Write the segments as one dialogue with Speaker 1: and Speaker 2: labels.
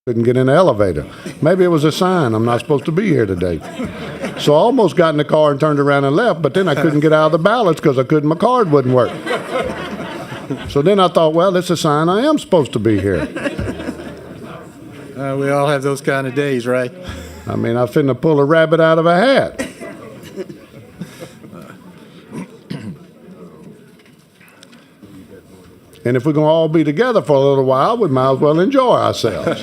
Speaker 1: Couldn't get in the elevator. Maybe it was a sign, I'm not supposed to be here today. So I almost got in the car and turned around and left, but then I couldn't get out of the ballots because my card wouldn't work. So then I thought, well, it's a sign I am supposed to be here.
Speaker 2: We all have those kind of days, right?
Speaker 1: I mean, I finna pull a rabbit out of a hat. And if we're going to all be together for a little while, we might as well enjoy ourselves.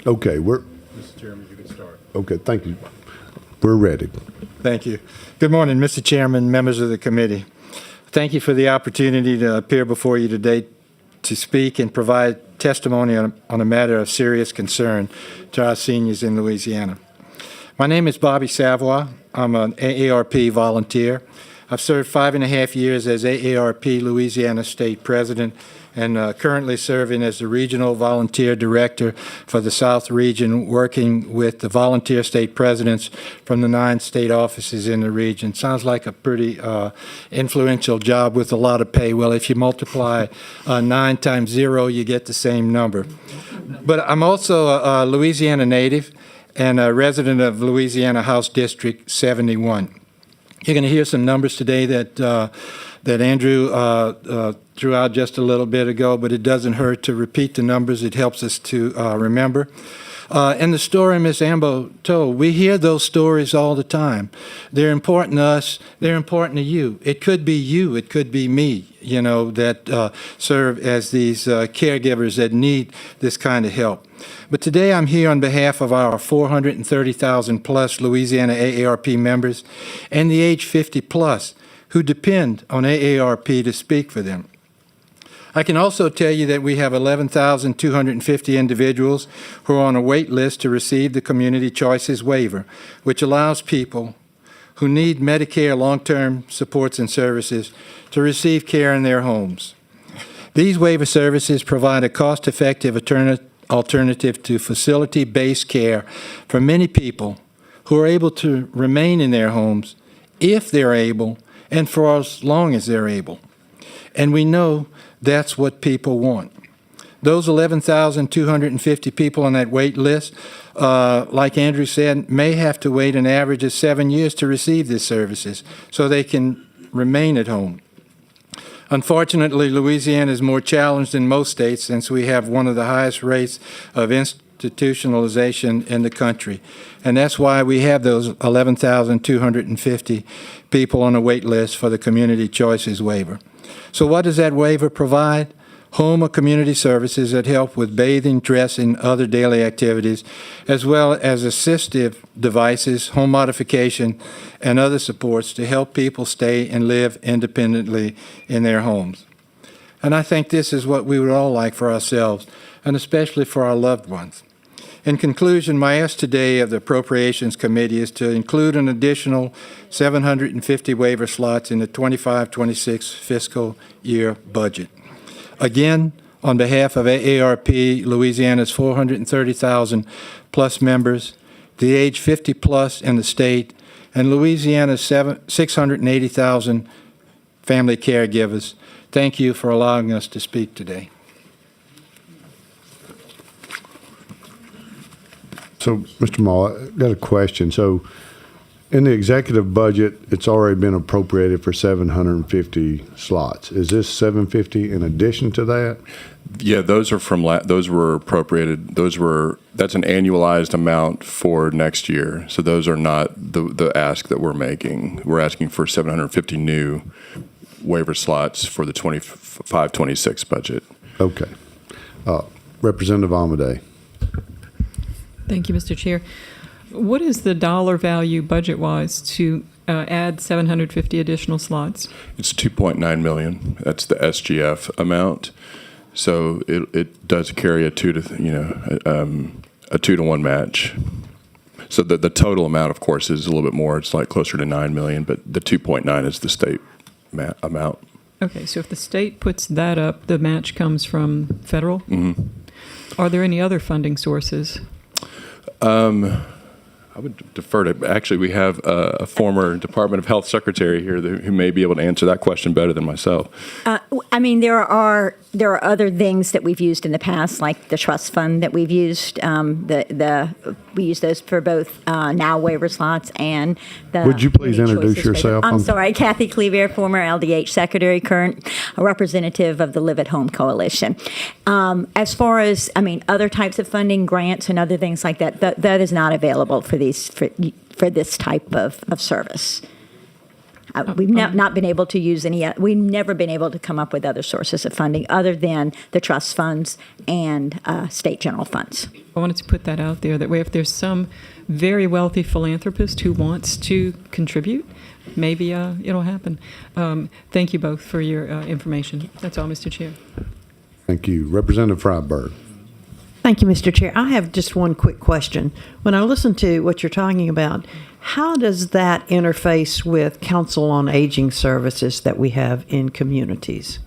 Speaker 1: Okay,
Speaker 3: Mr. Chairman, you can start.
Speaker 1: okay, thank you. We're ready.
Speaker 2: Thank you. Good morning, Mr. Chairman, members of the committee. Thank you for the opportunity to appear before you today to speak and provide testimony on a matter of serious concern to our seniors in Louisiana. My name is Bobby Savoy. I'm an AARP volunteer. I've served 5.5 years as AARP Louisiana State President and currently serving as the Regional Volunteer Director for the South Region, working with the volunteer state presidents from the 9 state offices in the region. Sounds like a pretty influential job with a lot of pay. Well, if you multiply 9 times 0, you get the same number. But I'm also a Louisiana native and a resident of Louisiana House District 71. You're going to hear some numbers today that Andrew threw out just a little bit ago, but it doesn't hurt to repeat the numbers. It helps us to remember. And the story Ms. Ambo told, we hear those stories all the time. They're important to us. They're important to you. It could be you. It could be me, you know, that serve as these caregivers that need this kind of help. But today I'm here on behalf of our 430,000 plus Louisiana AARP members and the age 50 plus who depend on AARP to speak for them. I can also tell you that we have 11,250 individuals who are on a wait list to receive the Community Choices Waiver, which allows people who need Medicare long-term supports and services to receive care in their homes. These waiver services provide a cost-effective alternative to facility-based care for many people who are able to remain in their homes if they're able and for as long as they're able. And we know that's what people want. Those 11,250 people on that wait list, like Andrew said, may have to wait an average of 7 years to receive these services so they can remain at home. Unfortunately, Louisiana is more challenged than most states since we have one of the highest rates of institutionalization in the country. And that's why we have those 11,250 people on a wait list for the Community Choices Waiver. So what does that waiver provide? Home or community services that help with bathing, dressing, other daily activities, as well as assistive devices, home modification, and other supports to help people stay and live independently in their homes. And I think this is what we would all like for ourselves, and especially for our loved ones. In conclusion, my ask today of the Appropriations Committee is to include an additional 750 waiver slots in the 25-26 fiscal year budget. Again, on behalf of AARP, Louisiana's 430,000 plus members, the age 50 plus in the state, and Louisiana's 680,000 family caregivers, thank you for allowing us to speak today.
Speaker 1: So, Mr. Maul, I got a question. So, in the executive budget, it's already been appropriated for 750 slots. Is this 750 in addition to that?
Speaker 3: Yeah, those are those were appropriated. That's an annualized amount for next year. So those are not the ask that we're making. We're asking for 750 new waiver slots for the 25-26 budget.
Speaker 1: Okay. Representative Amadei.
Speaker 4: Thank you, Mr. Chair. What is the dollar value budget-wise to add 750 additional slots?
Speaker 3: It's $2.9 million. That's the SGF amount. So it does carry a 2 to 1 match. So the total amount, of course, is a little bit more. It's like closer to $9 million, but the 2.9 is the state amount.
Speaker 4: Okay, so if the state puts that up, the match comes from federal?
Speaker 3: Mm-hmm.
Speaker 4: Are there any other funding sources?
Speaker 3: I would defer to, actually, we have a former Department of Health secretary here who may be able to answer that question better than myself.
Speaker 5: I mean, there are other things that we've used in the past, like the trust fund that we've used. We use those for both now waiver slots and the.
Speaker 1: Would you please
Speaker 5: community
Speaker 1: introduce
Speaker 5: choices waiver.
Speaker 1: yourself?
Speaker 5: I'm sorry, Kathy Cleaver, former LDH secretary, current representative of the Live at Home Coalition. As far as, I mean, other types of funding, grants and other things like that, that is not available for this type of service. We've not been able to use any. We've never been able to come up with other sources of funding other than the trust funds and state general funds.
Speaker 4: I wanted to put that out there. That way, if there's some very wealthy philanthropist who wants to contribute, maybe it'll happen. Thank you both for your information. That's all, Mr. Chair.
Speaker 1: Thank you. Representative Freiberg.
Speaker 6: Thank you, Mr. Chair. I have just one quick question. When I listen to what you're talking about, how does that interface with Council on Aging services that we have in communities?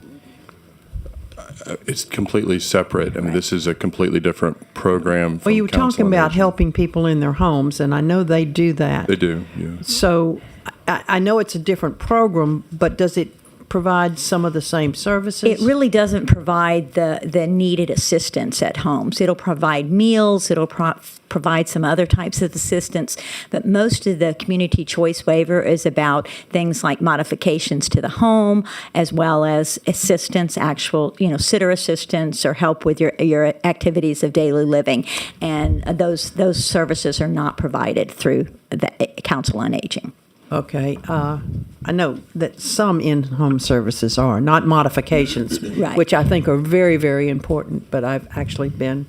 Speaker 3: It's completely separate. I mean, this is a completely different program.
Speaker 6: Well, you were
Speaker 3: Council
Speaker 6: talking
Speaker 3: on
Speaker 6: about
Speaker 3: Aging.
Speaker 6: helping people in their homes, and I know they do that.
Speaker 3: They do, yeah.
Speaker 6: So I know it's a different program, but does it provide some of the same services?
Speaker 5: It really doesn't provide the needed assistance at homes. It'll provide meals, it'll provide some other types of assistance, but most of the community choice waiver is about things like modifications to the home, as well as assistance, actual, sitter assistance or help with your activities of daily living. And those services are not provided through the Council on Aging.
Speaker 6: Okay. I know that some in-home services are, not modifications,
Speaker 5: Right.
Speaker 6: which I think are very, very important, but I've actually been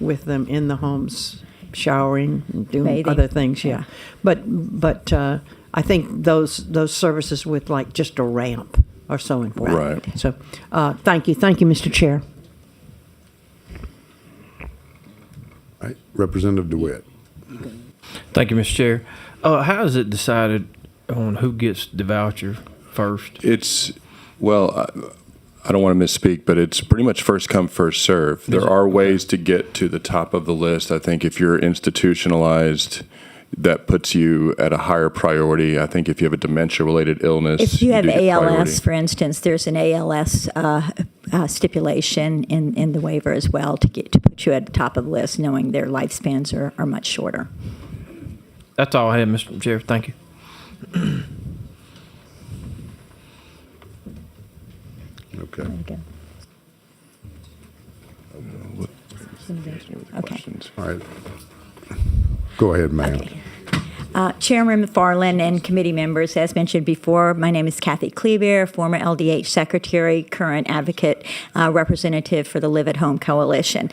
Speaker 6: with them in the homes, showering and doing
Speaker 5: Bathing.
Speaker 6: other things, yeah.
Speaker 5: Yeah.
Speaker 6: But I think those services with like just a ramp are so important.
Speaker 3: Right.
Speaker 6: So thank you. Thank you, Mr. Chair.
Speaker 1: Right. Representative DeWitt.
Speaker 7: Thank you, Mr. Chair. How is it decided on who gets the voucher first?
Speaker 3: It's, well, I don't want to misspeak, but it's pretty much first come, first serve. There are ways to get to the top of the list. I think if you're institutionalized, that puts you at a higher priority. I think if you have a dementia-related illness,
Speaker 5: If you have
Speaker 3: do get priority.
Speaker 5: ALS, for instance, there's an ALS stipulation in the waiver as well to put you at the top of the list, knowing their lifespans are much shorter.
Speaker 7: That's all I have, Mr. Chair. Thank you.
Speaker 1: Okay.
Speaker 5: Okay.
Speaker 3: Questions?
Speaker 1: All right. Go ahead, ma'am.
Speaker 5: Chairman McFarland and committee members, as mentioned before, my name is Kathy Cleaver, former LDH secretary, current advocate representative for the Live at Home Coalition.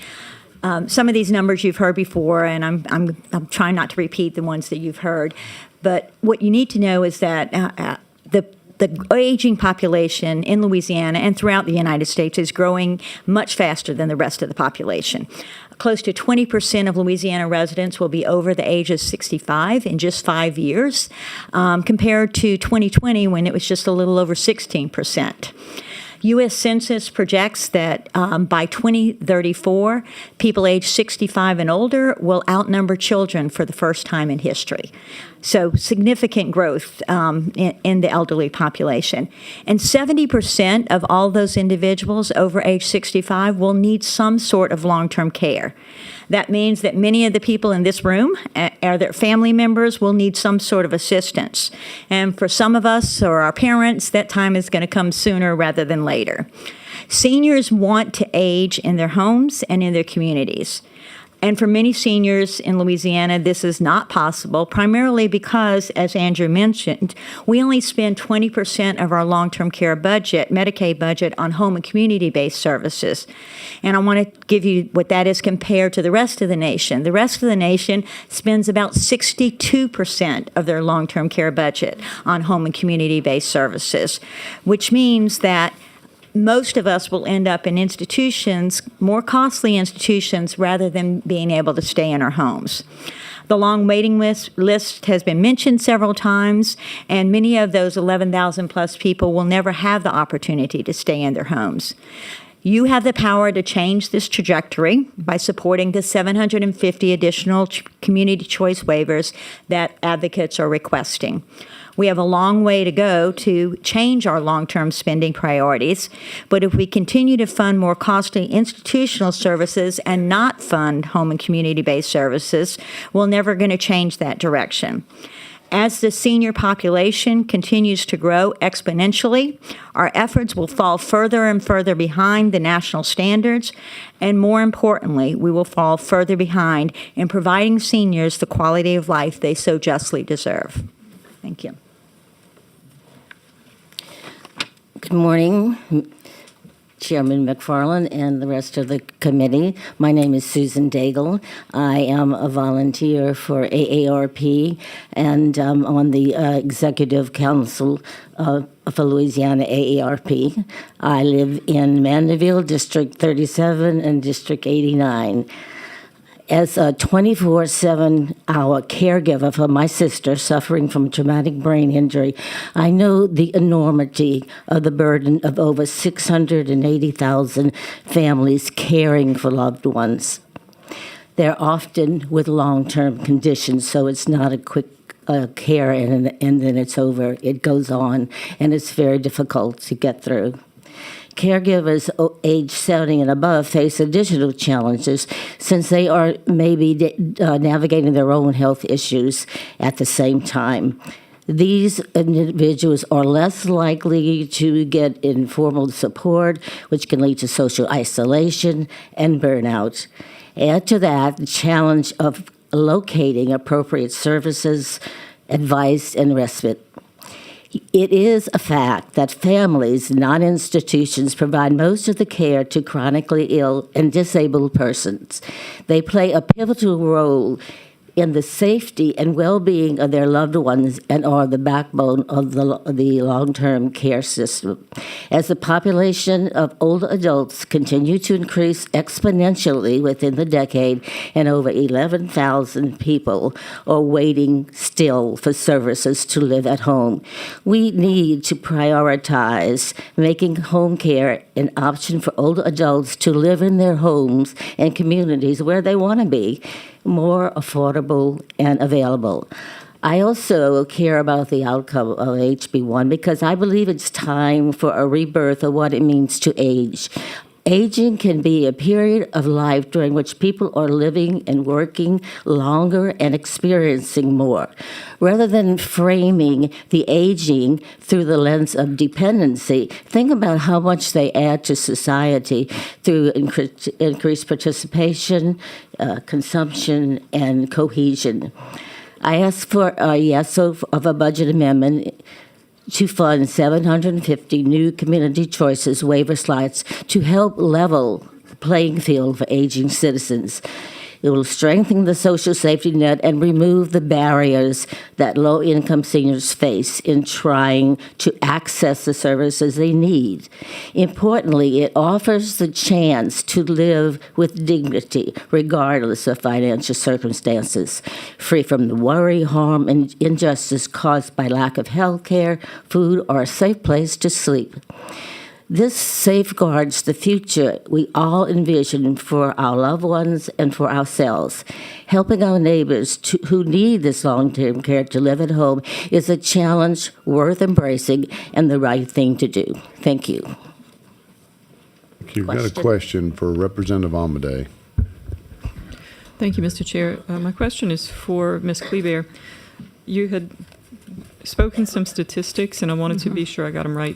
Speaker 5: Some of these numbers you've heard before, and I'm trying not to repeat the ones that you've heard. But what you need to know is that the aging population in Louisiana and throughout the United States is growing much faster than the rest of the population. Close to 20% of Louisiana residents will be over the age of 65 in just 5 years, compared to 2020 when it was just a little over 16%. U.S. Census projects that by 2034, people aged 65 and older will outnumber children for the first time in history. So significant growth in the elderly population. And 70% of all those individuals over age 65 will need some sort of long-term care. That means that many of the people in this room or their family members will need some sort of assistance. And for some of us or our parents, that time is going to come sooner rather than later. Seniors want to age in their homes and in their communities. And for many seniors in Louisiana, this is not possible, primarily because, as Andrew mentioned, we only spend 20% of our long-term care budget, Medicaid budget, on home and community-based services. And I want to give you what that is compared to the rest of the nation. The rest of the nation spends about 62% of their long-term care budget on home and community-based services, which means that most of us will end up in institutions, more costly institutions, rather than being able to stay in our homes. The long waiting list has been mentioned several times, and many of those 11,000 plus people will never have the opportunity to stay in their homes. You have the power to change this trajectory by supporting the 750 additional community choice waivers that advocates are requesting. We have a long way to go to change our long-term spending priorities, but if we continue to fund more costly institutional services and not fund home and community-based services, we're never going to change that direction. As the senior population continues to grow exponentially, our efforts will fall further and further behind the national standards, and more importantly, we will fall further behind in providing seniors the quality of life they so justly deserve. Thank you.
Speaker 8: Good morning, Chairman McFarland and the rest of the committee. My name is Susan Daigle. I am a volunteer for AARP and on the Executive Council for Louisiana AARP. I live in Mandeville, District 37 and District 89. As a 24/7-hour caregiver for my sister suffering from traumatic brain injury, I know the enormity of the burden of over 680,000 families caring for loved ones. They're often with long-term conditions, so it's not a quick care and then it's over. It goes on, and it's very difficult to get through. Caregivers age 70 and above face additional challenges since they are maybe navigating their own health issues at the same time. These individuals are less likely to get informal support, which can lead to social isolation and burnout. Add to that the challenge of locating appropriate services, advice, and respite. It is a fact that families, not institutions, provide most of the care to chronically ill and disabled persons. They play a pivotal role in the safety and well-being of their loved ones and are the backbone of the long-term care system. As the population of older adults continue to increase exponentially within the decade, and over 11,000 people are waiting still for services to live at home, we need to prioritize making home care an option for older adults to live in their homes and communities where they want to be, more affordable and available. I also care about the outcome of HB1 because I believe it's time for a rebirth of what it means to age. Aging can be a period of life during which people are living and working longer and experiencing more. Rather than framing the aging through the lens of dependency, think about how much they add to society through increased participation, consumption, and cohesion. I ask for a yes of a budget amendment to fund 750 new community choices waiver slots to help level the playing field for aging citizens. It will strengthen the social safety net and remove the barriers that low-income seniors face in trying to access the services they need. Importantly, it offers the chance to live with dignity, regardless of financial circumstances, free from the worry, harm, and injustice caused by lack of health care, food, or a safe place to sleep. This safeguards the future we all envision for our loved ones and for ourselves. Helping our neighbors who need this long-term care to live at home is a challenge worth embracing and the right thing to do. Thank you.
Speaker 1: You've got a question for Representative Amadei.
Speaker 4: Thank you, Mr. Chair. My question is for Ms. Kleber. You had spoken some statistics, and I wanted to be sure I got them right.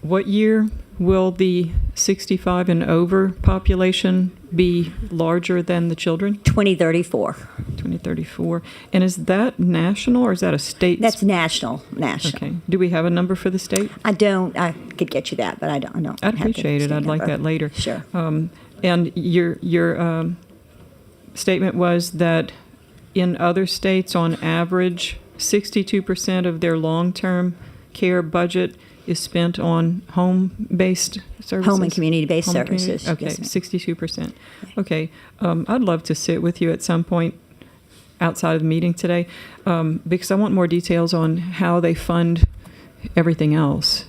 Speaker 4: What year will the 65 and over population be larger than the children?
Speaker 5: 2034.
Speaker 4: 2034. And is that national or is that a state?
Speaker 5: That's national.
Speaker 4: Okay. Do we have a number for the state?
Speaker 5: I don't. I could get you that, but I don't.
Speaker 4: I'd appreciate it. I'd like that later.
Speaker 5: Sure.
Speaker 4: And your statement was that in other states, on average, 62% of their long-term care budget is spent on home-based services?
Speaker 5: Home and community-based services.
Speaker 4: Okay,
Speaker 5: yes,
Speaker 4: 62%. Okay. I'd love to sit with you at some point outside of the meeting today because I want more details on how they fund everything else.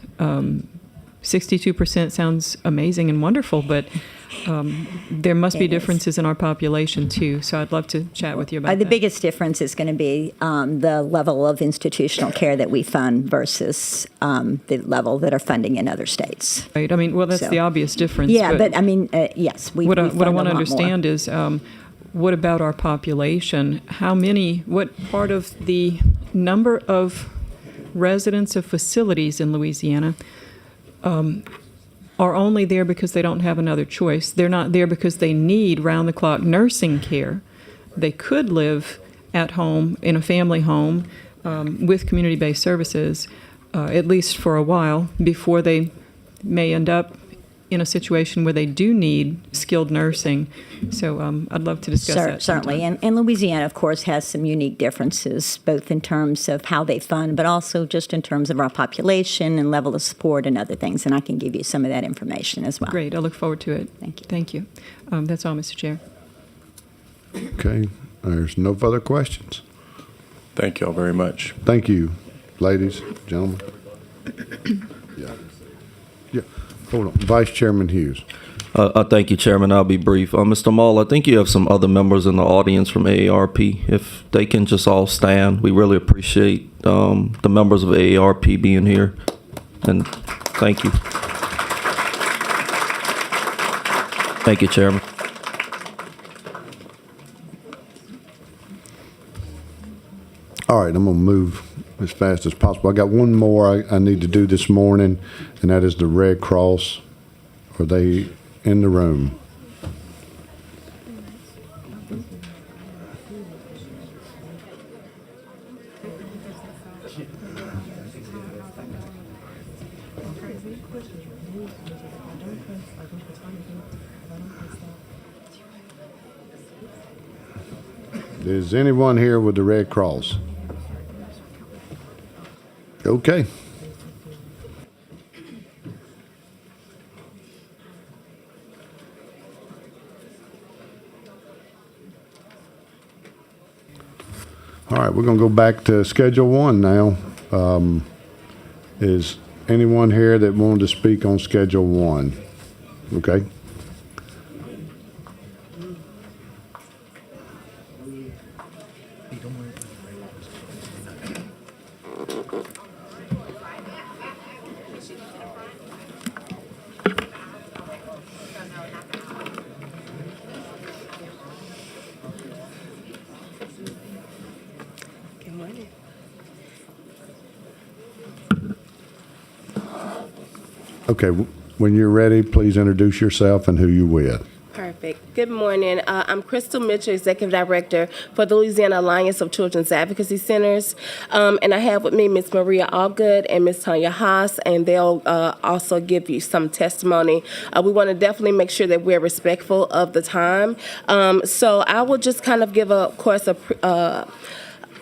Speaker 4: 62% sounds amazing and wonderful, but there must be
Speaker 5: It is.
Speaker 4: differences in our population too. So I'd love to chat with you about
Speaker 5: The
Speaker 4: that.
Speaker 5: biggest difference is going to be the level of institutional care that we fund versus the level that are funding in other states.
Speaker 4: Right. I mean, well, that's
Speaker 5: So-
Speaker 4: the obvious difference.
Speaker 5: Yeah, but I mean, yes, we
Speaker 4: what I
Speaker 5: fund a
Speaker 4: want to
Speaker 5: lot more.
Speaker 4: understand is what about our population? What part of the number of residents of facilities in Louisiana are only there because they don't have another choice? They're not there because they need round-the-clock nursing care. They could live at home in a family home with community-based services, at least for a while, before they may end up in a situation where they do need skilled nursing. So I'd love to discuss that
Speaker 5: Certainly.
Speaker 4: sometime.
Speaker 5: And Louisiana, of course, has some unique differences, both in terms of how they fund, but also just in terms of our population and level of support and other things. And I can give you some of that information as well.
Speaker 4: Great. I look forward to it.
Speaker 5: Thank you.
Speaker 4: Thank you. That's all, Mr. Chair.
Speaker 1: Okay, there's no further questions.
Speaker 3: Thank you all very much.
Speaker 1: Thank you, ladies, gentlemen. Yeah. Yeah. Hold on. Vice Chairman Hughes.
Speaker 9: Thank you, Chairman. I'll be brief. Mr. Mall, I think you have some other members in the audience from AARP. If they can just all stand, we really appreciate the members of AARP being here. And thank you. Thank you, Chairman.
Speaker 1: All right, I'm going to move as fast as possible. I got one more I need to do this morning, and that is the Red Cross. Are they in the room? Is anyone here with the Red Cross? Okay. All right, we're going to go back to Schedule 1 now. Is anyone here that wanted to speak on Schedule 1? Okay. Okay, when you're ready, please introduce yourself and who you're with.
Speaker 10: Perfect. Good morning. I'm Crystal Mitchell, Executive Director for the Louisiana Alliance of Children's Advocacy Centers. And I have with me Ms. Maria Allgood and Ms. Tanya Haas, and they'll also give you some testimony. We want to definitely make sure that we're respectful of the time. So I will just kind of give,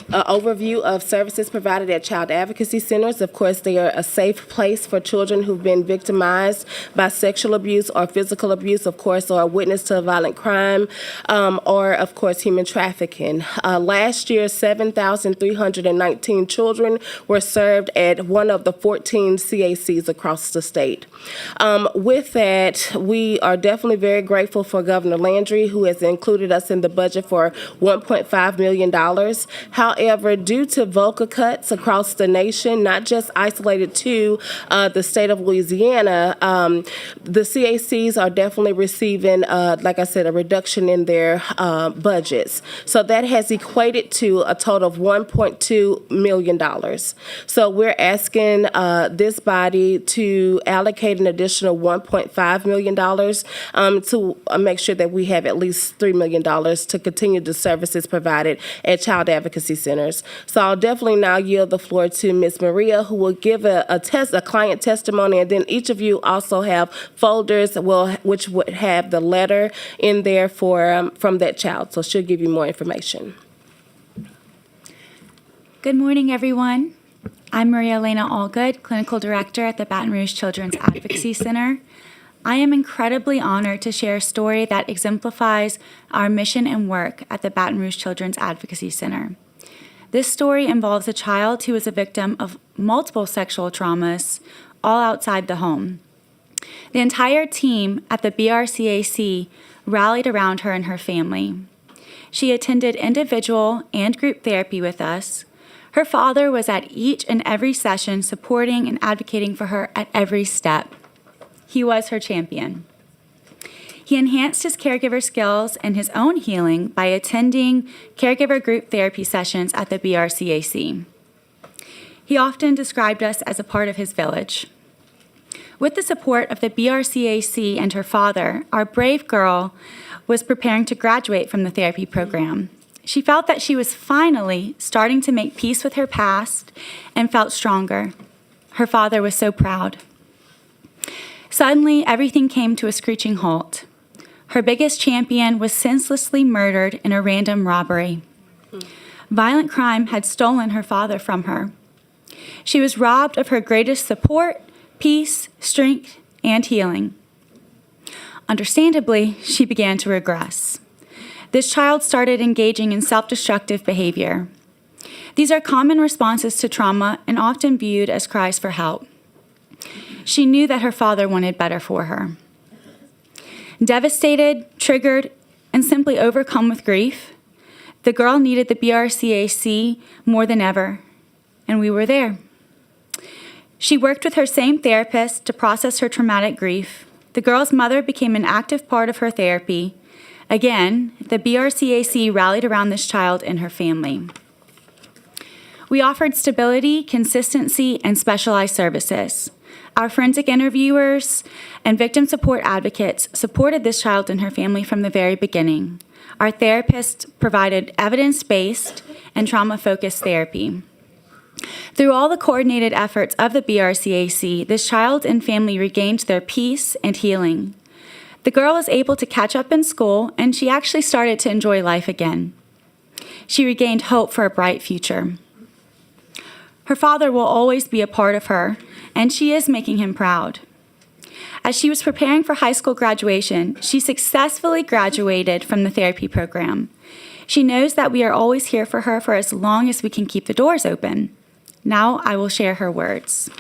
Speaker 10: an overview of services provided at child advocacy centers. Of course, they are a safe place for children who've been victimized by sexual abuse or physical abuse, of course, or a witness to a violent crime, or, of course, human trafficking. Last year, 7,319 children were served at one of the 14 CACs across the state. With that, we are definitely very grateful for Governor Landry, who has included us in the budget for $1.5 million. However, due to VOCA cuts across the nation, not just isolated to the state of Louisiana, the CACs are definitely receiving, like I said, a reduction in their budgets. So that has equated to a total of $1.2 million. So we're asking this body to allocate an additional $1.5 million to make sure that we have at least $3 million to continue the services provided at child advocacy centers. So I'll definitely now yield the floor to Ms. Maria, who will give a client testimony, and then each of you also have folders which would have the letter in there from that child. So she'll give you more information.
Speaker 11: Good morning, everyone. I'm Maria Elena Allgood, Clinical Director at the Baton Rouge Children's Advocacy Center. I am incredibly honored to share a story that exemplifies our mission and work at the Baton Rouge Children's Advocacy Center. This story involves a child who is a victim of multiple sexual traumas, all outside the home. The entire team at the BRCAC rallied around her and her family. She attended individual and group therapy with us. Her father was at each and every session, supporting and advocating for her at every step. He was her champion. He enhanced his caregiver skills and his own healing by attending caregiver group therapy sessions at the BRCAC. He often described us as a part of his village. With the support of the BRCAC and her father, our brave girl was preparing to graduate from the therapy program. She felt that she was finally starting to make peace with her past and felt stronger. Her father was so proud. Suddenly, everything came to a screeching halt. Her biggest champion was senselessly murdered in a random robbery. Violent crime had stolen her father from her. She was robbed of her greatest support, peace, strength, and healing. Understandably, she began to regress. This child started engaging in self-destructive behavior. These are common responses to trauma and often viewed as cries for help. She knew that her father wanted better for her. Devastated, triggered, and simply overcome with grief, the girl needed the BRCAC more than ever, and we were there. She worked with her same therapist to process her traumatic grief. The girl's mother became an active part of her therapy. Again, the BRCAC rallied around this child and her family. We offered stability, consistency, and specialized services. Our forensic interviewers and victim support advocates supported this child and her family from the very beginning. Our therapists provided evidence-based and trauma-focused therapy. Through all the coordinated efforts of the BRCAC, this child and family regained their peace and healing. The girl was able to catch up in school, and she actually started to enjoy life again. She regained hope for a bright future. Her father will always be a part of her, and she is making him proud. As she was preparing for high school graduation, she successfully graduated from the therapy program. She knows that we are always here for her for as long as we can keep the doors open. Now I will share her words.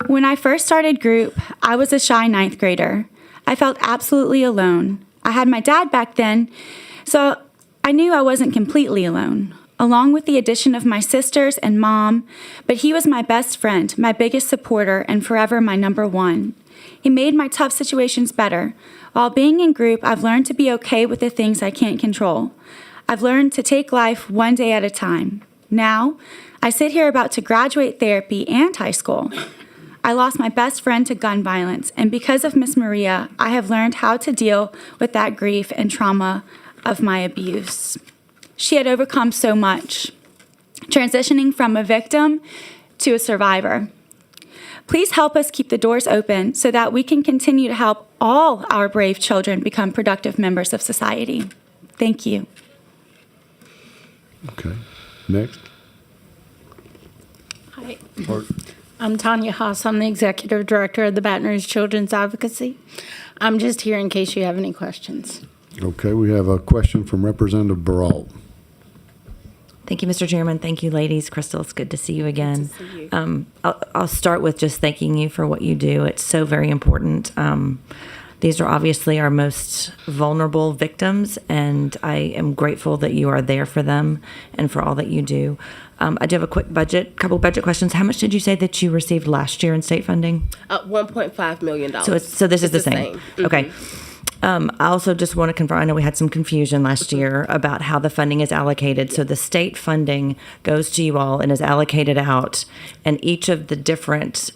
Speaker 11: When I first started group, I was a shy 9th grader. I felt absolutely alone. I had my dad back then, so I knew I wasn't completely alone, along with the addition of my sisters and mom, but he was my best friend, my biggest supporter, and forever my number one. He made my tough situations better. While being in group, I've learned to be okay with the things I can't control. I've learned to take life one day at a time. Now, I sit here about to graduate therapy and high school. I lost my best friend to gun violence, and because of Miss Maria, I have learned how to deal with that grief and trauma of my abuse. She had overcome so much, transitioning from a victim to a survivor. Please help us keep the doors open so that we can continue to help all our brave children become productive members of society. Thank you.
Speaker 1: Okay. Next.
Speaker 12: Hi. I'm Tanya Haas. I'm the Executive Director of the Baton Rouge Children's Advocacy. I'm just here in case you have any questions.
Speaker 1: Okay, we have a question from Representative Barral.
Speaker 13: Thank you, Mr. Chairman. Thank you, ladies. Crystal, it's good to see you again.
Speaker 10: Good to see you.
Speaker 13: I'll start with just thanking you for what you do. It's so very important. These are obviously our most vulnerable victims, and I am grateful that you are there for them and for all that you do. I do have a couple budget questions. How much did you say that you received last year in state funding?
Speaker 10: $1.5 million.
Speaker 13: So this is the same.
Speaker 10: Mm-hmm.
Speaker 13: Okay. I also just want to confirm, I know we had some confusion last year about how the funding is allocated. So the state funding goes to you all and is allocated out, and each of the different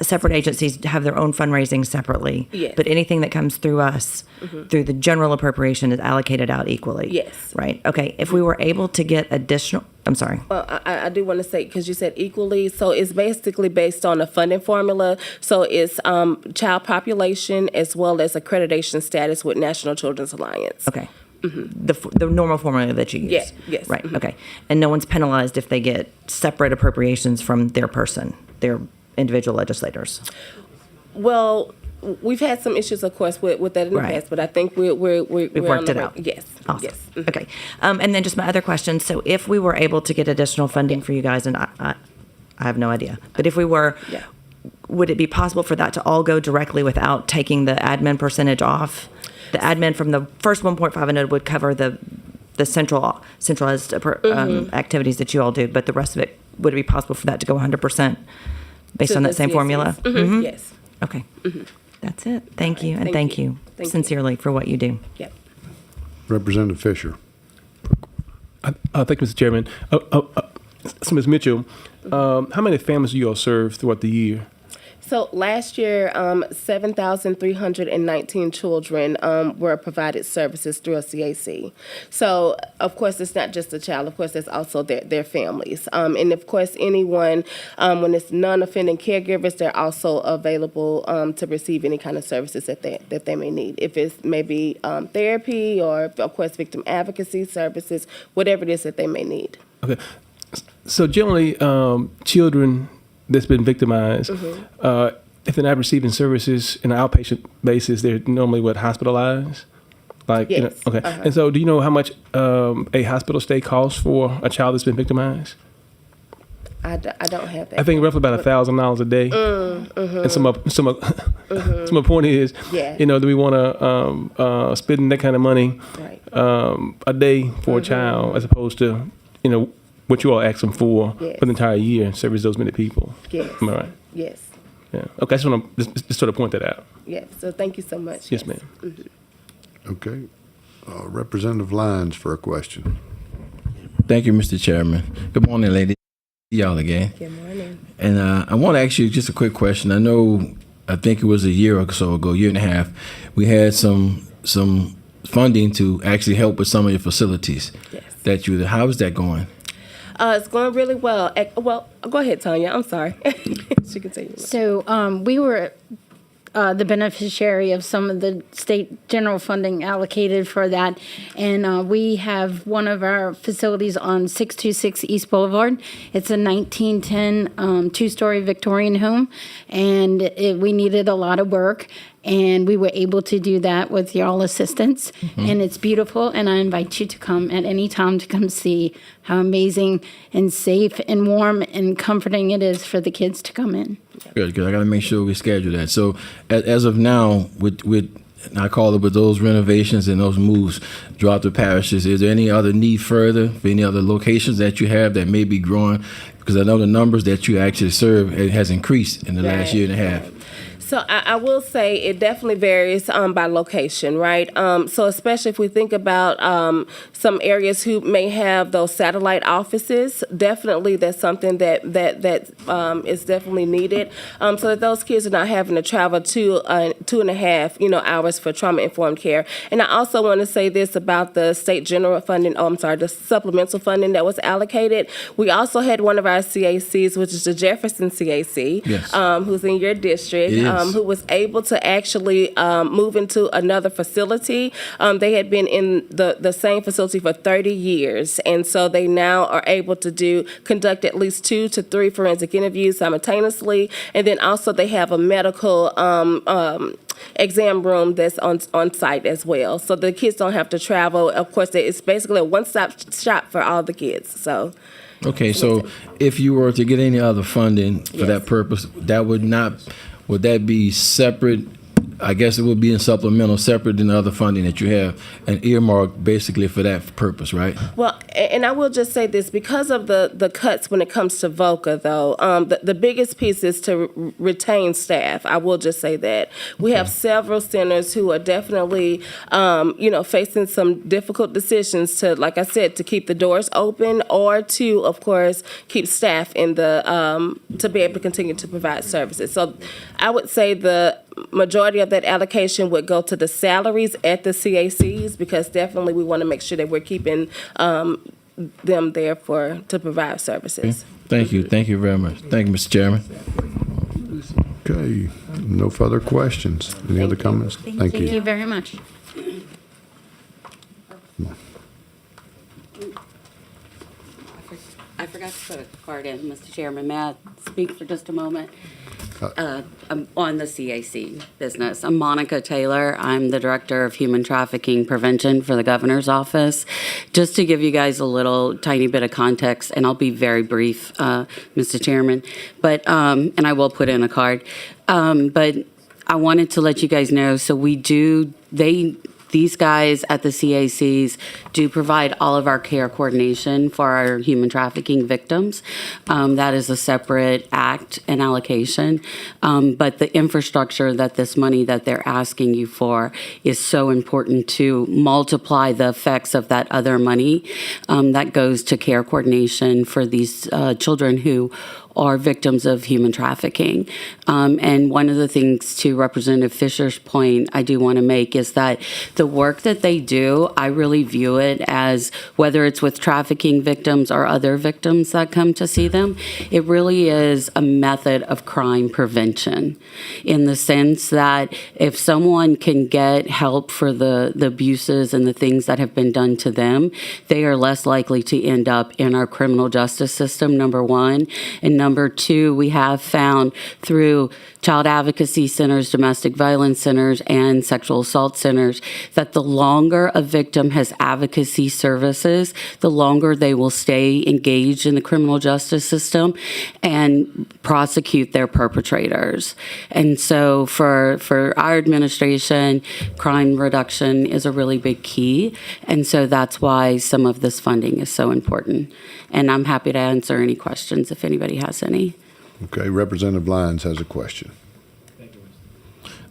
Speaker 13: separate agencies have their own fundraising separately.
Speaker 10: Yes.
Speaker 13: But anything that comes through us, through the general appropriation, is allocated out equally.
Speaker 10: Yes.
Speaker 13: Right. Okay. If we were able to get additional, I'm sorry.
Speaker 10: Well, I do want to say, because you said equally, so it's basically based on a funding formula. So it's child population as well as accreditation status with National Children's Alliance.
Speaker 13: Okay. The normal formula that you use.
Speaker 10: Yeah, yes.
Speaker 13: Right. Okay. And no one's penalized if they get separate appropriations from their individual legislators.
Speaker 10: Well, we've had some issues, of course, with that in the past, but I think we've
Speaker 13: worked it out.
Speaker 10: Yes.
Speaker 13: Awesome.
Speaker 10: Yes.
Speaker 13: Okay. And then just my other question. So if we were able to get additional funding for you guys, and I have no idea, but if we were, would it be possible for that to all go directly without taking the admin percentage off? The admin from the first 1.5 would cover the centralized activities that you all do, but the rest of it, would it be possible for that to go 100% based on that same formula?
Speaker 10: Yes.
Speaker 13: Okay. That's it. Thank you. And
Speaker 10: Thank
Speaker 13: thank
Speaker 10: you.
Speaker 13: you sincerely for what you do.
Speaker 10: Yep.
Speaker 1: Representative Fisher.
Speaker 14: Thank you, Mr. Chairman. So, Ms. Mitchell, how many families do you all serve throughout the year?
Speaker 10: So last year, 7,319 children were provided services through a CAC. So, of course, it's not just the child. Of course, it's also their families. And, of course, anyone, when it's non-offending caregivers, they're also available to receive any kind of services that they may need. If it's maybe therapy or, of course, victim advocacy services, whatever it is that they may need.
Speaker 14: Okay. So generally, children that's been victimized, if they're not receiving services in an outpatient basis, they're normally hospitalized? Like,
Speaker 10: yes.
Speaker 14: Okay. And so do you know how much a hospital stay costs for a child that's been victimized?
Speaker 10: I don't have that.
Speaker 14: I think roughly about $1,000 a day. And so my point is, do we want to spend that kind of money a day for a child as opposed to, what you all ask them for the entire year and service those many people?
Speaker 10: Yes.
Speaker 14: Am I right?
Speaker 10: Yes.
Speaker 14: Yeah. Okay. I just want to just sort of point that out.
Speaker 10: Yes. So thank you so much.
Speaker 14: Yes, ma'am.
Speaker 1: Okay. Representative Lyons for a question.
Speaker 15: Thank you, Mr. Chairman. Good morning, ladies. Y'all again.
Speaker 10: Good morning.
Speaker 15: And I want to ask you just a quick question. I think it was a year or so ago, year and a half, we had some funding to actually help with some of your facilities.
Speaker 10: Yes.
Speaker 15: How is that going?
Speaker 10: It's going really well. Well, go ahead, Tanya. I'm sorry. She can tell you.
Speaker 12: So we were the beneficiary of some of the state general funding allocated for that. And we have one of our facilities on 626 East Boulevard. It's a 1910 two-story Victorian home, and we needed a lot of work. And we were able to do that with y'all assistance. And it's beautiful. And I invite you to come at any time to come see how amazing and safe and warm and comforting it is for the kids to come in.
Speaker 15: Good. I got to make sure we schedule that. So as of now, with I call it with those renovations and those moves throughout the parishes, is there any other need further for any other locations that you have that may be growing? Because I know the numbers that you actually serve has increased in the last year and a half.
Speaker 10: So I will say it definitely varies by location, right? So especially if we think about some areas who may have those satellite offices, definitely that's something that is definitely needed, so that those kids are not having to travel 2.5 hours for trauma-informed care. And I also want to say this about the state general funding. The supplemental funding that was allocated. We also had one of our CACs, which is the Jefferson CAC, who's in your district. Who was able to actually move into another facility. They had been in the same facility for 30 years, and so they now are able to conduct at least 2 to 3 forensic interviews simultaneously, and then also they have a medical exam room that's on site as well. So the kids don't have to travel. Of course, it's basically a one-stop shop for all the kids. So.
Speaker 15: Okay, so if you were to get any other funding for that purpose, would that be separate? I guess it would be in supplemental, separate than the other funding that you have, and earmarked basically for that purpose, right?
Speaker 10: Well, and I will just say this, because of the cuts when it comes to VOCA, though, the biggest piece is to retain staff. I will just say that. We have several centers who are definitely, facing some difficult decisions to, like I said, to keep the doors open or to, of course, keep staff in to be able to continue to provide services. So I would say the majority of that allocation would go to the salaries at the CACs, because definitely we want to make sure that we're keeping them there to provide services.
Speaker 15: Thank you. Thank you very much. Thank you, Mr. Chairman.
Speaker 1: Okay. No further questions. Any other comments? Thank you.
Speaker 12: Thank you very much.
Speaker 16: I forgot to put a card in, Mr. Chairman. May I speak for just a moment? I'm on the CAC business. I'm Monica Taylor. I'm the Director of Human Trafficking Prevention for the Governor's Office. Just to give you guys a little tiny bit of context, and I'll be very brief, Mr. Chairman, but and I will put in a card. But I wanted to let you guys know, so these guys at the CACs do provide all of our care coordination for our human trafficking victims. That is a separate act and allocation. But the infrastructure that this money that they're asking you for is so important to multiply the effects of that other money that goes to care coordination for these children who are victims of human trafficking. And one of the things, to Representative Fisher's point, I do want to make is that the work that they do, I really view it as, whether it's with trafficking victims or other victims that come to see them, it really is a method of crime prevention, in the sense that if someone can get help for the abuses and the things that have been done to them, they are less likely to end up in our criminal justice system, number one. And number two, we have found through child advocacy centers, domestic violence centers, and sexual assault centers that the longer a victim has advocacy services, the longer they will stay engaged in the criminal justice system and prosecute their perpetrators. And so for our administration, crime reduction is a really big key. And so that's why some of this funding is so important. And I'm happy to answer any questions if anybody has any.
Speaker 1: Okay, Representative Lyons has a question.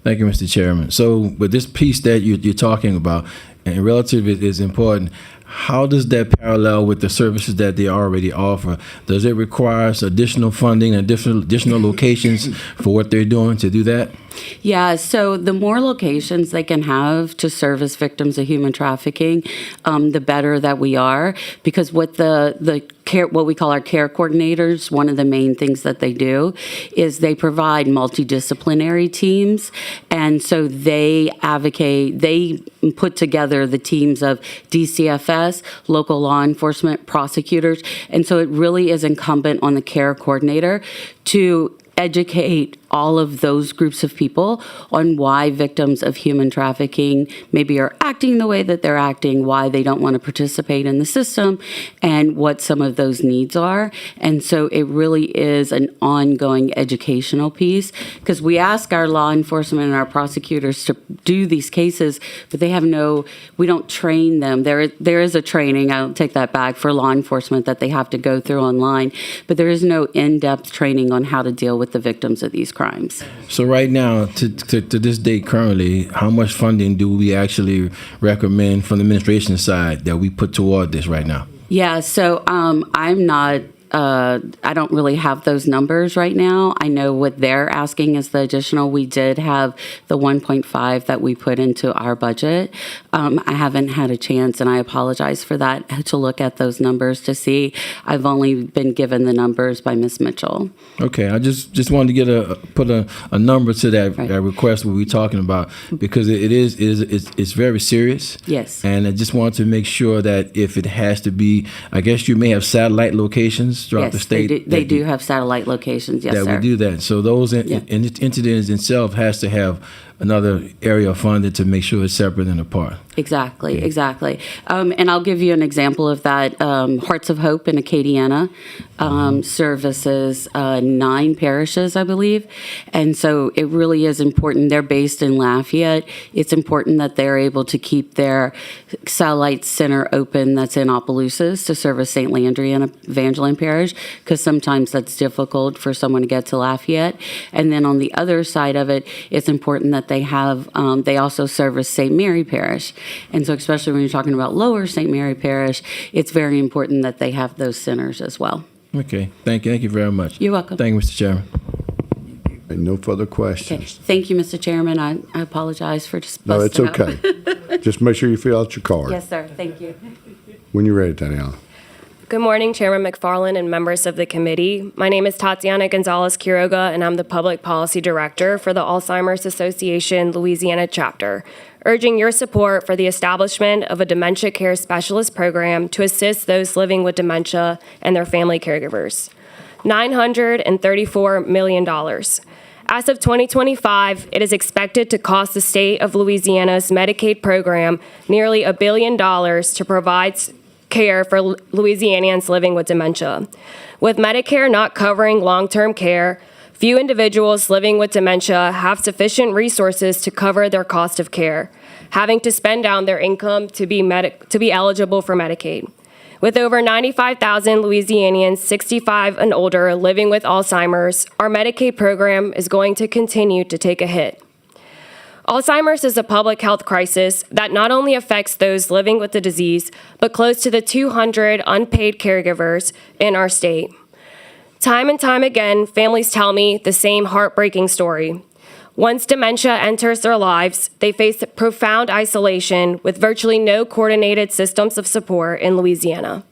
Speaker 15: Thank you, Mr. Chairman. So with this piece that you're talking about, and relative is important, how does that parallel with the services that they already offer? Does it require additional funding and additional locations for what they're doing to do that?
Speaker 16: Yeah, so the more locations they can have to service victims of human trafficking, the better that we are. Because what what we call our care coordinators, one of the main things that they do is they provide multidisciplinary teams. And so they put together the teams of DCFS, local law enforcement, prosecutors. And so it really is incumbent on the care coordinator to educate all of those groups of people on why victims of human trafficking maybe are acting the way that they're acting, why they don't want to participate in the system, and what some of those needs are. And so it really is an ongoing educational piece, because we ask our law enforcement and our prosecutors to do these cases, but we don't train them. There is a training, I'll take that back, for law enforcement that they have to go through online, but there is no in-depth training on how to deal with the victims of these crimes.
Speaker 15: So right now, to this date currently, how much funding do we actually recommend from the administration side that we put toward this right now?
Speaker 16: Yeah, so I'm not I don't really have those numbers right now. I know what they're asking is the additional. We did have the 1.5 that we put into our budget. I haven't had a chance, and I apologize for that, to look at those numbers to see. I've only been given the numbers by Ms. Mitchell.
Speaker 15: Okay, I just wanted to put a number to that, right, that request we're talking about, because it's very serious.
Speaker 16: Yes.
Speaker 15: And I just wanted to make sure that if it has to be, I guess you may have satellite locations throughout the state.
Speaker 16: They do have satellite locations, yes,
Speaker 15: that
Speaker 16: sir.
Speaker 15: We do that. So those incidents itself has to have another area of funding to make sure it's separate and apart.
Speaker 16: Exactly. And I'll give you an example of that. Hearts of Hope in Acadiana services 9 parishes, I believe. And so it really is important. They're based in Lafayette. It's important that they're able to keep their satellite center open that's in Opelousas to service St. Landry and Evangeline Parish, because sometimes that's difficult for someone to get to Lafayette. And then on the other side of it, it's important that they have, they also service St. Mary Parish. And so especially when you're talking about Lower St. Mary Parish, it's very important that they have those centers as well.
Speaker 15: Okay. Thank you very much.
Speaker 16: You're welcome.
Speaker 15: Thank you, Mr. Chairman.
Speaker 1: And no further questions.
Speaker 16: Okay. Thank you, Mr. Chairman. I apologize for just
Speaker 1: No, it's
Speaker 16: busting up.
Speaker 1: okay. Just make sure you fill out your card.
Speaker 16: Yes, sir. Thank you.
Speaker 1: When you're ready, Tatiana.
Speaker 17: Good morning, Chairman McFarland and members of the committee. My name is Tatiana Gonzalez Quiroga, and I'm the Public Policy Director for the Alzheimer's Association Louisiana chapter, urging your support for the establishment of a dementia care specialist program to assist those living with dementia and their family caregivers. $934 million. As of 2025, it is expected to cost the state of Louisiana's Medicaid program nearly $1 billion to provide care for Louisianians living with dementia. With Medicare not covering long-term care, few individuals living with dementia have sufficient resources to cover their cost of care, having to spend down their income to be eligible for Medicaid. With over 95,000 Louisianians 65 and older living with Alzheimer's, our Medicaid program is going to continue to take a hit. Alzheimer's is a public health crisis that not only affects those living with the disease, but close to the 200 unpaid caregivers in our state. Time and time again, families tell me the same heartbreaking story. Once dementia enters their lives, they face profound isolation with virtually no coordinated systems of support in Louisiana.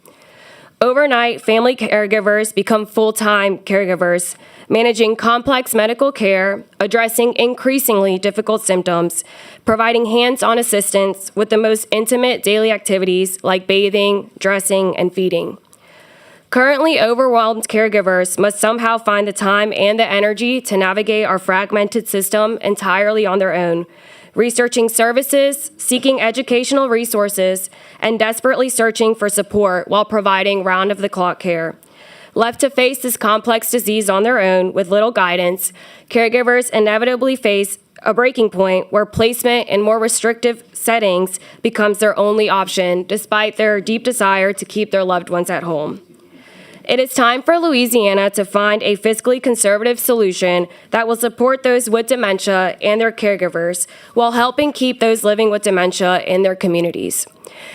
Speaker 17: Overnight, family caregivers become full-time caregivers, managing complex medical care, addressing increasingly difficult symptoms, providing hands-on assistance with the most intimate daily activities like bathing, dressing, and feeding. Currently overwhelmed caregivers must somehow find the time and the energy to navigate our fragmented system entirely on their own, researching services, seeking educational resources, and desperately searching for support while providing round-of-the-clock care. Left to face this complex disease on their own with little guidance, caregivers inevitably face a breaking point where placement in more restrictive settings becomes their only option, despite their deep desire to keep their loved ones at home. It is time for Louisiana to find a fiscally conservative solution that will support those with dementia and their caregivers while helping keep those living with dementia in their communities.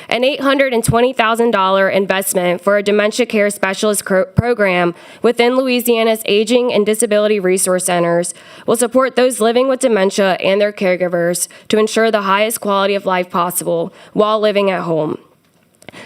Speaker 17: An $820,000 investment for a dementia care specialist program within Louisiana's Aging and Disability Resource Centers will support those living with dementia and their caregivers to ensure the highest quality of life possible while living at home.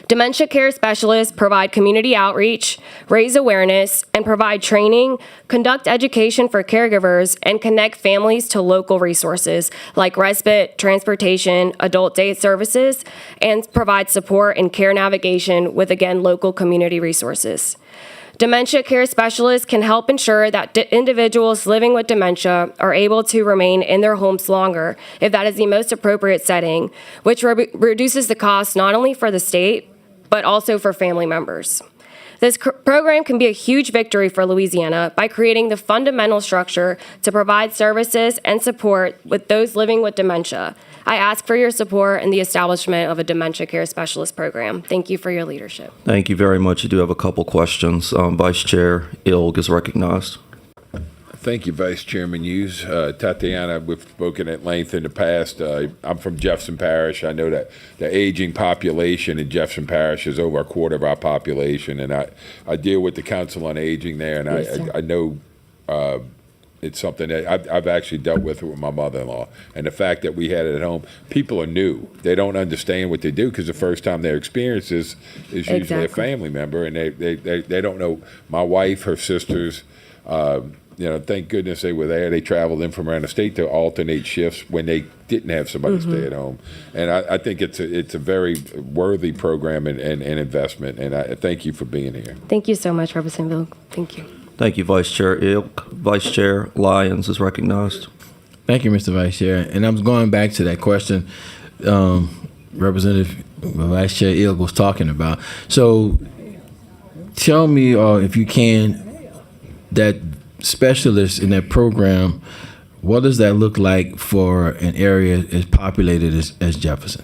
Speaker 17: Dementia care specialists provide community outreach, raise awareness, and provide training, conduct education for caregivers, and connect families to local resources like respite, transportation, adult day services, and provide support and care navigation with, again, local community resources. Dementia care specialists can help ensure that individuals living with dementia are able to remain in their homes longer if that is the most appropriate setting, which reduces the cost not only for the state, but also for family members. This program can be a huge victory for Louisiana by creating the fundamental structure to provide services and support with those living with dementia. I ask for your support in the establishment of a dementia care specialist program. Thank you for your leadership.
Speaker 9: Thank you very much. You do have a couple questions. Vice Chair Ilg is recognized.
Speaker 18: Thank you, Vice Chairman Hughes. Tatiana, we've spoken at length in the past. I'm from Jefferson Parish. I know that the aging population in Jefferson Parish is over a quarter of our population, and I deal with the Council on Aging there, and
Speaker 19: Yes,
Speaker 18: I know it's something that I've actually dealt with it with my mother-in-law. And the fact that we had it at home, people are new. They don't understand what they do because the first time they experience this is usually a family member, and they don't know. My wife, her sisters, thank goodness they were there. They traveled in from around the state to alternate shifts when they didn't have somebody stay at home. And I think it's a very worthy program and investment, and I thank you for being here.
Speaker 17: Thank you so much, Representative. Thank you.
Speaker 9: Thank you, Vice Chair Ilk. Vice Chair Lyons is recognized.
Speaker 15: Thank you, Mr. Vice Chair. And I'm going back to that question Representative Vice Chair Ilk was talking about. So tell me, if you can, that specialists in that program, what does that look like for an area as populated as Jefferson?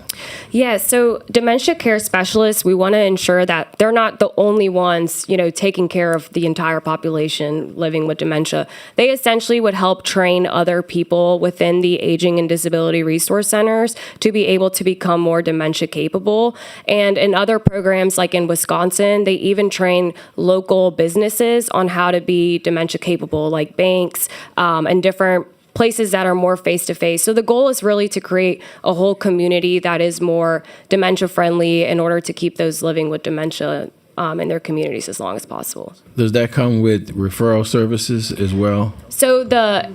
Speaker 17: Yeah, so dementia care specialists, we want to ensure that they're not the only ones, taking care of the entire population living with dementia. They essentially would help train other people within the Aging and Disability Resource Centers to be able to become more dementia capable. And in other programs, like in Wisconsin, they even train local businesses on how to be dementia capable, like banks and different places that are more face-to-face. So the goal is really to create a whole community that is more dementia-friendly in order to keep those living with dementia in their communities as long as possible.
Speaker 15: Does that come with referral services as well?
Speaker 17: So the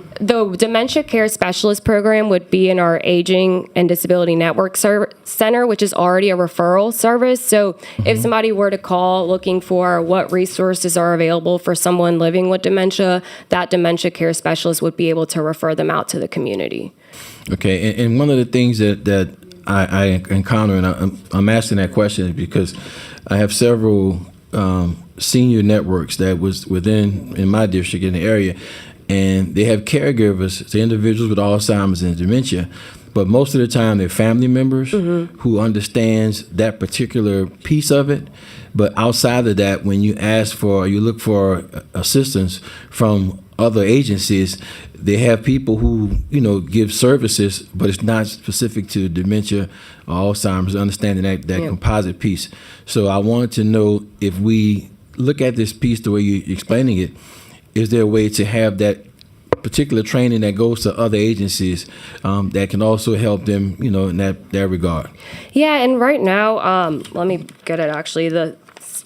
Speaker 17: Dementia Care Specialist program would be in our Aging and Disability Network Center, which is already a referral service. So if somebody were to call looking for what resources are available for someone living with dementia, that Dementia Care Specialist would be able to refer them out to the community.
Speaker 15: Okay, and one of the things that I encounter, and I'm asking that question because I have several senior networks that was in my district in the area, and they have caregivers to individuals with Alzheimer's and dementia, but most of the time they're family members who understands that particular piece of it. But outside of that, when you look for assistance from other agencies, they have people who, give services, but it's not specific to dementia or Alzheimer's, understanding that composite piece. So I wanted to know, if we look at this piece the way you're explaining it, is there a way to have that particular training that goes to other agencies that can also help them, in that regard?
Speaker 17: Yeah, and right now, let me get it actually.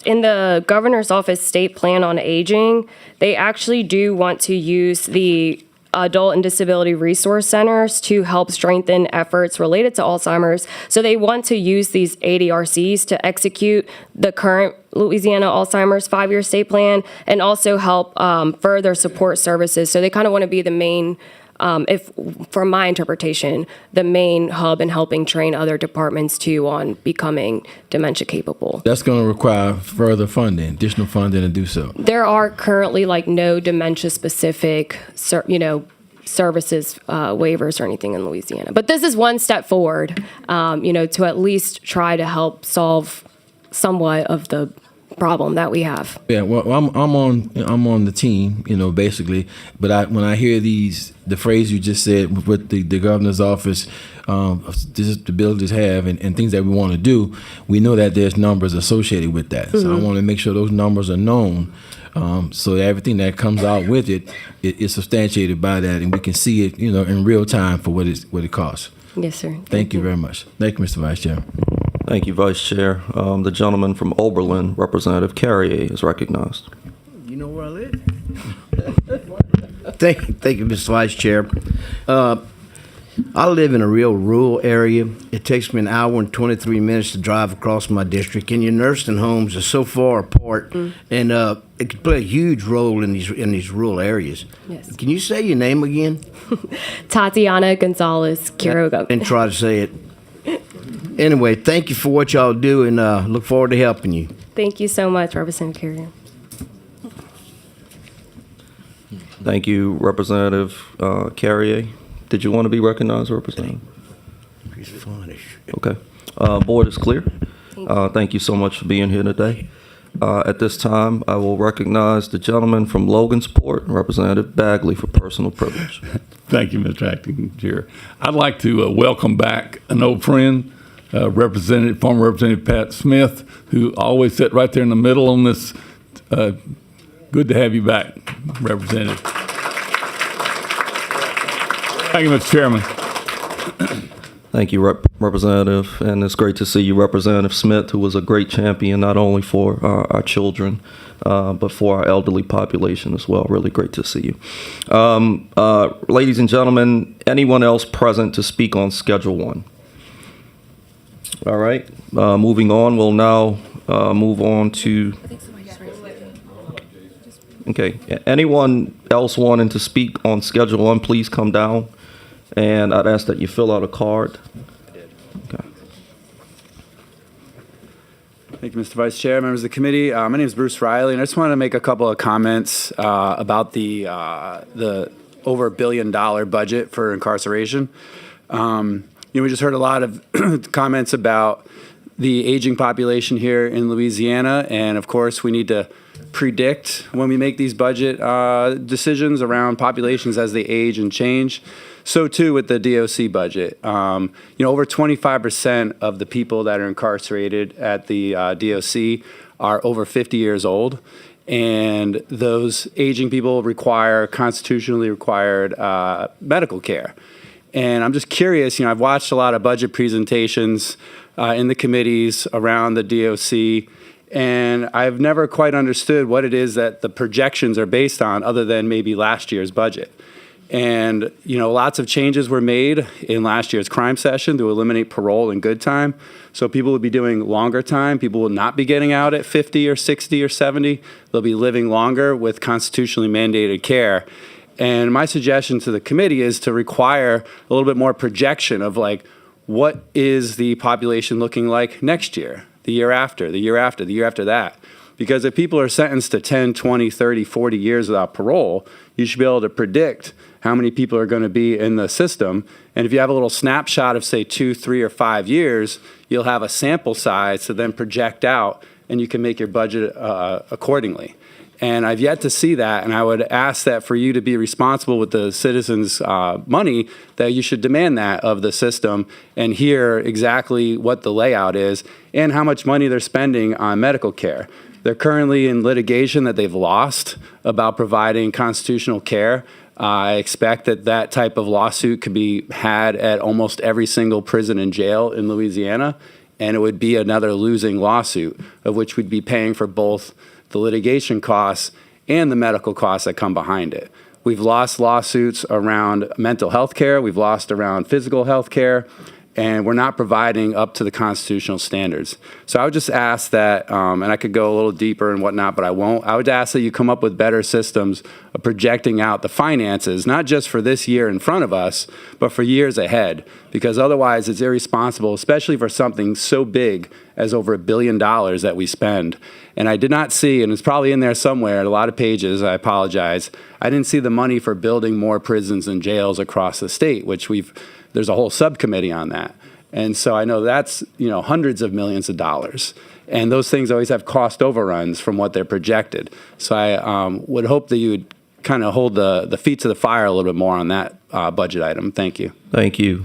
Speaker 17: In the governor's office state plan on aging, they actually do want to use the adult and disability resource centers to help strengthen efforts related to Alzheimer's. So they want to use these ADRCs to execute the current Louisiana Alzheimer's 5-year state plan and also help further support services. So they kind of want to be the main, from my interpretation, the main hub in helping train other departments too on becoming dementia capable.
Speaker 15: That's going to require further funding, additional funding to do so.
Speaker 17: There are currently no dementia specific, services waivers or anything in Louisiana. But this is one step forward, to at least try to help solve somewhat of the problem that we have.
Speaker 15: Yeah, well, I'm on the team, basically. But when I hear the phrase you just said with the governor's office, disabilities have and things that we want to do, we know that there's numbers associated with that. So I want to make sure those numbers are known, so everything that comes out with it is substantiated by that, and we can see it, in real time for what it costs.
Speaker 17: Yes, sir.
Speaker 15: Thank you very much. Thank you, Mr. Vice Chair.
Speaker 9: Thank you, Vice Chair. The gentleman from Oberlin, Representative Carrier, is recognized.
Speaker 19: You know where I live? Thank you, Mr. Vice Chair. I live in a real rural area. It takes me an hour and 23 minutes to drive across my district, and your nursing homes are so far apart, and it can play a huge role in these rural areas.
Speaker 17: Yes.
Speaker 19: Can you say your name again?
Speaker 17: Tatiana Gonzalez Quiroga.
Speaker 19: And try to say it. Anyway, thank you for what y'all do, and look forward to helping you.
Speaker 17: Thank you so much, Representative Carrier.
Speaker 9: Thank you, Representative Carrier. Did you want to be recognized, Representative?
Speaker 19: He's funny.
Speaker 9: Okay. Board is clear. Thank you so much for being here today. At this time, I will recognize the gentleman from Logansport, Representative Bagley, for personal privilege.
Speaker 20: Thank you, Mr. Acting Chair. I'd like to welcome back an old friend, former Representative Pat Smith, who always sat right there in the middle on this. Good to have you back, Representative. Thank you, Mr. Chairman.
Speaker 9: Thank you, Representative, and it's great to see you, Representative Smith, who was a great champion not only for our children, but for our elderly population as well. Really great to see you. Ladies and gentlemen, anyone else present to speak on Schedule 1? All right, moving on, we'll now move on to... Okay, anyone else wanting to speak on Schedule 1, please come down. And I'd ask that you fill out a card. Okay.
Speaker 21: Thank you, Mr. Vice Chair, members of the committee. My name is Bruce Riley, and I just wanted to make a couple of comments about the over $1 billion budget for incarceration. We just heard a lot of comments about the aging population here in Louisiana, and of course, we need to predict when we make these budget decisions around populations as they age and change. So too with the DOC budget. Over 25% of the people that are incarcerated at the DOC are over 50 years old, and those aging people require constitutionally required medical care. And I'm just curious, I've watched a lot of budget presentations in the committees around the DOC, And I've never quite understood what it is that the projections are based on other than maybe last year's budget. And, lots of changes were made in last year's crime session to eliminate parole and good time. So people will be doing longer time. People will not be getting out at 50 or 60 or 70. They'll be living longer with constitutionally mandated care. And my suggestion to the committee is to require a little bit more projection of what is the population looking like next year, the year after, the year after, the year after that. Because if people are sentenced to 10, 20, 30, 40 years without parole, you should be able to predict how many people are going to be in the system. And if you have a little snapshot of, say, 2, 3, or 5 years, you'll have a sample size to then project out, and you can make your budget accordingly. And I've yet to see that, and I would ask that for you to be responsible with the citizens' money, that you should demand that of the system and hear exactly what the layout is and how much money they're spending on medical care. They're currently in litigation that they've lost about providing constitutional care. I expect that type of lawsuit could be had at almost every single prison and jail in Louisiana, and it would be another losing lawsuit, of which we'd be paying for both the litigation costs and the medical costs that come behind it. We've lost lawsuits around mental health care. We've lost around physical health care. And we're not providing up to the constitutional standards. So I would just ask that, and I could go a little deeper and whatnot, but I won't. I would ask that you come up with better systems of projecting out the finances, not just for this year in front of us, but for years ahead. Because otherwise it's irresponsible, especially for something so big as over $1 billion that we spend. And I did not see, and it's probably in there somewhere, a lot of pages, I apologize, I didn't see the money for building more prisons and jails across the state, which there's a whole subcommittee on that. And so I know that's, hundreds of millions of dollars. And those things always have cost overruns from what they're projected. So I would hope that you would kind of hold the feet to the fire a little bit more on that budget item. Thank you.
Speaker 9: Thank you.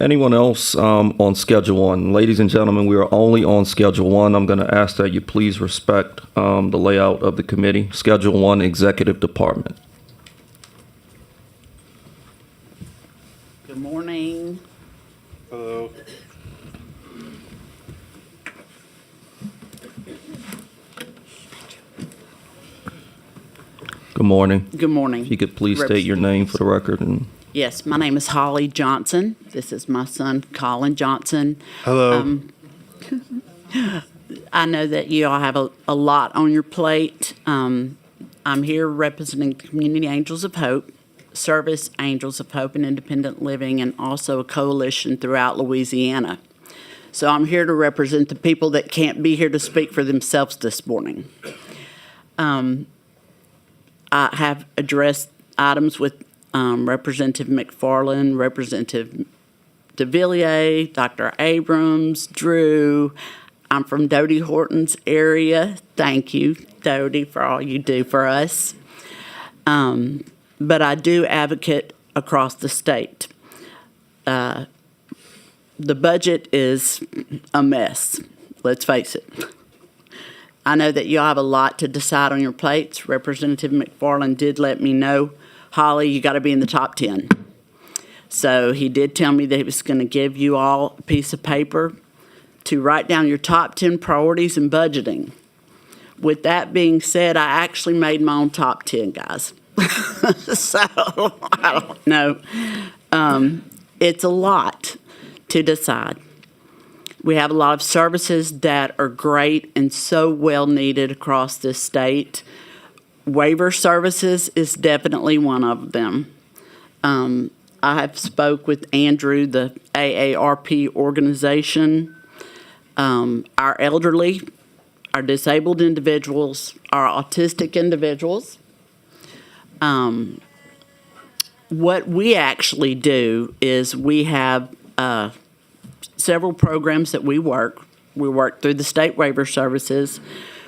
Speaker 9: Anyone else on Schedule 1? Ladies and gentlemen, we are only on Schedule 1. I'm going to ask that you please respect the layout of the committee. Schedule 1, Executive Department.
Speaker 2: Good morning.
Speaker 21: Hello.
Speaker 9: Good morning.
Speaker 2: Good morning.
Speaker 9: If you could please state your name for the record.
Speaker 2: Yes, my name is Holly Johnson. This is my son, Colin Johnson.
Speaker 21: Hello.
Speaker 2: I know that you all have a lot on your plate. I'm here representing the Community Angels of Hope, Service Angels of Hope and Independent Living, and also a coalition throughout Louisiana. So I'm here to represent the people that can't be here to speak for themselves this morning. I have addressed items with Representative McFarland, Representative DeVilliers, Dr. Abrams, Drew. I'm from Dodie Horton's area. Thank you, Dodie, for all you do for us. But I do advocate across the state. The budget is a mess, let's face it. I know that you all have a lot to decide on your plates. Representative McFarland did let me know, Holly, you got to be in the top 10. So he did tell me that he was going to give you all a piece of paper to write down your top 10 priorities in budgeting. With that being said, I actually made my own top 10, guys. So, I don't know. It's a lot to decide. We have a lot of services that are great and so well needed across this state. Waiver services is definitely one of them. I have spoke with Andrew, the AARP organization. Our elderly, our disabled individuals, our autistic individuals. What we actually do is we have several programs that we work. We work through the state waiver services.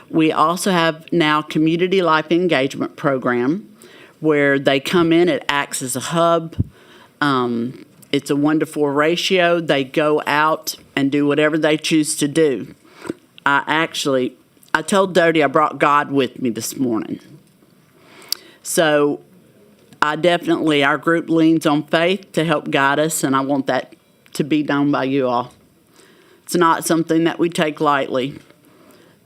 Speaker 2: We also have now Community Life Engagement Program where they come in, it acts as a hub. It's a 1-to-4 ratio. They go out and do whatever they choose to do. I told Dodie I brought God with me this morning. So our group leans on faith to help guide us, and I want that to be done by you all. It's not something that we take lightly.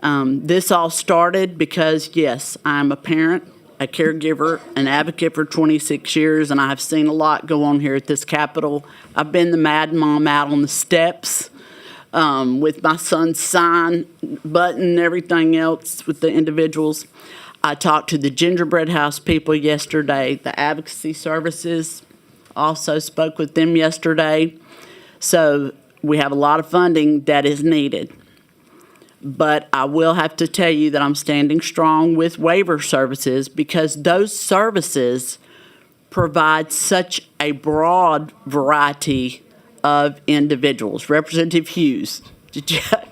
Speaker 2: This all started because, yes, I'm a parent, a caregiver, an advocate for 26 years, and I've seen a lot go on here at this Capitol. I've been the mad mom out on the steps with my son's sign, button, and everything else with the individuals. I talked to the Gingerbread House people yesterday. The advocacy services also spoke with them yesterday. So we have a lot of funding that is needed. But I will have to tell you that I'm standing strong with waiver services because those services provide such a broad variety of individuals. Representative Hughes,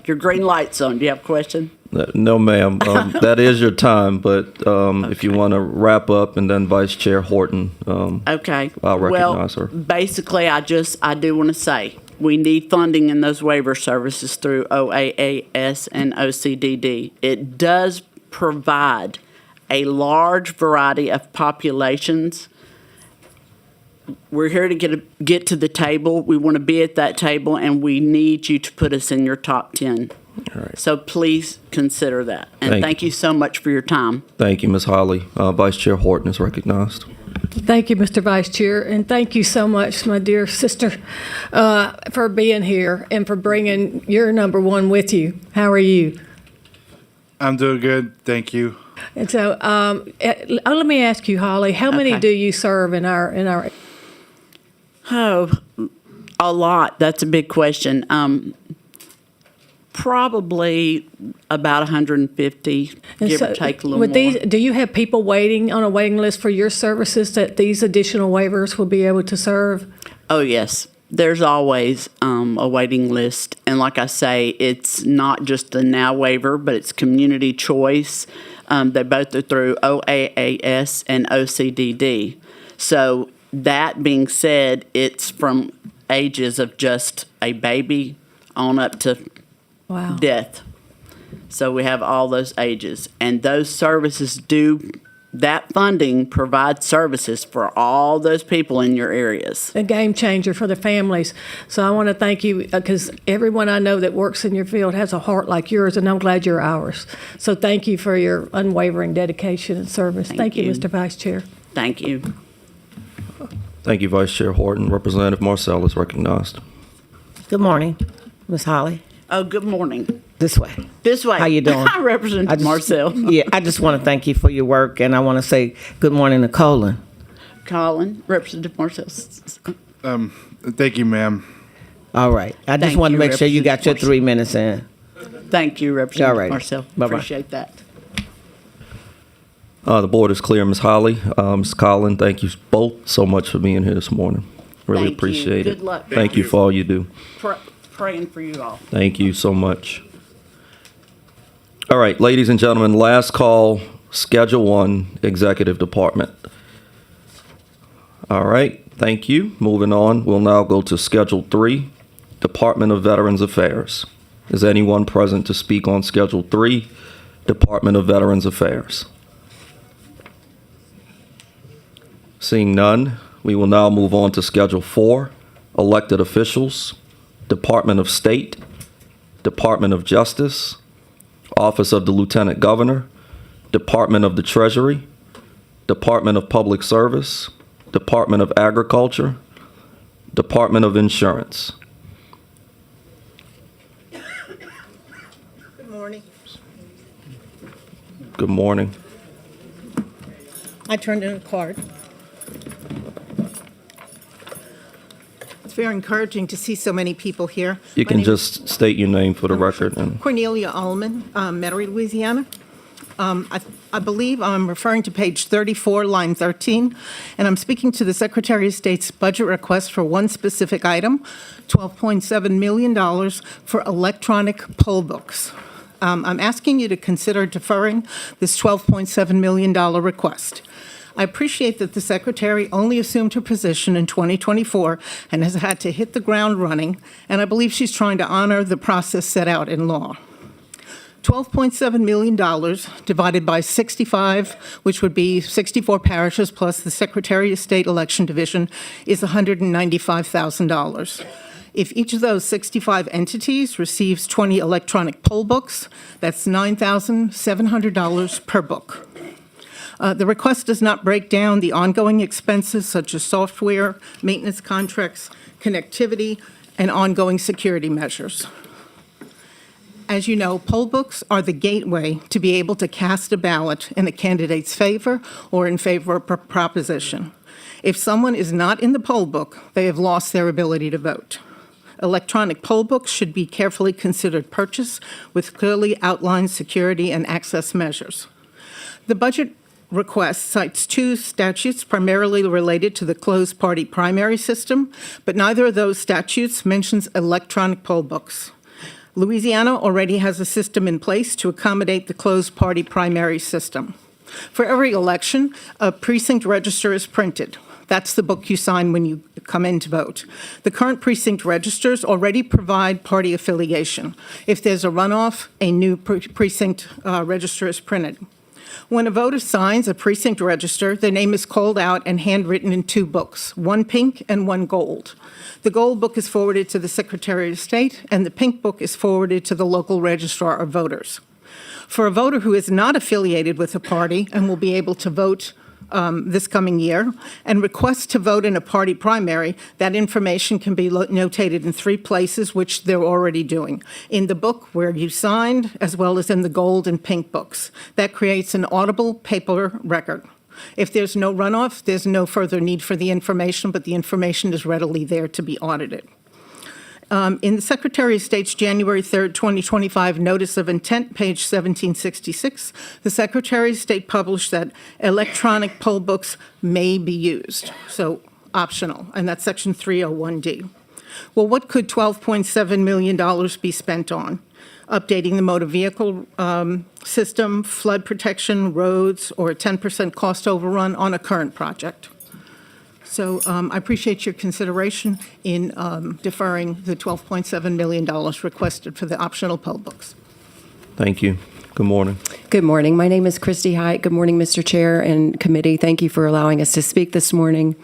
Speaker 2: your green light's on. Do you have a question?
Speaker 9: No, ma'am. That is your time, but if you want to wrap up, and then Vice Chair Horton,
Speaker 2: okay.
Speaker 9: I'll recognize her.
Speaker 2: Basically, I do want to say we need funding in those waiver services through OAAS and OCDD. It does provide a large variety of populations. We're here to get to the table. We want to be at that table, and we need you to put us in your top 10.
Speaker 9: All right.
Speaker 2: So please consider that. And thank you so much for your time.
Speaker 9: Thank you, Ms. Holly. Vice Chair Horton is recognized.
Speaker 6: Thank you, Mr. Vice Chair, and thank you so much, my dear sister, for being here and for bringing your number one with you. How are you?
Speaker 22: I'm doing good, thank you.
Speaker 6: And so, let me ask you, Holly, how many do you serve in our?
Speaker 2: Oh, a lot. That's a big question. Probably about 150, give or take a little more.
Speaker 6: Do you have people waiting on a waiting list for your services that these additional waivers will be able to serve?
Speaker 2: Oh, yes. There's always a waiting list. And like I say, it's not just the now waiver, but it's community choice. They both are through OAAS and OCDD. So that being said, it's from ages of just a baby on up to death. So we have all those ages. And those services that funding provides services for all those people in your areas.
Speaker 6: A game changer for the families. So I want to thank you because everyone I know that works in your field has a heart like yours, and I'm glad you're ours. So thank you for your unwavering dedication and service. Thank you, Mr. Vice Chair.
Speaker 2: Thank you.
Speaker 9: Thank you, Vice Chair Horton. Representative Marcel is recognized.
Speaker 23: Good morning, Ms. Holly.
Speaker 2: Oh, good morning.
Speaker 23: This way.
Speaker 2: This way.
Speaker 23: How you doing?
Speaker 2: I represent Marcel.
Speaker 23: Yeah, I just want to thank you for your work, and I want to say good morning to Colin.
Speaker 2: Colin, Representative Marcel.
Speaker 22: Thank you, ma'am.
Speaker 23: All right. I just want to make sure you got your 3 minutes in.
Speaker 2: Thank you, Representative
Speaker 23: All right.
Speaker 2: Marcel.
Speaker 23: Bye-bye.
Speaker 2: Appreciate that.
Speaker 9: The board is clear, Ms. Holly. Ms. Collin, thank you both so much for being here this morning. Really
Speaker 2: Thank you.
Speaker 9: appreciate it.
Speaker 2: Good luck.
Speaker 9: Thank you for all you do.
Speaker 2: Praying for you all.
Speaker 9: Thank you so much. All right, ladies and gentlemen, last call, Schedule 1, Executive Department. All right, thank you. Moving on, we'll now go to Schedule 3, Department of Veterans Affairs. Is anyone present to speak on Schedule 3, Department of Veterans Affairs? Seeing none, we will now move on to Schedule 4, Elected Officials, Department of State, Department of Justice, Office of the Lieutenant Governor, Department of the Treasury, Department of Public Service, Department of Agriculture, Department of Insurance.
Speaker 24: Good morning.
Speaker 9: Good morning.
Speaker 24: I turned in a card. It's very encouraging to see so many people here.
Speaker 9: You can just state your name for the record. And
Speaker 24: Cornelia Allman, Metairie, Louisiana. I believe I'm referring to page 34, line 13, and I'm speaking to the Secretary of State's budget request for one specific item, $12.7 million for electronic poll books. I'm asking you to consider deferring this $12.7 million request. I appreciate that the Secretary only assumed her position in 2024 and has had to hit the ground running, and I believe she's trying to honor the process set out in law. $12.7 million divided by 65, which would be 64 parishes plus the Secretary of State Election Division, is $195,000. If each of those 65 entities receives 20 electronic poll books, that's $9,700 per book. The request does not break down the ongoing expenses such as software, maintenance contracts, connectivity, and ongoing security measures. As you know, poll books are the gateway to be able to cast a ballot in a candidate's favor or in favor of a proposition. If someone is not in the poll book, they have lost their ability to vote. Electronic poll books should be carefully considered purchase with clearly outlined security and access measures. The budget request cites two statutes primarily related to the closed party primary system, but neither of those statutes mentions electronic poll books. Louisiana already has a system in place to accommodate the closed party primary system. For every election, a precinct register is printed. That's the book you sign when you come in to vote. The current precinct registers already provide party affiliation. If there's a runoff, a new precinct register is printed. When a voter signs a precinct register, their name is called out and handwritten in two books, one pink and one gold. The gold book is forwarded to the Secretary of State, and the pink book is forwarded to the local registrar of voters. For a voter who is not affiliated with a party and will be able to vote this coming year and requests to vote in a party primary, that information can be notated in three places, which they're already doing. In the book where you signed, as well as in the gold and pink books. That creates an audible paper record. If there's no runoff, there's no further need for the information, but the information is readily there to be audited. In the Secretary of State's January 3rd, 2025 Notice of Intent, page 1766, the Secretary of State published that electronic poll books may be used, so optional, and that's Section 301D. Well, what could $12.7 million be spent on? Updating the motor vehicle system, flood protection, roads, or a 10% cost overrun on a current project. So I appreciate your consideration in deferring the $12.7 million requested for the optional poll books.
Speaker 9: Thank you. Good morning.
Speaker 4: Good morning. My name is Christy Height. Good morning, Mr. Chair and committee. Thank you for allowing us to speak this morning.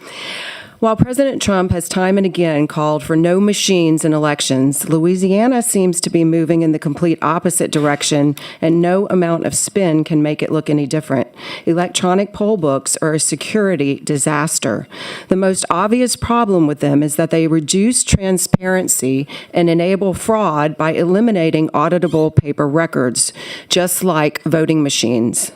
Speaker 4: While President Trump has time and again called for no machines in elections, Louisiana seems to be moving in the complete opposite direction, and no amount of spin can make it look any different. Electronic poll books are a security disaster. The most obvious problem with them is that they reduce transparency and enable fraud by eliminating auditable paper records, just like voting machines.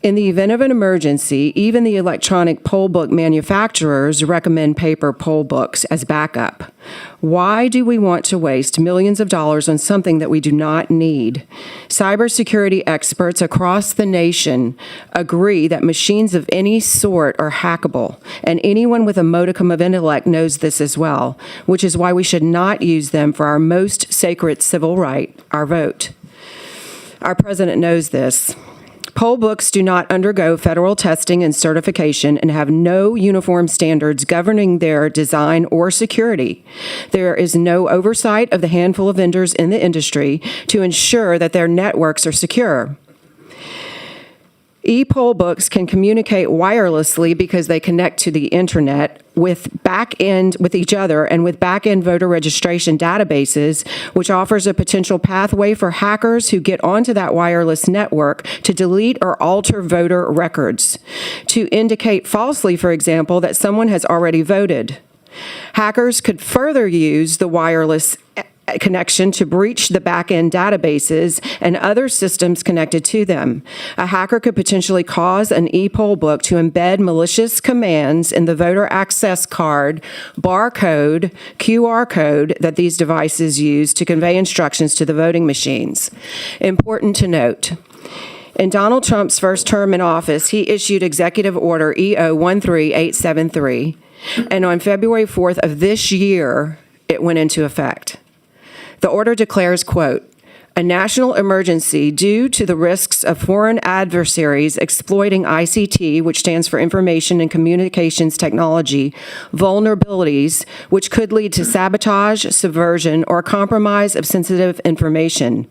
Speaker 4: In the event of an emergency, even the electronic poll book manufacturers recommend paper poll books as backup. Why do we want to waste millions of dollars on something that we do not need? Cybersecurity experts across the nation agree that machines of any sort are hackable, and anyone with a modicum of intellect knows this as well, which is why we should not use them for our most sacred civil right, our vote. Our president knows this. Poll books do not undergo federal testing and certification and have no uniform standards governing their design or security. There is no oversight of the handful of vendors in the industry to ensure that their networks are secure. E-poll books can communicate wirelessly because they connect to the internet with each other and with back-end voter registration databases, which offers a potential pathway for hackers who get onto that wireless network to delete or alter voter records, to indicate falsely, for example, that someone has already voted. Hackers could further use the wireless connection to breach the back-end databases and other systems connected to them. A hacker could potentially cause an e-poll book to embed malicious commands in the voter access card, barcode, QR code that these devices use to convey instructions to the voting machines. Important to note, in Donald Trump's first term in office, he issued Executive Order EO 13873, and on February 4th of this year, it went into effect. The order declares, quote, a national emergency due to the risks of foreign adversaries exploiting ICT, which stands for Information and Communications Technology, vulnerabilities, which could lead to sabotage, subversion, or compromise of sensitive information.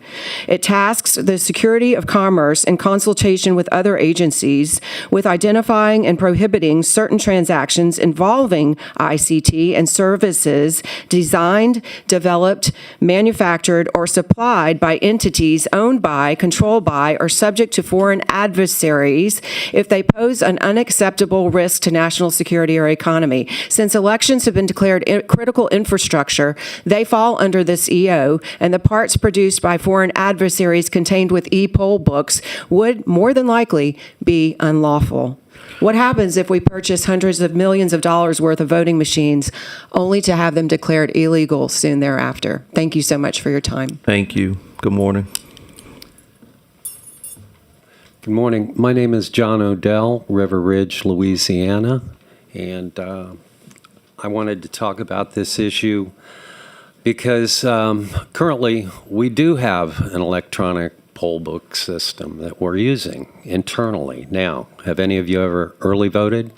Speaker 4: It tasks the Secretary of Commerce in consultation with other agencies with identifying and prohibiting certain transactions involving ICT and services designed, developed, manufactured, or supplied by entities owned by, controlled by, or subject to foreign adversaries if they pose an unacceptable risk to national security or economy. Since elections have been declared critical infrastructure, they fall under this EO, and the parts produced by foreign adversaries contained with e-poll books would more than likely be unlawful. What happens if we purchase hundreds of millions of dollars worth of voting machines only to have them declared illegal soon thereafter? Thank you so much for your time.
Speaker 9: Thank you. Good morning.
Speaker 3: Good morning. My name is John Odell, River Ridge, Louisiana, and I wanted to talk about this issue because currently we do have an electronic poll book system that we're using internally now. Have any of you ever early voted?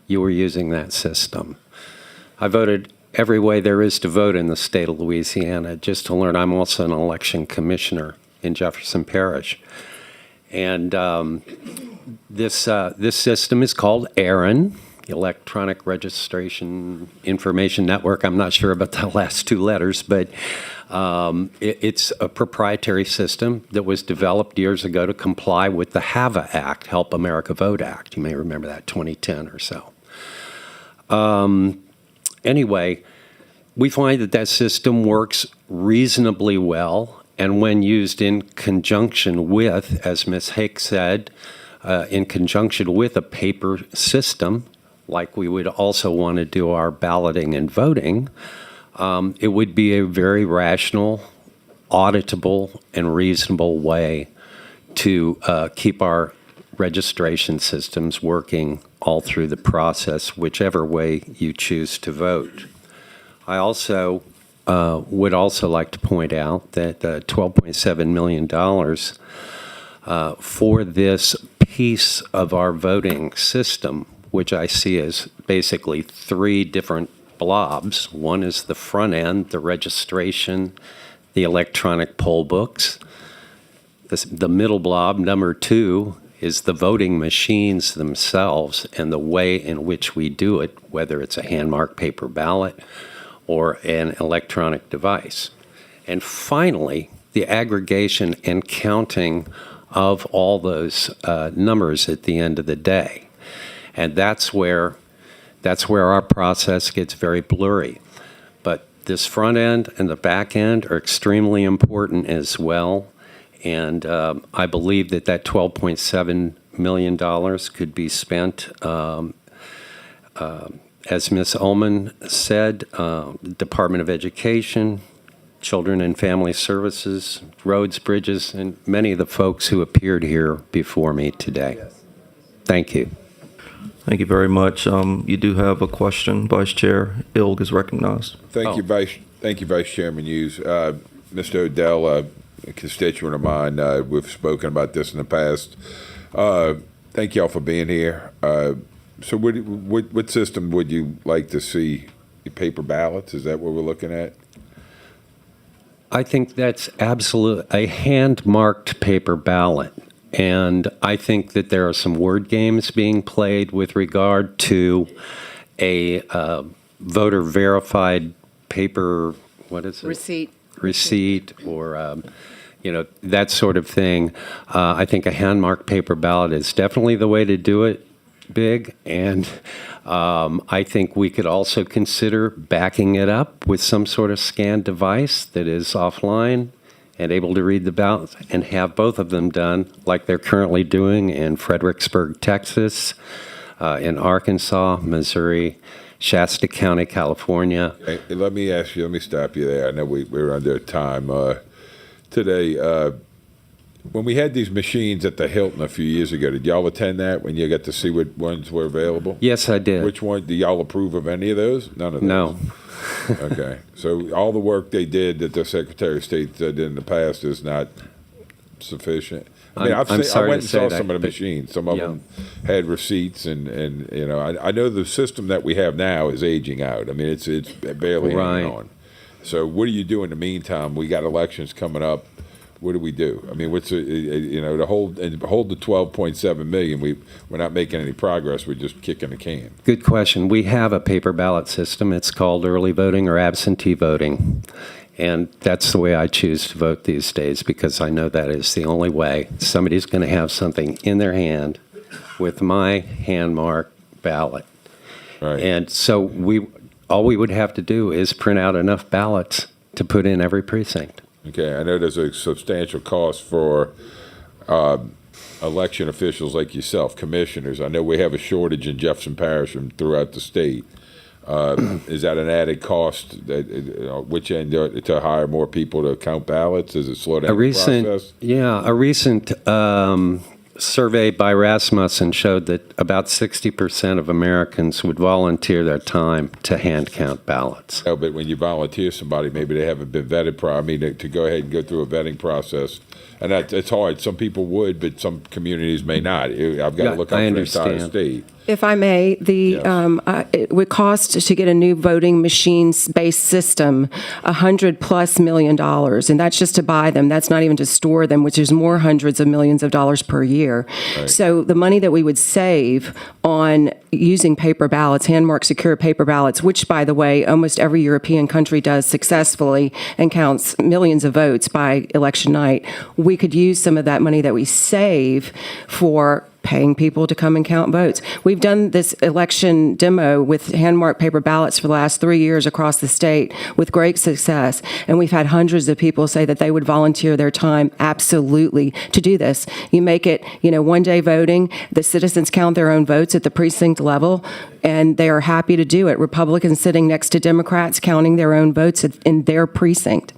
Speaker 3: You were using that system. I voted every way there is to vote in the state of Louisiana. Just to learn, I'm also an election commissioner in Jefferson Parish. And this system is called ARIN, Electronic Registration Information Network. I'm not sure about the last two letters, but it's a proprietary system that was developed years ago to comply with the HAVA Act, Help America Vote Act. You may remember that, 2010 or so. Anyway, we find that that system works reasonably well, and when used in conjunction with, as Ms. Hake said, in conjunction with a paper system, like we would also want to do our balloting and voting, it would be a very rational, auditable, and reasonable way to keep our registration systems working all through the process, whichever way you choose to vote. I also would also like to point out that $12.7 million for this piece of our voting system, which I see as basically three different blobs. One is the front end, the registration, the electronic poll books. The middle blob, number two, is the voting machines themselves and the way in which we do it, whether it's a hand-marked paper ballot or an electronic device. And finally, the aggregation and counting of all those numbers at the end of the day. And that's where our process gets very blurry. But this front end and the back end are extremely important as well. And I believe that $12.7 million could be spent, as Ms. Ullman said, Department of Education, Children and Family Services, roads, bridges, and many of the folks who appeared here before me today. Thank you.
Speaker 9: Thank you very much. You do have a question, Vice Chair. Ilg is recognized.
Speaker 18: Thank you, Vice Chairman Hughes. Mr. Odell, a constituent of mine, we've spoken about this in the past. Thank you all for being here. So what system would you like to see? Paper ballots? Is that what we're looking at?
Speaker 3: I think that's absolutely a hand-marked paper ballot. And I think that there are some word games being played with regard to a voter-verified paper, what is it? Receipt or, that sort of thing. I think a hand-marked paper ballot is definitely the way to do it, Big. And I think we could also consider backing it up with some sort of scanned device that is offline and able to read the ballot and have both of them done like they're currently doing in Fredericksburg, Texas, in Arkansas, Missouri, Shasta County, California.
Speaker 18: Hey, let me stop you there. I know we're under time today. when we had these machines at the Hilton a few years ago, did y'all attend that when you got to see what ones were available?
Speaker 3: Yes, I did.
Speaker 18: Which one, do y'all approve of any of those? None of those?
Speaker 3: No.
Speaker 18: Okay, so all the work they did that the Secretary of State did in the past is not sufficient? I mean,
Speaker 3: I'm
Speaker 18: I
Speaker 3: sorry
Speaker 18: went
Speaker 3: to
Speaker 18: and
Speaker 3: say
Speaker 18: saw
Speaker 3: that,
Speaker 18: some of the
Speaker 3: but-
Speaker 18: machines. Some of
Speaker 3: Yeah.
Speaker 18: them had receipts, and you know, I know the system that we have now is aging out. I mean, it's barely
Speaker 3: Right.
Speaker 18: hanging on. So what do you do in the meantime? We got elections coming up. What do we do? I mean, what's you know, to hold the 12.7 million? We're not making any progress. We're just kicking the can.
Speaker 3: Good question. We have a paper ballot system. It's called early voting or absentee voting. And that's the way I choose to vote these days because I know that is the only way. Somebody's going to have something in their hand with my hand-marked ballot.
Speaker 18: Right.
Speaker 3: And so all we would have to do is print out enough ballots to put in every precinct.
Speaker 18: Okay, I know there's a substantial cost for election officials like yourself, commissioners. I know we have a shortage in Jefferson Parish and throughout the state. Is that an added cost? Which end to hire more people to count ballots? Does it slow down the process?
Speaker 3: A recent survey by Rasmussen showed that about 60% of Americans would volunteer their time to hand count ballots.
Speaker 18: No, but when you volunteer somebody, maybe they haven't been vetted I mean, to go ahead and go through a vetting process. And it's hard. Some people would, but some communities may not. I've got to look out for the entire state.
Speaker 4: If I may, it would cost to get a new voting machines-based system $100+ million, and that's just to buy them. That's not even to store them, which is more hundreds of millions of dollars per year.
Speaker 18: Right.
Speaker 4: So the money that we would save on using paper ballots, hand-marked secure paper ballots, which, by the way, almost every European country does successfully and counts millions of votes by election night, we could use some of that money that we save for paying people to come and count votes. We've done this election demo with hand-marked paper ballots for the last 3 years across the state with great success, and we've had hundreds of people say that they would volunteer their time absolutely to do this. You make it, one-day voting. The citizens count their own votes at the precinct level, and they are happy to do it. Republicans sitting next to Democrats counting their own votes in their precinct.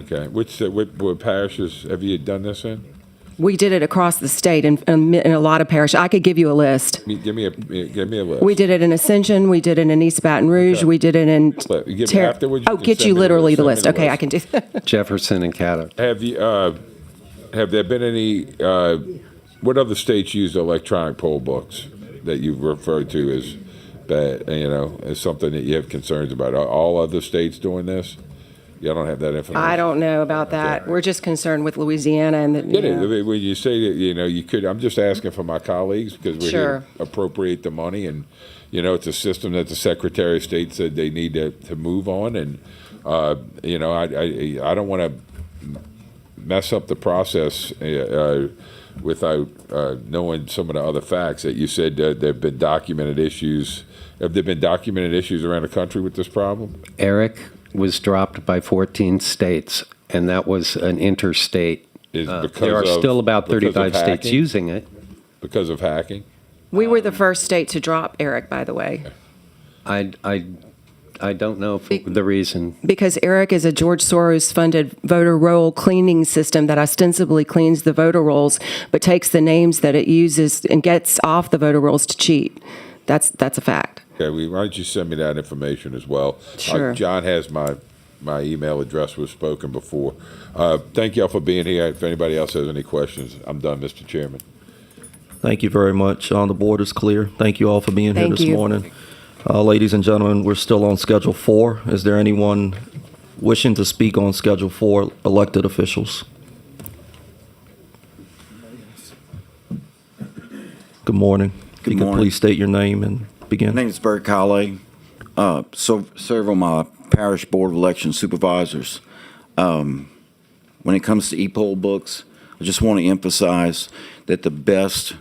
Speaker 18: Okay. What parishes have you done this in?
Speaker 4: We did it across the state in a lot of parishes. I could give you a list.
Speaker 18: Give me a list.
Speaker 4: We did it in Ascension. We did it in East Baton Rouge.
Speaker 18: Okay.
Speaker 4: We did it in.
Speaker 18: Afterwards, you can
Speaker 4: get
Speaker 18: send
Speaker 4: you
Speaker 18: me
Speaker 4: literally the
Speaker 18: send me
Speaker 4: list. Okay, I can do that.
Speaker 3: Jefferson and Caddo.
Speaker 18: Have there been any? What other states use electronic poll books that you've referred to as bad? As something that you have concerns about. Are all other states doing this? Y'all don't have that information.
Speaker 4: I don't know about that. We're just concerned with Louisiana and the.
Speaker 18: Get it? When you say that, you could. I'm just asking for my colleagues because we're here to appropriate the money, and it's a system that the Secretary of State said they need to move on, and I don't want to mess up the process without knowing some of the other facts that you said there've been documented issues. Have there been documented issues around the country with this problem?
Speaker 3: Eric was dropped by 14 states, and that was an interstate. There are still about 35 states using it.
Speaker 18: Because of hacking?
Speaker 4: We were the first state to drop Eric, by the way.
Speaker 3: I don't know the reason.
Speaker 4: Because Eric is a George Soros-funded voter roll cleaning system that ostensibly cleans the voter rolls, but takes the names that it uses and gets off the voter rolls to cheat. That's a fact.
Speaker 18: Okay, why don't you send me that information as well?
Speaker 4: Sure.
Speaker 18: John has my email address. We've spoken before. Thank y'all for being here. If anybody else has any questions, I'm done, Mr. Chairman.
Speaker 9: Thank you very much. The board is clear. Thank you all for being here
Speaker 4: Thank
Speaker 9: this
Speaker 4: you.
Speaker 9: morning. Ladies and gentlemen, we're still on Schedule 4. Is there anyone wishing to speak on Schedule 4 elected officials? Good morning.
Speaker 5: Good
Speaker 9: You can
Speaker 5: morning.
Speaker 9: please state your name and begin.
Speaker 5: My name is Bert Colley. Serve on my parish board of election supervisors. When it comes to e-poll books, I just want to emphasize that the best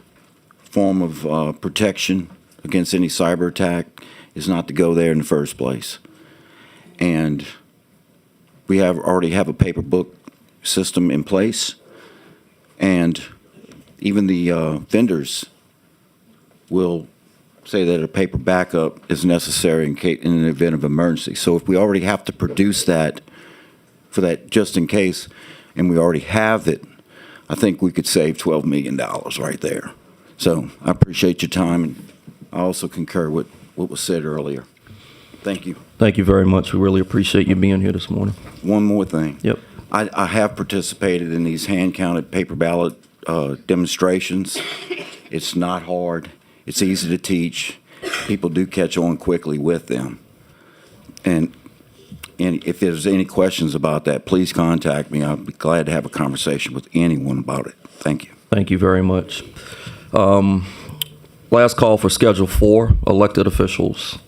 Speaker 5: form of protection against any cyber attack is not to go there in the first place. And we already have a paper book system in place, and even the vendors will say that a paper backup is necessary in an event of emergency. So if we already have to produce that for that just in case, and we already have it, I think we could save $12 million right there. So I appreciate your time, and I also concur with what was said earlier. Thank you.
Speaker 9: Thank you very much. We really appreciate you being here this morning.
Speaker 5: One more thing.
Speaker 9: Yep.
Speaker 5: I have participated in these hand-counted paper ballot demonstrations. It's not hard. It's easy to teach. People do catch on quickly with them. And if there's any questions about that, please contact me. I'll be glad to have a conversation with anyone about it. Thank you.
Speaker 9: Thank you very much. Last call for Schedule 4, elected officials.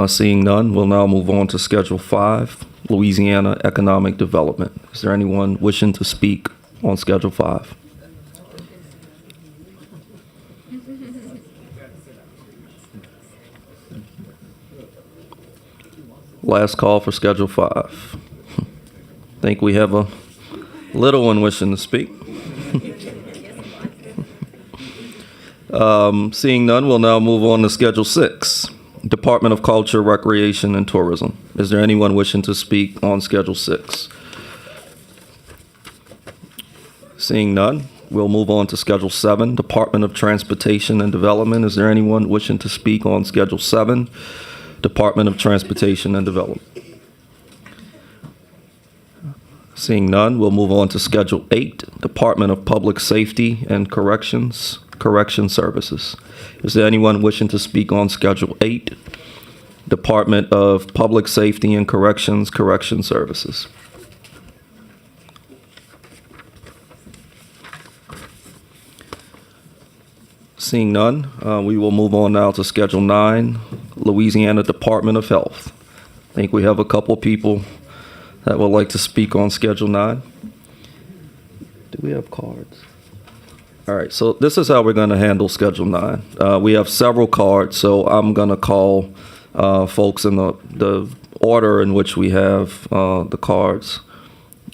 Speaker 9: Seeing none, we'll now move on to Schedule 5, Louisiana Economic Development. Is there anyone wishing to speak on Schedule 5? Last call for Schedule 5. Think we have a little one wishing to speak. Seeing none, we'll now move on to Schedule 6, Department of Culture, Recreation, and Tourism. Is there anyone wishing to speak on Schedule 6? Seeing none, we'll move on to Schedule 7, Department of Transportation and Development. Is there anyone wishing to speak on Schedule 7, Department of Transportation and Development? Seeing none, we'll move on to Schedule 8, Department of Public Safety and Correction Services. Is there anyone wishing to speak on Schedule 8, Department of Public Safety and Correction Services? Seeing none, we will move on now to Schedule 9, Louisiana Department of Health. I think we have a couple people that would like to speak on Schedule 9. Do we have cards? All right, so this is how we're going to handle Schedule 9. We have several cards, so I'm going to call folks in the order in which we have the cards.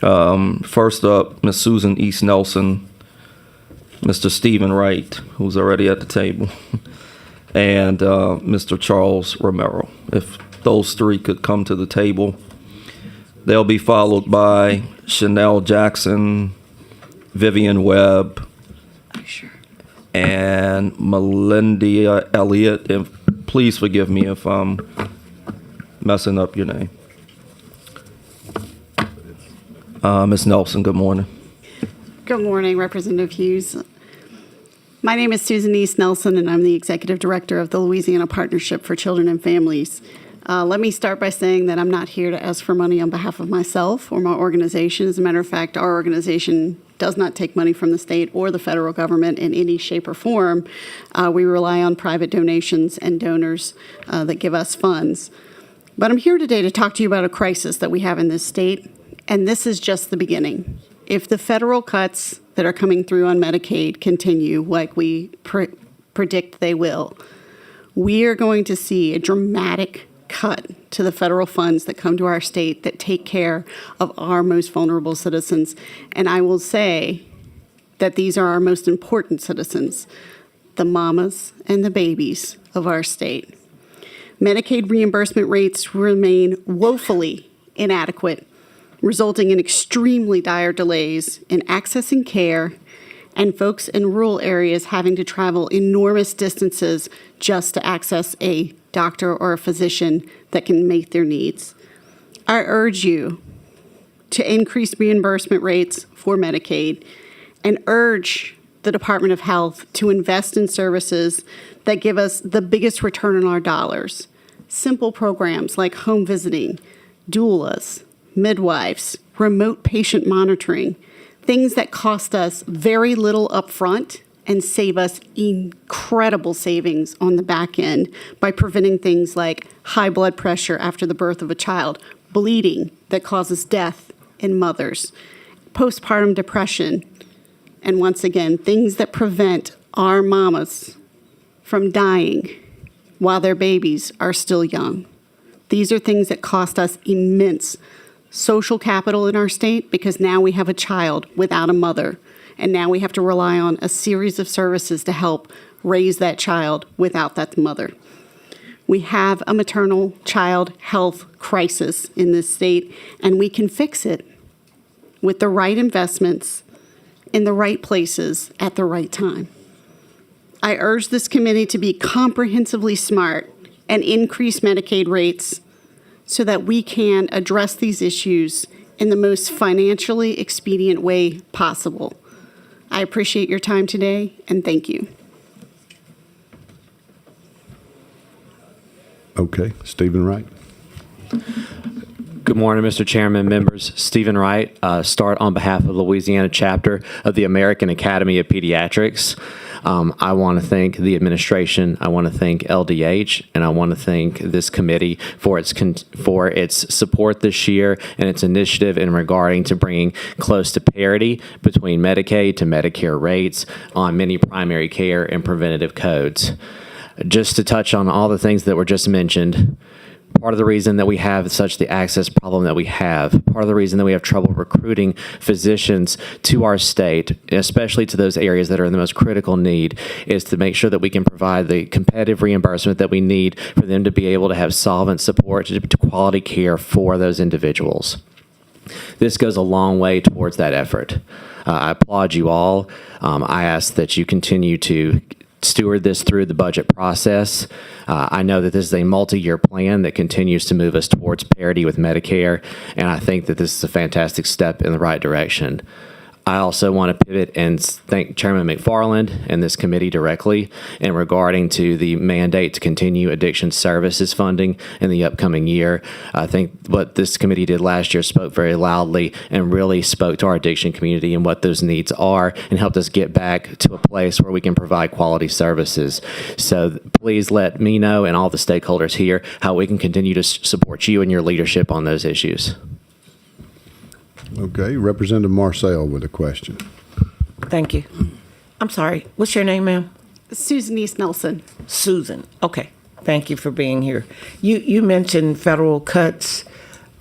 Speaker 9: First up, Ms. Susan East Nelson, Mr. Stephen Wright, who's already at the table, and Mr. Charles Romero. If those three could come to the table. They'll be followed by Chanel Jackson, Vivian Webb, and Melinda Elliott. And please forgive me if I'm messing up your name. Ms. Nelson, good morning.
Speaker 7: Good morning, Representative Hughes. My name is Susan East Nelson, and I'm the Executive Director of the Louisiana Partnership for Children and Families. Let me start by saying that I'm not here to ask for money on behalf of myself or my organization. As a matter of fact, our organization does not take money from the state or the federal government in any shape or form. We rely on private donations and donors that give us funds. But I'm here today to talk to you about a crisis that we have in this state, and this is just the beginning. If the federal cuts that are coming through on Medicaid continue like we predict they will, we are going to see a dramatic cut to the federal funds that come to our state that take care of our most vulnerable citizens. And I will say that these are our most important citizens, the mamas and the babies of our state. Medicaid reimbursement rates remain woefully inadequate, resulting in extremely dire delays in accessing care and folks in rural areas having to travel enormous distances just to access a doctor or a physician that can meet their needs. I urge you to increase reimbursement rates for Medicaid and urge the Department of Health to invest in services that give us the biggest return on our dollars. Simple programs like home visiting, doulas, midwives, remote patient monitoring, things that cost us very little upfront and save us incredible savings on the back end by preventing things like high blood pressure after the birth of a child, bleeding that causes death in mothers, postpartum depression, and once again, things that prevent our mamas from dying while their babies are still young. These are things that cost us immense social capital in our state because now we have a child without a mother, and now we have to rely on a series of services to help raise that child without that mother. We have a maternal child health crisis in this state, and we can fix it with the right investments in the right places at the right time. I urge this committee to be comprehensively smart and increase Medicaid rates so that we can address these issues in the most financially expedient way possible. I appreciate your time today, and thank you.
Speaker 1: Okay, Stephen Wright.
Speaker 8: Good morning, Mr. Chairman, members. Stephen Wright, start on behalf of the Louisiana chapter of the American Academy of Pediatrics. I want to thank the administration, I want to thank LDH, and I want to thank this committee for its support this year and its initiative in regarding to bringing close to parity between Medicaid to Medicare rates on many primary care and preventative codes. Just to touch on all the things that were just mentioned, part of the reason that we have such the access problem that we have, part of the reason that we have trouble recruiting physicians to our state, especially to those areas that are in the most critical need, is to make sure that we can provide the competitive reimbursement that we need for them to be able to have solvent support to quality care for those individuals. This goes a long way towards that effort. I applaud you all. I ask that you continue to steward this through the budget process. I know that this is a multi-year plan that continues to move us towards parity with Medicare, and I think that this is a fantastic step in the right direction. I also want to pivot and thank Chairman McFarland and this committee directly in regarding to the mandate to continue addiction services funding in the upcoming year. I think what this committee did last year spoke very loudly and really spoke to our addiction community and what those needs are and helped us get back to a place where we can provide quality services. So please let me know and all the stakeholders here how we can continue to support you and your leadership on those issues.
Speaker 1: Okay, Representative Marcel with a question.
Speaker 23: Thank you. I'm sorry. What's your name, ma'am?
Speaker 7: Susan East Nelson.
Speaker 23: Susan. Okay. Thank you for being here. You mentioned federal cuts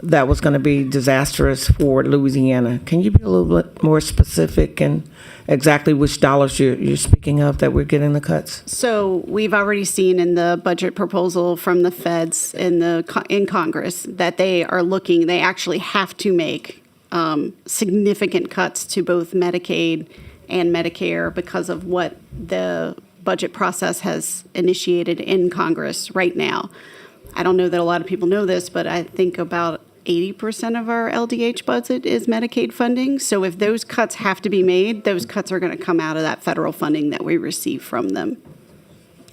Speaker 23: that was going to be disastrous for Louisiana. Can you be a little bit more specific and exactly which dollars you're speaking of that we're getting the cuts?
Speaker 7: So we've already seen in the budget proposal from the feds in Congress that they actually have to make significant cuts to both Medicaid and Medicare because of what the budget process has initiated in Congress right now. I don't know that a lot of people know this, but I think about 80% of our LDH budget is Medicaid funding. So if those cuts have to be made, those cuts are going to come out of that federal funding that we receive from them.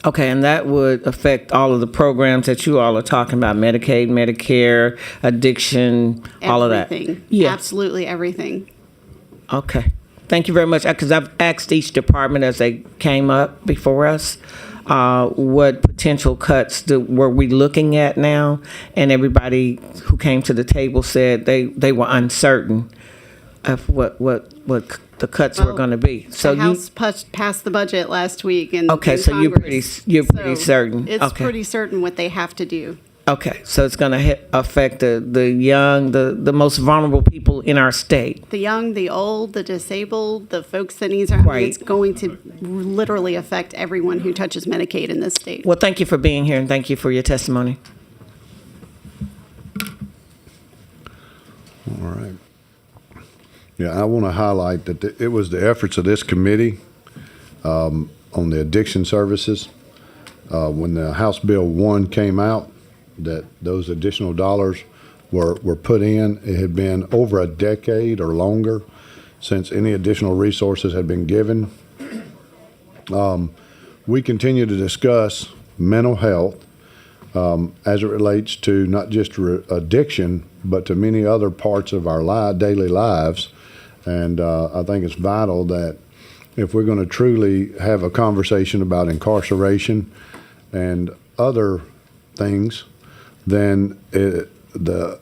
Speaker 23: Okay, and that would affect all of the programs that you all are talking about, Medicaid, Medicare, addiction, all of that?
Speaker 7: Everything.
Speaker 23: Yeah.
Speaker 7: Absolutely everything.
Speaker 23: Okay. Thank you very much. Because I've asked each department as they came up before us, what potential cuts were we looking at now? And everybody who came to the table said they were uncertain of what the cuts were going to be.
Speaker 7: So the House passed the budget last week, and
Speaker 23: okay, so
Speaker 7: Congress,
Speaker 23: you're pretty certain.
Speaker 7: It's
Speaker 23: okay.
Speaker 7: pretty certain what they have to do.
Speaker 23: Okay, so it's going to affect the young, the most vulnerable people in our state.
Speaker 7: The young, the old, the disabled, the folks that need our
Speaker 23: Right.
Speaker 7: It's going to literally affect everyone who touches Medicaid in this state.
Speaker 23: Well, thank you for being here, and thank you for your testimony.
Speaker 1: All right. Yeah, I want to highlight that it was the efforts of this committee on the addiction services. When the House Bill 1 came out, that those additional dollars were put in. It had been over a decade or longer since any additional resources had been given. We continue to discuss mental health as it relates to not just addiction, but to many other parts of our daily lives. And I think it's vital that if we're going to truly have a conversation about incarceration and other things, then the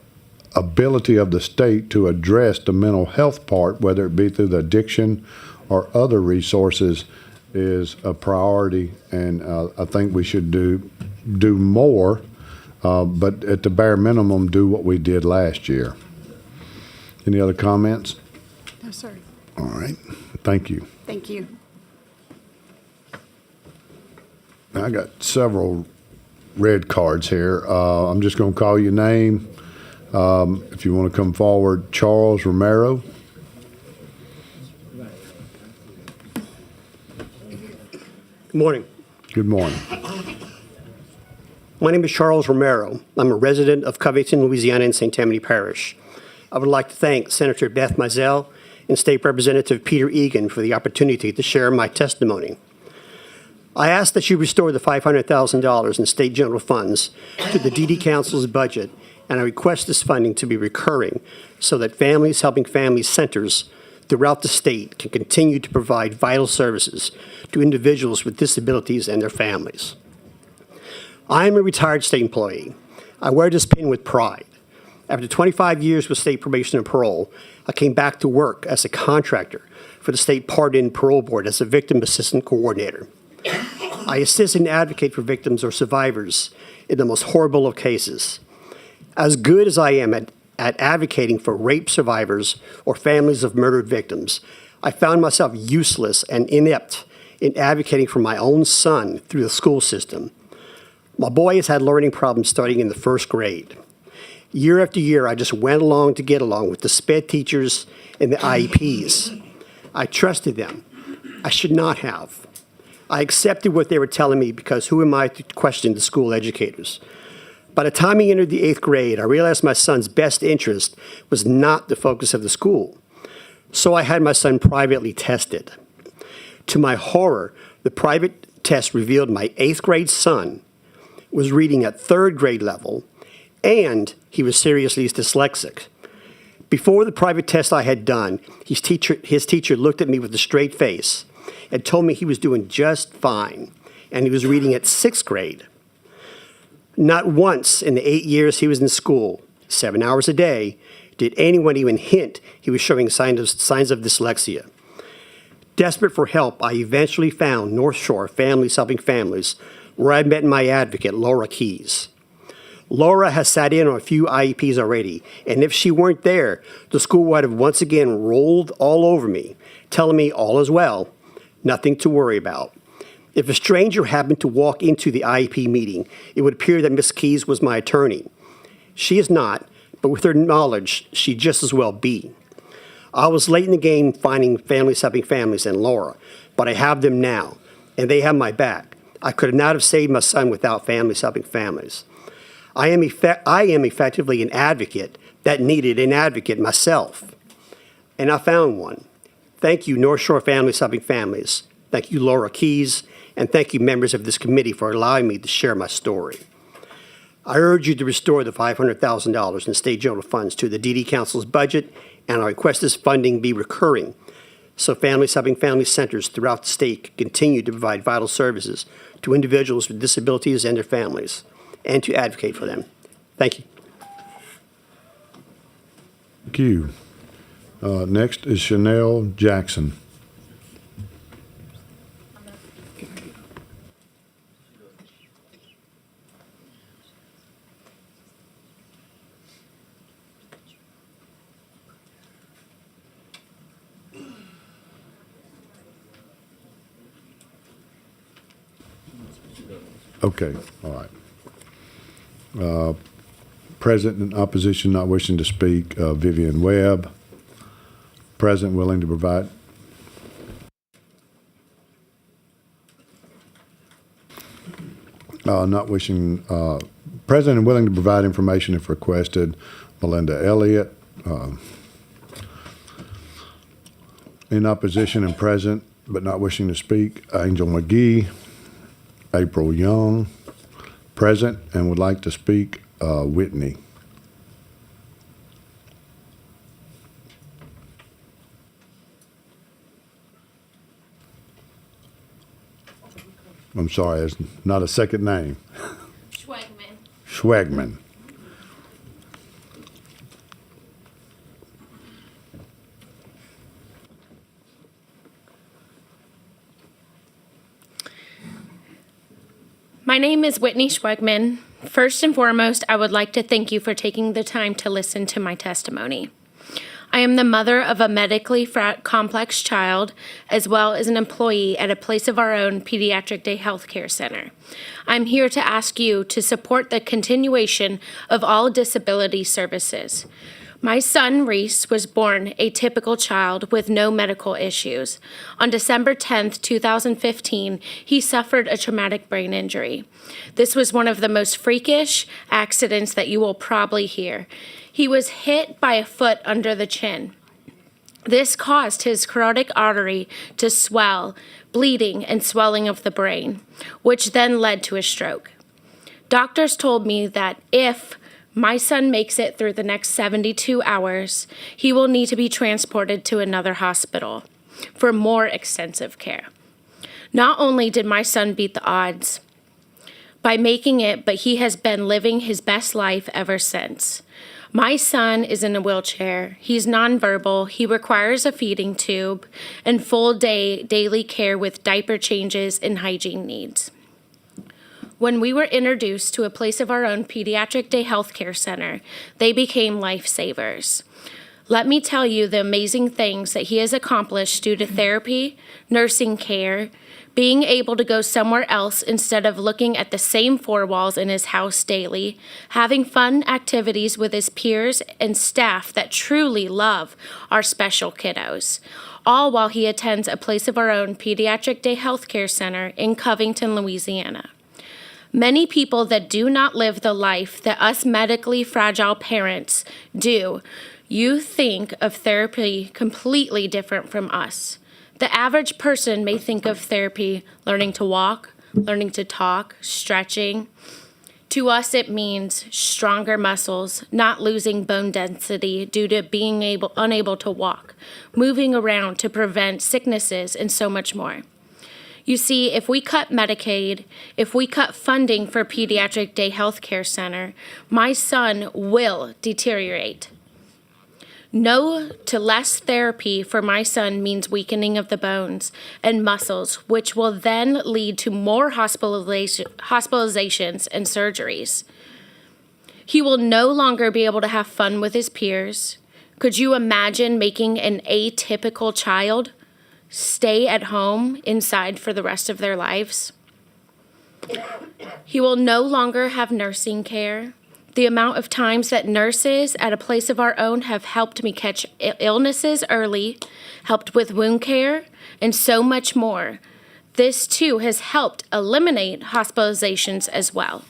Speaker 1: ability of the state to address the mental health part, whether it be through the addiction or other resources, is a priority. And I think we should do more, but at the bare minimum, do what we did last year. Any other comments?
Speaker 7: No, sir.
Speaker 1: All right. Thank you.
Speaker 7: Thank you.
Speaker 1: I got several red cards here. I'm just going to call your name. If you want to come forward, Charles Romero.
Speaker 10: Good morning.
Speaker 1: Good morning.
Speaker 10: My name is Charles Romero. I'm a resident of Covington, Louisiana in St. Tammany Parish. I would like to thank Senator Beth Mizell and State Representative Peter Egan for the opportunity to share my testimony. I ask that you restore the $500,000 in state general funds to the DD Council's budget, and I request this funding to be recurring so that Families Helping Families centers throughout the state can continue to provide vital services to individuals with disabilities and their families. I am a retired state employee. I wear this pin with pride. After 25 years with state probation and parole, I came back to work as a contractor for the State Pardon and Parole Board as a victim assistant coordinator. I assist and advocate for victims or survivors in the most horrible of cases. As good as I am at advocating for rape survivors or families of murdered victims, I found myself useless and inept in advocating for my own son through the school system. My boy has had learning problems starting in the first grade. Year after year, I just went along to get along with the SPED teachers and the IEPs. I trusted them. I should not have. I accepted what they were telling me because who am I to question the school educators? By the time he entered the 8th grade, I realized my son's best interest was not the focus of the school. So I had my son privately tested. To my horror, the private test revealed my 8th grade son was reading at 3rd grade level, and he was seriously dyslexic. Before the private test I had done, his teacher looked at me with a straight face and told me he was doing just fine, and he was reading at 6th grade. Not once in the 8 years he was in school, 7 hours a day, did anyone even hint he was showing signs of dyslexia. Desperate for help, I eventually found North Shore Families Helping Families, where I met my advocate, Laura Keys. Laura has sat in on a few IEPs already, and if she weren't there, the school would have once again rolled all over me, telling me all is well, nothing to worry about. If a stranger happened to walk into the IEP meeting, it would appear that Ms. Keys was my attorney. She is not, but with her knowledge, she'd just as well be. I was late in the game finding Families Helping Families and Laura, but I have them now, and they have my back. I could not have saved my son without Families Helping Families. I am effectively an advocate that needed an advocate myself, and I found one. Thank you, North Shore Families Helping Families. Thank you, Laura Keys, and thank you, members of this committee, for allowing me to share my story. I urge you to restore the $500,000 in state general funds to the DD Council's budget, and I request this funding be recurring so Families Helping Families centers throughout the state can continue to provide vital services to individuals with disabilities and their families, and to advocate for them. Thank you.
Speaker 1: Thank you. Next is Chanel Jackson. Okay, all right. Present in opposition, not wishing to speak, Vivian Webb. Present, willing to provide. Not wishing, present and willing to provide information if requested, Melinda Elliott. In opposition and present, but not wishing to speak, Angel McGee. April Young, present and would like to speak, Whitney. I'm sorry, it's not a second name. Schwegman.
Speaker 11: My name is Whitney Schwegman. First and foremost, I would like to thank you for taking the time to listen to my testimony. I am the mother of a medically complex child, as well as an employee at a Place of Our Own Pediatric Day Healthcare Center. I'm here to ask you to support the continuation of all disability services. My son, Reese, was born a typical child with no medical issues. On December 10th, 2015, he suffered a traumatic brain injury. This was one of the most freakish accidents that you will probably hear. He was hit by a foot under the chin. This caused his carotid artery to swell, bleeding and swelling of the brain, which then led to a stroke. Doctors told me that if my son makes it through the next 72 hours, he will need to be transported to another hospital for more extensive care. Not only did my son beat the odds by making it, but he has been living his best life ever since. My son is in a wheelchair. He's nonverbal. He requires a feeding tube and full daily care with diaper changes and hygiene needs. When we were introduced to a place of our own pediatric day healthcare center, they became lifesavers. Let me tell you the amazing things that he has accomplished due to therapy, nursing care, being able to go somewhere else instead of looking at the same four walls in his house daily, having fun activities with his peers and staff that truly love our special kiddos, all while he attends a place of our own pediatric day healthcare center in Covington, Louisiana. Many people that do not live the life that us medically fragile parents do, you think of therapy completely different from us. The average person may think of therapy learning to walk, learning to talk, stretching. To us, it means stronger muscles, not losing bone density due to being unable to walk, moving around to prevent sicknesses, and so much more. You see, if we cut Medicaid, if we cut funding for Pediatric Day Healthcare Center, my son will deteriorate. No to less therapy for my son means weakening of the bones and muscles, which will then lead to more hospitalizations and surgeries. He will no longer be able to have fun with his peers. Could you imagine making an atypical child stay at home inside for the rest of their lives? He will no longer have nursing care. The amount of times that nurses at a place of our own have helped me catch illnesses early, helped with wound care, and so much more. This too has helped eliminate hospitalizations as well.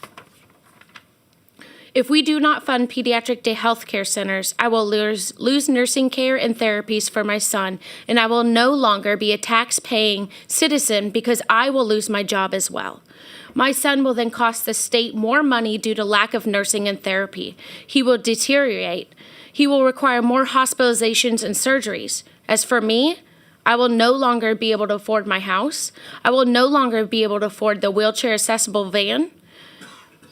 Speaker 11: If we do not fund pediatric day healthcare centers, I will lose nursing care and therapies for my son, and I will no longer be a tax-paying citizen because I will lose my job as well. My son will then cost the state more money due to lack of nursing and therapy. He will deteriorate. He will require more hospitalizations and surgeries. As for me, I will no longer be able to afford my house. I will no longer be able to afford the wheelchair-accessible van,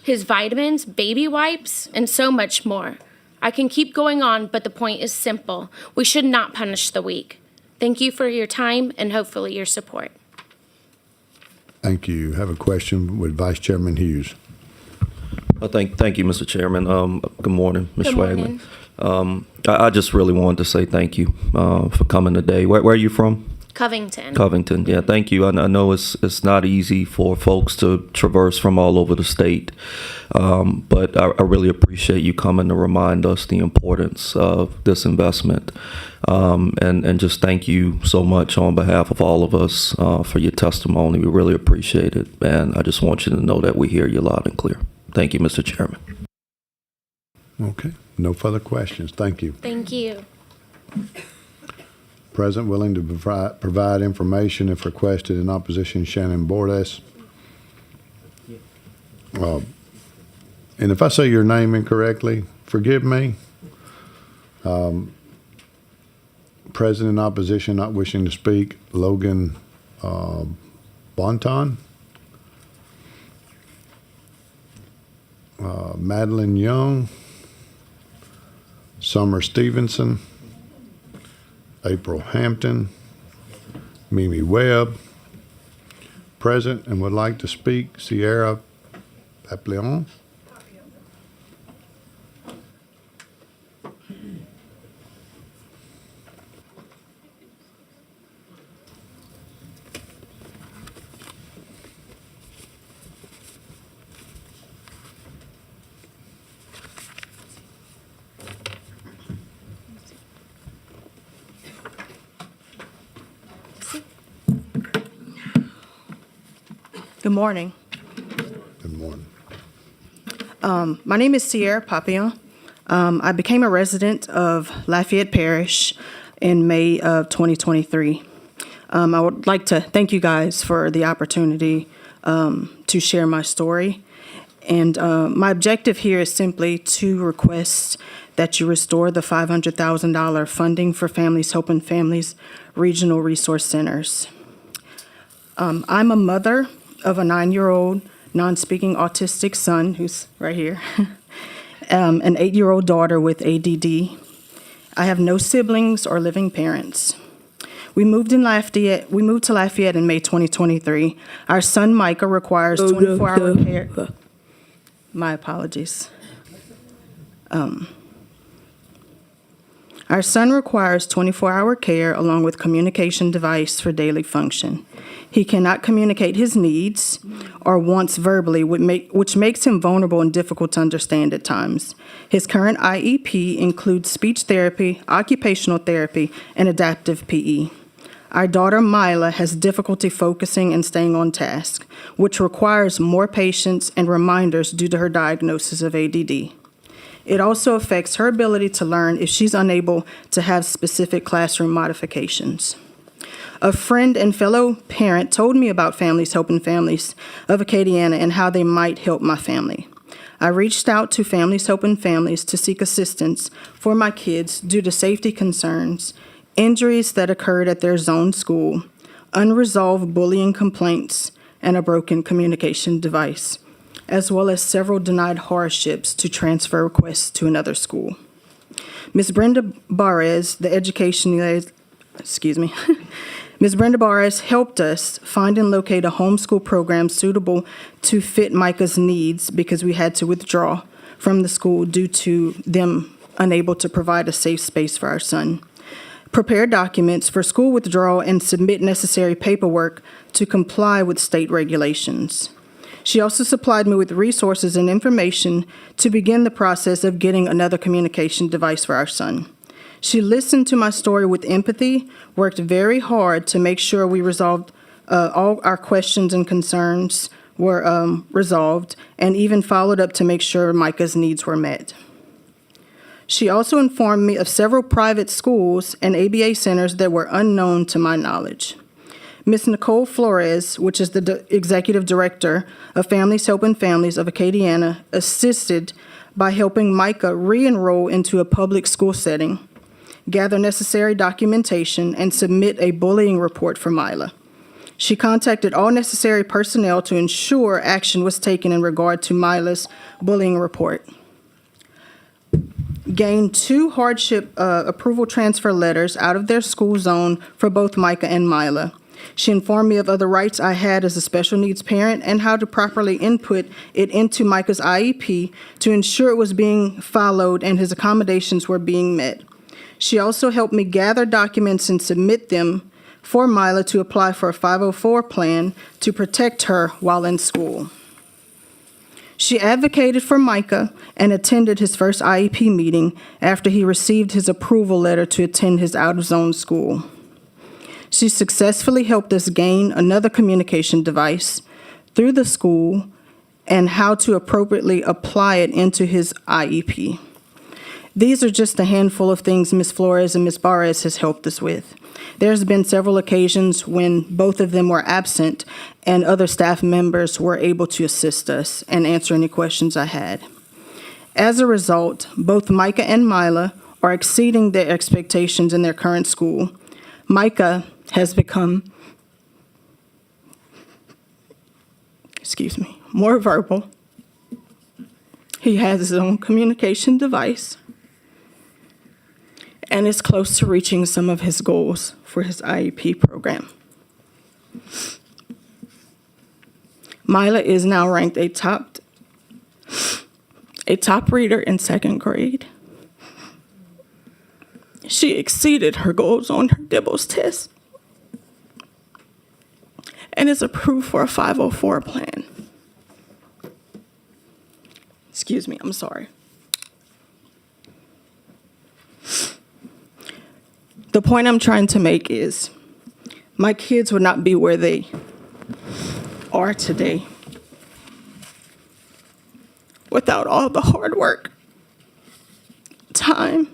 Speaker 11: his vitamins, baby wipes, and so much more. I can keep going on, but the point is simple. We should not punish the weak. Thank you for your time and hopefully your support.
Speaker 1: Thank you. Have a question with Vice Chairman Hughes.
Speaker 9: Thank you, Mr. Chairman. Good morning, Ms.
Speaker 11: Good morning.
Speaker 9: Schwagman. I just really wanted to say thank you for coming today. Where are you from?
Speaker 11: Covington.
Speaker 9: Covington, yeah, thank you. I know it's not easy for folks to traverse from all over the state, but I really appreciate you coming to remind us the importance of this investment, and just thank you so much on behalf of all of us for your testimony. We really appreciate it, and I just want you to know that we hear you loud and clear. Thank you, Mr. Chairman.
Speaker 1: Okay. No further questions. Thank you.
Speaker 11: Thank you.
Speaker 1: Present, willing to provide information if requested. In opposition, Shannon Bordes. And if I say your name incorrectly, forgive me. Present, in opposition, not wishing to speak, Logan Bonton. Madeline Young. Summer Stevenson. April Hampton, Mimi Webb, present and would like to speak, Sierra Papillon.
Speaker 12: Good morning.
Speaker 1: Good morning.
Speaker 12: My name is Sierra Papillon. I became a resident of Lafayette Parish in May of 2023. I would like to thank you guys for the opportunity to share my story. And my objective here is simply to request that you restore the $500,000 funding for Families Helping Families Regional Resource Centers. I'm a mother of a 9-year-old non-speaking autistic son, who's right here, an 8-year-old daughter with ADD. I have no siblings or living parents. We moved to Lafayette in May 2023. Our son Micah requires 24-hour care. My apologies. Our son requires 24-hour care along with communication device for daily function. He cannot communicate his needs or wants verbally, which makes him vulnerable and difficult to understand at times. His current IEP includes speech therapy, occupational therapy, and adaptive PE. Our daughter Mila has difficulty focusing and staying on task, which requires more patience and reminders due to her diagnosis of ADD. It also affects her ability to learn if she's unable to have specific classroom modifications. A friend and fellow parent told me about Families Helping Families of Acadiana and how they might help my family. I reached out to Families Helping Families to seek assistance for my kids due to safety concerns, injuries that occurred at their zone school, unresolved bullying complaints, and a broken communication device, as well as several denied hardships to transfer requests to another school. Ms. Brenda Barres, the education liaison, Ms. Brenda Barres helped us find and locate a homeschool program suitable to fit Micah's needs because we had to withdraw from the school due to them unable to provide a safe space for our son. Prepare documents for school withdrawal and submit necessary paperwork to comply with state regulations. She also supplied me with resources and information to begin the process of getting another communication device for our son. She listened to my story with empathy, worked very hard to make sure we resolved all our questions and concerns were resolved, and even followed up to make sure Micah's needs were met. She also informed me of several private schools and ABA centers that were unknown to my knowledge. Ms. Nicole Flores, which is the Executive Director of Families Helping Families of Acadiana, assisted by helping Micah re-enroll into a public school setting, gather necessary documentation, and submit a bullying report for Mila. She contacted all necessary personnel to ensure action was taken in regard to Mila's bullying report. Gained 2 hardship approval transfer letters out of their school zone for both Micah and Mila. She informed me of other rights I had as a special needs parent and how to properly input it into Micah's IEP to ensure it was being followed and his accommodations were being met. She also helped me gather documents and submit them for Mila to apply for a 504 plan to protect her while in school. She advocated for Micah and attended his first IEP meeting after he received his approval letter to attend his out-of-zone school. She successfully helped us gain another communication device through the school and how to appropriately apply it into his IEP. These are just a handful of things Ms. Flores and Ms. Barres has helped us with. There's been several occasions when both of them were absent and other staff members were able to assist us and answer any questions I had. As a result, both Micah and Mila are exceeding their expectations in their current school. Micah has become, more verbal. He has his own communication device and is close to reaching some of his goals for his IEP program. Mila is now ranked a top reader in 2nd grade. She exceeded her goals on her DIBELS test and is approved for a 504 plan. I'm sorry. The point I'm trying to make is my kids would not be where they are today without all the hard work, time,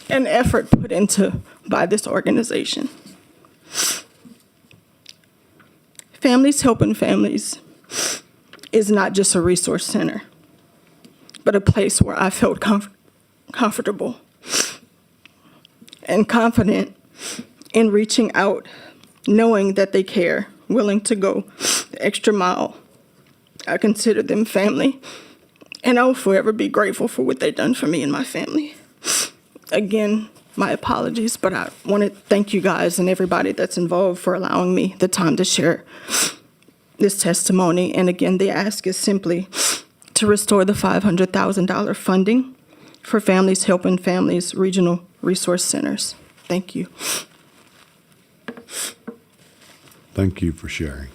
Speaker 12: and effort put into by this organization. Families Helping Families is not just a resource center, but a place where I felt comfortable and confident in reaching out, knowing that they care, willing to go the extra mile. I consider them family, and I will forever be grateful for what they've done for me and my family. Again, my apologies, but I want to thank you guys and everybody that's involved for allowing me the time to share this testimony. And again, the ask is simply to restore the $500,000 funding for Families Helping Families Regional Resource Centers. Thank you.
Speaker 1: Thank you for sharing.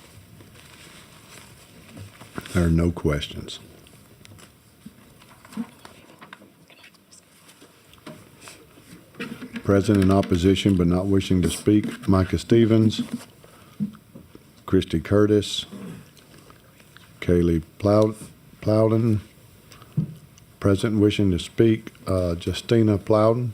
Speaker 1: There are no questions. Present in opposition but not wishing to speak, Micah Stevens, Christy Curtis, Kaylee Plowden. Present wishing to speak, Justina Plowden.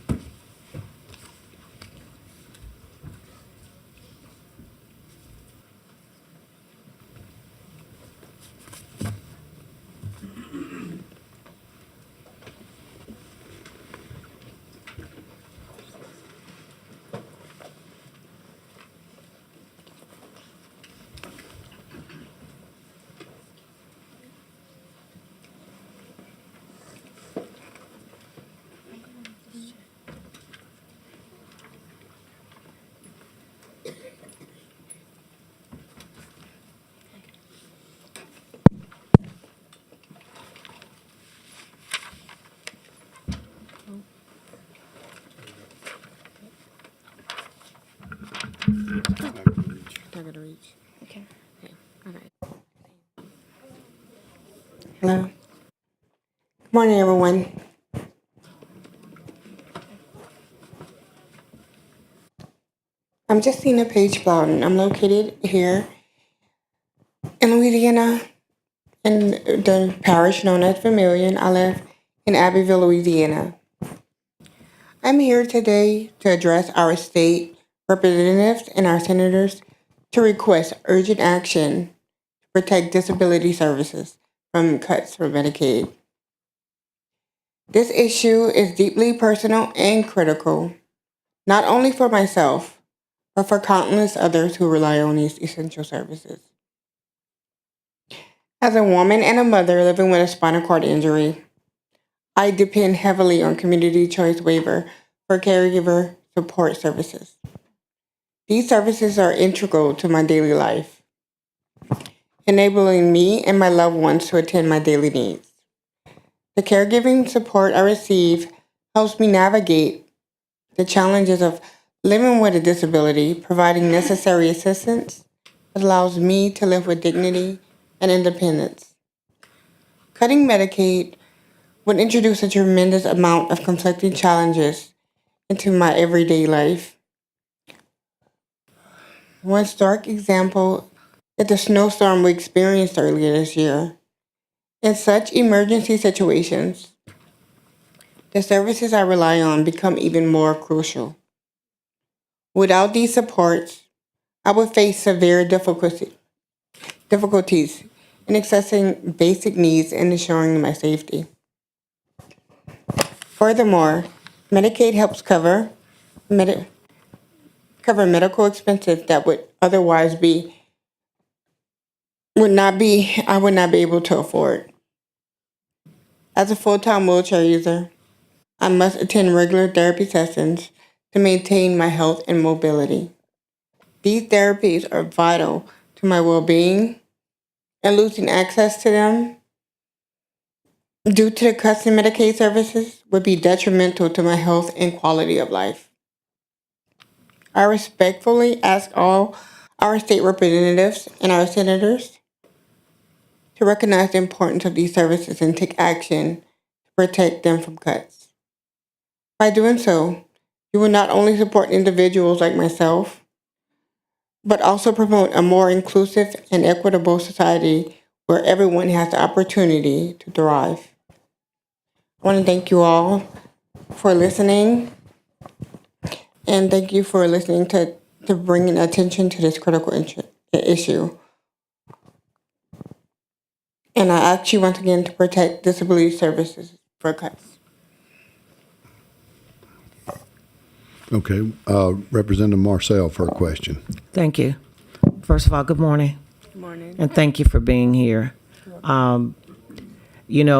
Speaker 13: Hello. Good morning, everyone. I'm Justina Page Bloughton. I'm located here in Louisiana, in the parish known as Vermilion. I live in Abbeville, Louisiana. I'm here today to address our state representatives and our senators to request urgent action to protect disability services from cuts for Medicaid. This issue is deeply personal and critical, not only for myself, but for countless others who rely on these essential services. As a woman and a mother living with a spinal cord injury, I depend heavily on community choice waiver for caregiver support services. These services are integral to my daily life, enabling me and my loved ones to attend my daily needs. The caregiving support I receive helps me navigate the challenges of living with a disability, providing necessary assistance that allows me to live with dignity and independence. Cutting Medicaid would introduce a tremendous amount of conflicting challenges into my everyday life. One stark example is the snowstorm we experienced earlier this year. In such emergency situations, the services I rely on become even more crucial. Without these supports, I would face severe difficulties in accessing basic needs and ensuring my safety. Furthermore, Medicaid helps cover medical expenses that would otherwise I would not be able to afford. As a full-time wheelchair user, I must attend regular therapy sessions to maintain my health and mobility. These therapies are vital to my well-being, and losing access to them due to the cuts in Medicaid services would be detrimental to my health and quality of life. I respectfully ask all our state representatives and our senators to recognize the importance of these services and take action to protect them from cuts. By doing so, you will not only support individuals like myself, but also promote a more inclusive and equitable society where everyone has the opportunity to thrive. I want to thank you all for listening, and thank you for listening to bringing attention to this critical issue. And I ask you once again to protect disability services for cuts.
Speaker 1: Okay, Representative Marcel for a question.
Speaker 23: Thank you. First of all, good morning.
Speaker 13: Good morning.
Speaker 23: And thank you for being here. You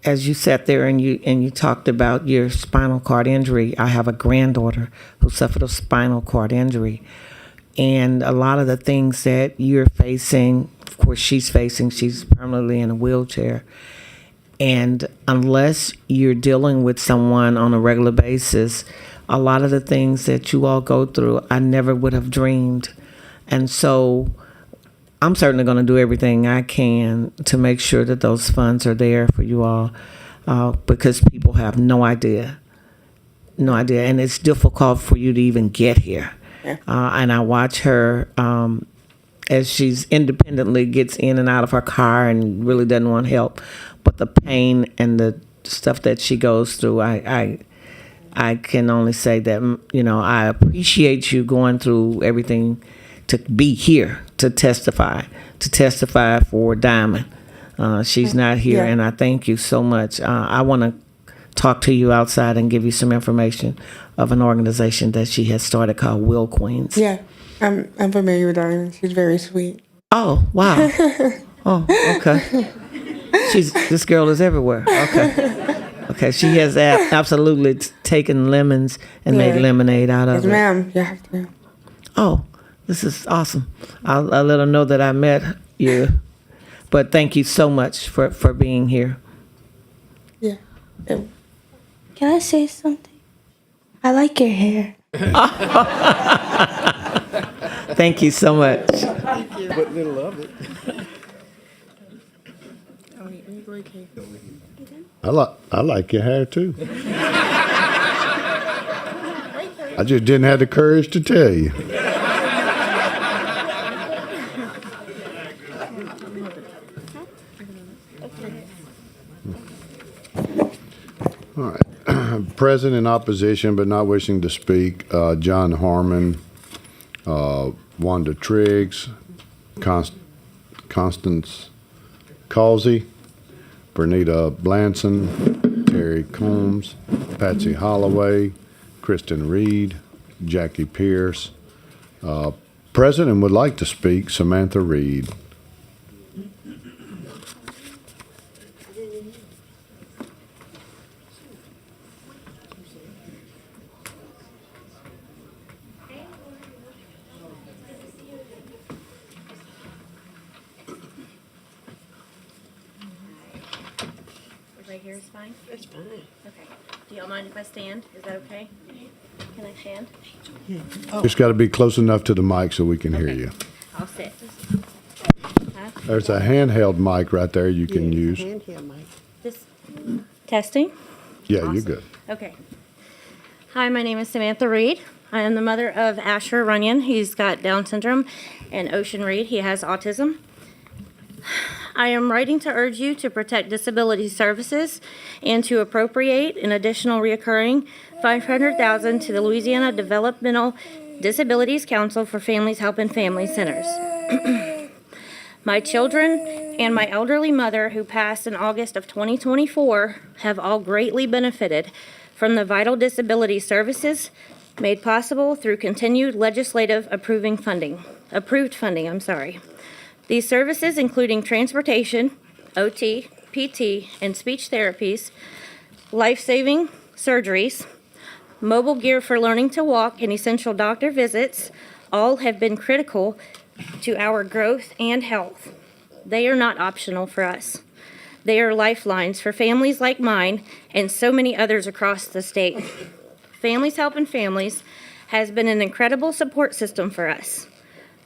Speaker 23: as you sat there and you talked about your spinal cord injury, I have a granddaughter who suffered a spinal cord injury. And a lot of the things that you're facing, of course, she's permanently in a wheelchair. And unless you're dealing with someone on a regular basis, a lot of the things that you all go through, I never would have dreamed. And so I'm certainly going to do everything I can to make sure that those funds are there for you all, because people have no idea. And it's difficult for you to even get here.
Speaker 13: Yeah.
Speaker 23: And I watch her as she's independently gets in and out of her car and really doesn't want help. But the pain and the stuff that she goes through, I can only say that, I appreciate you going through everything to be here to testify for Diamond. She's not here,
Speaker 13: Yeah.
Speaker 23: and I thank you so much. I want to talk to you outside and give you some information of an organization that she has started called Will Queens.
Speaker 13: Yeah, I'm familiar with her. She's very sweet.
Speaker 23: Oh, wow. Oh, okay. This girl is everywhere. Okay. She has absolutely taken lemons and made lemonade out of
Speaker 13: Yes,
Speaker 23: it.
Speaker 13: ma'am. You have to.
Speaker 23: Oh, this is awesome. I'll let her know that I met you. But thank you so much for being here.
Speaker 13: Yeah.
Speaker 14: Can I say something? I like your hair.
Speaker 23: Thank you so much.
Speaker 14: Thank you.
Speaker 22: What little of it?
Speaker 1: I like your hair too. I just didn't have the courage to tell you. All right. Present in opposition but not wishing to speak, John Harmon, Wanda Triggs, Constance Causey, Bernita Blanson, Terry Combs, Patsy Holloway, Kristen Reed, Jackie Pierce. President would like to speak, Samantha Reed.
Speaker 15: Right here is fine? It's fine. Okay. Do y'all mind if I stand? Is that okay? Can I stand?
Speaker 1: Just got to be close enough to the mic so we can hear you.
Speaker 15: I'll sit.
Speaker 1: There's a handheld mic right there you can use.
Speaker 15: Just testing?
Speaker 1: Yeah, you're good.
Speaker 15: Okay. Hi, my name is Samantha Reed. I am the mother of Asher Runyon. He's got Down syndrome, and Ocean Reed. He has autism. I am writing to urge you to protect disability services and to appropriate an additional reoccurring $500,000 to the Louisiana Developmental Disabilities Council for Families Helping Family Centers. My children and my elderly mother, who passed in August of 2024, have all greatly benefited from the vital disability services made possible through continued legislative approved funding. These services, including transportation, OT, PT, and speech therapies, life-saving surgeries, mobile gear for learning to walk, and essential doctor visits, all have been critical to our growth and health. They are not optional for us. They are lifelines for families like mine and so many others across the state. Families Helping Families has been an incredible support system for us.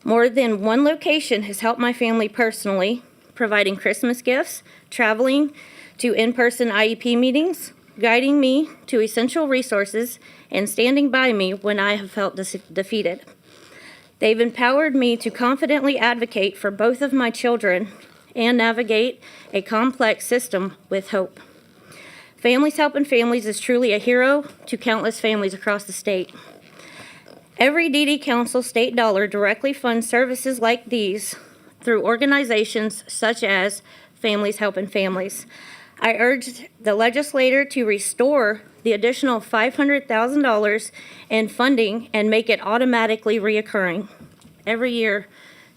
Speaker 15: More than one location has helped my family personally, providing Christmas gifts, traveling to in-person IEP meetings, guiding me to essential resources, and standing by me when I have felt defeated. They've empowered me to confidently advocate for both of my children and navigate a complex system with hope. Families Helping Families is truly a hero to countless families across the state. Every DD Council state dollar directly funds services like these through organizations such as Families Helping Families. I urge the legislator to restore the additional $500,000 in funding and make it automatically reoccurring. Every year,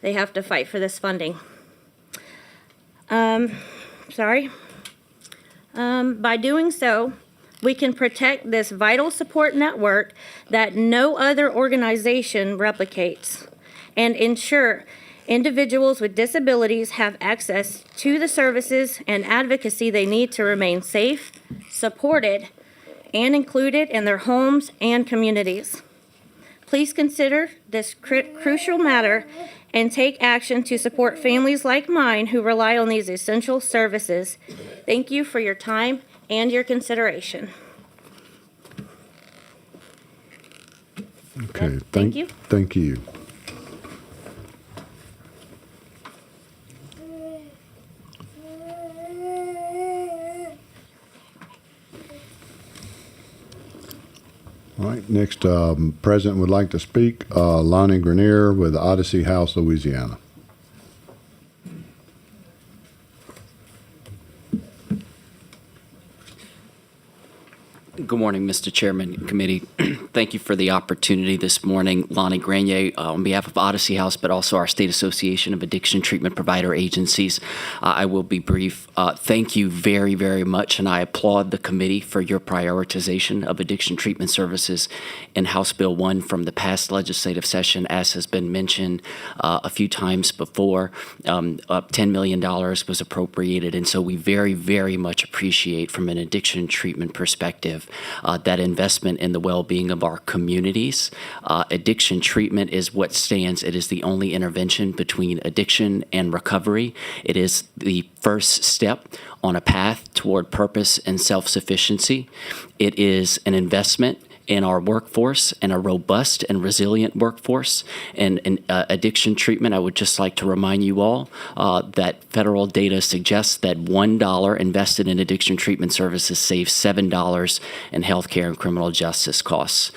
Speaker 15: they have to fight for this funding. By doing so, we can protect this vital support network that no other organization replicates and ensure individuals with disabilities have access to the services and advocacy they need to remain safe, supported, and included in their homes and communities. Please consider this crucial matter and take action to support families like mine who rely on these essential services. Thank you for your time and your consideration.
Speaker 1: Okay,
Speaker 15: Thank you.
Speaker 1: Thank you. All right, next president would like to speak, Lonnie Grenier with Odyssey House, Louisiana.
Speaker 16: Good morning, Mr. Chairman and Committee. Thank you for the opportunity this morning. Lonnie Grenier on behalf of Odyssey House, but also our State Association of Addiction Treatment Provider Agencies. I will be brief. Thank you very, very much, and I applaud the committee for your prioritization of addiction treatment services in House Bill 1 from the past legislative session, as has been mentioned a few times before. $10 million was appropriated, and so we very, very much appreciate from an addiction treatment perspective that investment in the well-being of our communities. Addiction treatment is what stands. It is the only intervention between addiction and recovery. It is the first step on a path toward purpose and self-sufficiency. It is an investment in our workforce and a robust and resilient workforce. And addiction treatment, I would just like to remind you all that federal data suggests that $1 invested in addiction treatment services saves $7 in healthcare and criminal justice costs.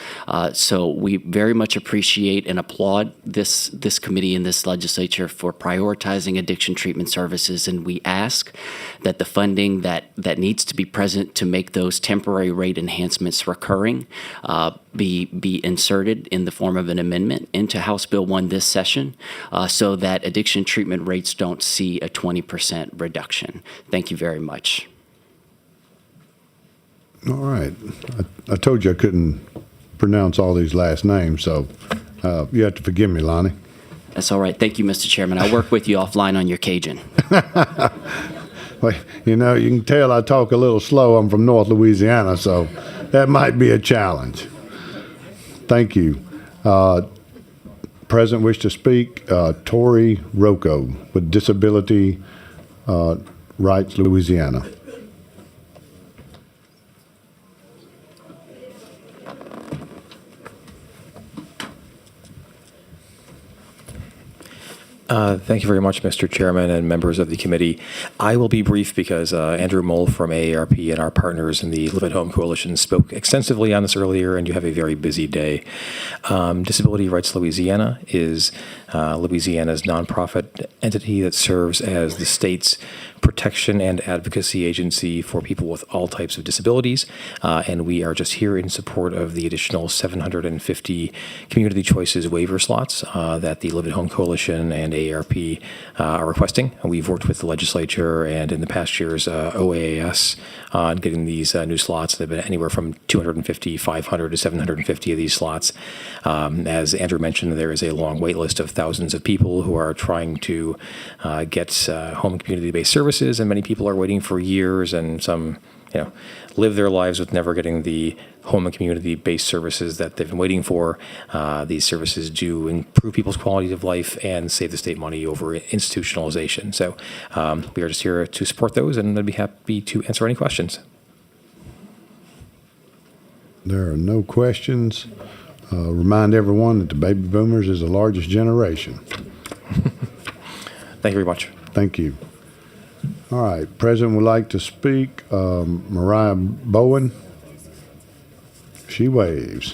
Speaker 16: So we very much appreciate and applaud this committee and this legislature for prioritizing addiction treatment services, and we ask that the funding that needs to be present to make those temporary rate enhancements recurring be inserted in the form of an amendment into House Bill 1 this session so that addiction treatment rates don't see a 20% reduction. Thank you very much.
Speaker 1: All right. I told you I couldn't pronounce all these last names, so you have to forgive me, Lonnie.
Speaker 16: That's all right. Thank you, Mr. Chairman. I'll work with you offline on your Cajun.
Speaker 1: Well, you know, you can tell I talk a little slow. I'm from North Louisiana, so that might be a challenge. Thank you. President wish to speak, Tori Rocco with Disability Rights Louisiana.
Speaker 17: Thank you very much, Mr. Chairman and members of the committee. I will be brief because Andrew Moll from AARP and our partners in the Live at Home Coalition spoke extensively on this earlier, and you have a very busy day. Disability Rights Louisiana is Louisiana's nonprofit entity that serves as the state's protection and advocacy agency for people with all types of disabilities, and we are just here in support of the additional 750 Community Choices waiver slots that the Live at Home Coalition and AARP are requesting. We've worked with the legislature and in the past years OAAS on getting these new slots. They've been anywhere from 250, 500 to 750 of these slots. As Andrew mentioned, there is a long wait list of thousands of people who are trying to get home and community-based services, and many people are waiting for years, and some, live their lives with never getting the home and community-based services that they've been waiting for. These services do improve people's quality of life and save the state money over institutionalization. So we are just here to support those, and I'd be happy to answer any questions.
Speaker 1: There are no questions. Remind everyone that the baby boomers is the largest generation.
Speaker 17: Thank you very much.
Speaker 1: Thank you. All right, President would like to speak. Mariah Bowen. She waves.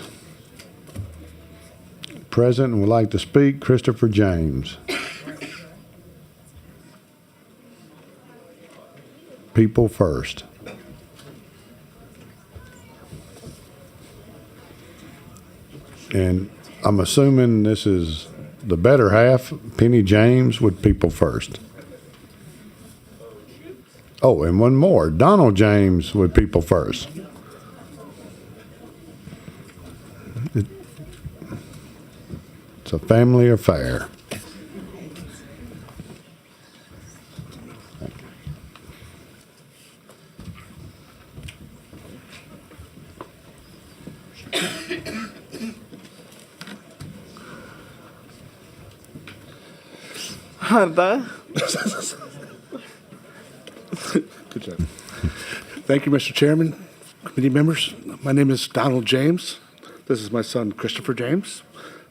Speaker 1: President would like to speak. Christopher James. People first. And I'm assuming this is the better half, Penny James with People First. Oh, and one more, Donald James with People First. It's a family affair.
Speaker 6: Good job. Thank you, Mr. Chairman, committee members. My name is Donald James. This is my son, Christopher James.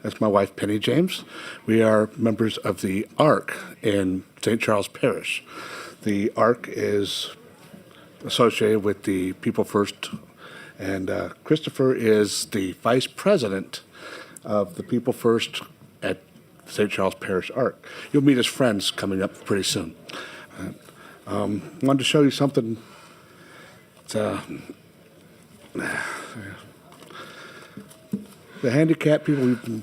Speaker 6: That's my wife, Penny James. We are members of the ARC in St. Charles Parish. The ARC is associated with the People First, and Christopher is the vice president of the People First at St. Charles Parish ARC. You'll meet his friends coming up pretty soon. Wanted to show you something. It's, the handicapped people, we've been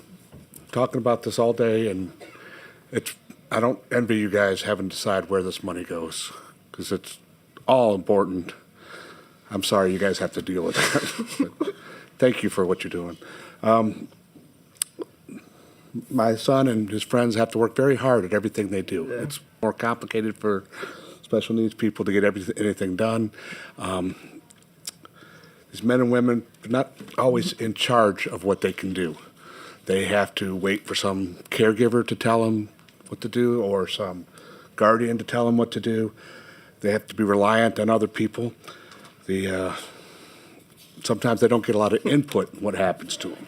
Speaker 6: talking about this all day, and I don't envy you guys having to decide where this money goes, because it's all important. I'm sorry you guys have to deal with that. But thank you for what you're doing. My son and his friends have to work very hard at everything they do. Yeah. It's more complicated for special needs people to get anything done. These men and women are not always in charge of what they can do. They have to wait for some caregiver to tell them what to do, or some guardian to tell them what to do. They have to be reliant on other people. Sometimes they don't get a lot of input in what happens to them.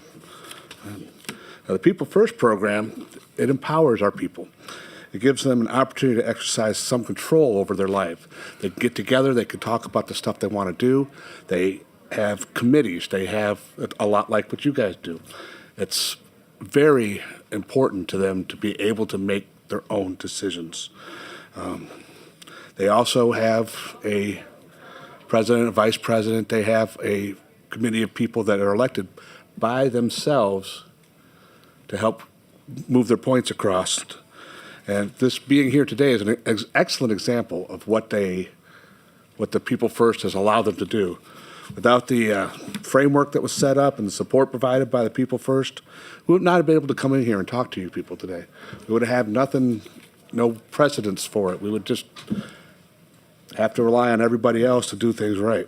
Speaker 6: Now, the People First program, it empowers our people. It gives them an opportunity to exercise some control over their life. They get together, they can talk about the stuff they want to do. They have committees. They have a lot like what you guys do. It's very important to them to be able to make their own decisions. They also have a president, a vice president. They have a committee of people that are elected by themselves to help move their points across. And this being here today is an excellent example of what the People First has allowed them to do. Without the framework that was set up and the support provided by the People First, we would not have been able to come in here and talk to you people today. We would have had nothing, no precedence for it. We would just have to rely on everybody else to do things right.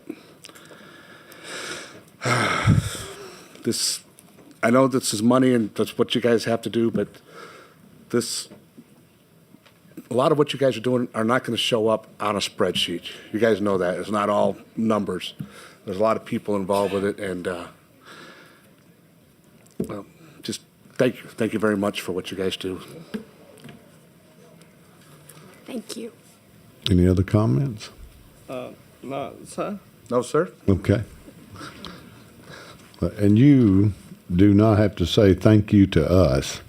Speaker 6: I know this is money and that's what you guys have to do, but a lot of what you guys are doing are not going to show up on a spreadsheet. You guys know that. It's not all numbers. There's a lot of people involved with it, and well, just thank you. Thank you very much for what you guys do.
Speaker 7: Thank you.
Speaker 1: Any other comments?
Speaker 6: No, sir. No, sir.
Speaker 1: Okay. And you do not have to say thank you to us,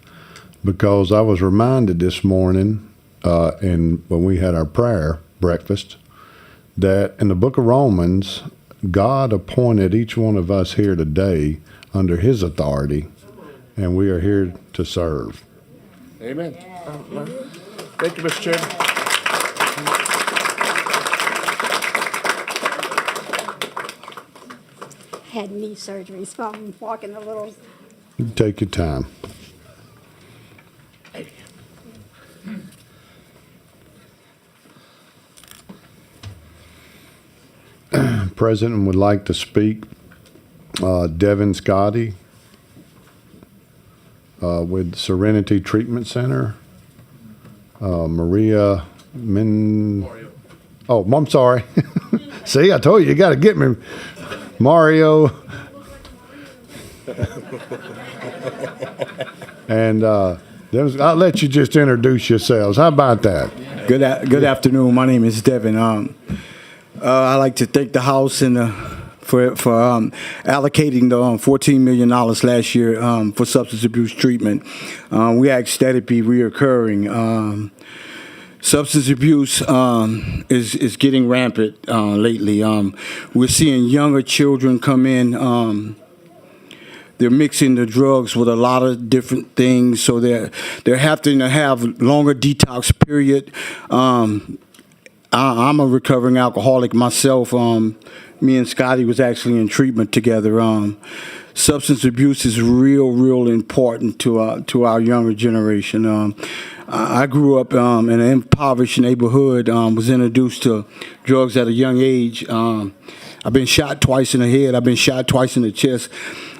Speaker 1: because I was reminded this morning when we had our prayer breakfast that in the book of Romans, God appointed each one of us here today under his authority, and we are here to serve.
Speaker 6: Amen. Thank you, Mr. Chairman.
Speaker 7: Had knee surgery, so I'm walking a little.
Speaker 1: You take your time. President would like to speak. Devin Scotty with Serenity Treatment Center. Maria Oh, I'm sorry. See, I told you, you got to get me. Mario And I'll let you just introduce yourselves. How about that?
Speaker 2: Good afternoon. My name is Devin. I'd like to thank the House and for allocating the $14 million last year for substance abuse treatment. We asked that it be reoccurring. Substance abuse is getting rampant lately. We're seeing younger children come in. They're mixing the drugs with a lot of different things, so they're having to have longer detox period. I'm a recovering alcoholic myself. Me and Scotty was actually in treatment together. Substance abuse is real important to our younger generation. I grew up in an impoverished neighborhood. Was introduced to drugs at a young age. I've been shot twice in the head. I've been shot twice in the chest.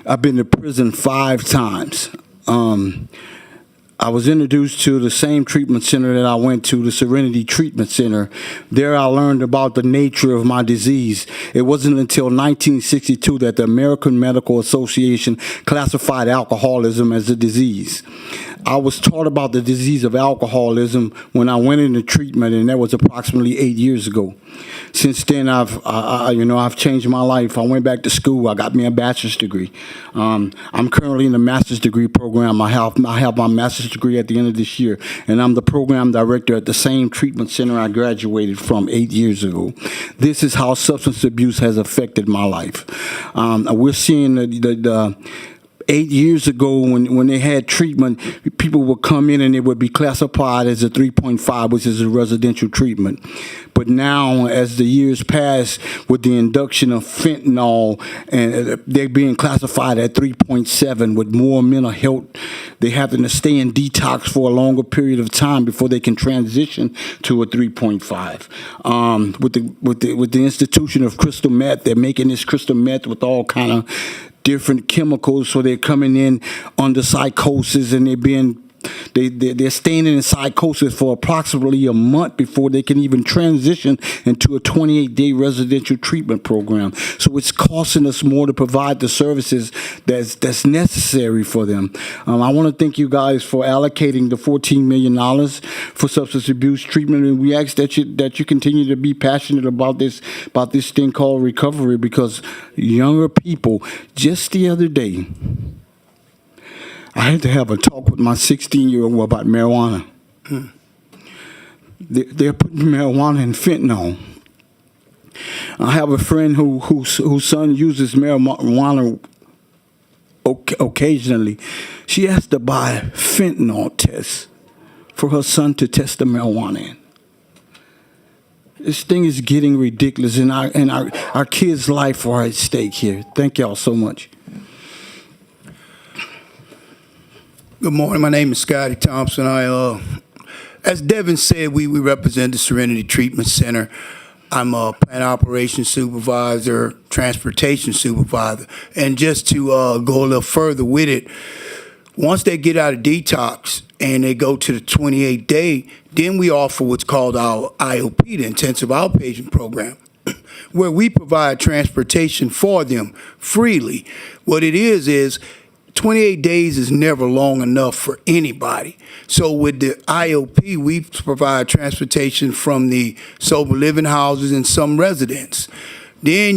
Speaker 2: I've been to prison 5 times. I was introduced to the same treatment center that I went to, the Serenity Treatment Center. There I learned about the nature of my disease. It wasn't until 1962 that the American Medical Association classified alcoholism as a disease. I was taught about the disease of alcoholism when I went into treatment, and that was approximately 8 years ago. Since then, I've changed my life. I went back to school. I got me a bachelor's degree. I'm currently in the master's degree program. I have my master's degree at the end of this year, and I'm the program director at the same treatment center I graduated from 8 years ago. This is how substance abuse has affected my life. We're seeing the 8 years ago, when they had treatment, people would come in and it would be classified as a 3.5, which is a residential treatment. But now, as the years pass, with the induction of fentanyl, and they're being classified at 3.7 with more mental health. They having to stay in detox for a longer period of time before they can transition to a 3.5. With the institution of crystal meth, they're making this crystal meth with all kind of different chemicals, so they're coming in under psychosis, and they're staying in psychosis for approximately a month before they can even transition into a 28-day residential treatment program. So it's costing us more to provide the services that's necessary for them. I want to thank you guys for allocating the $14 million for substance abuse treatment, and we ask that you continue to be passionate about this thing called recovery, because younger people, just the other day, I had to have a talk with my 16-year-old about marijuana. They're putting marijuana in fentanyl. I have a friend whose son uses marijuana occasionally. She has to buy fentanyl tests for her son to test the marijuana in. This thing is getting ridiculous, and our kids' life are at stake here. Thank y'all so much.
Speaker 19: Good morning. My name is Scotty Thompson. As Devin said, we represent the Serenity Treatment Center. I'm a plant operations supervisor, transportation supervisor. And just to go a little further with it, once they get out of detox and they go to the 28-day, then we offer what's called our IOP, the Intensive Outpatient Program, where we provide transportation for them freely. What it is 28 days is never long enough for anybody. So with the IOP, we provide transportation from the sober living houses and some residents. Then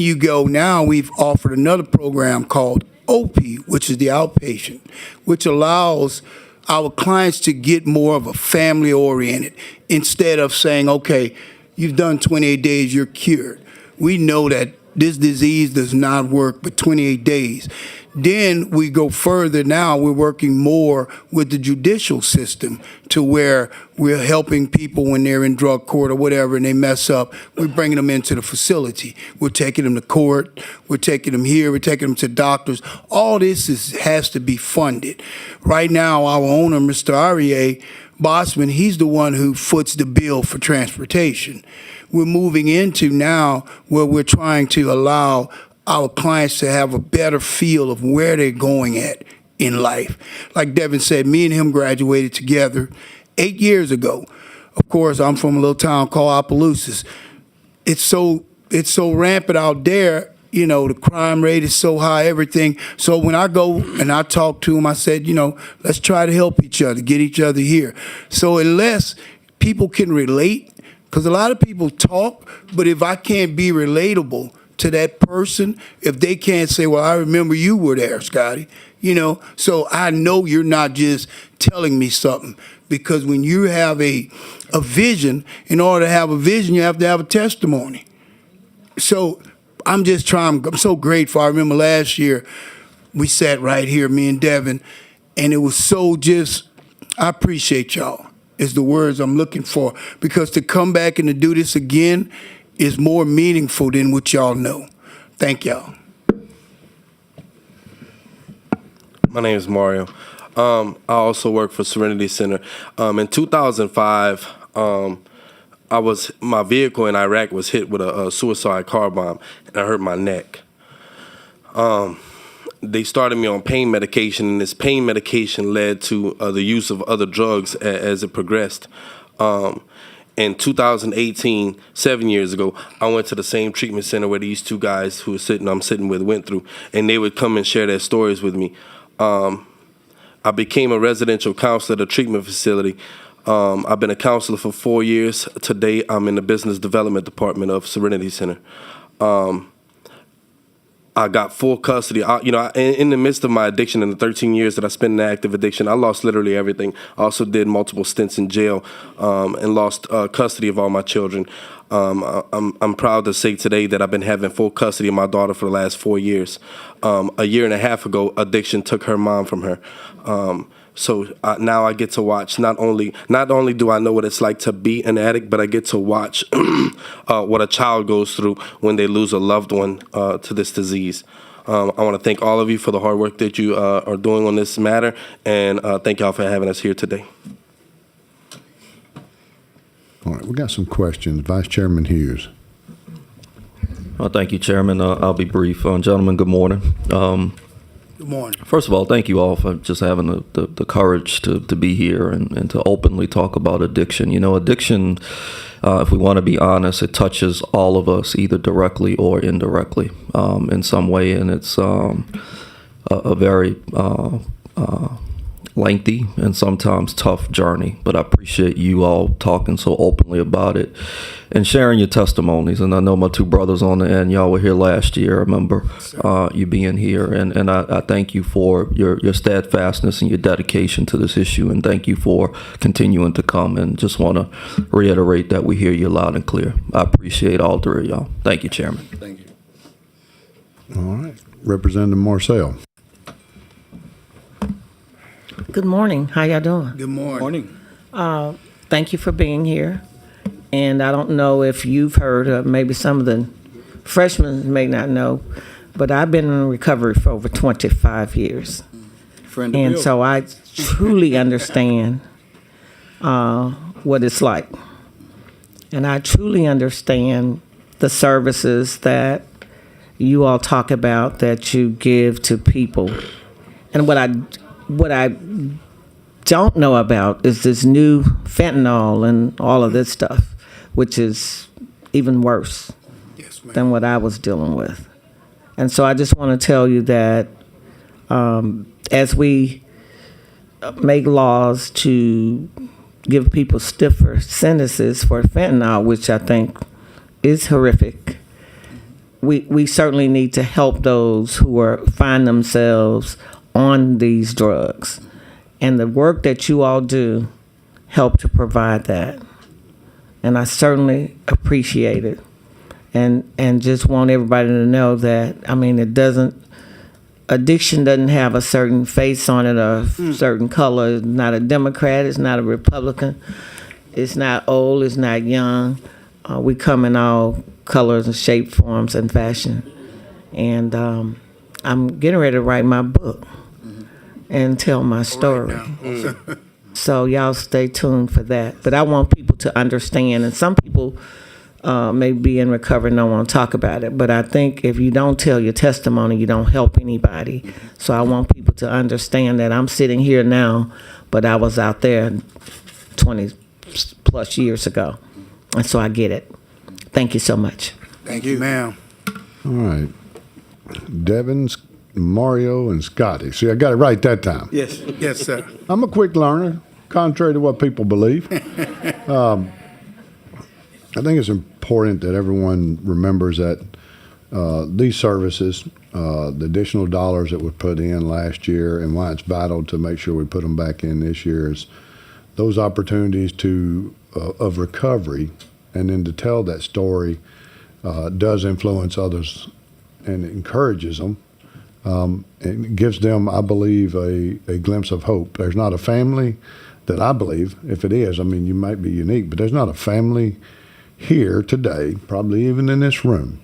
Speaker 19: now we've offered another program called OP, which is the outpatient, which allows our clients to get more of a family oriented instead of saying, okay, you've done 28 days, you're cured. We know that this disease does not work but 28 days. Then we go further now. We're working more with the judicial system to where we're helping people when they're in drug court or whatever and they mess up. We're bringing them into the facility. We're taking them to court. We're taking them here. We're taking them to doctors. All this has to be funded. Right now, our owner, Mr. Arie Bossman, he's the one who foots the bill for transportation. We're moving into now where we're trying to allow our clients to have a better feel of where they're going at in life. Like Devin said, me and him graduated together 8 years ago. Of course, I'm from a little town called Opelousas. It's so rampant out there. you know, the crime rate is so high, everything. So when I go and I talk to them, I said, you know, let's try to help each other, get each other here. So unless people can relate, because a lot of people talk, but if I can't be relatable to that person, if they can't say, well, I remember you were there, Scotty, you know, so I know you're not just telling me something. Because when you have a vision, in order to have a vision, you have to have a testimony. So I'm so grateful. I remember last year, we sat right here, me and Devin, and it was so just, I appreciate y'all, is the words I'm looking for. Because to come back and to do this again is more meaningful than what y'all know. Thank y'all.
Speaker 3: My name is Mario. I also work for Serenity Center. In 2005, my vehicle in Iraq was hit with a suicide car bomb, and I hurt my neck. They started me on pain medication, and this pain medication led to the use of other drugs as it progressed. In 2018, 7 years ago, I went to the same treatment center where these two guys who I'm sitting with went through, and they would come and share their stories with me. I became a residential counselor at a treatment facility. I've been a counselor for 4 years. Today, I'm in the business development department of Serenity Center. I got full custody. In the midst of my addiction, in the 13 years that I spent in active addiction, I lost literally everything. I also did multiple stints in jail and lost custody of all my children. I'm proud to say today that I've been having full custody of my daughter for the last 4 years. A year and a half ago, addiction took her mom from her. So now I get to watch, not only do I know what it's like to be an addict, but I get to watch what a child goes through when they lose a loved one to this disease. I want to thank all of you for the hard work that you are doing on this matter, and thank y'all for having us here today.
Speaker 1: All right, we got some questions. Vice Chairman Hughes.
Speaker 9: Well, thank you, Chairman. I'll be brief. Gentlemen, good morning.
Speaker 19: Good morning.
Speaker 9: First of all, thank you all for just having the courage to be here and to openly talk about addiction. You know, addiction, if we want to be honest, it touches all of us either directly or indirectly in some way, and it's a very lengthy and sometimes tough journey. But I appreciate you all talking so openly about it and sharing your testimonies. And I know my two brothers on the end, y'all were here last year. I remember you being here, and I thank you for your steadfastness and your dedication to this issue, and thank you for continuing to come. And just want to reiterate that we hear you loud and clear. I appreciate all three of y'all. Thank you, Chairman.
Speaker 6: Thank you.
Speaker 1: All right. Representative Marcel.
Speaker 23: Good morning. How y'all doing?
Speaker 19: Good morning.
Speaker 23: Thank you for being here. And I don't know if you've heard, maybe some of the freshmen may not know, but I've been in recovery for over 25 years. And so I truly understand what it's like. And I truly understand the services that you all talk about, that you give to people. And what I don't know about is this new fentanyl and all of this stuff, which is even worse than what I was dealing with. And so I just want to tell you that as we make laws to give people stiffer sentences for fentanyl, which I think is horrific, we certainly need to help those who find themselves on these drugs. And the work that you all do help to provide that. And I certainly appreciate it. And just want everybody to know that, I mean, addiction doesn't have a certain face on it or a certain color. It's not a Democrat, it's not a Republican, it's not old, it's not young. We come in all colors and shape, forms, and fashion. And I'm getting ready to write my book and tell my story. So y'all stay tuned for that. But I want people to understand, and some people may be in recovery and don't want to talk about it, but I think if you don't tell your testimony, you don't help anybody. So I want people to understand that I'm sitting here now, but I was out there 20 plus years ago. And so I get it. Thank you so much.
Speaker 19: Thank you, ma'am.
Speaker 1: All right. Devin, Mario, and Scotty. See, I got it right that time.
Speaker 19: Yes, yes, sir.
Speaker 1: I'm a quick learner, contrary to what people believe. I think it's important that everyone remembers that these services, the additional dollars that were put in last year and why it's vital to make sure we put them back in this year is those opportunities of recovery and then to tell that story does influence others and encourages them. It gives them, I believe, a glimpse of hope. There's not a family that I believe, if it is, I mean, you might be unique, but there's not a family here today, probably even in this room,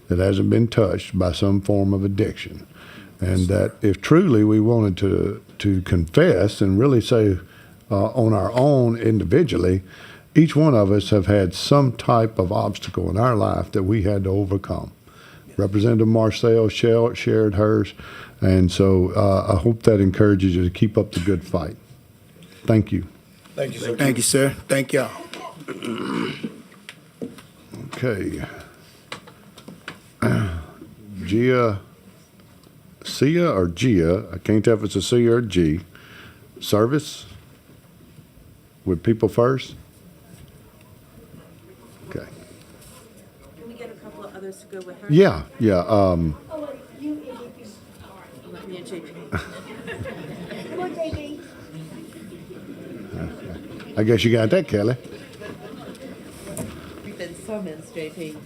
Speaker 1: that hasn't been touched by some form of addiction. And that if truly we wanted to confess and really say on our own individually, each one of us have had some type of obstacle in our life that we had to overcome. Representative Marcel shared hers, and so I hope that encourages you to keep up the good fight. Thank you.
Speaker 19: Thank you, sir. Thank you, sir. Thank y'all.
Speaker 1: Okay. Sia or Gia, I can't tell if it's a C or a G. Service with People First. Okay.
Speaker 18: Can we get a couple of others to go with her?
Speaker 1: Yeah.
Speaker 18: Me and JP.
Speaker 1: I guess you got that, Kelly.
Speaker 18: We've been summons, JP.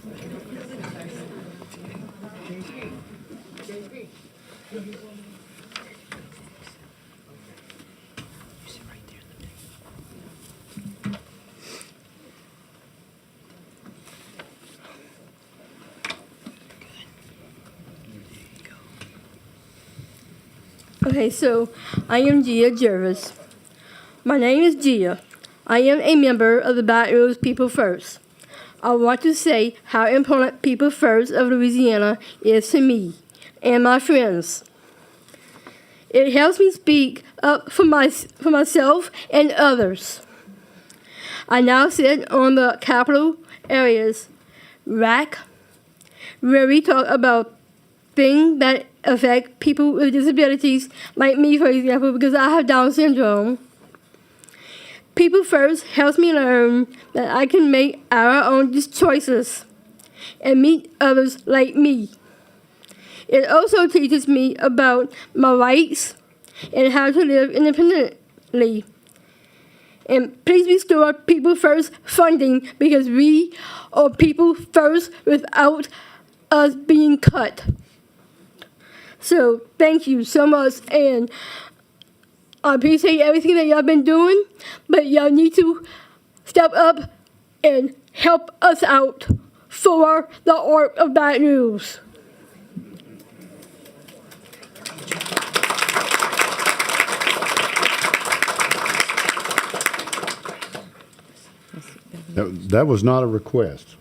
Speaker 20: Okay, so I am Gia Jervis. My name is Gia. I am a member of the Baton Rouge People First. I want to say how important People First of Louisiana is to me and my friends. It helps me speak up for myself and others. I now sit on the capital areas RAC, where we talk about things that affect people with disabilities, like me, for example, because I have Down syndrome. People First helps me learn that I can make our own choices and meet others like me. It also teaches me about my rights and how to live independently. And please restore People First funding because we are People First without us being cut. So thank you so much, and I appreciate everything that y'all been doing, but y'all need to step up and help us out for the art of Baton Rouge.
Speaker 1: That was not a request.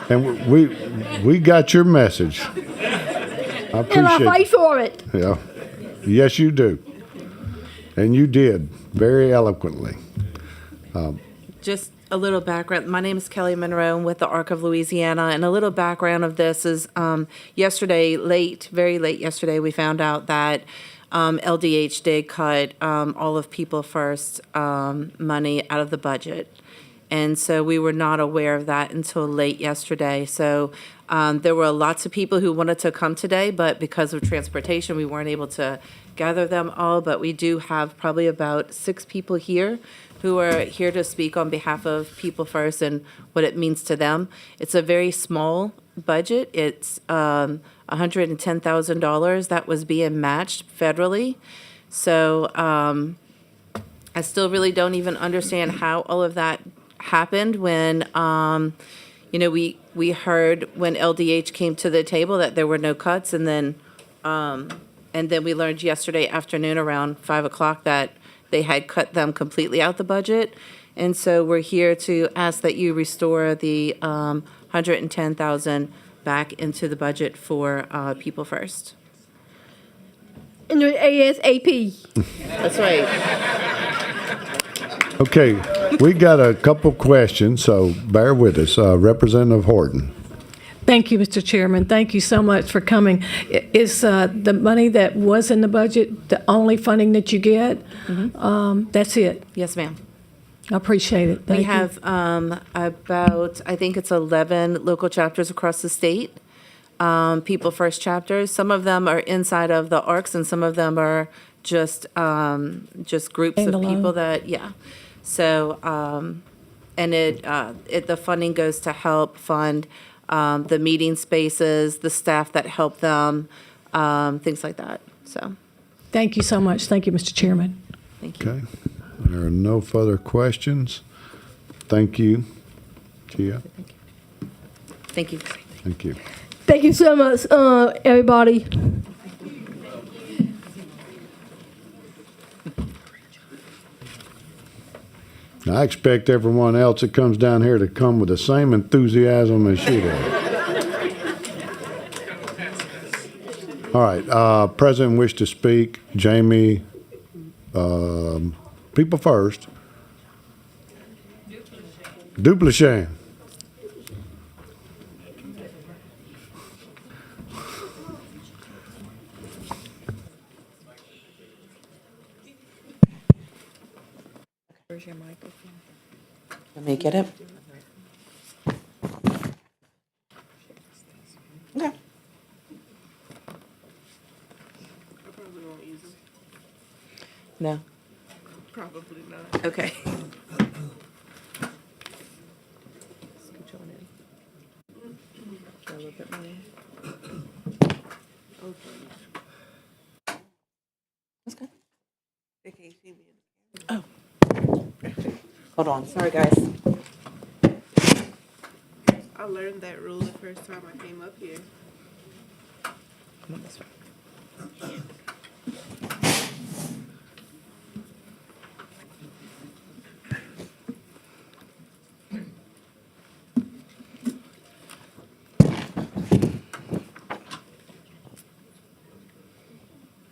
Speaker 1: And we got your message. I appreciate
Speaker 20: And I fight for it.
Speaker 1: Yeah. Yes, you do. And you did very eloquently.
Speaker 18: Just a little background. My name is Kelly Monroe. I'm with the Arc of Louisiana. And a little background of this is yesterday, very late yesterday, we found out that LDH did cut all of People First money out of the budget. And so we were not aware of that until late yesterday. So there were lots of people who wanted to come today, but because of transportation, we weren't able to gather them all. But we do have probably about 6 people here who are here to speak on behalf of People First and what it means to them. It's a very small budget. It's $110,000 that was being matched federally. So I still really don't even understand how all of that happened when, we heard when LDH came to the table that there were no cuts, and then we learned yesterday afternoon around 5 o'clock that they had cut them completely out the budget. And so we're here to ask that you restore the $110,000 back into the budget for People First.
Speaker 20: And do it ASAP.
Speaker 18: That's right.
Speaker 1: Okay, we got a couple questions, so bear with us. Representative Horton.
Speaker 4: Thank you, Mr. Chairman. Thank you so much for coming. Is the money that was in the budget the only funding that you get? That's it?
Speaker 18: Yes, ma'am.
Speaker 4: I appreciate it. Thank
Speaker 18: We
Speaker 4: you.
Speaker 18: have about, I think it's 11 local chapters across the state, People First chapters. Some of them are inside of the ARCs, and some of them are just groups of
Speaker 4: Standalone.
Speaker 18: people that, yeah. So, and the funding goes to help fund the meeting spaces, the staff that help them, things like that, so.
Speaker 4: Thank you so much. Thank you, Mr. Chairman.
Speaker 1: Okay. There are no further questions. Thank you, Gia.
Speaker 18: Thank you.
Speaker 1: Thank you.
Speaker 20: Thank you so much, everybody.
Speaker 1: I expect everyone else that comes down here to come with the same enthusiasm as she does. All right, President wish to speak. Jamie, People First. Duplichet.
Speaker 5: Where's your microphone? Let me get it. Okay. No.
Speaker 18: Probably not. Okay. Scooch on in. A little bit more.
Speaker 5: That's good. Oh. Hold on. Sorry, guys.
Speaker 21: I learned that rule the first time I came up here.
Speaker 5: Come on this way.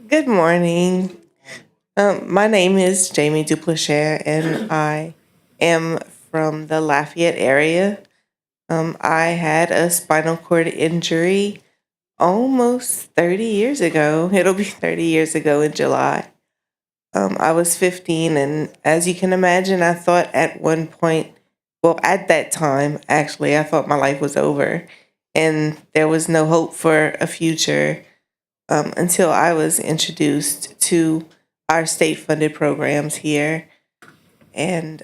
Speaker 24: Good morning. My name is Jamie Duplichet, and I am from the Lafayette area. I had a spinal cord injury almost 30 years ago. It'll be 30 years ago in July. I was 15, and as you can imagine, I thought at one point, well, at that time, actually, I thought my life was over, and there was no hope for a future. Until I was introduced to our state-funded programs here. And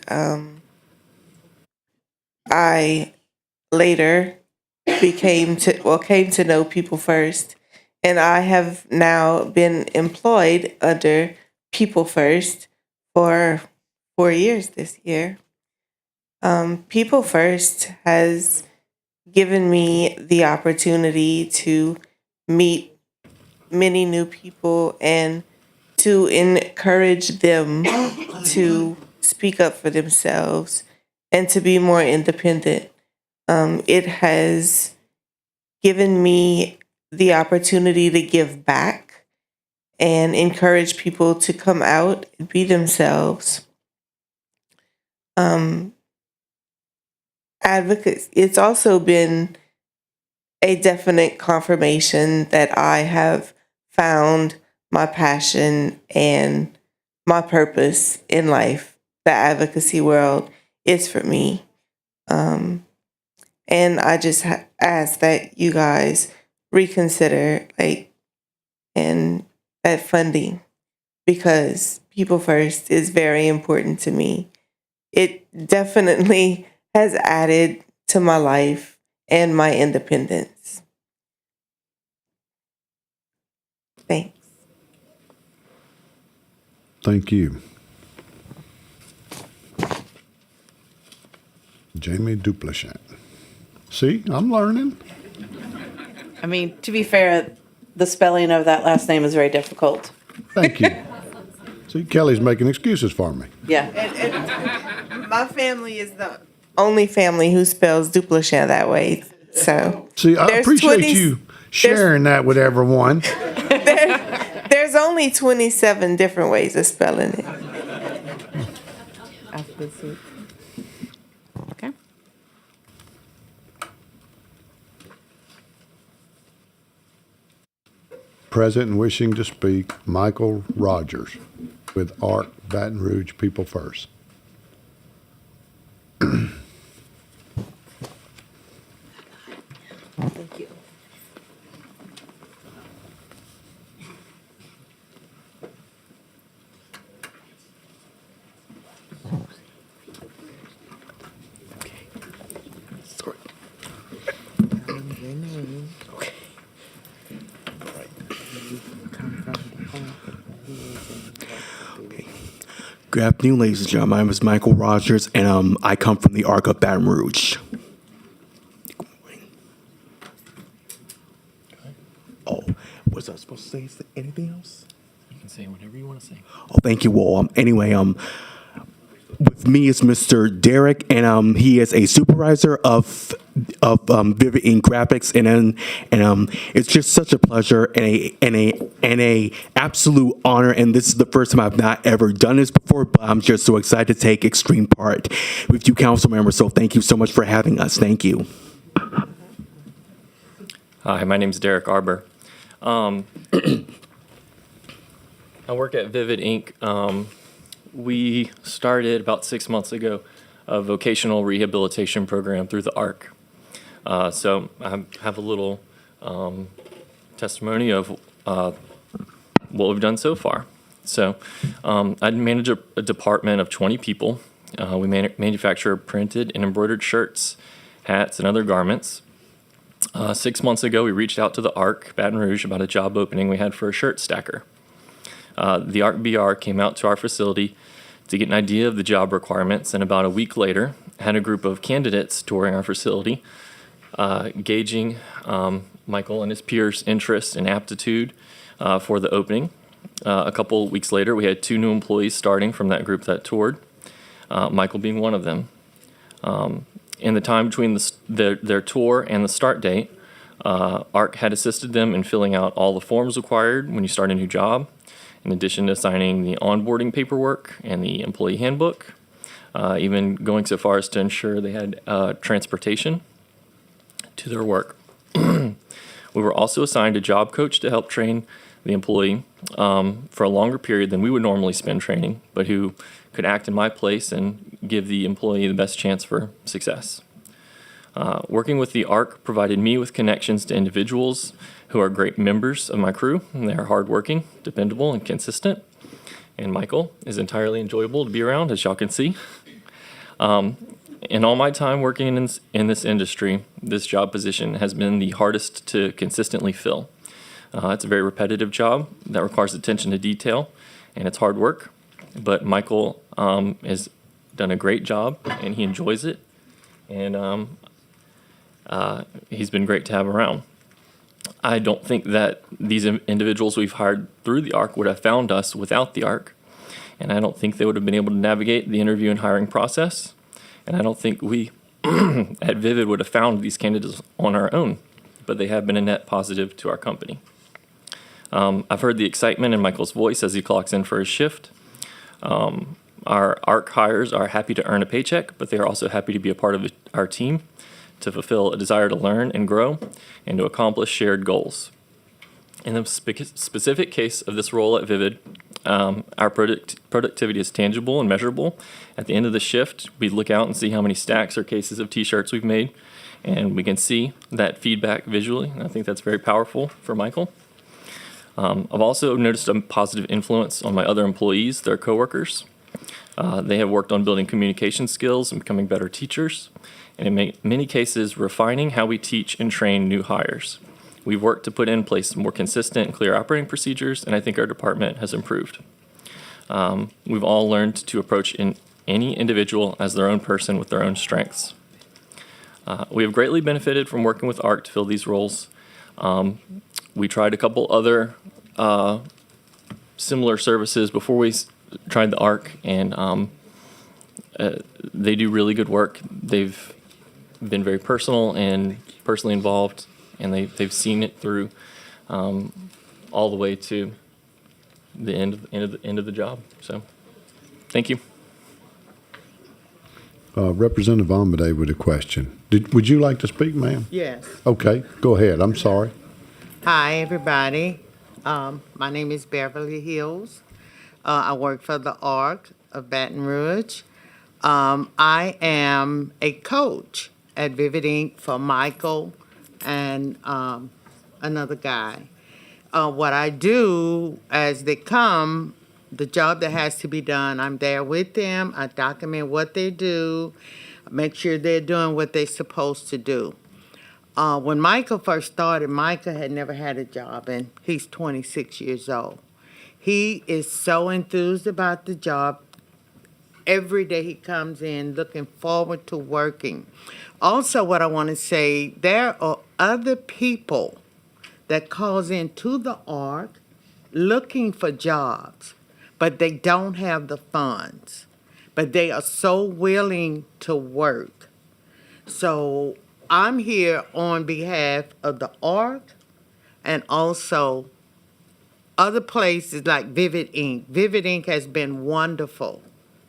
Speaker 24: I later came to know People First. And I have now been employed under People First for 4 years this year. People First has given me the opportunity to meet many new people and to encourage them to speak up for themselves and to be more independent. It has given me the opportunity to give back and encourage people to come out and be themselves. Advocates. It's also been a definite confirmation that I have found my passion and my purpose in life. The advocacy world is for me. And I just ask that you guys reconsider and that funding, because People First is very important to me. It definitely has added to my life and my independence. Thanks.
Speaker 1: Thank you. Jamie Duplichet. See, I'm learning.
Speaker 5: I mean, to be fair, the spelling of that last name is very difficult.
Speaker 1: Thank you. See, Kelly's making excuses for me.
Speaker 5: Yeah.
Speaker 24: And my family is the only family who spells Duplichet that way. So
Speaker 1: See, I
Speaker 24: there's
Speaker 1: appreciate
Speaker 24: 20
Speaker 1: you sharing that with everyone.
Speaker 24: There's only 27 different ways of spelling it.
Speaker 5: Okay.
Speaker 1: present and wishing to speak, Michael Rogers with ARC Baton Rouge People First.
Speaker 18: Thank you.
Speaker 8: Good afternoon, ladies and gentlemen. My name is Michael Rogers, and I come from the ARC of Baton Rouge. Oh, was I supposed to say anything else?
Speaker 10: You can say whatever you want to say.
Speaker 8: Oh, thank you. Well, anyway, with me is Mr. Derek, and he is a supervisor of Vivid Ink Graphics, and it's just such a pleasure and a absolute honor. And this is the first time I've not ever done this before, but I'm just so excited to take extreme part with you, council members. So thank you so much for having us. Thank you.
Speaker 10: Hi, my name is Derek Arbor. I work at Vivid Ink. We started about 6 months ago a vocational rehabilitation program through the ARC. So I have a little testimony of what we've done so far. So I manage a department of 20 people. We manufacture printed and embroidered shirts, hats, and other garments. 6 months ago, we reached out to the ARC Baton Rouge about a job opening we had for a shirt stacker. The ARC BR came out to our facility to get an idea of the job requirements, and about a week later, had a group of candidates touring our facility, gauging Michael and his peers' interest and aptitude for the opening. A couple weeks later, we had 2 new employees starting from that group that toured, Michael being one of them. In the time between their tour and the start date, ARC had assisted them in filling out all the forms required when you start a new job, in addition to signing the onboarding paperwork and the employee handbook, even going so far as to ensure they had transportation to their work. We were also assigned a job coach to help train the employee for a longer period than we would normally spend training, but who could act in my place and give the employee the best chance for success. Working with the ARC provided me with connections to individuals who are great members of my crew, and they are hardworking, dependable, and consistent. And Michael is entirely enjoyable to be around, as y'all can see. In all my time working in this industry, this job position has been the hardest to consistently fill. It's a very repetitive job that requires attention to detail, and it's hard work. But Michael has done a great job, and he enjoys it. And he's been great to have around. I don't think that these individuals we've hired through the ARC would have found us without the ARC. And I don't think they would have been able to navigate the interview and hiring process. And I don't think we at Vivid would have found these candidates on our own, but they have been a net positive to our company. I've heard the excitement in Michael's voice as he clocks in for his shift. Our ARC hires are happy to earn a paycheck, but they are also happy to be a part of our team, to fulfill a desire to learn and grow, and to accomplish shared goals. In the specific case of this role at Vivid, our productivity is tangible and measurable. At the end of the shift, we look out and see how many stacks or cases of t-shirts we've made, and we can see that feedback visually. I think that's very powerful for Michael. I've also noticed a positive influence on my other employees, their coworkers. They have worked on building communication skills and becoming better teachers, and in many cases, refining how we teach and train new hires. We've worked to put in place more consistent and clear operating procedures, and I think our department has improved. We've all learned to approach any individual as their own person with their own strengths. We have greatly benefited from working with ARC to fill these roles. We tried a couple other similar services before we tried the ARC, and they do really good work. They've been very personal and personally involved, and they've seen it through all the way to the end of the job. So, thank you.
Speaker 1: Representative Amade with a question. Would you like to speak, ma'am?
Speaker 11: Yes.
Speaker 1: Okay, go ahead. I'm sorry.
Speaker 11: Hi, everybody. My name is Beverly Hills. I work for the ARC of Baton Rouge. I am a coach at Vivid Inc. for Michael and another guy. What I do as they come, the job that has to be done, I'm there with them. I document what they do, make sure they're doing what they're supposed to do. When Michael first started, Michael had never had a job, and he's 26 years old. He is so enthused about the job. Every day he comes in looking forward to working. Also, what I want to say, there are other people that calls into the ARC looking for jobs, but they don't have the funds. But they are so willing to work. So I'm here on behalf of the ARC and also other places like Vivid Inc. Vivid Inc. has been wonderful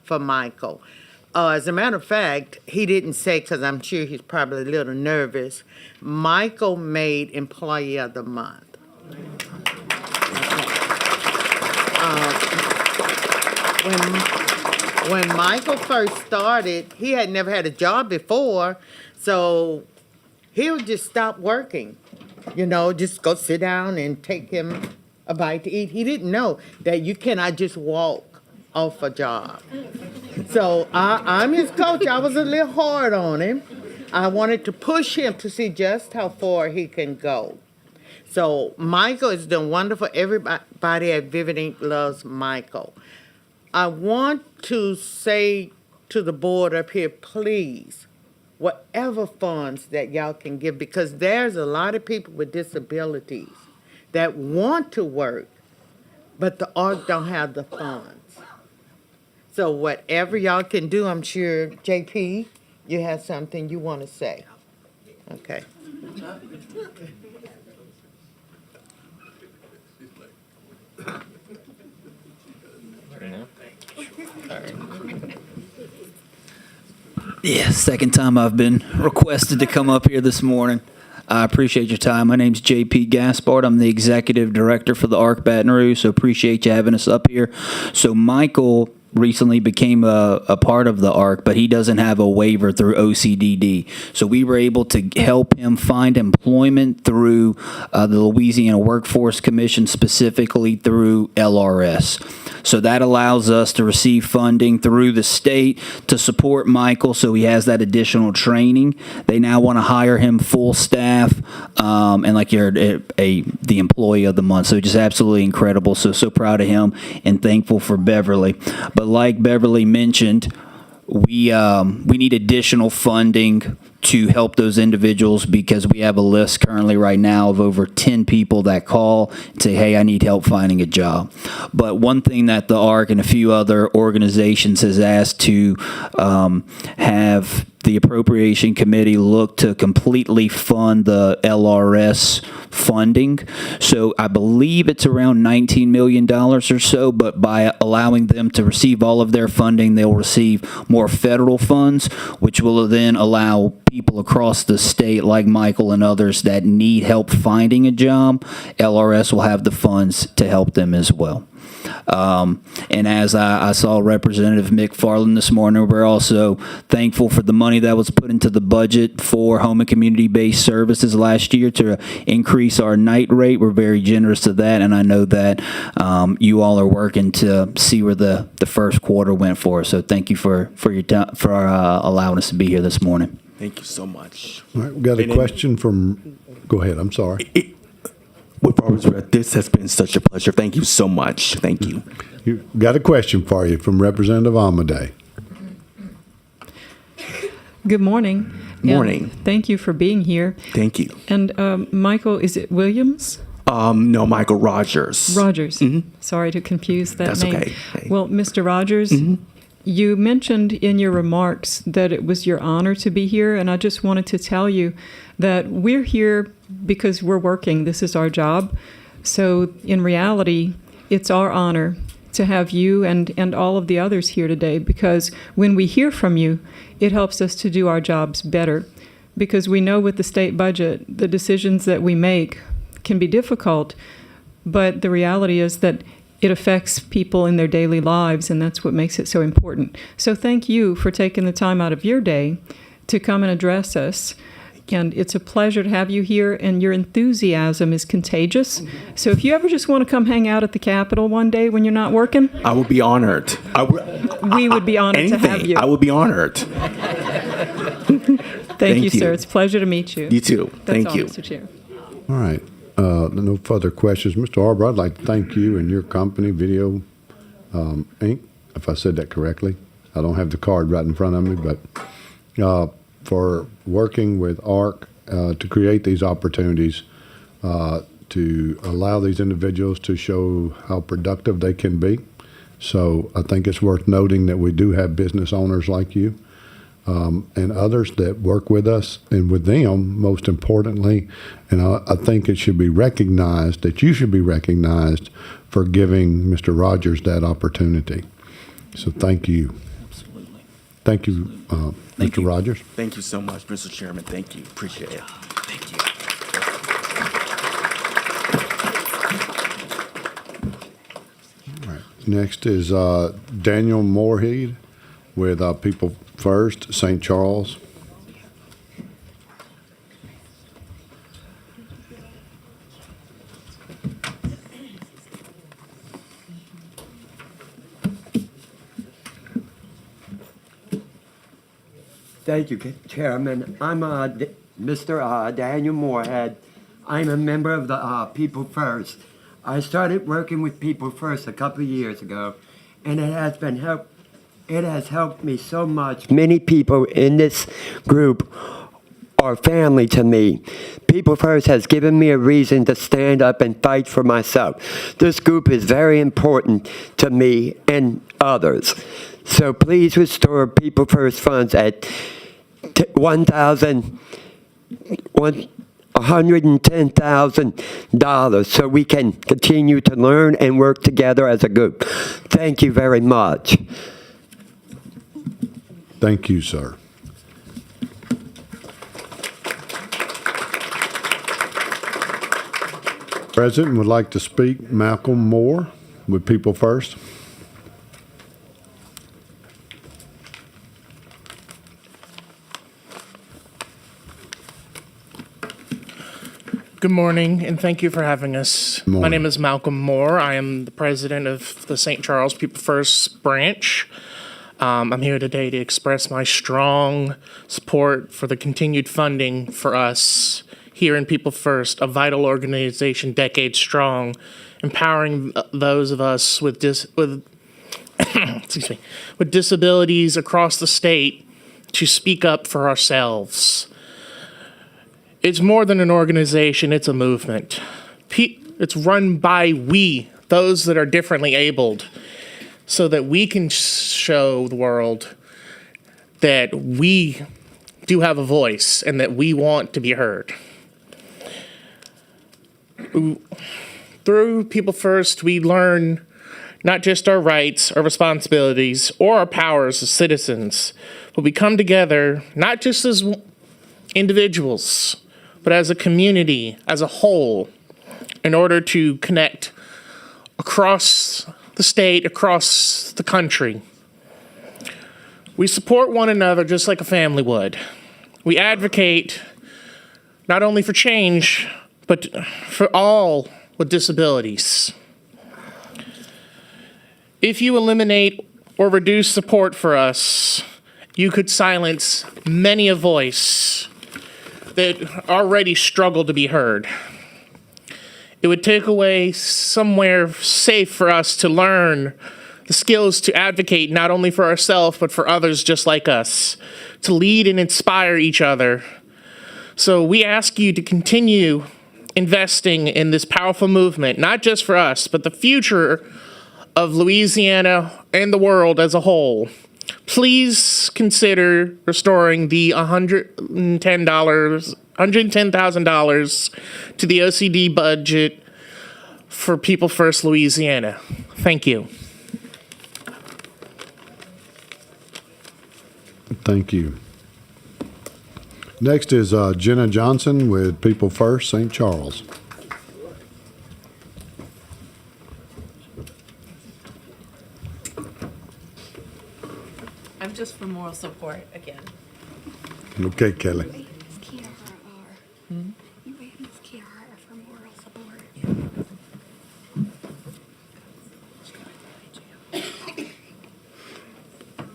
Speaker 11: for Michael. As a matter of fact, he didn't say, because I'm sure he's probably a little nervous, Michael made Employee of the Month. When Michael first started, he had never had a job before, so he would just stop working, just go sit down and take him a bite to eat. He didn't know that you cannot just walk off a job. So I'm his coach. I was a little hard on him. I wanted to push him to see just how far he can go. So Michael is doing wonderful. Everybody at Vivid Inc. loves Michael. I want to say to the board up here, please, whatever funds that y'all can give, because there's a lot of people with disabilities that want to work, but the ARC don't have the funds. So whatever y'all can do, I'm sure, JP, you have something you want to say. Okay.
Speaker 12: Yeah, second time I've been requested to come up here this morning. I appreciate your time. My name's JP Gaspard. I'm the executive director for the ARC Baton Rouge, so appreciate you having us up here. So Michael recently became a part of the ARC, but he doesn't have a waiver through OCDD. So we were able to help him find employment through the Louisiana Workforce Commission, specifically through LRS. So that allows us to receive funding through the state to support Michael, so he has that additional training. They now want to hire him full staff, and like you're the employee of the month. So just absolutely incredible. So proud of him and thankful for Beverly. But like Beverly mentioned, we need additional funding to help those individuals, because we have a list currently right now of over 10 people that call and say, hey, I need help finding a job. But one thing that the ARC and a few other organizations has asked to have the Appropriation Committee look to completely fund the LRS funding. So I believe it's around $19 million or so, but by allowing them to receive all of their funding, they'll receive more federal funds, which will then allow people across the state like Michael and others that need help finding a job, LRS will have the funds to help them as well. And as I saw Representative McFarland this morning, we're also thankful for the money that was put into the budget for home and community-based services last year to increase our night rate. We're very generous to that, and I know that you all are working to see where the first quarter went for us. So thank you for your time, for allowing us to be here this morning.
Speaker 8: Thank you so much.
Speaker 1: All right, we got a question from, go ahead, I'm sorry.
Speaker 8: With Barbara's Red, this has been such a pleasure. Thank you so much. Thank you.
Speaker 1: You got a question for you from Representative Amadei.
Speaker 13: Good morning.
Speaker 8: Morning.
Speaker 13: And thank you for being here.
Speaker 8: Thank you.
Speaker 13: And Michael, is it Williams?
Speaker 8: No, Michael Rogers.
Speaker 13: Rogers.
Speaker 8: Mm-hmm.
Speaker 13: Sorry to confuse that
Speaker 8: That's
Speaker 13: name.
Speaker 8: okay. Hey.
Speaker 13: Well, Mr. Rogers, you mentioned in your remarks that it was your honor to be here, and I just wanted to tell you that we're here because we're working. This is our job. So in reality, it's our honor to have you and all of the others here today, because when we hear from you, it helps us to do our jobs better, because we know with the state budget, the decisions that we make can be difficult, but the reality is that it affects people in their daily lives, and that's what makes it so important. So thank you for taking the time out of your day to come and address us. And it's a pleasure to have you here, and your enthusiasm is contagious. So if you ever just want to come hang out at the Capitol one day when you're not working,
Speaker 8: I would be honored.
Speaker 13: we would be honored to have
Speaker 8: Anything.
Speaker 13: you.
Speaker 8: I would be honored.
Speaker 13: Thank you, sir. It's a pleasure to meet you.
Speaker 8: You too.
Speaker 13: That's
Speaker 8: Thank
Speaker 13: all,
Speaker 8: you.
Speaker 13: Mr. Chair.
Speaker 1: All right. No further questions. Mr. Arbor, I'd like to thank you and your company, Video Inc., if I said that correctly. I don't have the card right in front of me, but for working with ARC to create these opportunities to allow these individuals to show how productive they can be. So I think it's worth noting that we do have business owners like you and others that work with us, and with them, most importantly, and I think it should be recognized that you should be recognized for giving Mr. Rogers that opportunity. So thank you.
Speaker 8: Absolutely.
Speaker 1: Thank you, Mr. Rogers.
Speaker 8: Thank you so much, Mr. Chairman. Thank you. Appreciate it. Thank you.
Speaker 1: All right. Next is Daniel Moorhead with People First, St. Charles.
Speaker 14: Thank you, Chairman. I'm Mr. Daniel Moorhead. I'm a member of the People First. I started working with People First a couple of years ago, and it has helped me so much. Many people in this group are family to me. People First has given me a reason to stand up and fight for myself. This group is very important to me and others. So please restore People First funds at $110,000 so we can continue to learn and work together as a group. Thank you very much.
Speaker 1: Thank you, sir. President would like to speak. Malcolm Moore with People First.
Speaker 15: Good morning, and thank you for having us. My name is Malcolm Moore. I am the president of the St. Charles People First branch. I'm here today to express my strong support for the continued funding for us here in People First, a vital organization decades strong, empowering those of us with with disabilities across the state to speak up for ourselves. It's more than an organization, it's a movement. It's run by we, those that are differently abled, so that we can show the world that we do have a voice and that we want to be heard. Through People First, we learn not just our rights, our responsibilities, or our powers as citizens, but we come together not just as individuals, but as a community, as a whole, in order to connect across the state, across the country. We support one another just like a family would. We advocate not only for change, but for all with disabilities. If you eliminate or reduce support for us, you could silence many a voice that already struggle to be heard. It would take away somewhere safe for us to learn the skills to advocate not only for ourselves, but for others just like us, to lead and inspire each other. So we ask you to continue investing in this powerful movement, not just for us, but the future of Louisiana and the world as a whole. Please consider restoring the $110,000 to the OCD budget for People First Louisiana. Thank you.
Speaker 1: Thank you. Next is Jenna Johnson with People First, St. Charles.
Speaker 18: I'm just for moral support again.
Speaker 1: Okay, Kelly.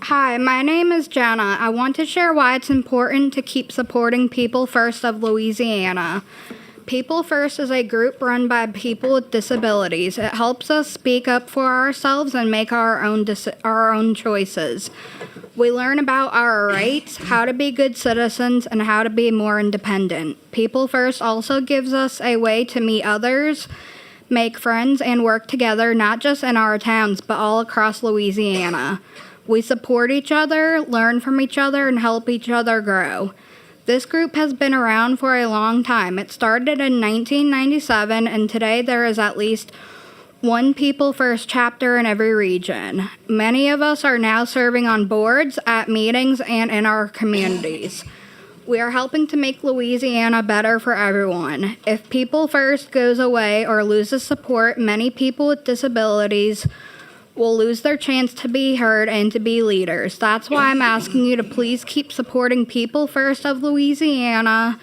Speaker 7: Hi, my name is Jenna. I want to share why it's important to keep supporting People First of Louisiana. People First is a group run by people with disabilities. It helps us speak up for ourselves and make our own choices. We learn about our rights, how to be good citizens, and how to be more independent. People First also gives us a way to meet others, make friends, and work together, not just in our towns, but all across Louisiana. We support each other, learn from each other, and help each other grow. This group has been around for a long time. It started in 1997, and today there is at least one People First chapter in every region. Many of us are now serving on boards, at meetings, and in our communities. We are helping to make Louisiana better for everyone. If People First goes away or loses support, many people with disabilities will lose their chance to be heard and to be leaders. That's why I'm asking you to please keep supporting People First of Louisiana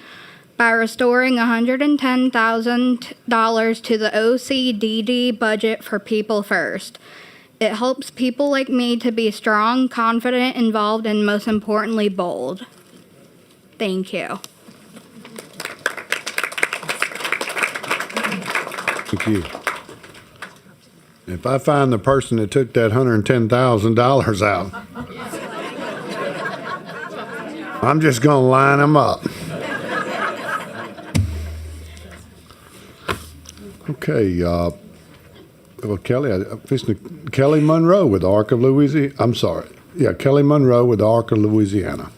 Speaker 7: by restoring $110,000 to the OCDD budget for People First. It helps people like me to be strong, confident, involved, and most importantly, bold. Thank you.
Speaker 1: Thank you. If I find the person that took that $110,000 out, I'm just going to line them up. Okay, well, Kelly Monroe with the Ark of Louisiana. I'm sorry. Yeah, Kelly Monroe with the Ark of Louisiana.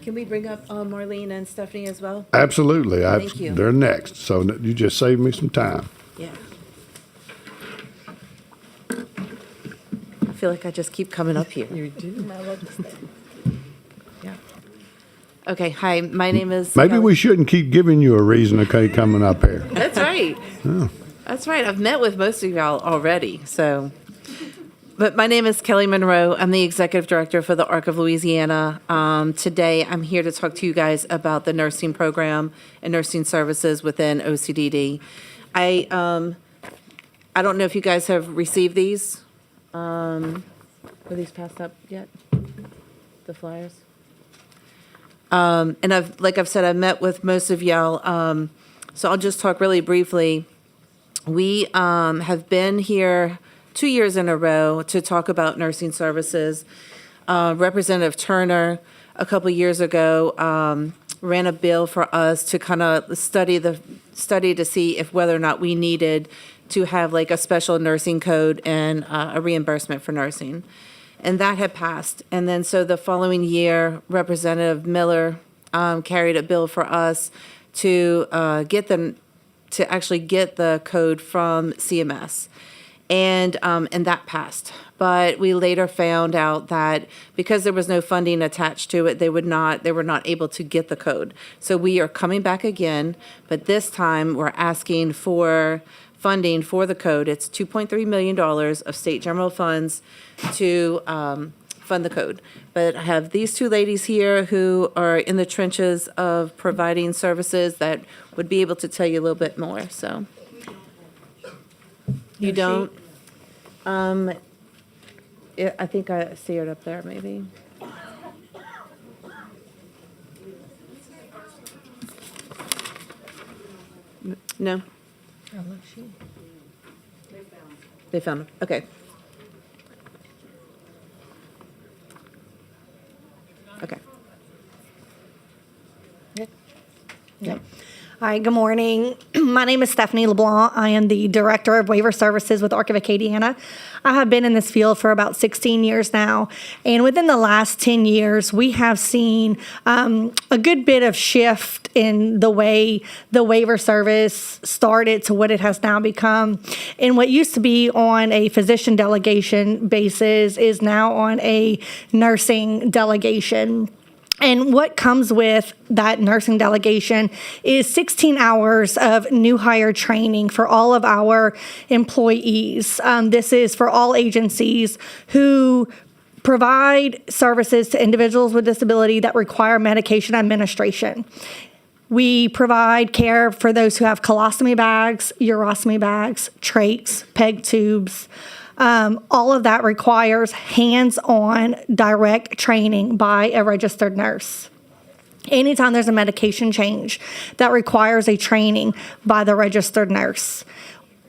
Speaker 18: Can we bring up Marlene and Stephanie as well?
Speaker 1: Absolutely.
Speaker 18: Thank you.
Speaker 1: They're next, so you just saved me some time.
Speaker 18: Yeah. I feel like I just keep coming up here. You do. I love this thing. Yeah. Okay, hi, my name is
Speaker 1: Maybe
Speaker 18: Kelly.
Speaker 1: we shouldn't keep giving you a reason to keep coming up here.
Speaker 18: That's right.
Speaker 1: Yeah.
Speaker 18: That's right. I've met with most of y'all already, so. But my name is Kelly Monroe. I'm the executive director for the Ark of Louisiana. Today, I'm here to talk to you guys about the nursing program and nursing services within OCDD. I don't know if you guys have received these. Were these passed up yet? The flyers? And like I've said, I've met with most of y'all. So I'll just talk really briefly. We have been here 2 years in a row to talk about nursing services. Representative Turner, a couple years ago, ran a bill for us to kind of study to see if whether or not we needed to have like a special nursing code and a reimbursement for nursing. And that had passed. And then so the following year, Representative Miller carried a bill for us to actually get the code from CMS. And that passed. But we later found out that because there was no funding attached to it, they were not able to get the code. So we are coming back again, but this time we're asking for funding for the code. It's $2.3 million of state general funds to fund the code. But I have these two ladies here who are in the trenches of providing services that would be able to tell you a little bit more, so. You don't? I think I see it up there, maybe. No? They found it. Okay. Okay.
Speaker 16: Yeah. Hi, good morning. My name is Stephanie LeBlanc. I am the Director of Waiver Services with Ark of Acadiana. I have been in this field for about 16 years now, and within the last 10 years, we have seen a good bit of shift in the way the waiver service started to what it has now become. And what used to be on a physician delegation basis is now on a nursing delegation. And what comes with that nursing delegation is 16 hours of new hire training for all of our employees. This is for all agencies who provide services to individuals with disability that require medication administration. We provide care for those who have colostomy bags, urostomy bags, trachs, PEG tubes. All of that requires hands-on direct training by a registered nurse. Anytime there's a medication change that requires a training by the registered nurse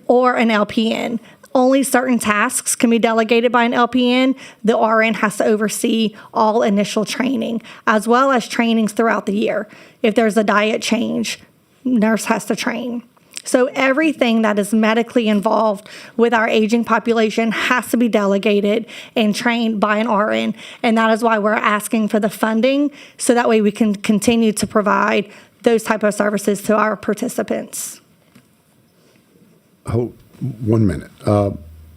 Speaker 16: or an LPN, only certain tasks can be delegated by an LPN. The RN has to oversee all initial training, as well as trainings throughout the year. If there's a diet change, nurse has to train. So everything that is medically involved with our aging population has to be delegated and trained by an RN. And that is why we're asking for the funding, so that way we can continue to provide those type of services to our participants.
Speaker 1: Hold 1 minute.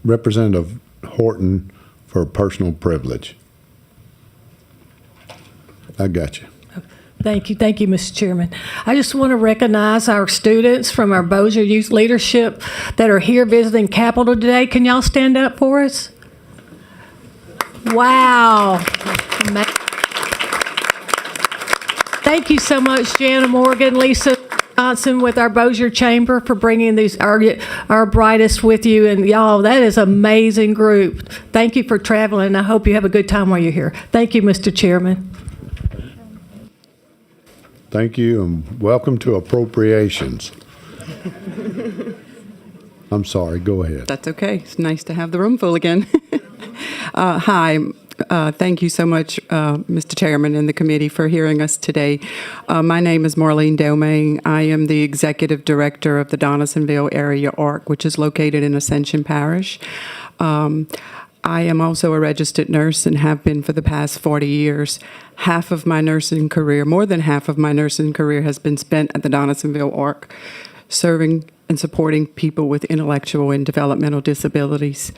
Speaker 1: Representative Horton for personal privilege. I got you.
Speaker 4: Thank you, Mr. Chairman. I just want to recognize our students from our Bossier Youth Leadership that are here visiting Capitol today. Can y'all stand up for us? Wow. Thank you so much, Jana Morgan, Lisa Johnson with our Bossier Chamber for bringing these our brightest with you. And y'all, that is an amazing group. Thank you for traveling. I hope you have a good time while you're here. Thank you, Mr. Chairman.
Speaker 1: Thank you, and welcome to Appropriations. I'm sorry, go ahead.
Speaker 2: That's okay. It's nice to have the room full again. Hi. Thank you so much, Mr. Chairman and the committee, for hearing us today. My name is Marlene Domingue. I am the Executive Director of the Donaldsonville Area ARC, which is located in Ascension Parish. I am also a registered nurse and have been for the past 40 years. Half of my nursing career, more than half of my nursing career, has been spent at the Donaldsonville ARC, serving and supporting people with intellectual and developmental disabilities.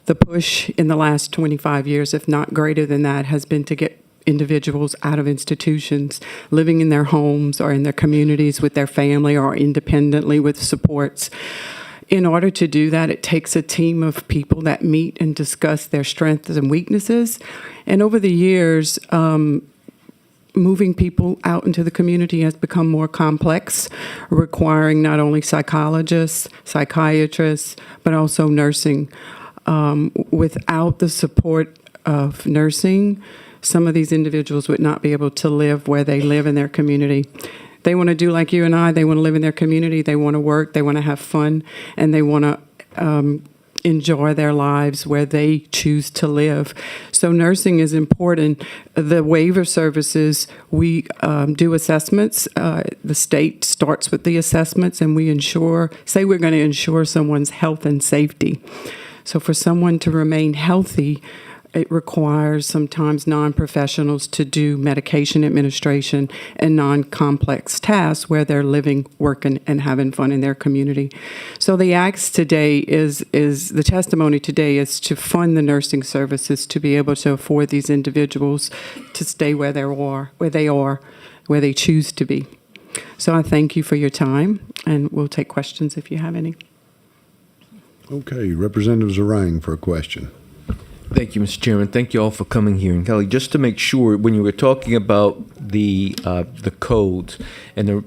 Speaker 2: The push in the last 25 years, if not greater than that, has been to get individuals out of institutions, living in their homes or in their communities with their family or independently with supports. In order to do that, it takes a team of people that meet and discuss their strengths and weaknesses. And over the years, moving people out into the community has become more complex, requiring not only psychologists, psychiatrists, but also nursing. Without the support of nursing, some of these individuals would not be able to live where they live in their community. They want to do like you and I. They want to live in their community. They want to work. They want to have fun. And they want to enjoy their lives where they choose to live. So nursing is important. The waiver services, we do assessments. The state starts with the assessments, and we say we're going to ensure someone's health and safety. So for someone to remain healthy, it requires sometimes non-professionals to do medication administration and non-complex tasks where they're living, working, and having fun in their community. So the ask today is the testimony today is to fund the nursing services to be able to afford these individuals to stay where they choose to be. So I thank you for your time, and we'll take questions if you have any.
Speaker 1: Okay, Representative Zarang for a question.
Speaker 3: Thank you, Mr. Chairman. Thank you all for coming here. And Kelly, just to make sure, when you were talking about the codes and the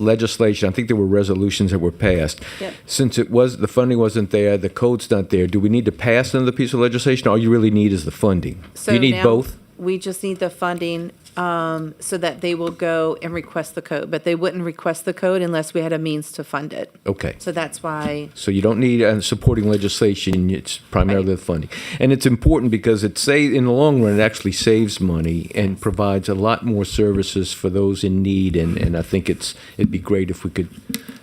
Speaker 3: legislation, I think there were resolutions that were passed.
Speaker 18: Yep.
Speaker 3: Since the funding wasn't there, the code's not there, do we need to pass another piece of legislation? All you really need is the funding.
Speaker 18: So
Speaker 3: Do you need
Speaker 18: now
Speaker 3: both?
Speaker 18: We just need the funding so that they will go and request the code. But they wouldn't request the code unless we had a means to fund it.
Speaker 3: Okay.
Speaker 18: So that's why.
Speaker 3: So you don't need supporting legislation. It's primarily the funding. And it's important because in the long run, it actually saves money and provides a lot more services for those in need. And I think it'd be great if we could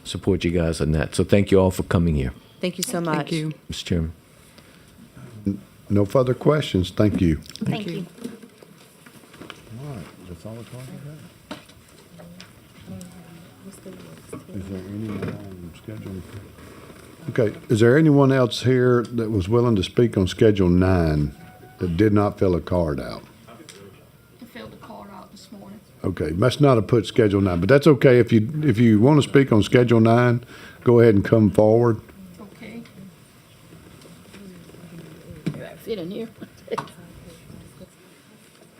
Speaker 3: support you guys on that. So thank you all for coming here.
Speaker 18: Thank you so much.
Speaker 2: Thank you.
Speaker 3: Mr. Chairman.
Speaker 1: No further questions. Thank you.
Speaker 18: Thank you.
Speaker 1: All right, that's all we're talking about? Is there any more on schedule? Okay, is there anyone else here that was willing to speak on Schedule 9 that did not fill a card out?
Speaker 20: I filled the card out
Speaker 1: Okay, must not have put Schedule 9, but that's okay. If you want to speak on Schedule 9, go ahead and come forward.
Speaker 6: Okay. Do I fit in here?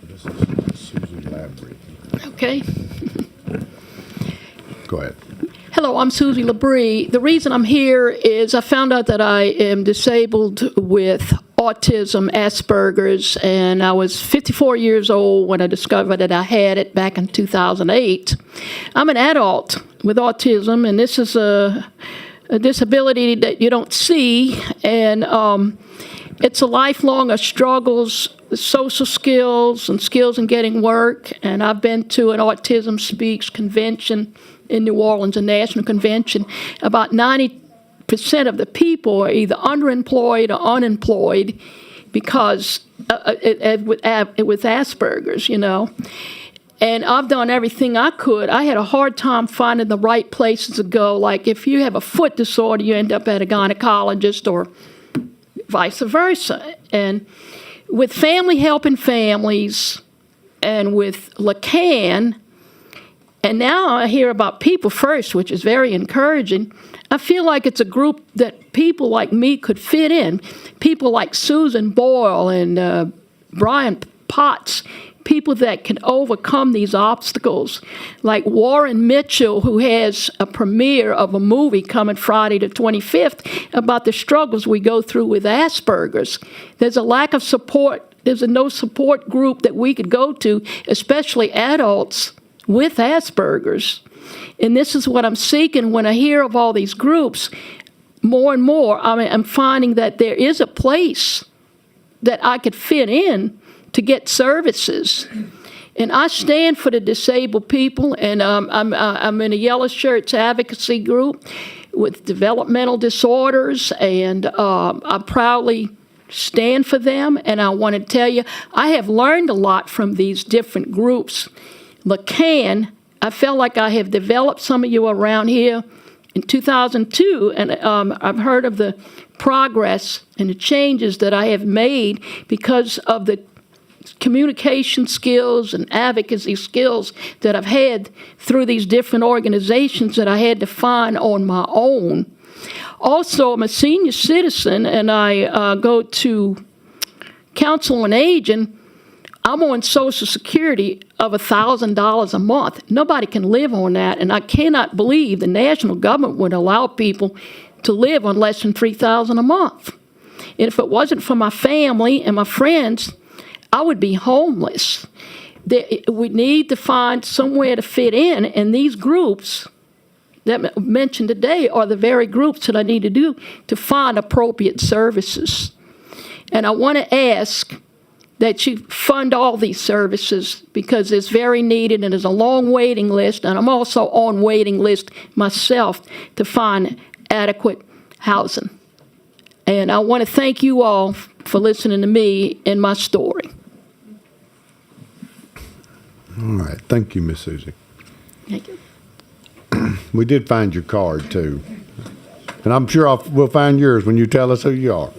Speaker 1: This is Susan Labrie.
Speaker 6: Okay.
Speaker 1: Go ahead.
Speaker 6: Hello, I'm Susie Labrie. The reason I'm here is I found out that I am disabled with autism, Asperger's, and I was 54 years old when I discovered that I had it back in 2008. I'm an adult with autism, and this is a disability that you don't see, and it's a lifelong of struggles, social skills and skills in getting work, and I've been to an Autism Speaks convention in New Orleans, a national convention. About 90% of the people are either underemployed or unemployed because with Asperger's, you know. And I've done everything I could. I had a hard time finding the right places to go. Like if you have a foot disorder, you end up at a gynecologist or vice versa. And with Family Helping Families and with Lacan, and now I hear about People First, which is very encouraging. I feel like it's a group that people like me could fit in. People like Susan Boyle and Brian Potts, people that can overcome these obstacles. Like Warren Mitchell, who has a premiere of a movie coming Friday the 25th about the struggles we go through with Asperger's. There's a lack of support. There's no support group that we could go to, especially adults with Asperger's. And this is what I'm seeking when I hear of all these groups. More and more, I'm finding that there is a place that I could fit in to get services. And I stand for the disabled people, and I'm in a Yellow Shirts advocacy group with developmental disorders, and I proudly stand for them. And I want to tell you, I have learned a lot from these different groups. Lacan, I felt like I have developed some of you around here in 2002, and I've heard of the progress and the changes that I have made because of the communication skills and advocacy skills that I've had through these different organizations that I had to find on my own. Also, I'm a senior citizen, and I go to Council on Aging. I'm on Social Security of $1,000 a month. Nobody can live on that, and I cannot believe the national government would allow people to live on less than $3,000 a month. And if it wasn't for my family and my friends, I would be homeless. We need to find somewhere to fit in, and these groups that I mentioned today are the very groups that I need to do to find appropriate services. And I want to ask that you fund all these services because it's very needed and there's a long waiting list, and I'm also on waiting list myself to find adequate housing. And I want to thank you all for listening to me and my story.
Speaker 1: All right. Thank you, Miss Susie.
Speaker 6: Thank you.
Speaker 1: We did find your card, too. And I'm sure we'll find yours when you tell us who you are.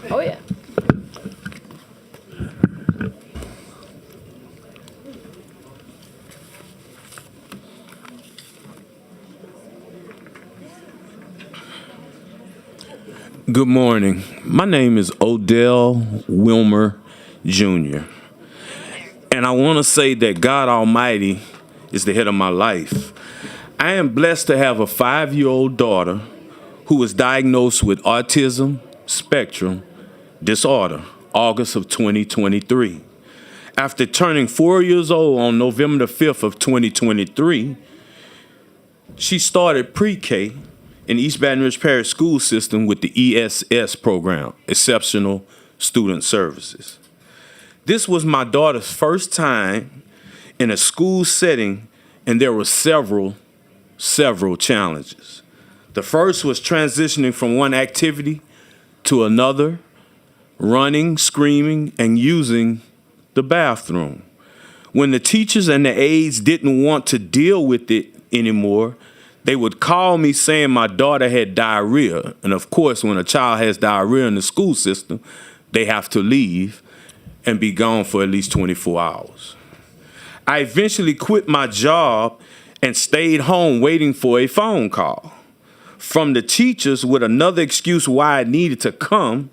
Speaker 6: Oh, yeah.
Speaker 9: Good morning. My name is Odell Wilmer Jr. And I want to say that God Almighty is the head of my life. I am blessed to have a 5-year-old daughter who was diagnosed with autism spectrum disorder, August of 2023. After turning 4 years old on November the 5th of 2023, she started pre-K in East Baton Rouge Parish School System with the ESS program, Exceptional Student Services. This was my daughter's first time in a school setting, and there were several challenges. The first was transitioning from one activity to another, running, screaming, and using the bathroom. When the teachers and the aides didn't want to deal with it anymore, they would call me saying my daughter had diarrhea. And of course, when a child has diarrhea in the school system, they have to leave and be gone for at least 24 hours. I eventually quit my job and stayed home waiting for a phone call from the teachers with another excuse why I needed to come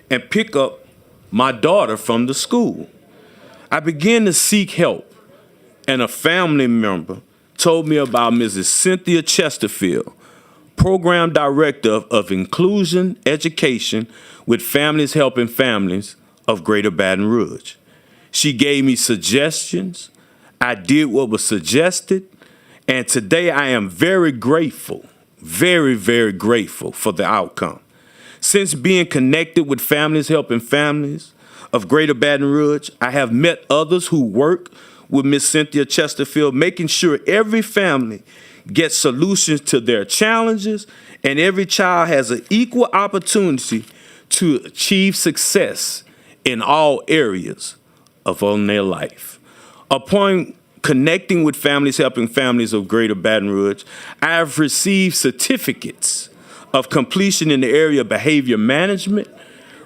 Speaker 9: and pick up my daughter from the school. I began to seek help, and a family member told me about Mrs. Cynthia Chesterfield, Program Director of Inclusion Education with Families Helping Families of Greater Baton Rouge. She gave me suggestions. I did what was suggested, and today I am very grateful, very, very grateful for the outcome. Since being connected with Families Helping Families of Greater Baton Rouge, I have met others who work with Miss Cynthia Chesterfield, making sure every family gets solutions to their challenges and every child has an equal opportunity to achieve success in all areas of their life. Upon connecting with Families Helping Families of Greater Baton Rouge, I have received certificates of completion in the area of behavior management,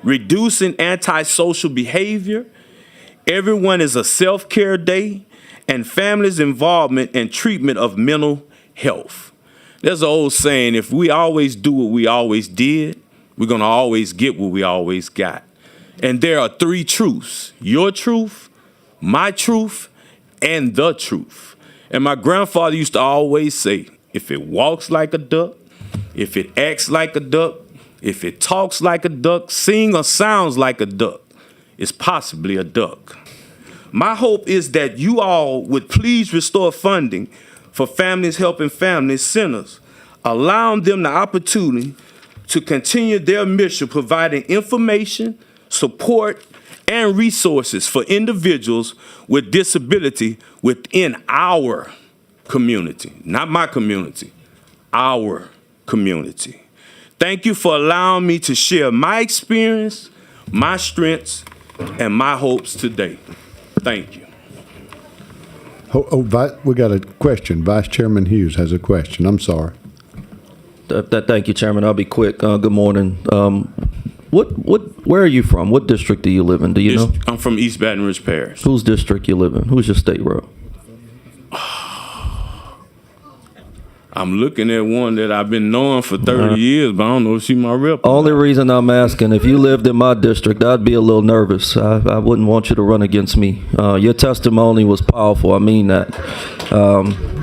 Speaker 9: reducing antisocial behavior. Everyone is a self-care day, and families' involvement and treatment of mental health. There's an old saying, if we always do what we always did, we're going to always get what we always got. And there are three truths: your truth, my truth, and the truth. And my grandfather used to always say, if it walks like a duck, if it acts like a duck, if it talks like a duck, sings or sounds like a duck, it's possibly a duck. My hope is that you all would please restore funding for Families Helping Families centers, allowing them the opportunity to continue their mission, providing information, support, and resources for individuals with disability within our community. Not my community, our community. Thank you for allowing me to share my experience, my strengths, and my hopes today. Thank you.
Speaker 1: We got a question. Vice Chairman Hughes has a question. I'm sorry.
Speaker 17: Thank you, Chairman. I'll be quick. Good morning. Where are you from? What district do you live in? Do you know?
Speaker 9: I'm from East Baton Rouge Parish.
Speaker 17: Whose district you live in? Who's your state rep?
Speaker 9: I'm looking at one that I've been knowing for 30 years, but I don't know if she's my rep.
Speaker 17: Only reason I'm asking, if you lived in my district, I'd be a little nervous. I wouldn't want you to run against me. Your testimony was powerful. I mean that.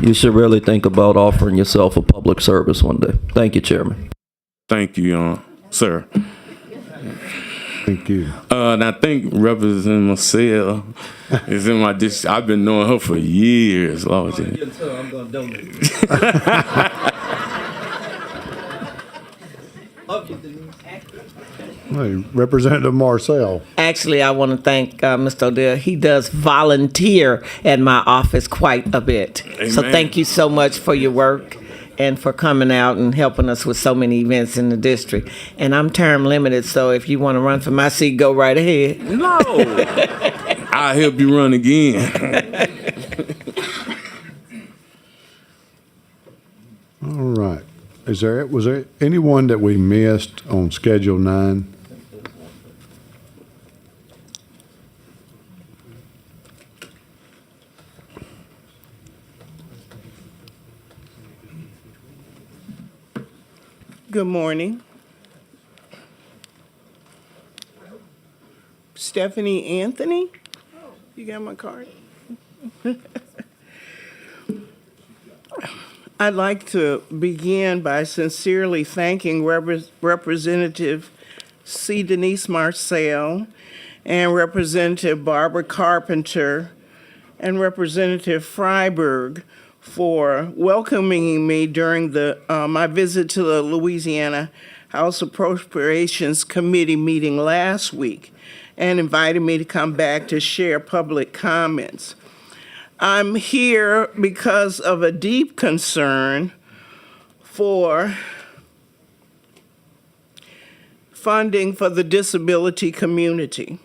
Speaker 17: You should really think about offering yourself a public service one day. Thank you, Chairman.
Speaker 9: Thank you, sir.
Speaker 1: Thank you.
Speaker 9: And I think Representative Marcel is in my district. I've been knowing her for years. Lord.
Speaker 17: I'm going to donate.
Speaker 1: Hey, Representative Marcel.
Speaker 19: Actually, I want to thank Mr. Odell. He does volunteer at my office quite a bit.
Speaker 9: Amen.
Speaker 19: So thank you so much for your work and for coming out and helping us with so many events in the district. And I'm term limited, so if you want to run for my seat, go right ahead.
Speaker 9: No. I'll help you run again.
Speaker 1: All right. Was there anyone that we missed on Schedule 9?
Speaker 21: Good morning. Stephanie Anthony? You got my card? I'd like to begin by sincerely thanking Representative C. Denise Marcel and Representative Barbara Carpenter and Representative Freiberg for welcoming me during my visit to the Louisiana House Appropriations Committee meeting last week and invited me to come back to share public comments. I'm here because of a deep concern for funding for the disability community.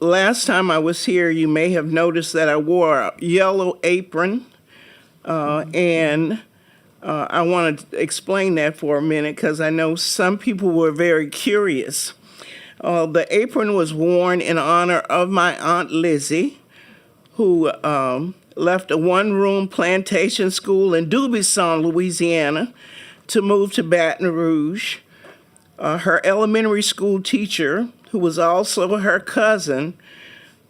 Speaker 21: Last time I was here, you may have noticed that I wore a yellow apron, and I want to explain that for a minute because I know some people were very curious. The apron was worn in honor of my Aunt Lizzie, who left a one-room plantation school in Dubuisson, Louisiana, to move to Baton Rouge. Her elementary school teacher, who was also her cousin,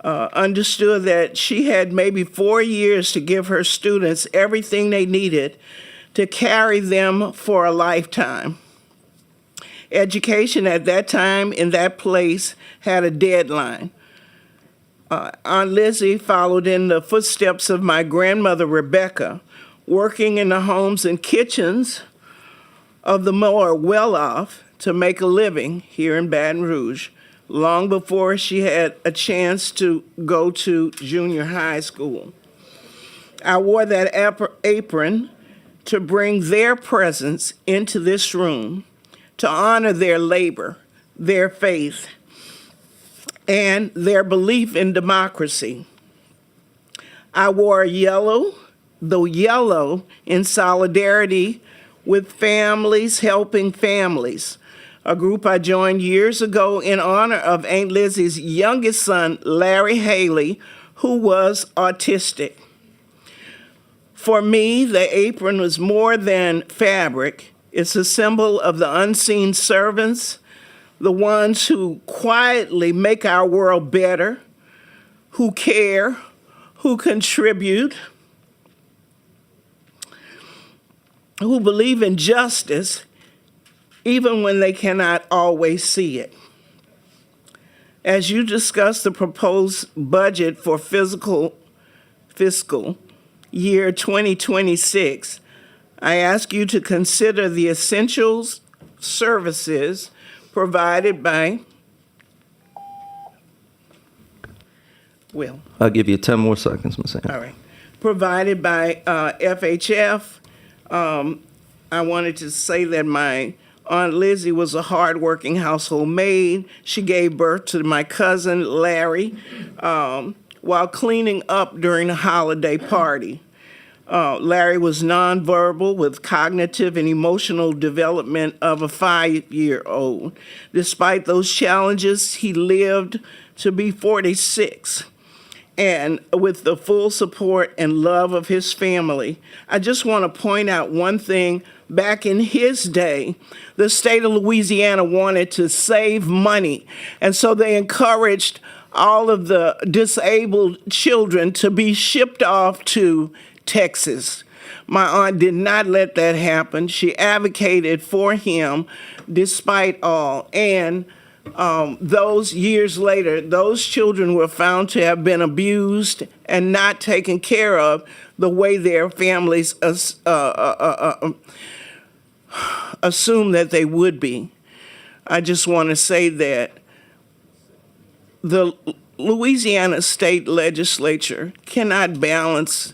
Speaker 21: understood that she had maybe 4 years to give her students everything they needed to carry them for a lifetime. Education at that time in that place had a deadline. Aunt Lizzie followed in the footsteps of my grandmother, Rebecca, working in the homes and kitchens of the more well-off to make a living here in Baton Rouge, long before she had a chance to go to junior high school. I wore that apron to bring their presence into this room, to honor their labor, their faith, and their belief in democracy. I wore yellow in solidarity with families helping families, a group I joined years ago in honor of Aunt Lizzie's youngest son, Larry Haley, who was autistic. For me, the apron was more than fabric. It's a symbol of the unseen servants, the ones who quietly make our world better, who care, who contribute, who believe in justice, even when they cannot always see it. As you discuss the proposed budget for fiscal year 2026, I ask you to consider the essentials services provided by,
Speaker 17: I'll give you 10 more seconds, Ms. Ann.
Speaker 21: all right, provided by FHF. I wanted to say that my Aunt Lizzie was a hardworking household maid. She gave birth to my cousin Larry while cleaning up during a holiday party. Larry was nonverbal with cognitive and emotional development of a 5-year-old. Despite those challenges, he lived to be 46. And with the full support and love of his family. I just want to point out one thing. Back in his day, the state of Louisiana wanted to save money, and so they encouraged all of the disabled children to be shipped off to Texas. My aunt did not let that happen. She advocated for him despite all. And those years later, those children were found to have been abused and not taken care of the way their families assumed that they would be. I just want to say that the Louisiana state legislature cannot balance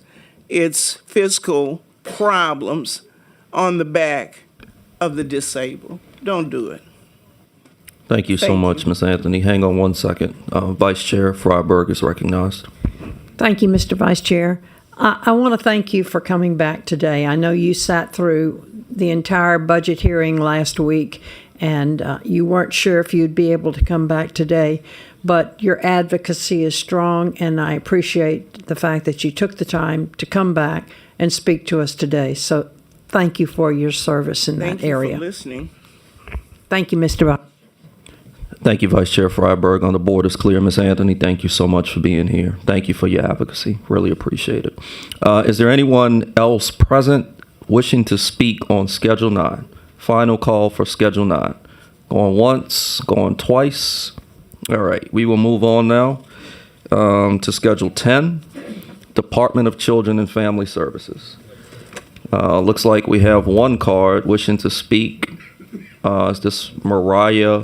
Speaker 21: its fiscal problems on the back of the disabled. Don't do it.
Speaker 17: Thank you so much, Ms. Anthony. Hang on one second. Vice Chair Freiberg is recognized.
Speaker 5: Thank you, Mr. Vice Chair. I want to thank you for coming back today. I know you sat through the entire budget hearing last week, and you weren't sure if you'd be able to come back today, but your advocacy is strong, and I appreciate the fact that you took the time to come back and speak to us today. So thank you for your service in that area.
Speaker 21: Thank you for listening.
Speaker 5: Thank you, Mr. Vice.
Speaker 17: Thank you, Vice Chair Freiberg. On the board is clear. Ms. Anthony, thank you so much for being here. Thank you for your advocacy. Really appreciate it. Is there anyone else present wishing to speak on Schedule 9? Final call for Schedule 9. Going once, going twice. All right, we will move on now to Schedule 10, Department of Children and Family Services. Looks like we have one card wishing to speak. Is this Mariah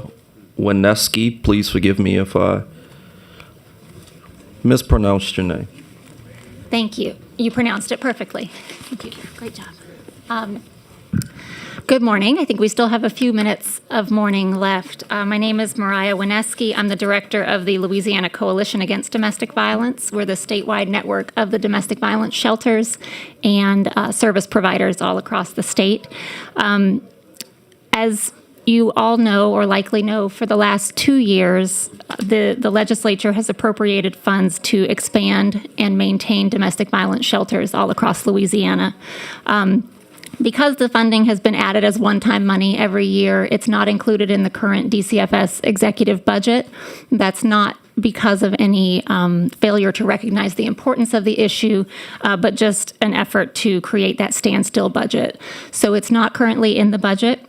Speaker 17: Wineski? Please forgive me if I mispronounced your name.
Speaker 22: Thank you. You pronounced it perfectly. Thank you. Great job. Good morning. I think we still have a few minutes of morning left. My name is Mariah Wineski. I'm the director of the Louisiana Coalition Against Domestic Violence. We're the statewide network of the domestic violence shelters and service providers all across the state. As you all know or likely know, for the last 2 years, the legislature has appropriated funds to expand and maintain domestic violence shelters all across Louisiana. Because the funding has been added as one-time money every year, it's not included in the current DCFS executive budget. That's not because of any failure to recognize the importance of the issue, but just an effort to create that standstill budget. So it's not currently in the budget.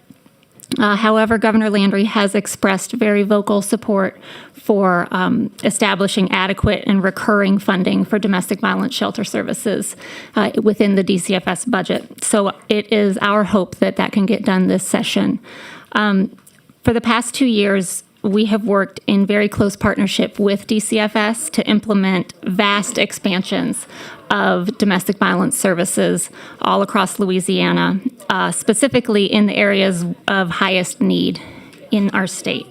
Speaker 22: However, Governor Landry has expressed very vocal support for establishing adequate and recurring funding for domestic violence shelter services within the DCFS budget. So it is our hope that that can get done this session. For the past 2 years, we have worked in very close partnership with DCFS to implement vast expansions of domestic violence services all across Louisiana, specifically in the areas of highest need in our state.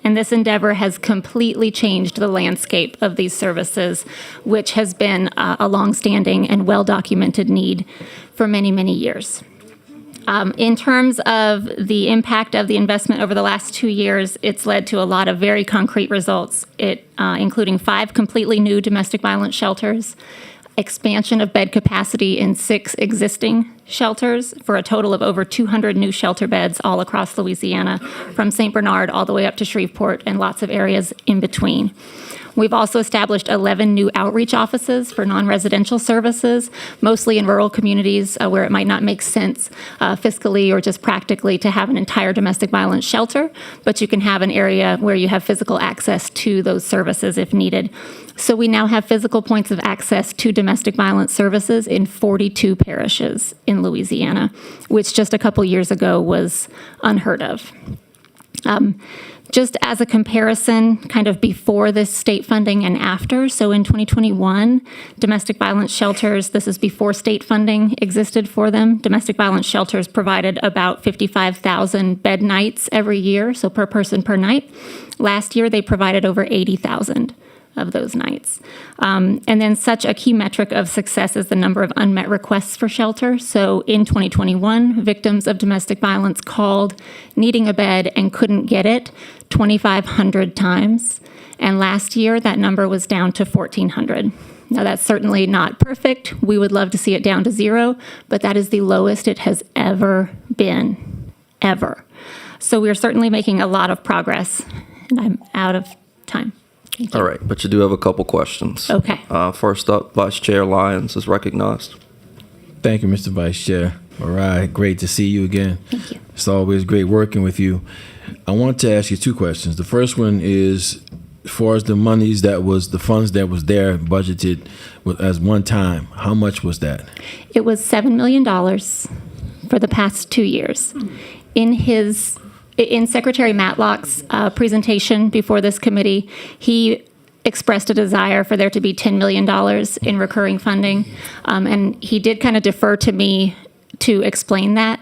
Speaker 22: And this endeavor has completely changed the landscape of these services, which has been a longstanding and well-documented need for many, many years. In terms of the impact of the investment over the last 2 years, it's led to a lot of very concrete results, including 5 completely new domestic violence shelters, expansion of bed capacity in 6 existing shelters for a total of over 200 new shelter beds all across Louisiana, from St. Bernard all the way up to Shreveport and lots of areas in between. We've also established 11 new outreach offices for non-residential services, mostly in rural communities where it might not make sense fiscally or just practically to have an entire domestic violence shelter, but you can have an area where you have physical access to those services if needed. So we now have physical points of access to domestic violence services in 42 parishes in Louisiana, which just a couple years ago was unheard of. Just as a comparison, kind of before this state funding and after, so in 2021, domestic violence shelters, this is before state funding existed for them, domestic violence shelters provided about 55,000 bed nights every year, so per person per night. Last year, they provided over 80,000 of those nights. And then such a key metric of success is the number of unmet requests for shelter. So in 2021, victims of domestic violence called needing a bed and couldn't get it 2,500 times. And last year, that number was down to 1,400. Now, that's certainly not perfect. We would love to see it down to 0, but that is the lowest it has ever been, ever. So we're certainly making a lot of progress, and I'm out of time.
Speaker 17: All right, but you do have a couple questions.
Speaker 22: Okay.
Speaker 17: First up, Vice Chair Lyons is recognized.
Speaker 10: Thank you, Mr. Vice Chair. All right, great to see you again.
Speaker 22: Thank you.
Speaker 10: It's always great working with you. I want to ask you 2 questions. The first one is, as far as the monies the funds that was there budgeted as one time, how much was that?
Speaker 22: It was $7 million for the past 2 years. In Secretary Matlock's presentation before this committee, he expressed a desire for there to be $10 million in recurring funding. And he did kind of defer to me to explain that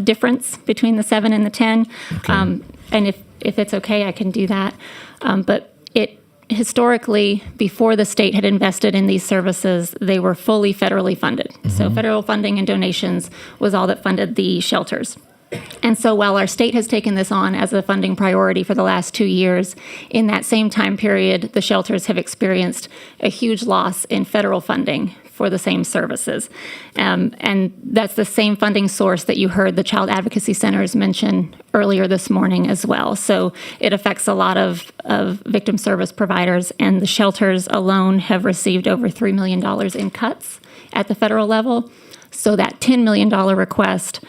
Speaker 22: difference between the 7 and the 10. Okay. And if it's okay, I can do that. But historically, before the state had invested in these services, they were fully federally funded. Mm-hmm. So federal funding and donations was all that funded the shelters. And so while our state has taken this on as a funding priority for the last 2 years, in that same time period, the shelters have experienced a huge loss in federal funding for the same services. And that's the same funding source that you heard the Child Advocacy Centers mention earlier this morning as well. So it affects a lot of victim service providers, and the shelters alone have received over $3 million in cuts at the federal level. So that $10 million request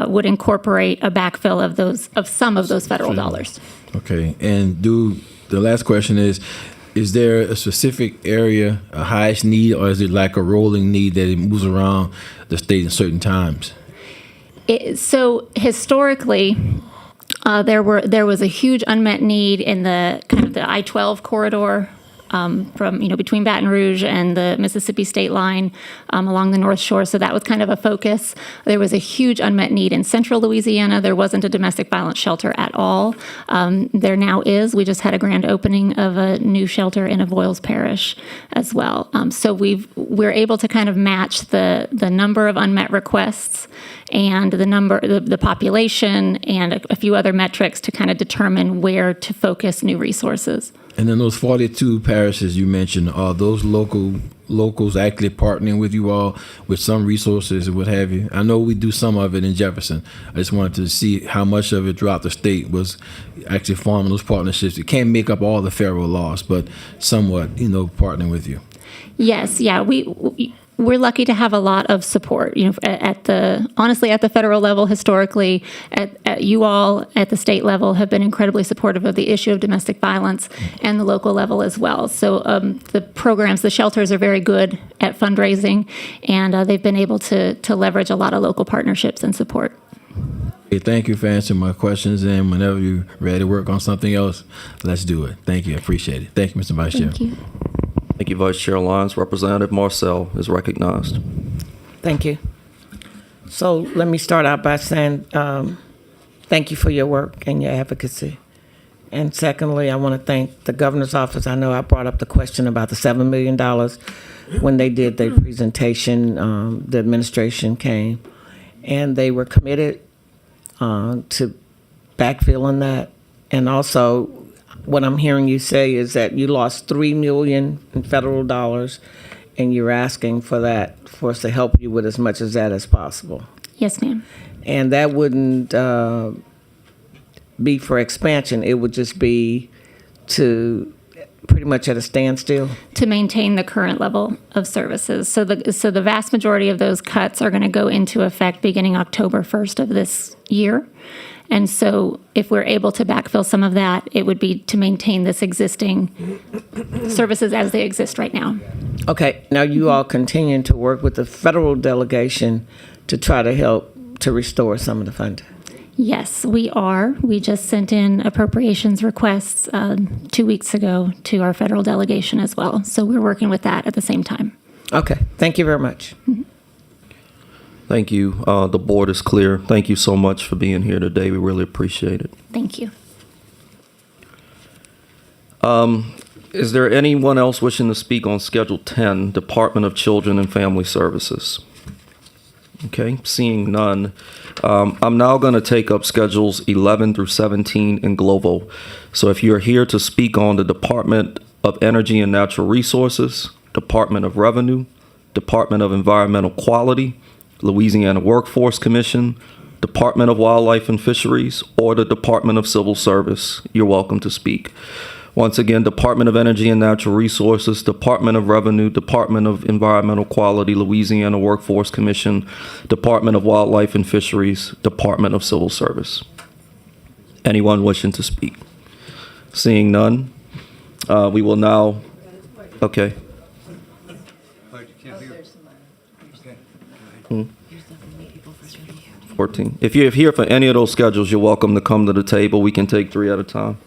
Speaker 22: would incorporate a backfill of some of those federal dollars.
Speaker 10: Okay, and the last question is there a specific area, a highest need, or is it like a rolling need that it moves around the state in certain times?
Speaker 22: So historically, there was a huge unmet need in the kind of the I-12 corridor from, between Baton Rouge and the Mississippi state line along the North Shore. So that was kind of a focus. There was a huge unmet need in central Louisiana. There wasn't a domestic violence shelter at all. There now is. We just had a grand opening of a new shelter in Avoyles Parish as well. So we're able to kind of match the number of unmet requests and the population and a few other metrics to kind of determine where to focus new resources.
Speaker 10: And then those 42 parishes you mentioned, are those locals actually partnering with you all with some resources and what have you? I know we do some of it in Jefferson. I just wanted to see how much of it throughout the state was actually forming those partnerships. It can't make up all the federal loss, but somewhat, partnering with you.
Speaker 22: Yes, yeah, we're lucky to have a lot of support. At the federal level, historically, at you all at the state level have been incredibly supportive of the issue of domestic violence, and the local level as well. So the programs, the shelters, are very good at fundraising, and they've been able to leverage a lot of local partnerships and support.
Speaker 10: Hey, thank you for answering my questions, and whenever you're ready to work on something else, let's do it. Thank you. I appreciate it. Thank you, Mr. Vice Chair.
Speaker 22: Thank you.
Speaker 17: Thank you, Vice Chair Lyons. Representative Marcel is recognized.
Speaker 19: Thank you. So let me start out by saying thank you for your work and your advocacy. And secondly, I want to thank the governor's office. I know I brought up the question about the $7 million when they did their presentation. The administration came, and they were committed to backfilling that. And also, what I'm hearing you say is that you lost $3 million in federal dollars, and you're asking for us to help you with as much of that as possible.
Speaker 22: Yes, ma'am.
Speaker 19: And that wouldn't be for expansion. It would just be to pretty much at a standstill.
Speaker 22: To maintain the current level of services. So the vast majority of those cuts are going to go into effect beginning October 1st of this year. And so if we're able to backfill some of that, it would be to maintain this existing services as they exist right now.
Speaker 19: Okay, now you all continue to work with the federal delegation to try to help to restore some of the funding.
Speaker 22: Yes, we are. We just sent in appropriations requests 2 weeks ago to our federal delegation as well. So we're working with that at the same time.
Speaker 19: Okay, thank you very much.
Speaker 22: Mm-hmm.
Speaker 17: Thank you. The board is clear. Thank you so much for being here today. We really appreciate it.
Speaker 22: Thank you.
Speaker 17: Is there anyone else wishing to speak on Schedule 10, Department of Children and Family Services? Okay, seeing none. I'm now going to take up Schedules 11 through 17 in Glovo. So if you're here to speak on the Department of Energy and Natural Resources, Department of Revenue, Department of Environmental Quality, Louisiana Workforce Commission, Department of Wildlife and Fisheries, or the Department of Civil Service, you're welcome to speak. Once again, Department of Energy and Natural Resources, Department of Revenue, Department of Environmental Quality, Louisiana Workforce Commission, Department of Wildlife and Fisheries, Department of Civil Service. Anyone wishing to speak? Seeing none, we will now, okay. 14. If you're here for any of those schedules, you're welcome to come to the table. We can take 3 at a time.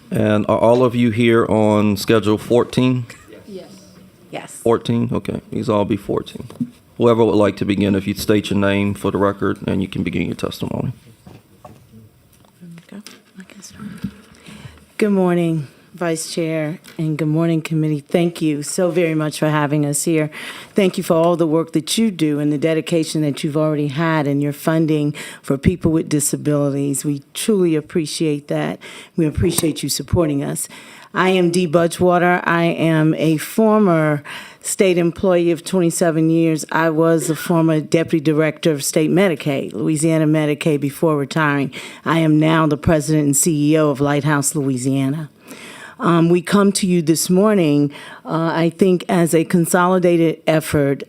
Speaker 17: And are all of you here on Schedule 14?
Speaker 22: Yes.
Speaker 17: 14? Okay, these all be 14. Whoever would like to begin, if you'd state your name for the record, and you can begin your testimony.
Speaker 11: Good morning, Vice Chair, and good morning, committee. Thank you so very much for having us here. Thank you for all the work that you do and the dedication that you've already had in your funding for people with disabilities. We truly appreciate that. We appreciate you supporting us. I am Dee Budgewater. I am a former state employee of 27 years. I was a former deputy director of state Medicaid, Louisiana Medicaid, before retiring. I am now the president and CEO of Lighthouse Louisiana. We come to you this morning, I think, as a consolidated effort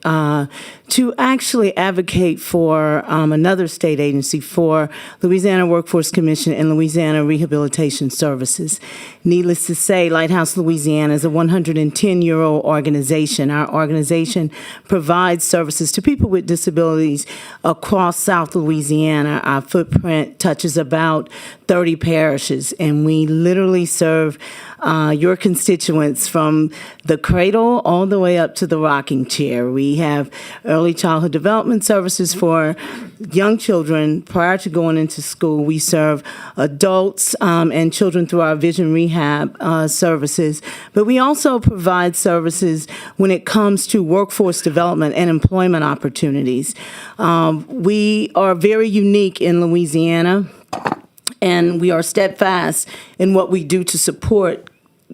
Speaker 11: to actually advocate for another state agency, for Louisiana Workforce Commission and Louisiana Rehabilitation Services. Needless to say, Lighthouse Louisiana is a 110-year-old organization. Our organization provides services to people with disabilities across South Louisiana. Our footprint touches about 30 parishes, and we literally serve your constituents from the cradle all the way up to the rocking chair. We have early childhood development services for young children prior to going into school. We serve adults and children through our vision rehab services. But we also provide services when it comes to workforce development and employment opportunities. We are very unique in Louisiana, and we are steadfast in what we do to support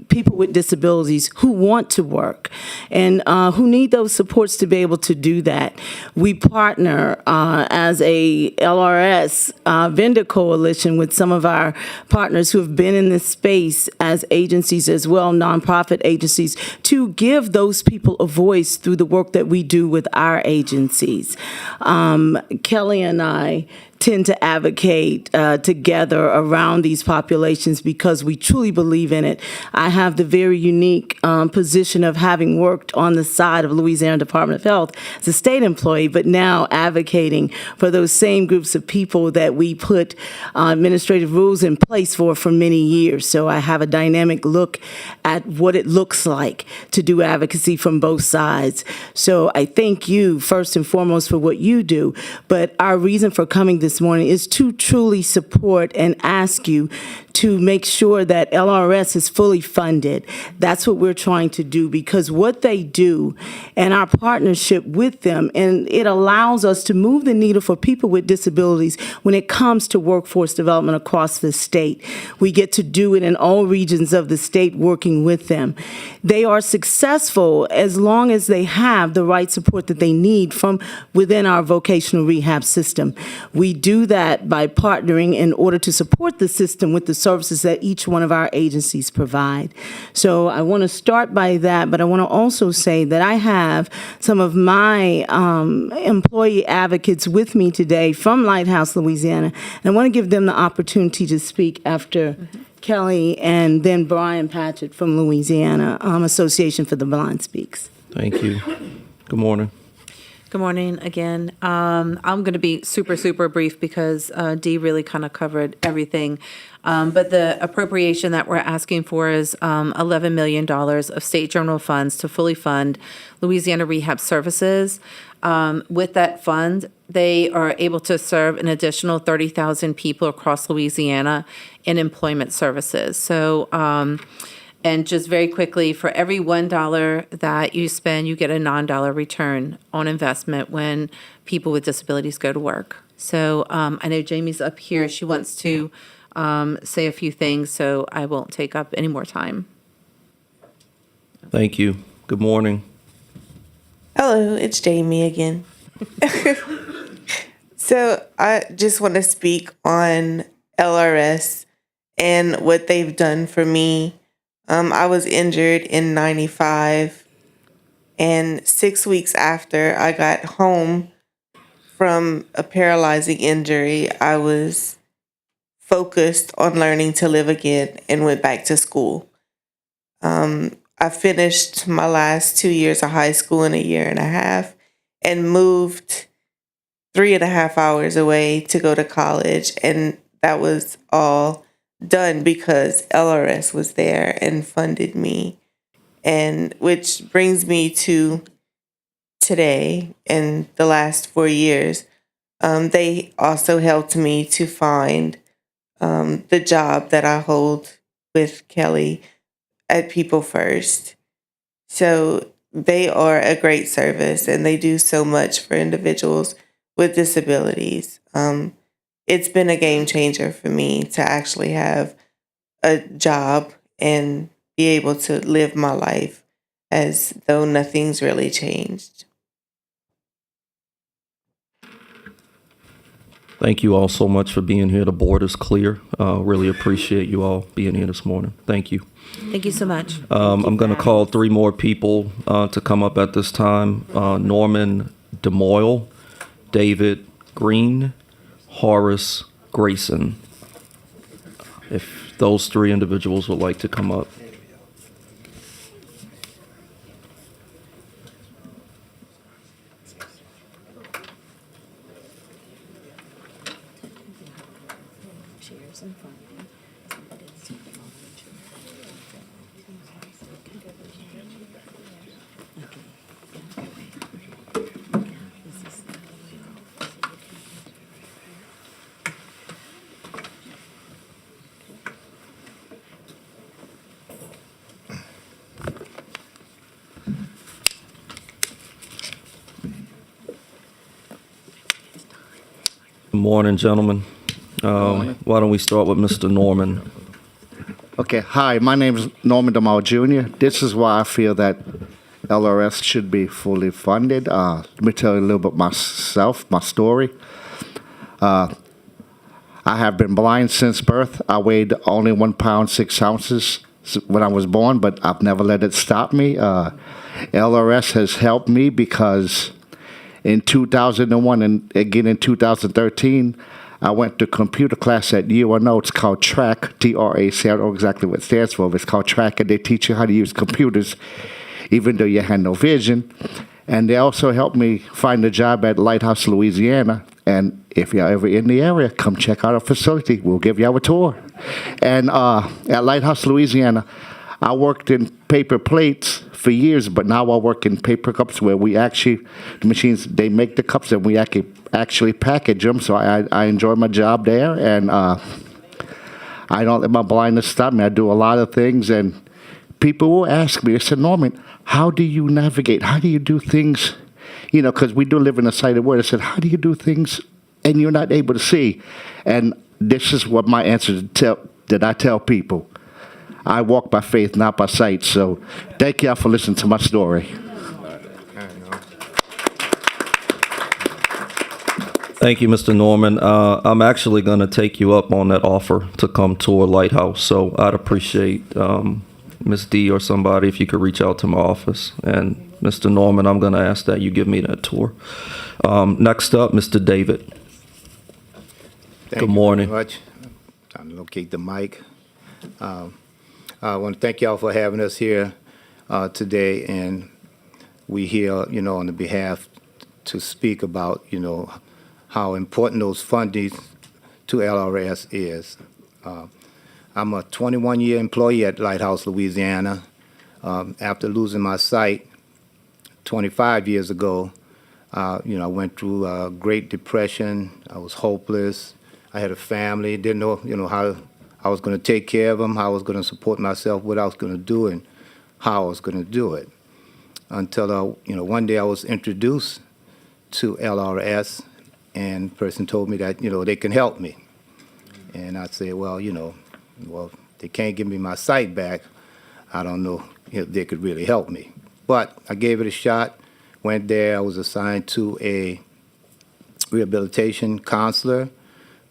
Speaker 11: people with disabilities who want to work and who need those supports to be able to do that. We partner as a LRS vendor coalition with some of our partners who have been in this space as agencies as well, nonprofit agencies, to give those people a voice through the work that we do with our agencies. Kelly and I tend to advocate together around these populations because we truly believe in it. I have the very unique position of having worked on the side of Louisiana Department of Health as a state employee, but now advocating for those same groups of people that we put administrative rules in place for many years. So I have a dynamic look at what it looks like to do advocacy from both sides. So I thank you first and foremost for what you do, but our reason for coming this morning is to truly support and ask you to make sure that LRS is fully funded. That's what we're trying to do, because what they do and our partnership with them, and it allows us to move the needle for people with disabilities when it comes to workforce development across the state. We get to do it in all regions of the state working with them. They are successful as long as they have the right support that they need from within our vocational rehab system. We do that by partnering in order to support the system with the services that each one of our agencies provide. So I want to start by that, but I want to also say that I have some of my employee advocates with me today from Lighthouse, Louisiana, and I want to give them the opportunity to speak after Kelly and then Brian Patchett from Louisiana Association for the Blind speaks.
Speaker 17: Thank you. Good morning.
Speaker 18: Good morning again. I'm going to be super brief because Dee really kind of covered everything. But the appropriation that we're asking for is $11 million of state general funds to fully fund Louisiana Rehab Services. With that fund, they are able to serve an additional 30,000 people across Louisiana in employment services. So, and just very quickly, for every $1 that you spend, you get a $9 return on investment when people with disabilities go to work. So I know Jamie's up here. She wants to say a few things, so I won't take up any more time.
Speaker 17: Thank you. Good morning.
Speaker 12: Hello, it's Jamie again. So I just want to speak on LRS and what they've done for me. I was injured in '95, and 6 weeks after I got home from a paralyzing injury, I was focused on learning to live again and went back to school. I finished my last 2 years of high school in a year and a half and moved 3.5 hours away to go to college, and that was all done because LRS was there and funded me. And which brings me to today and the last 4 years. They also helped me to find the job that I hold with Kelly at People First. So they are a great service, and they do so much for individuals with disabilities. It's been a game changer for me to actually have a job and be able to live my life as though nothing's really changed.
Speaker 17: Thank you all so much for being here. The board is clear. Really appreciate you all being here this morning. Thank you.
Speaker 18: Thank you so much.
Speaker 17: I'm going to call 3 more people to come up at this time. Norman DeMoyle, David, Green, Horace, Grayson. If those three individuals would like to come up. Good morning, gentlemen. Why don't we start with Mr. Norman?
Speaker 8: Okay, hi, my name is Norman DeMau Jr. This is why I feel that LRS should be fully funded. Let me tell you a little bit myself, my story. I have been blind since birth. I weighed only 1 pound 6 ounces when I was born, but I've never let it stop me. LRS has helped me because in 2001 and again in 2013, I went to computer class at UNO. It's called TRAC, T-R-A-C. I don't know exactly what it stands for, but it's called TRAC, and they teach you how to use computers even though you had no vision. And they also helped me find a job at Lighthouse, Louisiana. And if you're ever in the area, come check out our facility. We'll give you a tour. And at Lighthouse, Louisiana, I worked in paper plates for years, but now I work in paper cups where we actually, the machines, they make the cups and we actually package them. So I enjoy my job there, and I don't let my blindness stop me. I do a lot of things, and people will ask me, they said, Norman, how do you navigate? How do you do things? You know, because we do live in a sighted world. I said, how do you do things and you're not able to see? And this is what my answer that I tell people. I walk by faith, not by sight. So thank y'all for listening to my story.
Speaker 17: Thank you, Mr. Norman. I'm actually going to take you up on that offer to come tour Lighthouse. So I'd appreciate Ms. D or somebody if you could reach out to my office. And Mr. Norman, I'm going to ask that you give me that tour. Next up, Mr. David. Good morning.
Speaker 13: Thank you very much. Trying to locate the mic. I want to thank y'all for having us here today, and we here, on the behalf to speak about, how important those fundings to LRS is. I'm a 21-year employee at Lighthouse, Louisiana. After losing my sight 25 years ago, I went through a Great Depression. I was hopeless. I had a family, didn't know, how I was going to take care of them, how I was going to support myself, what I was going to do, and how I was going to do it. Until, one day I was introduced to LRS, and the person told me that, they can help me. And I said, well, they can't give me my sight back. I don't know if they could really help me. But I gave it a shot, went there. I was assigned to a rehabilitation counselor.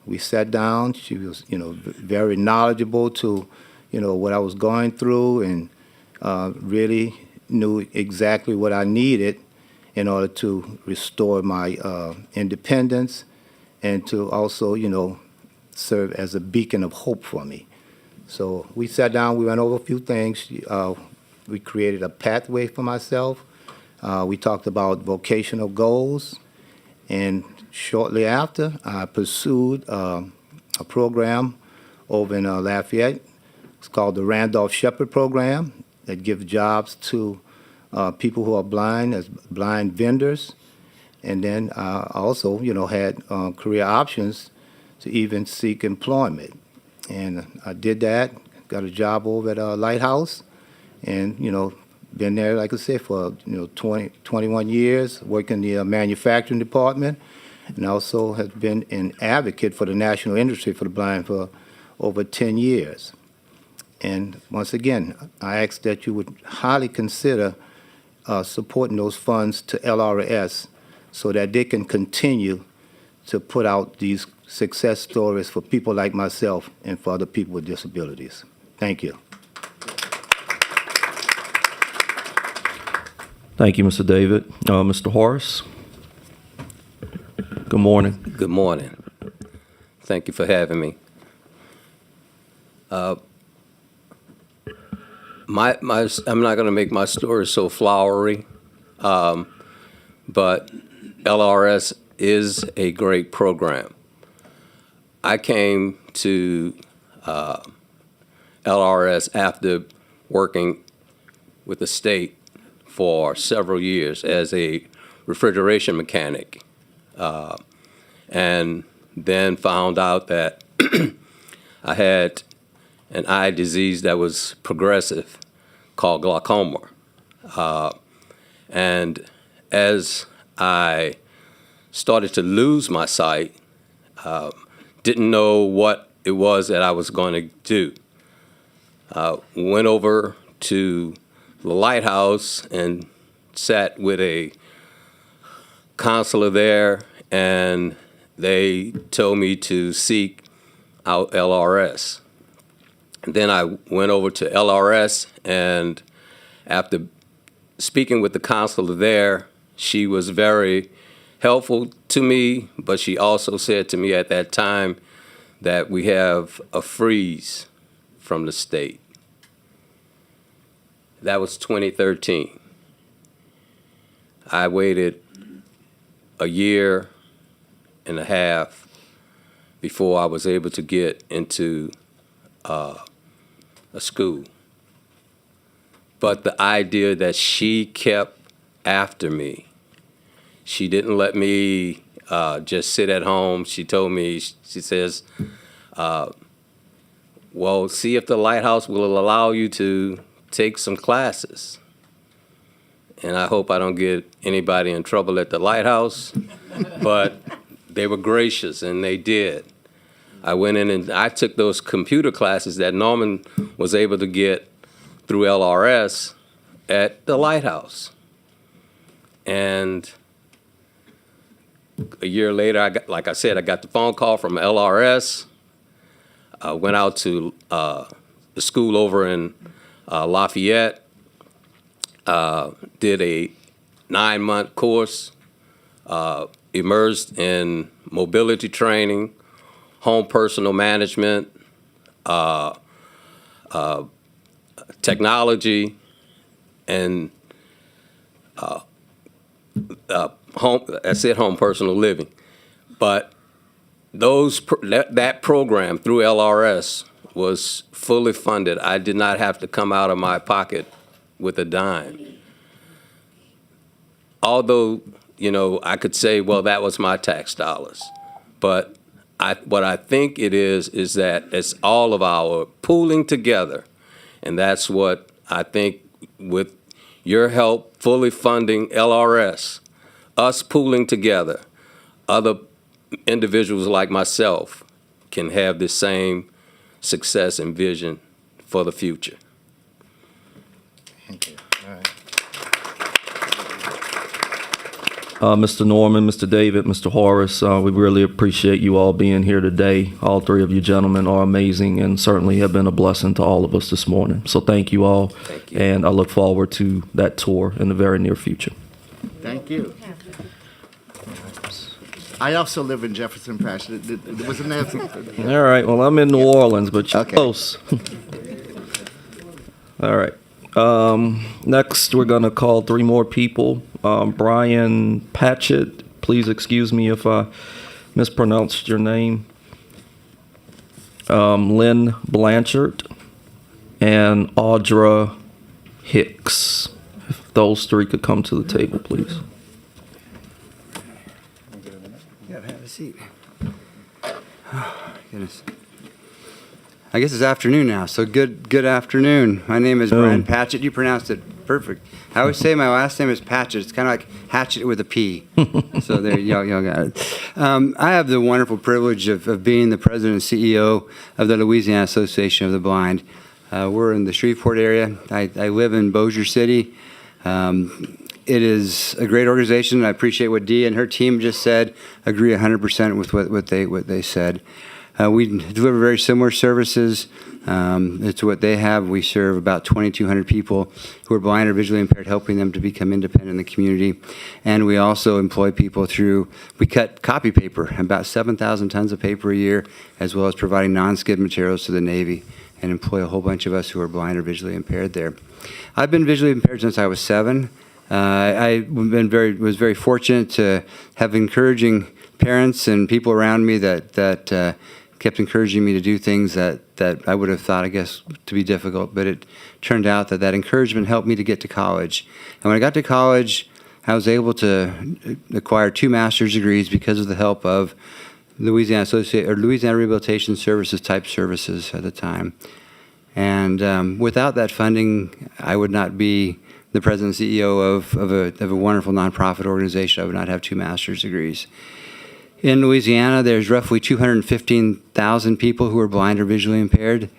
Speaker 13: We sat down. She was, very knowledgeable to, what I was going through, and really knew exactly what I needed in order to restore my independence and to also, serve as a beacon of hope for me. So we sat down. We went over a few things. We created a pathway for myself. We talked about vocational goals, and shortly after, I pursued a program over in Lafayette. It's called the Randolph Shepherd Program that gives jobs to people who are blind as blind vendors. And then I also, had career options to even seek employment. And I did that, got a job over at Lighthouse, and, been there, like I said, for, 21 years, working in the manufacturing department, and also has been an advocate for the national industry for the blind for over 10 years. And once again, I ask that you would highly consider supporting those funds to LRS so that they can continue to put out these success stories for people like myself and for other people with disabilities. Thank you.
Speaker 17: Thank you, Mr. David. Mr. Horace. Good morning.
Speaker 14: Good morning. Thank you for having me. I'm not going to make my story so flowery, but LRS is a great program. I came to LRS after working with the state for several years as a refrigeration mechanic, and then found out that I had an eye disease that was progressive called glaucoma. And as I started to lose my sight, didn't know what it was that I was going to do. Went over to the lighthouse and sat with a counselor there, and they told me to seek out LRS. And then I went over to LRS, and after speaking with the counselor there, she was very helpful to me, but she also said to me at that time that we have a freeze from the state. That was 2013. I waited a year and a half before I was able to get into a school. But the idea that she kept after me, she didn't let me just sit at home. She told me, she says, well, see if the lighthouse will allow you to take some classes. And I hope I don't get anybody in trouble at the lighthouse, but they were gracious, and they did. I went in and I took those computer classes that Norman was able to get through LRS at the lighthouse. And a year later, like I said, I got the phone call from LRS. I went out to the school over in Lafayette, did a 9-month course, immersed in mobility training, home personal management, technology, and home personal living. But that program through LRS was fully funded. I did not have to come out of my pocket with a dime. Although, I could say, well, that was my tax dollars. But what I think it is that it's all of our pooling together. And that's what I think, with your help fully funding LRS, us pooling together, other individuals like myself can have the same success and vision for the future.
Speaker 13: Thank you. All right.
Speaker 17: Mr. Norman, Mr. David, Mr. Horace, we really appreciate you all being here today. All three of you gentlemen are amazing and certainly have been a blessing to all of us this morning. So thank you all.
Speaker 14: Thank you.
Speaker 17: And I look forward to that tour in the very near future.
Speaker 8: Thank you. I also live in Jefferson Parish. Wasn't that?
Speaker 17: All right. Well, I'm in New Orleans, but you're close. All right. Next, we're going to call three more people. Brian Patchett, please excuse me if I mispronounced your name. Lynn Blanchard, and Audra Hicks. If those three could come to the table, please.
Speaker 15: Yeah, have a seat. Oh, goodness. I guess it's afternoon now, so good afternoon. My name is Brian Patchett. You pronounced it perfect. I always say my last name is Patchett. It's kind of like hatchet with a P. So there, y'all got it. I have the wonderful privilege of being the president and CEO of the Louisiana Association of the Blind. We're in the Shreveport area. I live in Bossier City. It is a great organization. I appreciate what Dee and her team just said. Agree 100% with what they said. We deliver very similar services. It's what they have. We serve about 2,200 people who are blind or visually impaired, helping them to become independent in the community. And we also employ people we cut copy paper, about 7,000 tons of paper a year, as well as providing non-skid materials to the Navy, and employ a whole bunch of us who are blind or visually impaired there. I've been visually impaired since I was 7. I was very fortunate to have encouraging parents and people around me that kept encouraging me to do things that I would have thought, I guess, to be difficult. But it turned out that encouragement helped me to get to college. And when I got to college, I was able to acquire 2 master's degrees because of the help of Louisiana Rehabilitation Services type services at the time. And without that funding, I would not be the president and CEO of a wonderful nonprofit organization. I would not have 2 master's degrees. In Louisiana, there's roughly 215,000 people who are blind or visually impaired.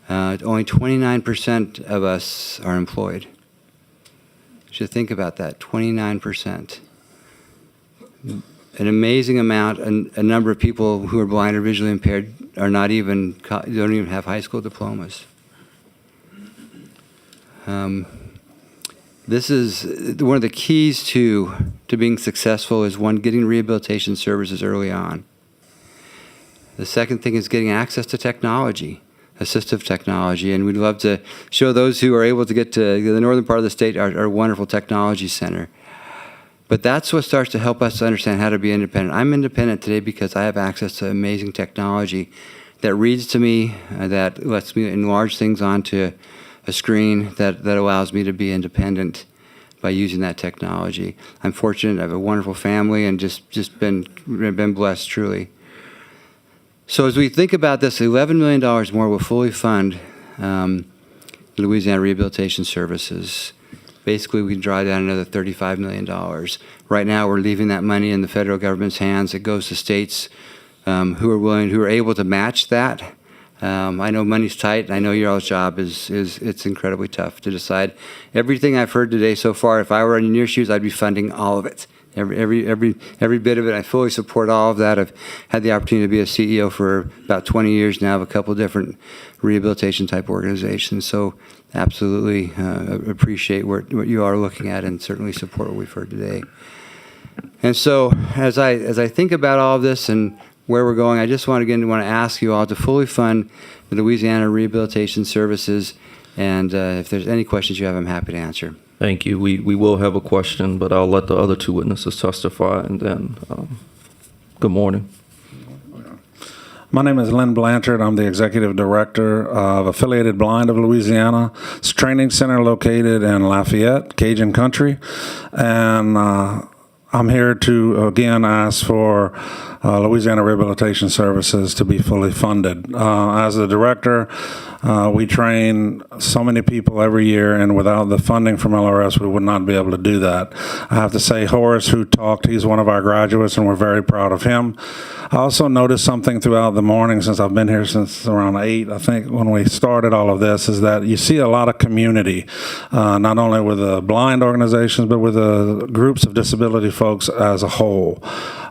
Speaker 15: Only 29% of us are employed. You should think about that, 29%. An amazing amount, a number of people who are blind or visually impaired don't even have high school diplomas. This is one of the keys to being successful is getting rehabilitation services early on. The second thing is getting access to technology, assistive technology, and we'd love to show those who are able to get to the northern part of the state our wonderful technology center. But that's what starts to help us to understand how to be independent. I'm independent today because I have access to amazing technology that reads to me, that lets me enlarge things onto a screen that allows me to be independent by using that technology. I'm fortunate. I have a wonderful family and just been blessed truly. So as we think about this, $11 million more will fully fund Louisiana Rehabilitation Services. Basically, we can draw down another $35 million. Right now, we're leaving that money in the federal government's hands. It goes to states who are able to match that. I know money's tight, and I know your all's job it's incredibly tough to decide. Everything I've heard today so far, if I were in your shoes, I'd be funding all of it. Every bit of it. I fully support all of that. I've had the opportunity to be a CEO for about 20 years now of a couple different rehabilitation type organizations. So absolutely appreciate what you are looking at and certainly support what we've heard today. And so as I think about all of this and where we're going, I just want to ask you all to fully fund the Louisiana Rehabilitation Services. And if there's any questions you have, I'm happy to answer.
Speaker 17: Thank you. We will have a question, but I'll let the other 2 witnesses testify, and then good morning.
Speaker 7: My name is Lynn Blanchard. I'm the Executive Director of Affiliated Blind of Louisiana. It's a training center located in Lafayette, Cajun Country. And I'm here to, again, ask for Louisiana Rehabilitation Services to be fully funded. As the director, we train so many people every year, and without the funding from LRS, we would not be able to do that. I have to say, Horace, who talked, he's one of our graduates, and we're very proud of him. I also noticed something throughout the morning since I've been here since around 8, I think, when we started all of this, is that you see a lot of community, not only with the blind organizations, but with the groups of disability folks as a whole.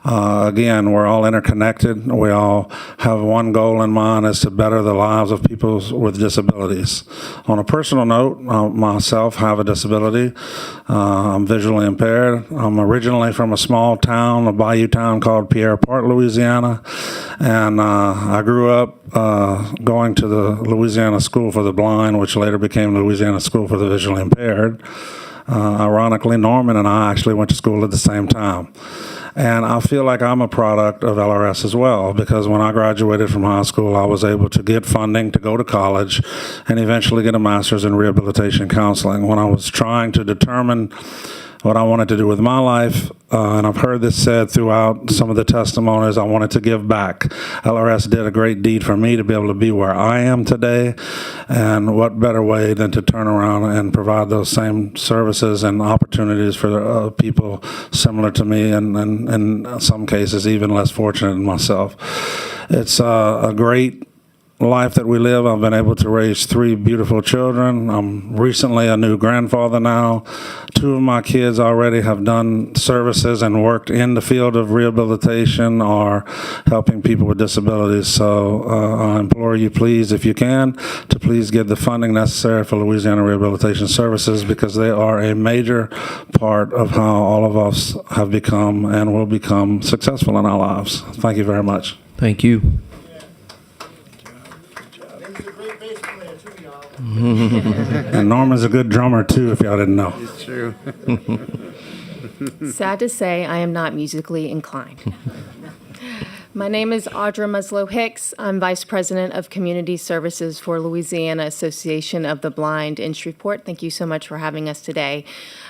Speaker 7: Again, we're all interconnected. We all have one goal in mind, is to better the lives of people with disabilities. On a personal note, myself have a disability. I'm visually impaired. I'm originally from a small town, a bayou town called Pierre Part, Louisiana. And I grew up going to the Louisiana School for the Blind, which later became Louisiana School for the Visually Impaired. Ironically, Norman and I actually went to school at the same time. And I feel like I'm a product of LRS as well, because when I graduated from high school, I was able to get funding to go to college and eventually get a master's in rehabilitation counseling. When I was trying to determine what I wanted to do with my life, and I've heard this said throughout some of the testimonies, I wanted to give back. LRS did a great deed for me to be able to be where I am today, and what better way than to turn around and provide those same services and opportunities for people similar to me, and in some cases even less fortunate than myself. It's a great life that we live, I've been able to raise 3 beautiful children. I'm recently a new grandfather now. 2 of my kids already have done services and worked in the field of rehabilitation or helping people with disabilities. So I implore you, please, if you can, to please get the funding necessary for Louisiana Rehabilitation Services, because they are a major part of how all of us have become and will become successful in our lives. Thank you very much.
Speaker 17: Thank you.
Speaker 7: And Norman's a good drummer too, if y'all didn't know.
Speaker 15: It's true.
Speaker 4: Sad to say, I am not musically inclined. My name is Audra Muslow Hicks. I'm Vice President of Community Services for Louisiana Association of the Blind in Shreveport. Thank you so much for having us today.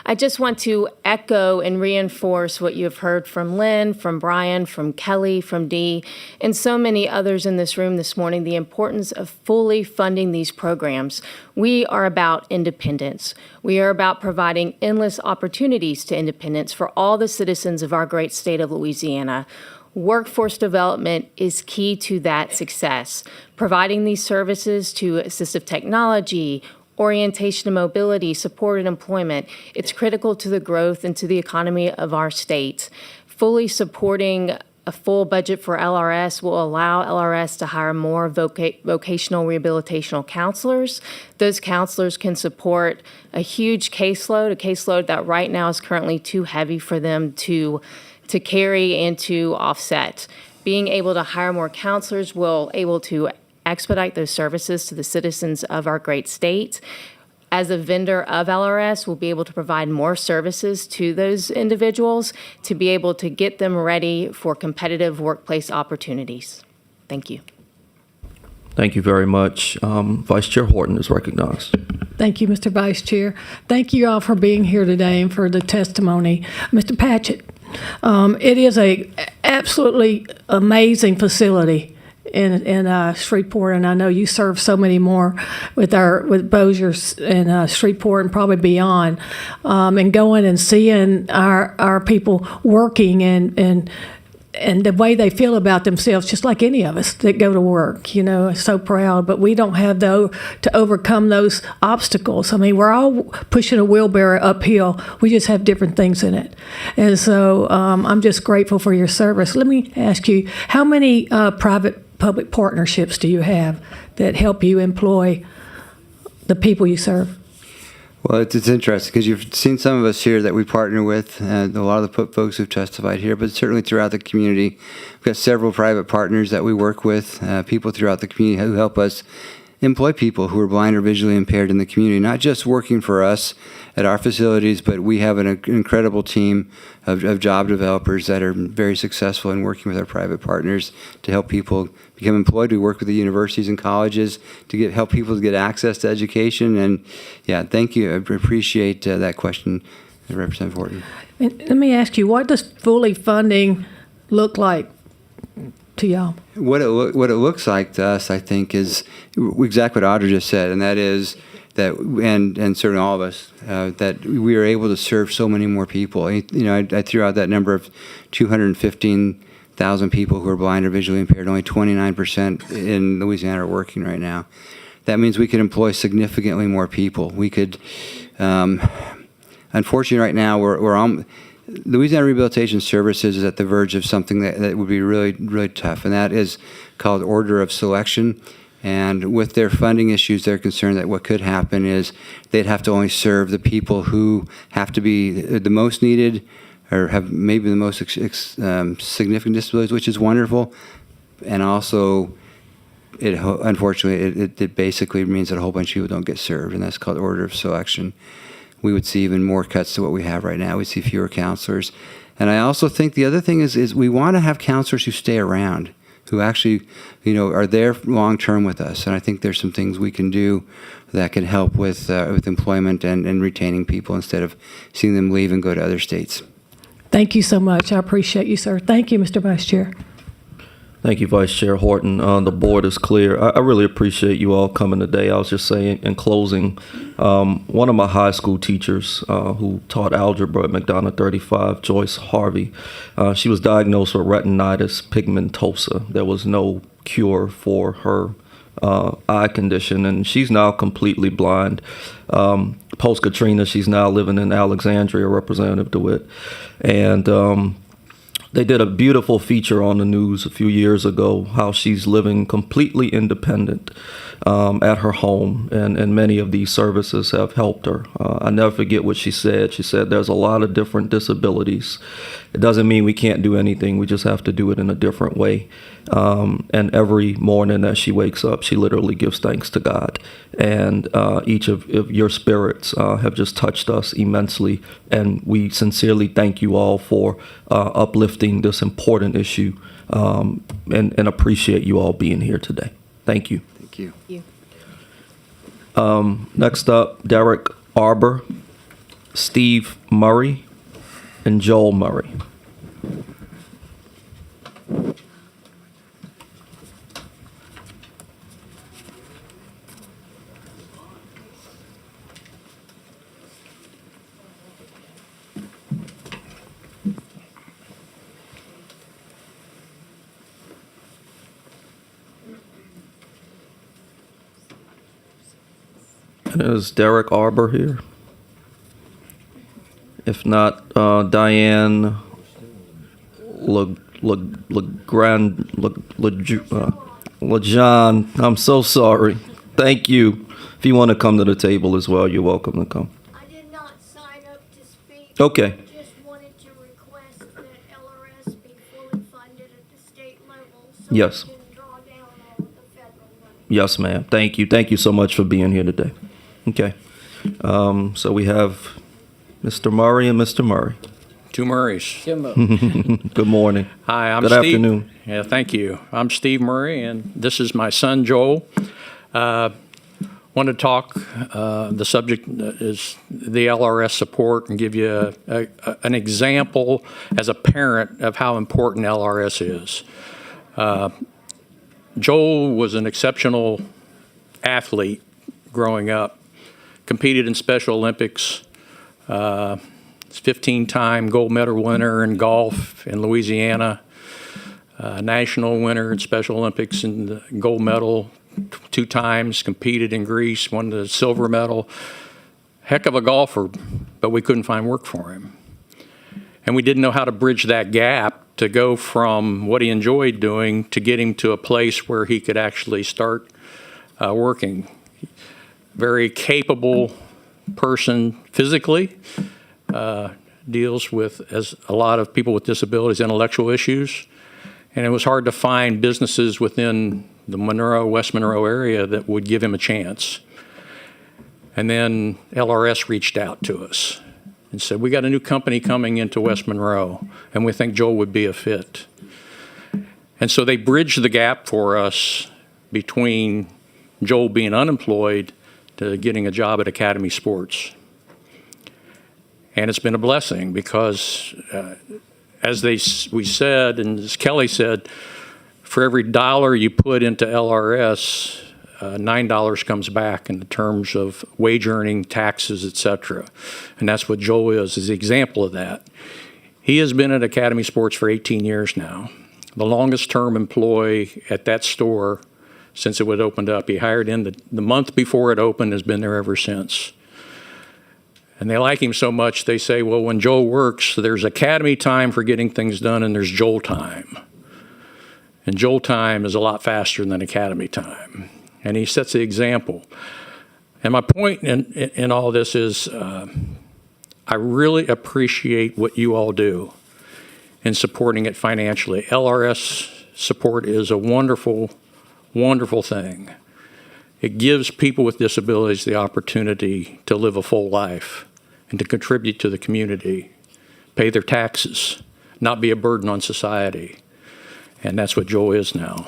Speaker 4: I just want to echo and reinforce what you have heard from Lynn, from Brian, from Kelly, from Dee, and so many others in this room this morning, the importance of fully funding these programs. We are about independence. We are about providing endless opportunities to independence for all the citizens of our great state of Louisiana. Workforce development is key to that success. Providing these services to assistive technology, orientation and mobility, supported employment, it's critical to the growth and to the economy of our state. Fully supporting a full budget for LRS will allow LRS to hire more vocational rehabilitational counselors. Those counselors can support a huge caseload, a caseload that right now is currently too heavy for them to carry and to offset. Being able to hire more counselors will able to expedite those services to the citizens of our great state. As a vendor of LRS, we'll be able to provide more services to those individuals to be able to get them ready for competitive workplace opportunities. Thank you.
Speaker 17: Thank you very much. Vice Chair Horton is recognized.
Speaker 16: Thank you, Mr. Vice Chair. Thank you all for being here today and for the testimony. Mr. Patchett, it is a absolutely amazing facility in Shreveport, and I know you serve so many more with Bossier and Shreveport and probably beyond, and going and seeing our people working and the way they feel about themselves, just like any of us that go to work, so proud. But we don't have to overcome those obstacles. I mean, we're all pushing a wheelbarrow uphill. We just have different things in it. And so I'm just grateful for your service. Let me ask you, how many private-public partnerships do you have that help you employ the people you serve?
Speaker 15: Well, it's interesting because you've seen some of us here that we partner with, a lot of the folks who've testified here, but certainly throughout the community. We've got several private partners that we work with, people throughout the community who help us employ people who are blind or visually impaired in the community, not just working for us at our facilities, but we have an incredible team of job developers that are very successful in working with our private partners to help people become employed. We work with the universities and colleges to help people to get access to education. And yeah, thank you. I appreciate that question, Representative Horton.
Speaker 16: And let me ask you, what does fully funding look like to y'all?
Speaker 15: What it looks like to us, I think, is exactly what Audra just said, and that is that, and certainly all of us, that we are able to serve so many more people. I threw out that number of 215,000 people who are blind or visually impaired. Only 29% in Louisiana are working right now. That means we could employ significantly more people. We could, unfortunately, right now we're on. Louisiana Rehabilitation Services is at the verge of something that would be really, really tough, and that is called order of selection. And with their funding issues, they're concerned that what could happen is they'd have to only serve the people who have to be the most needed or have maybe the most significant disabilities, which is wonderful. And also, unfortunately, it basically means that a whole bunch of people don't get served, and that's called order of selection. We would see even more cuts to what we have right now. We see fewer counselors. And I also think the other thing is we want to have counselors who stay around, who actually, are there long-term with us. And I think there's some things we can do that can help with employment and retaining people instead of seeing them leave and go to other states.
Speaker 16: Thank you so much. I appreciate you, sir. Thank you, Mr. Vice Chair.
Speaker 17: Thank you, Vice Chair Horton. The board is clear. I really appreciate you all coming today. I was just saying in closing, one of my high school teachers who taught algebra at McDonough 35, Joyce Harvey, she was diagnosed with retinitis pigmentosa. There was no cure for her eye condition, and she's now completely blind. Post Katrina, she's now living in Alexandria, Representative DeWitt. And they did a beautiful feature on the news a few years ago, how she's living completely independent at her home, and many of these services have helped her. I never forget what she said. She said there's a lot of different disabilities. It doesn't mean we can't do anything. We just have to do it in a different way. And every morning as she wakes up, she literally gives thanks to God. And each of your spirits have just touched us immensely. And we sincerely thank you all for uplifting this important issue, and appreciate you all being here today. Thank you.
Speaker 15: Thank you.
Speaker 17: Next up, Derek Arbor, Steve Murray, and Joel Murray. Is Derek Arbor here? If not, Diane LeJean, I'm so sorry. Thank you. If you want to come to the table as well, you're welcome to come.
Speaker 2: I did not sign up to speak.
Speaker 17: Okay.
Speaker 2: I just wanted to request that LRS be fully funded at the state level so
Speaker 17: Yes.
Speaker 2: we can draw down all of the federal money.
Speaker 17: Yes, ma'am. Thank you. Thank you so much for being here today. Okay. So we have Mr. Murray and Mr. Murray.
Speaker 3: Two Murrays.
Speaker 17: Good morning.
Speaker 3: Hi, I'm
Speaker 17: Good
Speaker 3: Steve.
Speaker 17: afternoon.
Speaker 3: Yeah, thank you. I'm Steve Murray, and this is my son, Joel. Want to talk, the subject is the LRS support, and give you an example as a parent of how important LRS is. Joel was an exceptional athlete growing up, competed in Special Olympics, 15-time gold medal winner in golf in Louisiana, national winner in Special Olympics and gold medal 2 times, competed in Greece, won the silver medal. Heck of a golfer, but we couldn't find work for him. And we didn't know how to bridge that gap to go from what he enjoyed doing to get him to a place where he could actually start working. Very capable person physically, deals with, as a lot of people with disabilities, intellectual issues. And it was hard to find businesses within the Monroe, West Monroe area that would give him a chance. And then LRS reached out to us and said, we got a new company coming into West Monroe, and we think Joel would be a fit. And so they bridged the gap for us between Joel being unemployed to getting a job at Academy Sports. And it's been a blessing because, as we said, and as Kelly said, for every $1 you put into LRS, $9 comes back in the terms of wage earning, taxes, et cetera. And that's what Joel is the example of that. He has been at Academy Sports for 18 years now, the longest term employee at that store since it was opened up. He hired in the month before it opened, has been there ever since. And they like him so much, they say, well, when Joel works, there's Academy time for getting things done, and there's Joel time. And Joel time is a lot faster than Academy time. And he sets the example. And my point in all this is I really appreciate what you all do in supporting it financially. LRS support is a wonderful, wonderful thing. It gives people with disabilities the opportunity to live a full life and to contribute to the community, pay their taxes, not be a burden on society. And that's what Joel is now.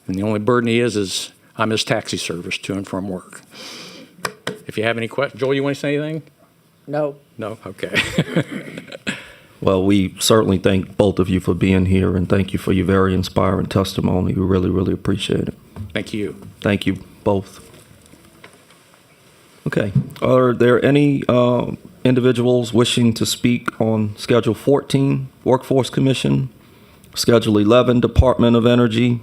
Speaker 3: And the only burden he is I'm his taxi service to and from work. If you have any questions, Joel, you want to say anything?
Speaker 19: No.
Speaker 3: No? Okay.
Speaker 17: Well, we certainly thank both of you for being here, and thank you for your very inspiring testimony. We really, really appreciate it.
Speaker 3: Thank you.
Speaker 17: Thank you both. Okay. Are there any individuals wishing to speak on Schedule 14, Workforce Commission, Schedule 11, Department of Energy,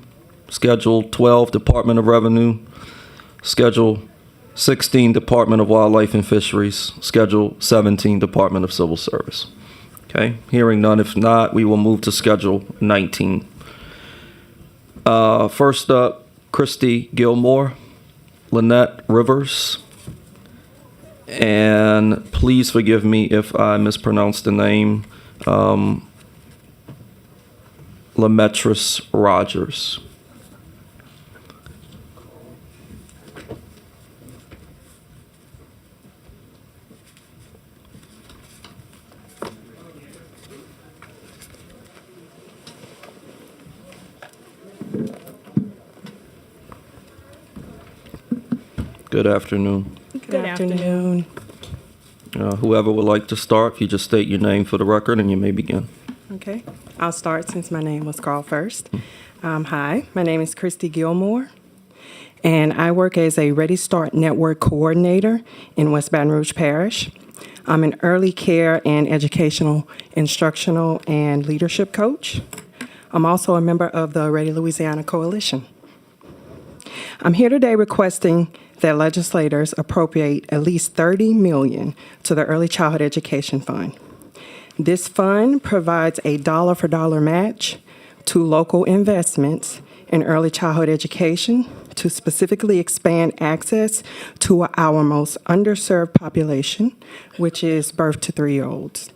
Speaker 17: Schedule 12, Department of Revenue. Schedule 16, Department of Wildlife and Fisheries. Schedule 17, Department of Civil Service. Okay, hearing none. If not, we will move to Schedule 19. First up, Christy Gilmore, Lynette Rivers, and please forgive me if I mispronounce the name, Lametris Rogers. Good afternoon.
Speaker 6: Good afternoon.
Speaker 17: Whoever would like to start, if you just state your name for the record and you may begin.
Speaker 6: Okay, I'll start since my name was called first. Hi, my name is Christy Gilmore, and I work as a Ready Start Network coordinator in West Baton Rouge Parish. I'm an early care and educational, instructional, and leadership coach. I'm also a member of the Ready Louisiana Coalition. I'm here today requesting that legislators appropriate at least $30 million to the Early Childhood Education Fund. This fund provides a dollar-for-dollar match to local investments in early childhood education to specifically expand access to our most underserved population, which is birth to 3-year-olds.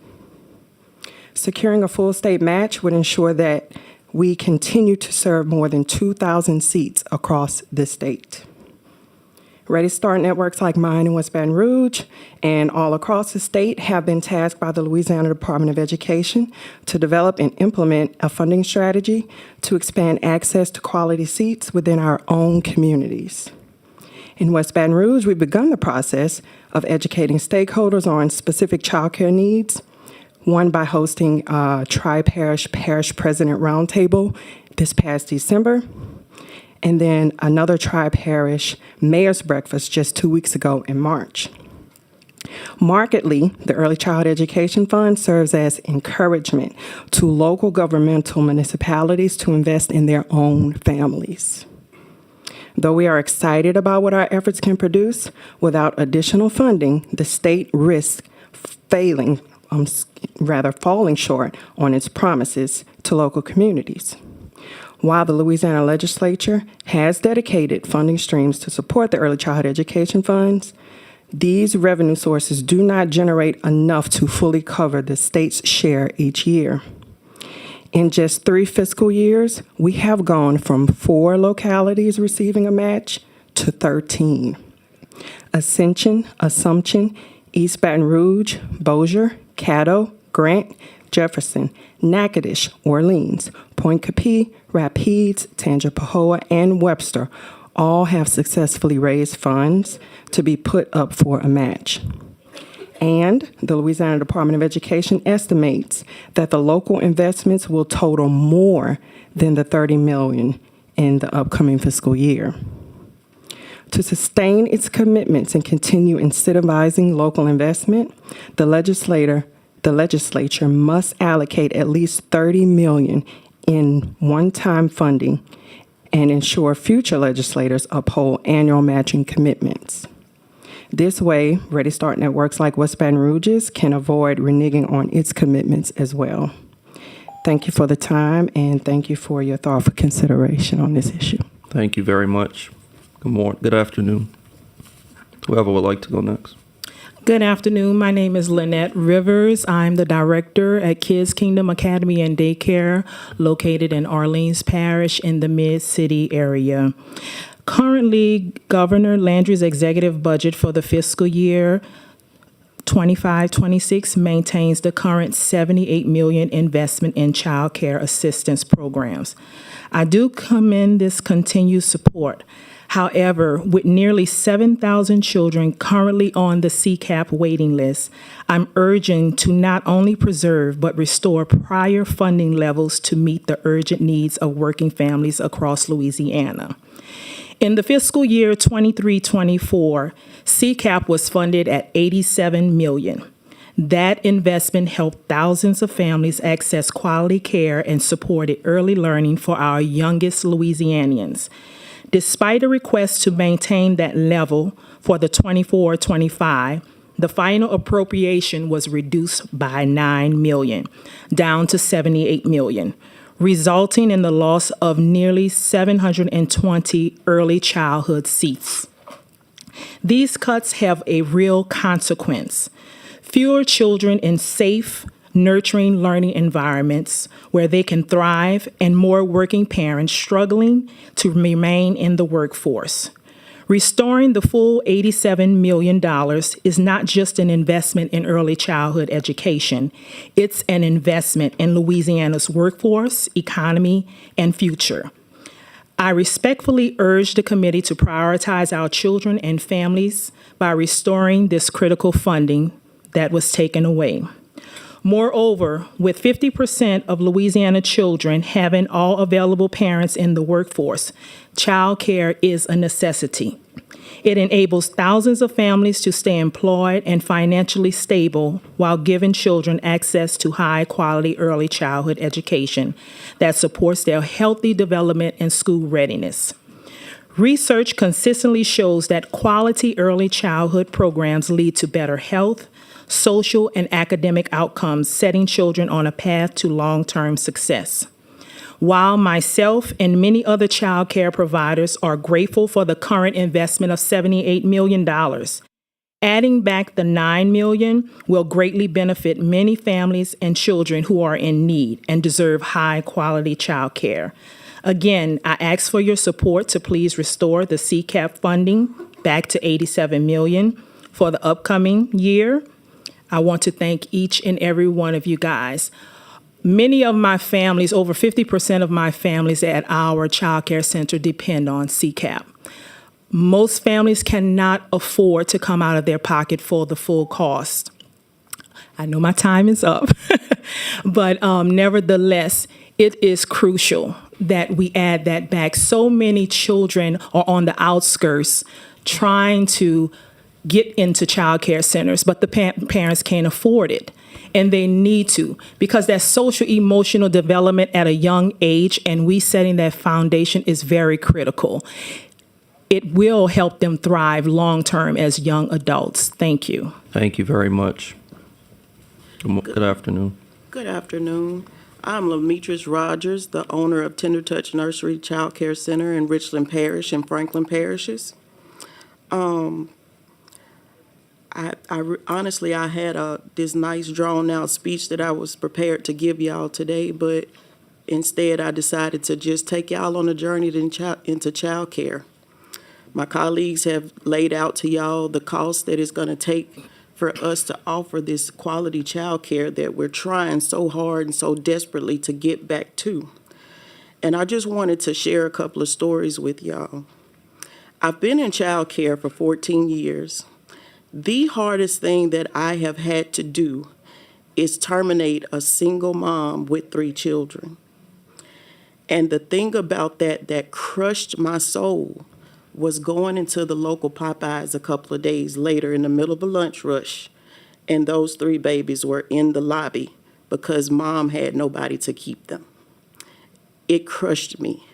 Speaker 6: Securing a full state match would ensure that we continue to serve more than 2,000 seats across the state. Ready Start networks like mine in West Baton Rouge and all across the state have been tasked by the Louisiana Department of Education to develop and implement a funding strategy to expand access to quality seats within our own communities. In West Baton Rouge, we've begun the process of educating stakeholders on specific childcare needs, one by hosting a Tri-Parish Parish President Roundtable this past December, and then another Tri-Parish Mayor's Breakfast just 2 weeks ago in March. Markedly, the Early Childhood Education Fund serves as encouragement to local governmental municipalities to invest in their own families. Though we are excited about what our efforts can produce, without additional funding, the state risks falling short on its promises to local communities. While the Louisiana legislature has dedicated funding streams to support the early childhood education funds, these revenue sources do not generate enough to fully cover the state's share each year. In just 3 fiscal years, we have gone from 4 localities receiving a match to 13. Ascension, Assumption, East Baton Rouge, Bossier, Caddo, Grant, Jefferson, Natchitoches, Orleans, Point Capee, Rapides, Tangipahoa, and Webster all have successfully raised funds to be put up for a match. And the Louisiana Department of Education estimates that the local investments will total more than the $30 million in the upcoming fiscal year. To sustain its commitments and continue incentivizing local investment, the legislature must allocate at least $30 million in one-time funding and ensure future legislators uphold annual matching commitments. This way, Ready Start networks like West Baton Rouge's can avoid reneging on its commitments as well. Thank you for the time, and thank you for your thoughtful consideration on this issue.
Speaker 17: Thank you very much. Good morning. Good afternoon. Whoever would like to go next.
Speaker 20: Good afternoon. My name is Lynette Rivers. I'm the director at Kids Kingdom Academy and Daycare, located in Orleans Parish in the Mid-City area. Currently, Governor Landry's executive budget for the fiscal year 25-26 maintains the current $78 million investment in child care assistance programs. I do commend this continued support. However, with nearly 7,000 children currently on the CCAP waiting list, I'm urging to not only preserve but restore prior funding levels to meet the urgent needs of working families across Louisiana. In the fiscal year 23-24, CCAP was funded at $87 million. That investment helped thousands of families access quality care and supported early learning for our youngest Louisianians. Despite a request to maintain that level for the 24-25, the final appropriation was reduced by $9 million, down to $78 million, resulting in the loss of nearly 720 early childhood seats. These cuts have a real consequence. Fewer children in safe, nurturing learning environments where they can thrive, and more working parents struggling to remain in the workforce. Restoring the full $87 million is not just an investment in early childhood education, it's an investment in Louisiana's workforce, economy, and future. I respectfully urge the committee to prioritize our children and families by restoring this critical funding that was taken away. Moreover, with 50% of Louisiana children having all available parents in the workforce, child care is a necessity. It enables thousands of families to stay employed and financially stable while giving children access to high-quality early childhood education that supports their healthy development and school readiness. Research consistently shows that quality early childhood programs lead to better health, social, and academic outcomes, setting children on a path to long-term success. While myself and many other child care providers are grateful for the current investment of $78 million, adding back the $9 million will greatly benefit many families and children who are in need and deserve high-quality child care. Again, I ask for your support to please restore the CCAP funding back to $87 million for the upcoming year. I want to thank each and every one of you guys. Many of my families, over 50% of my families at our child care center depend on CCAP. Most families cannot afford to come out of their pocket for the full cost. I know my time is up, but nevertheless, it is crucial that we add that back. So many children are on the outskirts trying to get into child care centers, but the parents can't afford it. And they need to, because that social emotional development at a young age and we setting that foundation is very critical. It will help them thrive long-term as young adults. Thank you.
Speaker 17: Thank you very much. Good afternoon.
Speaker 1: Good afternoon. I'm Lametris Rogers, the owner of Tender Touch Nursery Child Care Center in Richland Parish and Franklin parishes. Honestly, I had this nice drawn-out speech that I was prepared to give y'all today, but instead I decided to just take y'all on a journey into child care. My colleagues have laid out to y'all the cost that it's going to take for us to offer this quality child care that we're trying so hard and so desperately to get back to. And I just wanted to share a couple of stories with y'all. I've been in child care for 14 years. The hardest thing that I have had to do is terminate a single mom with 3 children. And the thing about that crushed my soul was going into the local Popeyes a couple of days later in the middle of a lunch rush, and those 3 babies were in the lobby because mom had nobody to keep them. It crushed me.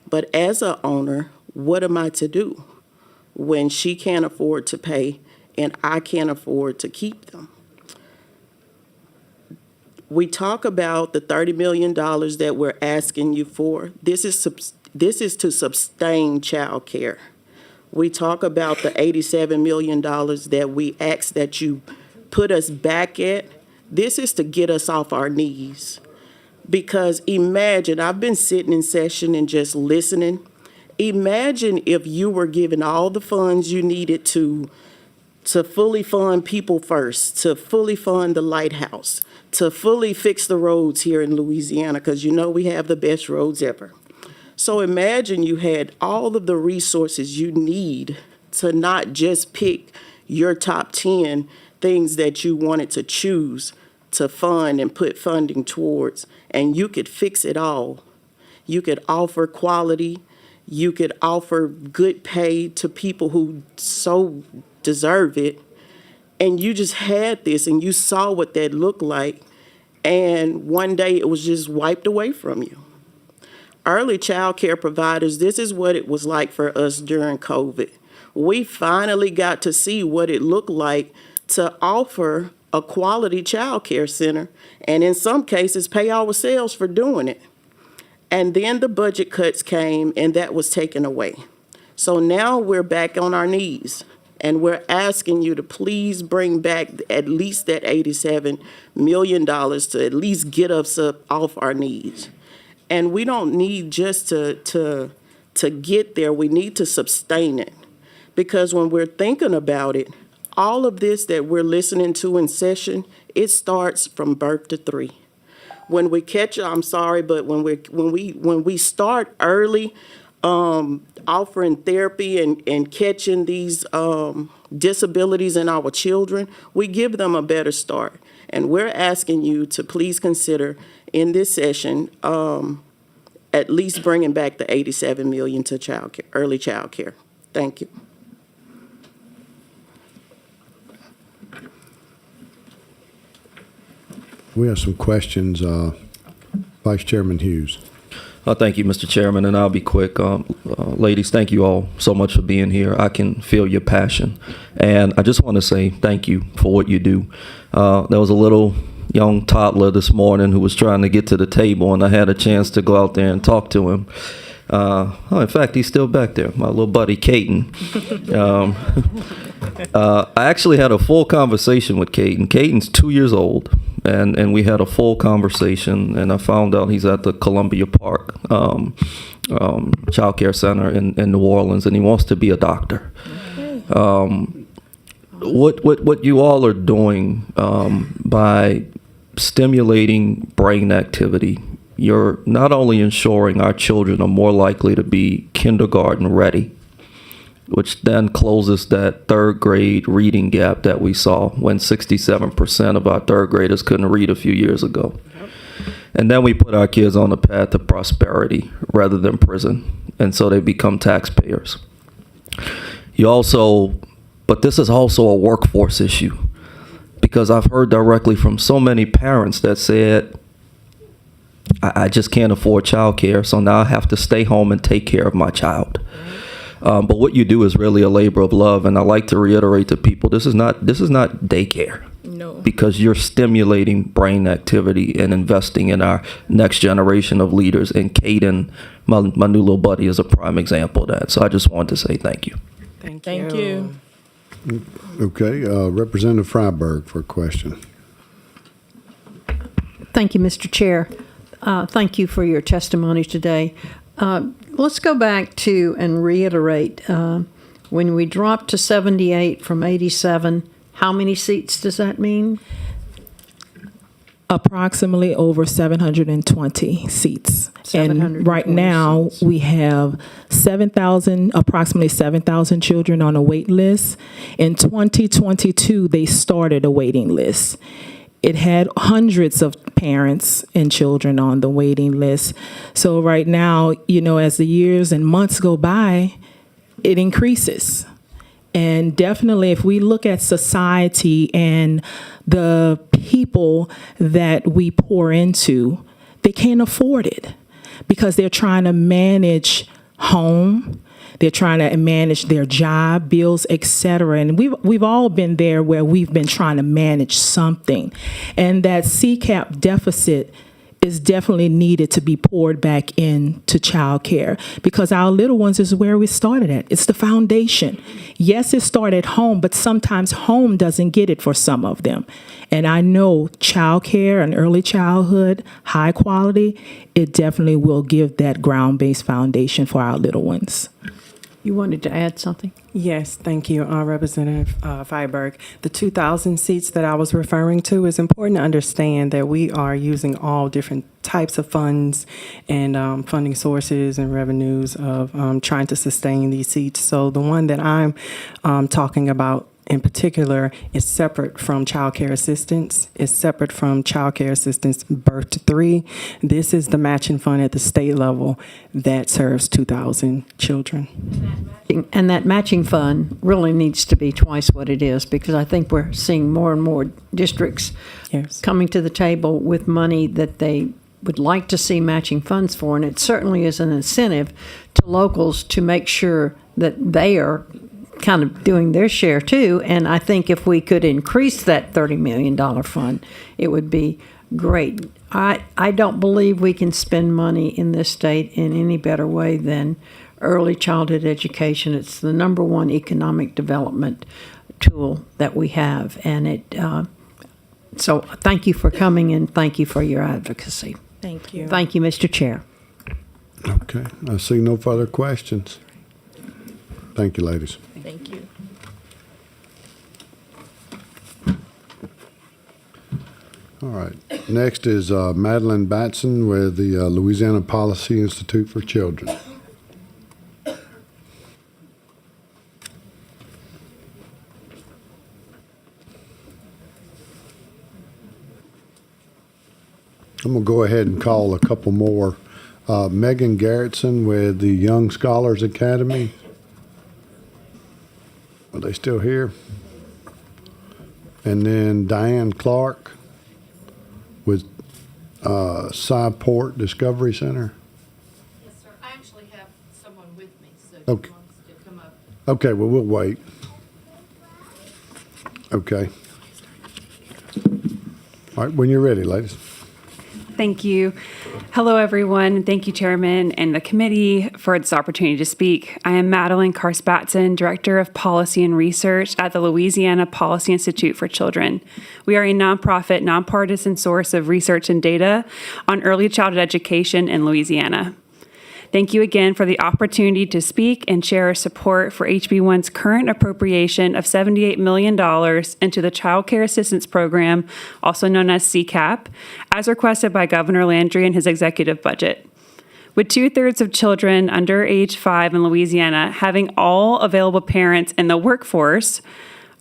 Speaker 1: But as an owner, what am I to do when she can't afford to pay and I can't afford to keep them? We talk about the $30 million that we're asking you for. This is to sustain child care. We talk about the $87 million that we ask that you put us back at. This is to get us off our knees. Because imagine, I've been sitting in session and just listening. Imagine if you were given all the funds you needed to fully fund People First, to fully fund the Lighthouse, to fully fix the roads here in Louisiana, because you know we have the best roads ever. So imagine you had all of the resources you need to not just pick your top 10 things that you wanted to choose to fund and put funding towards, and you could fix it all. You could offer quality. You could offer good pay to people who so deserve it, and you just had this and you saw what that looked like, and one day it was just wiped away from you. Early child care providers, this is what it was like for us during COVID. We finally got to see what it looked like to offer a quality child care center, and in some cases pay ourselves for doing it. And then the budget cuts came and that was taken away. So now we're back on our knees and we're asking you to please bring back at least that $87 million to at least get us up off our knees. And we don't need just to get there, we need to sustain it. Because when we're thinking about it, all of this that we're listening to in session, it starts from birth to 3. When we catch, I'm sorry, but when we start early, offering therapy and catching these disabilities in our children, we give them a better start. And we're asking you to please consider in this session at least bringing back the $87 million to child care, early child care. Thank you.
Speaker 9: We have some questions. Vice Chairman Hughes.
Speaker 17: Thank you, Mr. Chairman, and I'll be quick. Ladies, thank you all so much for being here. I can feel your passion, and I just want to say thank you for what you do. There was a little young toddler this morning who was trying to get to the table, and I had a chance to go out there and talk to him. In fact, he's still back there, my little buddy, Caden. I actually had a full conversation with Caden. Caden's 2 years old, and we had a full conversation, and I found out he's at the Columbia Park Child Care Center in New Orleans, and he wants to be a doctor. What you all are doing by stimulating brain activity, you're not only ensuring our children are more likely to be kindergarten ready, which then closes that third grade reading gap that we saw when 67% of our third graders couldn't read a few years ago. And then we put our kids on the path to prosperity rather than prison, and so they become taxpayers. But this is also a workforce issue, because I've heard directly from so many parents that said, I just can't afford childcare, so now I have to stay home and take care of my child. But what you do is really a labor of love, and I like to reiterate to people, this is not daycare.
Speaker 20: No.
Speaker 17: Because you're stimulating brain activity and investing in our next generation of leaders. And Caden, my new little buddy, is a prime example of that. So I just wanted to say thank you.
Speaker 20: Thank you.
Speaker 9: Okay, Representative Freiberg for a question.
Speaker 5: Thank you, Mr. Chair. Thank you for your testimony today. Let's go back to and reiterate, when we dropped to 78 from 87, how many seats does that mean?
Speaker 20: Approximately over 720 seats. And right now,
Speaker 5: seats.
Speaker 20: we have approximately 7,000 children on a wait list. In 2022, they started a waiting list. It had hundreds of parents and children on the waiting list. So right now, as the years and months go by, it increases. And definitely, if we look at society and the people that we pour into, they can't afford it because they're trying to manage home. They're trying to manage their job, bills, etc. And we've all been there where we've been trying to manage something. And that CCAP deficit is definitely needed to be poured back into childcare, because our little ones is where we started at. It's the foundation. Yes, it started at home, but sometimes home doesn't get it for some of them. And I know childcare and early childhood, high quality, it definitely will give that ground-based foundation for our little ones.
Speaker 5: You wanted to add something?
Speaker 6: Yes, thank you, Representative Freiberg. The 2,000 seats that I was referring to, is important to understand that we are using all different types of funds and funding sources and revenues of trying to sustain these seats. So the one that I'm talking about in particular is separate from child care assistance. It's separate from child care assistance birth to 3. This is the matching fund at the state level that serves 2,000 children.
Speaker 5: And that matching fund really needs to be twice what it is, because I think we're seeing more and more districts coming to the table with money that they would like to see matching funds for, and it certainly is an incentive to locals to make sure that they are kind of doing their share too. And I think if we could increase that $30 million fund, it would be great. I don't believe we can spend money in this state in any better way than early childhood education. It's the number one economic development tool that we have. And so thank you for coming and thank you for your advocacy.
Speaker 6: Thank you.
Speaker 5: Thank you, Mr. Chair.
Speaker 9: Okay, I see no further questions. Thank you, ladies.
Speaker 18: Thank you.
Speaker 9: All right, next is Madeline Batson with the Louisiana Policy Institute for Children. I'm going to go ahead and call a couple more. Megan Garrettson with the Young Scholars Academy. Are they still here? And then Diane Clark with Cyport Discovery Center.
Speaker 10: Yes, sir. I actually have someone with me, so if
Speaker 9: Okay.
Speaker 10: he wants to come up.
Speaker 9: Okay, well, we'll wait. Okay. All right, when you're ready, ladies.
Speaker 21: Thank you. Hello, everyone. Thank you, Chairman and the committee, for this opportunity to speak. I am Madeline Karst-Batson, Director of Policy and Research at the Louisiana Policy Institute for Children. We are a nonprofit, nonpartisan source of research and data on early childhood education in Louisiana. Thank you again for the opportunity to speak and share our support for HB1's current appropriation of $78 million into the Child Care Assistance Program, also known as CCAP, as requested by Governor Landry in his executive budget. With 2/3 of children under age 5 in Louisiana having all available parents in the workforce,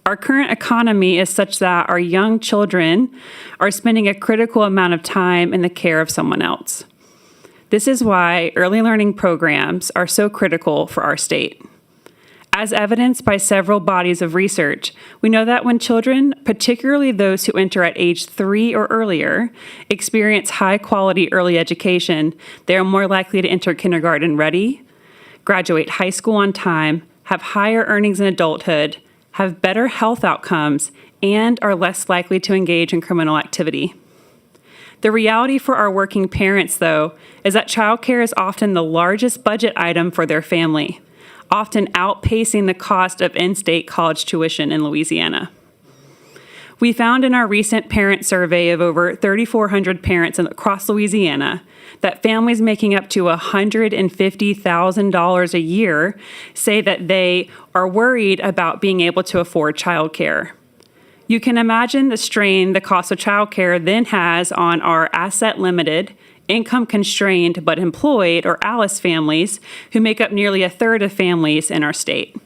Speaker 21: our current economy is such that our young children are spending a critical amount of time in the care of someone else. This is why early learning programs are so critical for our state. As evidenced by several bodies of research, we know that when children, particularly those who enter at age 3 or earlier, experience high-quality early education, they are more likely to enter kindergarten ready, graduate high school on time, have higher earnings in adulthood, have better health outcomes, and are less likely to engage in criminal activity. The reality for our working parents, though, is that childcare is often the largest budget item for their family, often outpacing the cost of in-state college tuition in Louisiana. We found in our recent parent survey of over 3,400 parents across Louisiana that families making up to $150,000 a year say that they are worried about being able to afford childcare. You can imagine the strain the cost of childcare then has on our asset-limited, income-constrained but employed, or ALICE families, who make up nearly 1/3 of families in our state.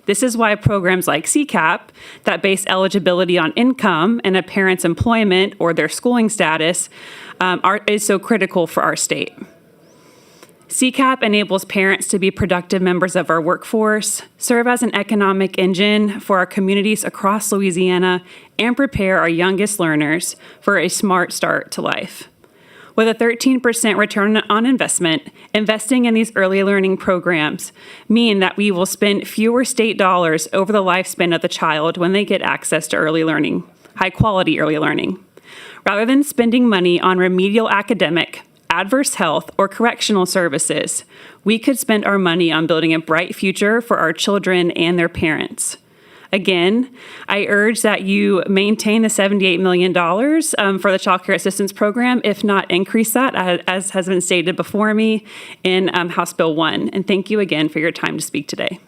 Speaker 21: This is why programs like CCAP, that base eligibility on income and a parent's employment or their schooling status, is so critical for our state. CCAP enables parents to be productive members of our workforce, serve as an economic engine for our communities across Louisiana, and prepare our youngest learners for a smart start to life. With a 13% return on investment, investing in these early learning programs mean that we will spend fewer state dollars over the lifespan of the child when they get access to early learning, high-quality early learning. Rather than spending money on remedial academic, adverse health, or correctional services, we could spend our money on building a bright future for our children and their parents. Again, I urge that you maintain the $78 million for the Child Care Assistance Program, if not increase that, as has been stated before me in House Bill 1. And thank you again for your time to speak today.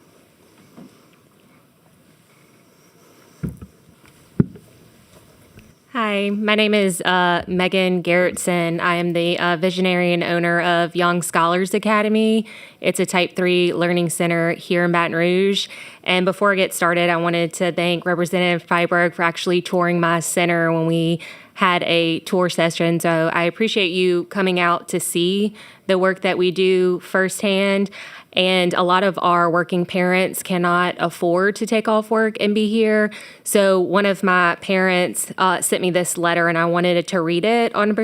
Speaker 11: Hi, my name is Megan Garrettson. I am the visionary and owner of Young Scholars Academy. It's a Type 3 learning center here in Baton Rouge. And before I get started, I wanted to thank Representative Freiberg for actually touring my center when we had a tour session. So I appreciate you coming out to see the work that we do firsthand. And a lot of our working parents cannot afford to take off work and be here. So one of my parents sent me this letter, and I wanted to read it on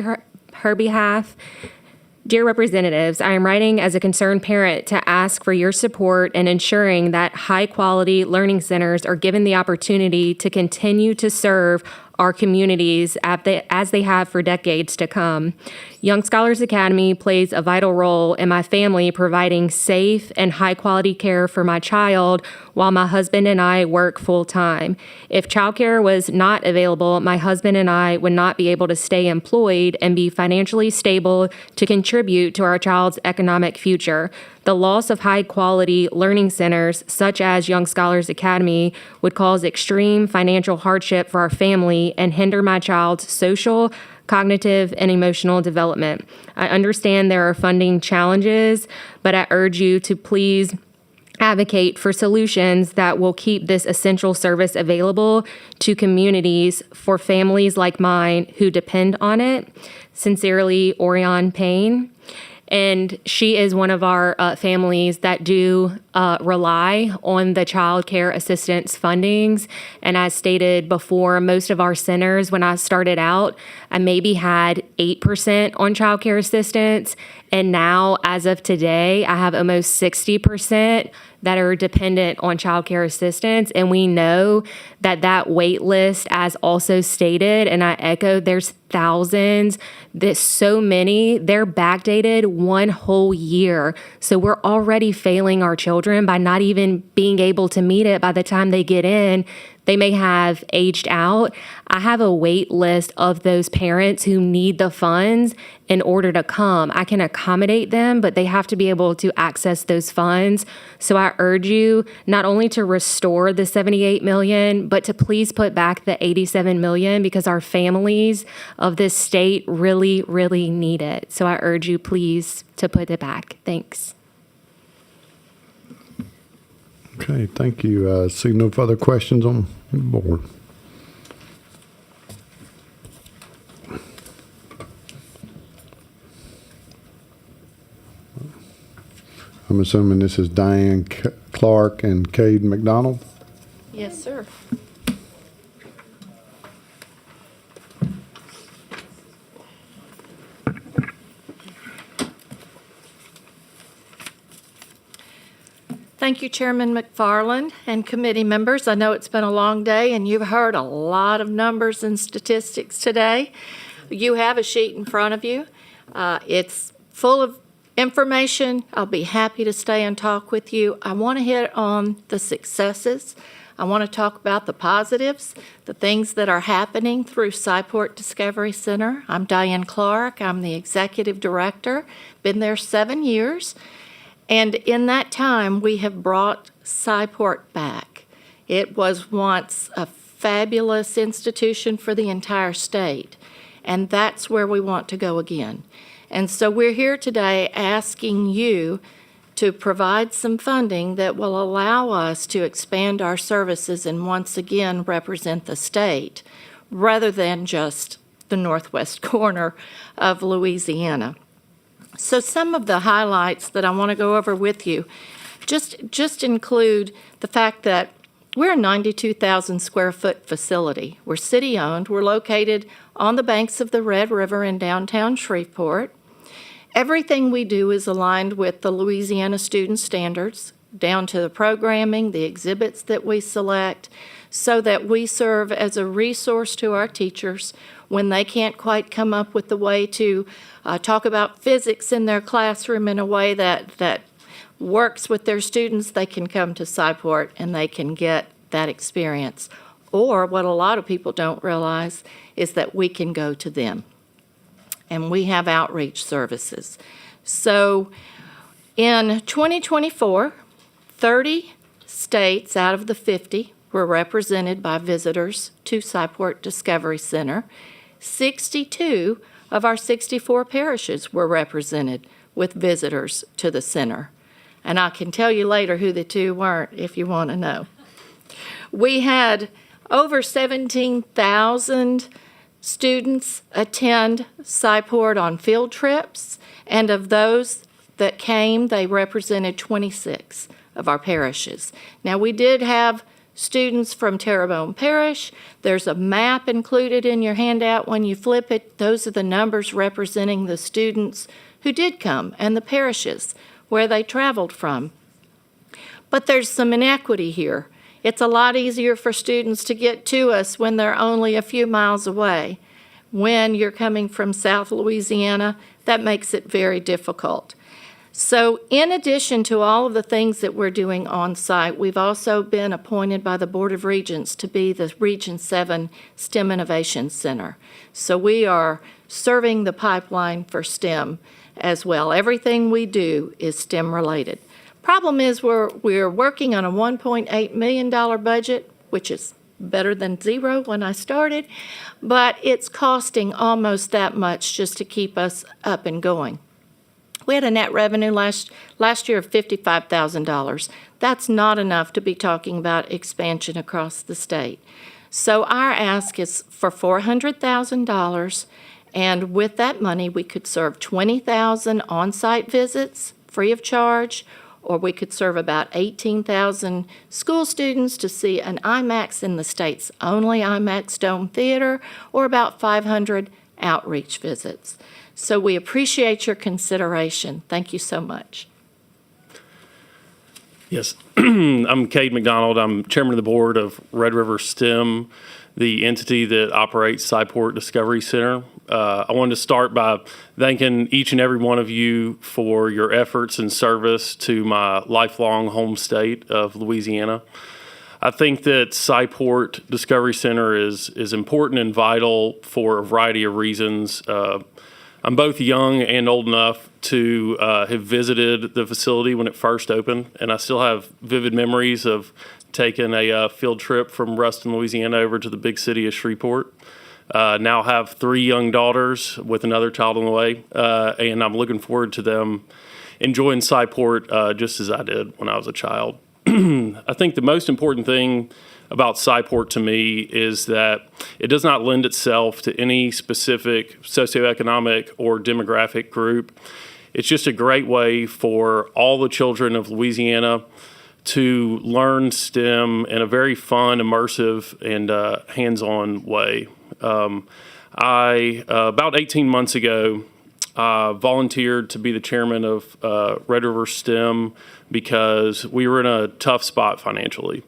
Speaker 11: her behalf. Dear Representatives, I am writing as a concerned parent to ask for your support in ensuring that high-quality learning centers are given the opportunity to continue to serve our communities as they have for decades to come. Young Scholars Academy plays a vital role in my family providing safe and high-quality care for my child while my husband and I work full-time. If childcare was not available, my husband and I would not be able to stay employed and be financially stable to contribute to our child's economic future. The loss of high-quality learning centers, such as Young Scholars Academy, would cause extreme financial hardship for our family and hinder my child's social, cognitive, and emotional development. I understand there are funding challenges, but I urge you to please advocate for solutions that will keep this essential service available to communities for families like mine who depend on it. Sincerely, Orion Payne. And she is one of our families that do rely on the child care assistance fundings. And as stated before, most of our centers, when I started out, I maybe had 8% on child care assistance. And now, as of today, I have almost 60% that are dependent on child care assistance. And we know that that wait list, as also stated, and I echo, there's thousands, there's so many, they're backdated one whole year. So we're already failing our children by not even being able to meet it by the time they get in. They may have aged out. I have a wait list of those parents who need the funds in order to come. I can accommodate them, but they have to be able to access those funds. So I urge you not only to restore the $78 million, but to please put back the $87 million because our families of this state really, really need it. So I urge you please to put it back. Thanks.
Speaker 9: Okay, thank you. See no further questions on the board. I'm assuming this is Diane Clark and Cade McDonald.
Speaker 4: Yes, sir.
Speaker 22: Thank you, Chairman McFarland and committee members. I know it's been a long day and you've heard a lot of numbers and statistics today. You have a sheet in front of you. It's full of information. I'll be happy to stay and talk with you. I want to hit on the successes. I want to talk about the positives, the things that are happening through Cyport Discovery Center. I'm Diane Clark. I'm the executive director. Been there 7 years. And in that time, we have brought Cyport back. It was once a fabulous institution for the entire state, and that's where we want to go again. And so we're here today asking you to provide some funding that will allow us to expand our services and once again represent the state, rather than just the northwest corner of Louisiana. So some of the highlights that I want to go over with you just include the fact that we're a 92,000 square foot facility. We're city owned. We're located on the banks of the Red River in downtown Shreveport. Everything we do is aligned with the Louisiana student standards, down to the programming, the exhibits that we select, so that we serve as a resource to our teachers when they can't quite come up with the way to talk about physics in their classroom in a way that works with their students. They can come to Cyport and they can get that experience. Or what a lot of people don't realize is that we can go to them. And we have outreach services. So in 2024, 30 states out of the 50 were represented by visitors to Cyport Discovery Center. 62 of our 64 parishes were represented with visitors to the center. And I can tell you later who the two weren't if you want to know. We had over 17,000 students attend Cyport on field trips, and of those that came, they represented 26 of our parishes. Now, we did have students from Terrebonne Parish. There's a map included in your handout when you flip it. Those are the numbers representing the students who did come and the parishes where they traveled from. But there's some inequity here. It's a lot easier for students to get to us when they're only a few miles away. When you're coming from South Louisiana, that makes it very difficult. So in addition to all of the things that we're doing on site, we've also been appointed by the Board of Regents to be the Region 7 STEM Innovation Center. So we are serving the pipeline for STEM as well. Everything we do is STEM related. Problem is we're working on a $1.8 million budget, which is better than zero when I started, but it's costing almost that much just to keep us up and going. We had a net revenue last year of $55,000. That's not enough to be talking about expansion across the state. So our ask is for $400,000, and with that money, we could serve 20,000 on-site visits free of charge, or we could serve about 18,000 school students to see an IMAX in the state's only IMAX Dome Theater, or about 500 outreach visits. So we appreciate your consideration. Thank you so much.
Speaker 12: Yes, I'm Cade McDonald. I'm chairman of the board of Red River STEM, the entity that operates Cyport Discovery Center. I wanted to start by thanking each and every one of you for your efforts and service to my lifelong home state of Louisiana. I think that Cyport Discovery Center is important and vital for a variety of reasons. I'm both young and old enough to have visited the facility when it first opened, and I still have vivid memories of taking a field trip from Ruston, Louisiana over to the big city of Shreveport. Now have 3 young daughters with another child on the way, and I'm looking forward to them enjoying Cyport just as I did when I was a child. I think the most important thing about Cyport to me is that it does not lend itself to any specific socioeconomic or demographic group. It's just a great way for all the children of Louisiana to learn STEM in a very fun, immersive, and hands-on way. About 18 months ago, volunteered to be the chairman of Red River STEM because we were in a tough spot financially.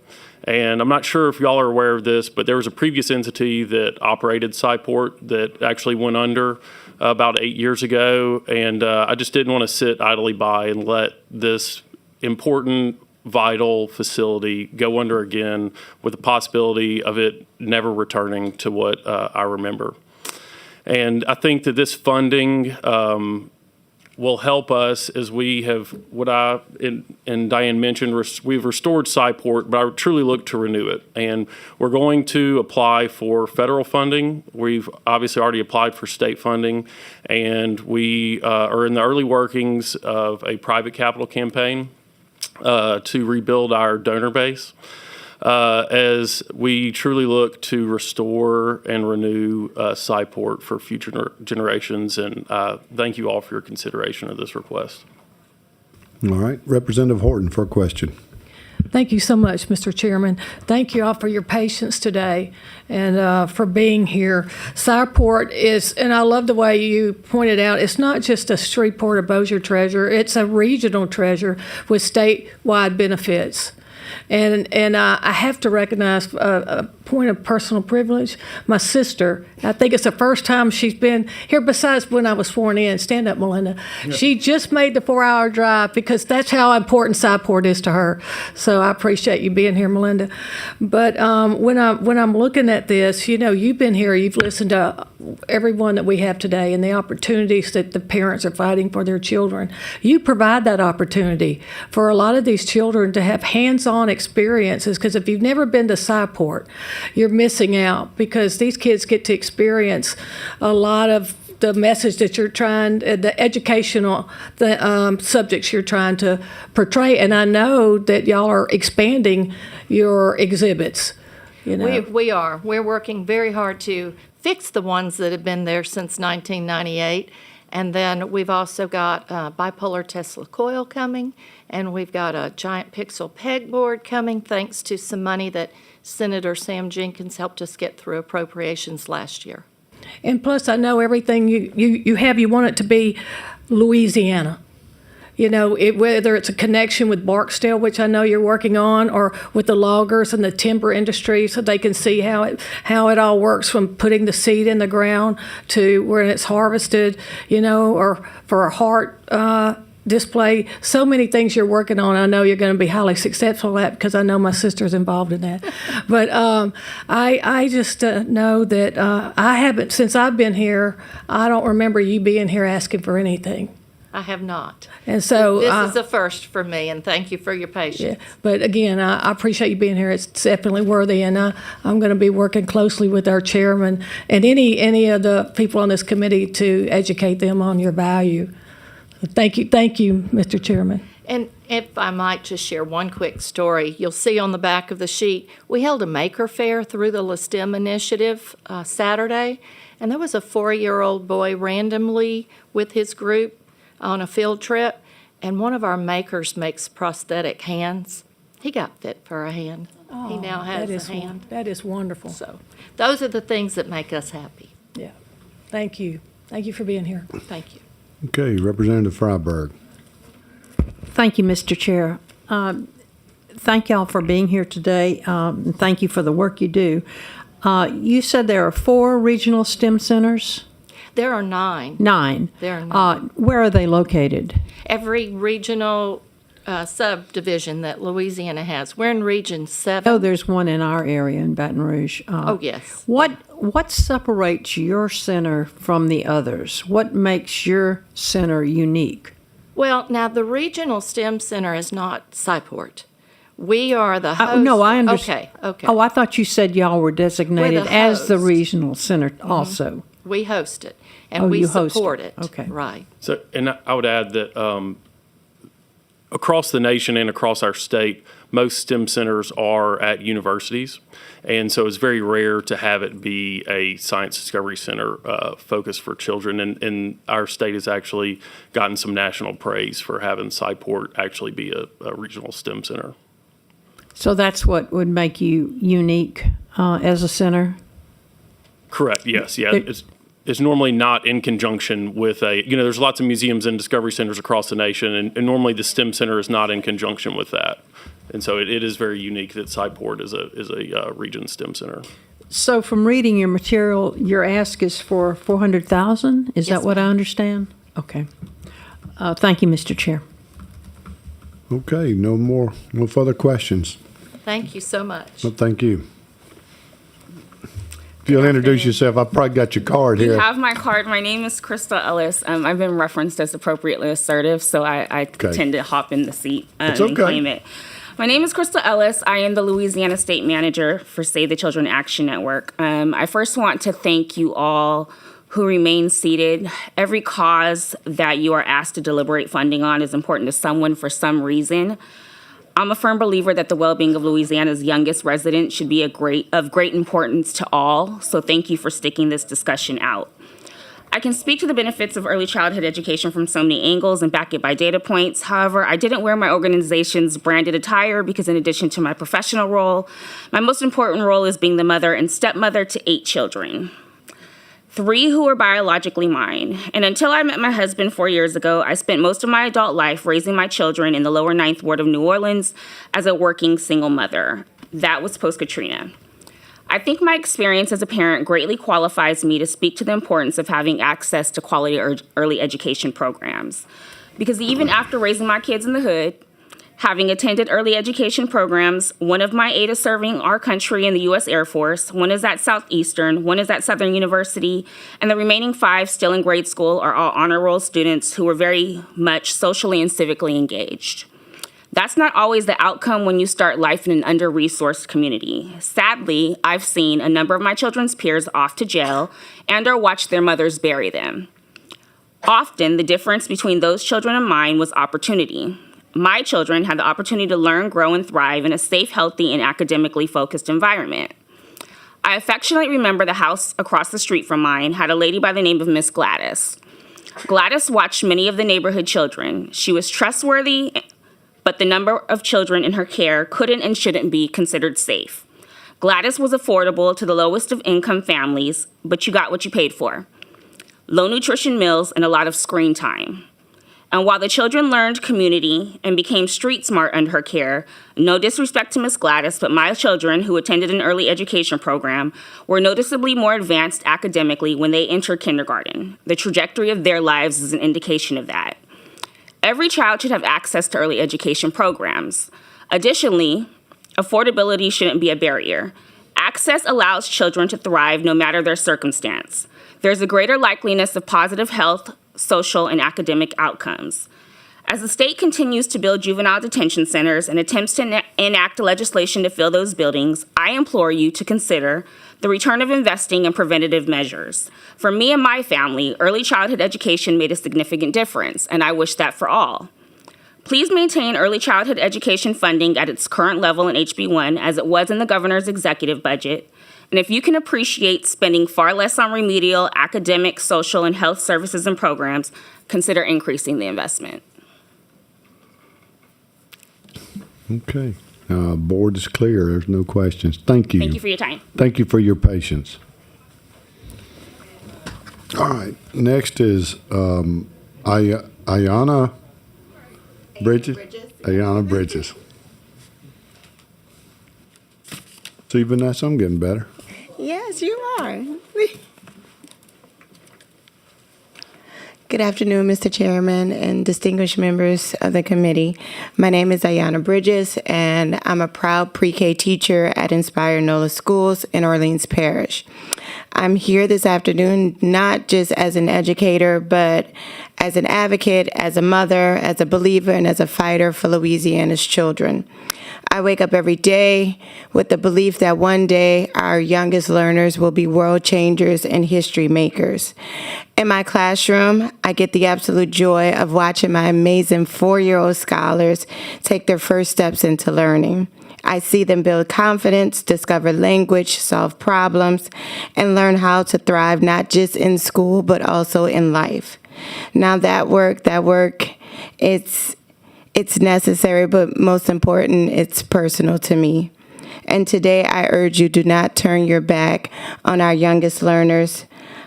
Speaker 12: And I'm not sure if y'all are aware of this, but there was a previous entity that operated Cyport that actually went under about 8 years ago. And I just didn't want to sit idly by and let this important, vital facility go under again with the possibility of it never returning to what I remember. And I think that this funding will help us as we have, what I and Diane mentioned, we've restored Cyport, but I truly look to renew it. And we're going to apply for federal funding. We've obviously already applied for state funding, and we are in the early workings of a private capital campaign to rebuild our donor base. As we truly look to restore and renew Cyport for future generations. And thank you all for your consideration of this request.
Speaker 9: All right. Representative Horton for a question.
Speaker 16: Thank you so much, Mr. Chairman. Thank you all for your patience today and for being here. Cyport is, and I love the way you pointed out, it's not just a Shreveport or Bossier treasure, it's a regional treasure with statewide benefits. And I have to recognize a point of personal privilege. My sister, I think it's the first time she's been here besides when I was sworn in. Stand up, Melinda. Yeah. She just made the 4-hour drive because that's how important Cyport is to her. So I appreciate you being here, Melinda. But when I'm looking at this, you know, you've been here, you've listened to everyone that we have today and the opportunities that the parents are fighting for their children. You provide that opportunity for a lot of these children to have hands hands-on experiences, because if you've never been to SciPort, you're missing out, because these kids get to experience a lot of the message that you're trying, the educational subjects you're trying to portray. And I know that y'all are expanding your exhibits. You know.
Speaker 22: We are. We're working very hard to fix the ones that have been there since 1998. And then we've also got bipolar Tesla coil coming, and we've got a giant pixel pegboard coming, thanks to some money that Senator Sam Jenkins helped us get through appropriations last year.
Speaker 16: And plus, I know everything you have, you want it to be Louisiana. You know, whether it's a connection with Barksdale, which I know you're working on, or with the loggers and the timber industry, so they can see how it all works, from putting the seed in the ground to when it's harvested, you know, or for a heart display. So many things you're working on. I know you're going to be highly successful at, because I know my sister's involved in that. But I just know that I haven't, since I've been here, I don't remember you being here asking for anything.
Speaker 22: I have not.
Speaker 16: And so
Speaker 22: this is a first for me, and thank you for your patience.
Speaker 16: Yeah, but again, I appreciate you being here. It's definitely worthy, and I'm going to be working closely with our chairman and any of the people on this committee to educate them on your value. Thank you, Mr. Chairman.
Speaker 22: And if I might just share one quick story, you'll see on the back of the sheet, we held a maker fair through the LaSTEM initiative Saturday, and there was a 4-year-old boy randomly with his group on a field trip, and one of our makers makes prosthetic hands. He got fit for a hand. He now has a hand.
Speaker 16: That is wonderful.
Speaker 22: So those are the things that make us happy.
Speaker 16: Yeah. Thank you. Thank you for being here.
Speaker 22: Thank you.
Speaker 9: Okay, Representative Freiberg.
Speaker 5: Thank you, Mr. Chair. Thank y'all for being here today. And thank you for the work you do. You said there are 4 regional STEM centers?
Speaker 22: There are 9.
Speaker 5: 9.
Speaker 22: There are 9.
Speaker 5: Where are they located?
Speaker 22: Every regional subdivision that Louisiana has. We're in Region 7.
Speaker 5: Oh, there's one in our area in Baton Rouge.
Speaker 22: Oh, yes.
Speaker 5: What separates your center from the others? What makes your center unique?
Speaker 22: Well, now the Regional STEM Center is not SciPort. We are the host.
Speaker 5: No, I understand.
Speaker 22: Okay.
Speaker 5: Oh, I thought you said y'all were designated as the regional center also.
Speaker 22: We host it, and we support it.
Speaker 5: Okay.
Speaker 22: Right.
Speaker 12: So, and I would add that across the nation and across our state, most STEM centers are at universities. And so it's very rare to have it be a science discovery center focus for children. And our state has actually gotten some national praise for having SciPort actually be a regional STEM center.
Speaker 5: So that's what would make you unique as a center?
Speaker 12: Correct, yes. Yeah. It's normally not in conjunction with there's lots of museums and discovery centers across the nation, and normally the STEM center is not in conjunction with that. And so it is very unique that SciPort is a region STEM center.
Speaker 5: So from reading your material, your ask is for $400,000? Is that what I understand? Okay. Thank you, Mr. Chair.
Speaker 9: Okay, no further questions.
Speaker 22: Thank you so much.
Speaker 9: Well, thank you. If you'll introduce yourself, I've probably got your card here.
Speaker 13: You have my card. My name is Krista Ellis. I've been referenced as appropriately assertive, so I tend to hop in the seat and claim it. My name is Krista Ellis. I am the Louisiana State Manager for Save the Children Action Network. I first want to thank you all who remain seated. Every cause that you are asked to deliberate funding on is important to someone for some reason. I'm a firm believer that the well-being of Louisiana's youngest residents should be of great importance to all, so thank you for sticking this discussion out. I can speak to the benefits of early childhood education from so many angles and back it by data points. However, I didn't wear my organization's branded attire because in addition to my professional role, my most important role is being the mother and stepmother to 8 children. 3 who were biologically mine. And until I met my husband 4 years ago, I spent most of my adult life raising my children in the lower 9th Ward of New Orleans as a working single mother. That was post-Katrina. I think my experience as a parent greatly qualifies me to speak to the importance of having access to quality early education programs. Because even after raising my kids in the hood, having attended early education programs, one of my 8 is serving our country in the U.S. Air Force, one is at Southeastern, one is at Southern University, and the remaining 5 still in grade school are all honor roll students who were very much socially and civically engaged. That's not always the outcome when you start life in an under-resourced community. Sadly, I've seen a number of my children's peers off to jail and or watch their mothers bury them. Often, the difference between those children and mine was opportunity. My children had the opportunity to learn, grow, and thrive in a safe, healthy, and academically focused environment. I affectionately remember the house across the street from mine had a lady by the name of Miss Gladys. Gladys watched many of the neighborhood children. She was trustworthy, but the number of children in her care couldn't and shouldn't be considered safe. Gladys was affordable to the lowest of income families, but you got what you paid for. Low nutrition meals and a lot of screen time. And while the children learned community and became street smart under her care, no disrespect to Miss Gladys, but my children who attended an early education program were noticeably more advanced academically when they entered kindergarten. The trajectory of their lives is an indication of that. Every child should have access to early education programs. Additionally, affordability shouldn't be a barrier. Access allows children to thrive no matter their circumstance. There's a greater likeliness of positive health, social, and academic outcomes. As the state continues to build juvenile detention centers and attempts to enact legislation to fill those buildings, I implore you to consider the return of investing in preventative measures. For me and my family, early childhood education made a significant difference, and I wish that for all. Please maintain early childhood education funding at its current level in HB1 as it was in the governor's executive budget. And if you can appreciate spending far less on remedial, academic, social, and health services and programs, consider increasing the investment.
Speaker 9: Okay. Board is clear. There's no questions. Thank you.
Speaker 13: Thank you for your time.
Speaker 9: Thank you for your patience. All right. Next is Ayanna Bridges. Ayanna Bridges. See, Vanessa, I'm getting better.
Speaker 8: Yes, you are. Good afternoon, Mr. Chairman and distinguished members of the committee. My name is Ayanna Bridges, and I'm a proud pre-K teacher at Inspire NOLA Schools in Orleans Parish. I'm here this afternoon not just as an educator, but as an advocate, as a mother, as a believer, and as a fighter for Louisiana's children. I wake up every day with the belief that one day our youngest learners will be world changers and history makers. In my classroom, I get the absolute joy of watching my amazing 4-year-old scholars take their first steps into learning. I see them build confidence, discover language, solve problems, and learn how to thrive not just in school, but also in life. Now that work, it's necessary, but most important, it's personal to me. And today I urge you, do not turn your back on our youngest learners.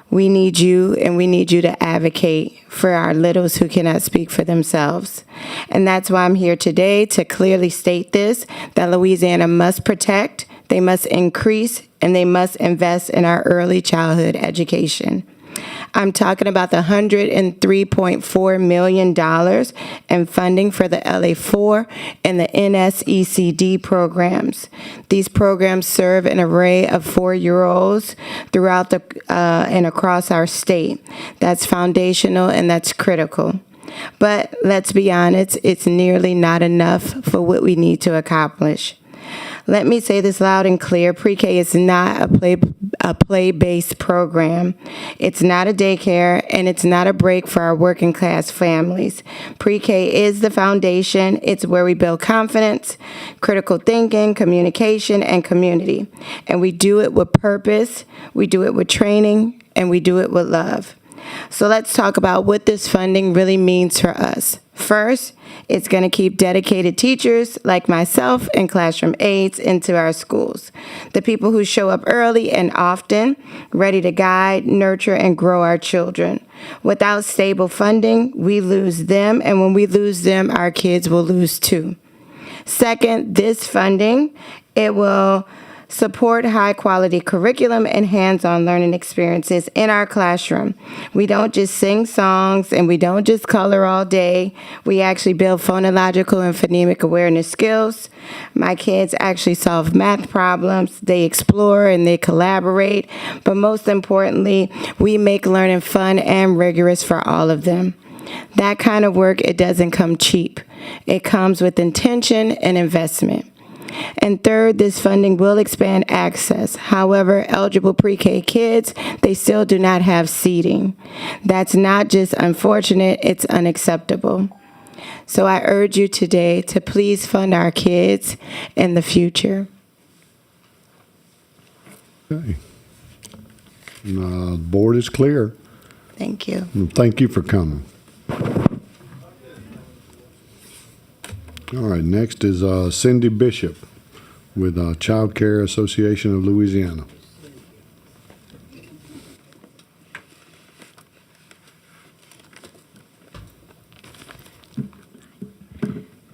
Speaker 8: We need you, and we need you to advocate for our littles who cannot speak for themselves. And that's why I'm here today to clearly state this, that Louisiana must protect, they must increase, and they must invest in our early childhood education. I'm talking about the $103.4 million in funding for the LA4 and the NSECD programs. These programs serve an array of 4-year-olds throughout and across our state. That's foundational and that's critical. But let's be honest, it's nearly not enough for what we need to accomplish. Let me say this loud and clear. Pre-K is not a play-based program. It's not a daycare, and it's not a break for our working class families. Pre-K is the foundation. It's where we build confidence, critical thinking, communication, and community. And we do it with purpose, we do it with training, and we do it with love. So let's talk about what this funding really means for us. First, it's going to keep dedicated teachers like myself and classroom aides into our schools. The people who show up early and often, ready to guide, nurture, and grow our children. Without stable funding, we lose them, and when we lose them, our kids will lose too. Second, this funding, it will support high-quality curriculum and hands-on learning experiences in our classroom. We don't just sing songs and we don't just color all day. We actually build phonological and phonemic awareness skills. My kids actually solve math problems. They explore and they collaborate. But most importantly, we make learning fun and rigorous for all of them. That kind of work, it doesn't come cheap. It comes with intention and investment. And third, this funding will expand access. However, eligible pre-K kids, they still do not have seating. That's not just unfortunate, it's unacceptable. So I urge you today to please fund our kids in the future.
Speaker 9: Okay. The board is clear.
Speaker 8: Thank you.
Speaker 9: And thank you for coming. All right, next is Cindy Bishop with Child Care Association of Louisiana.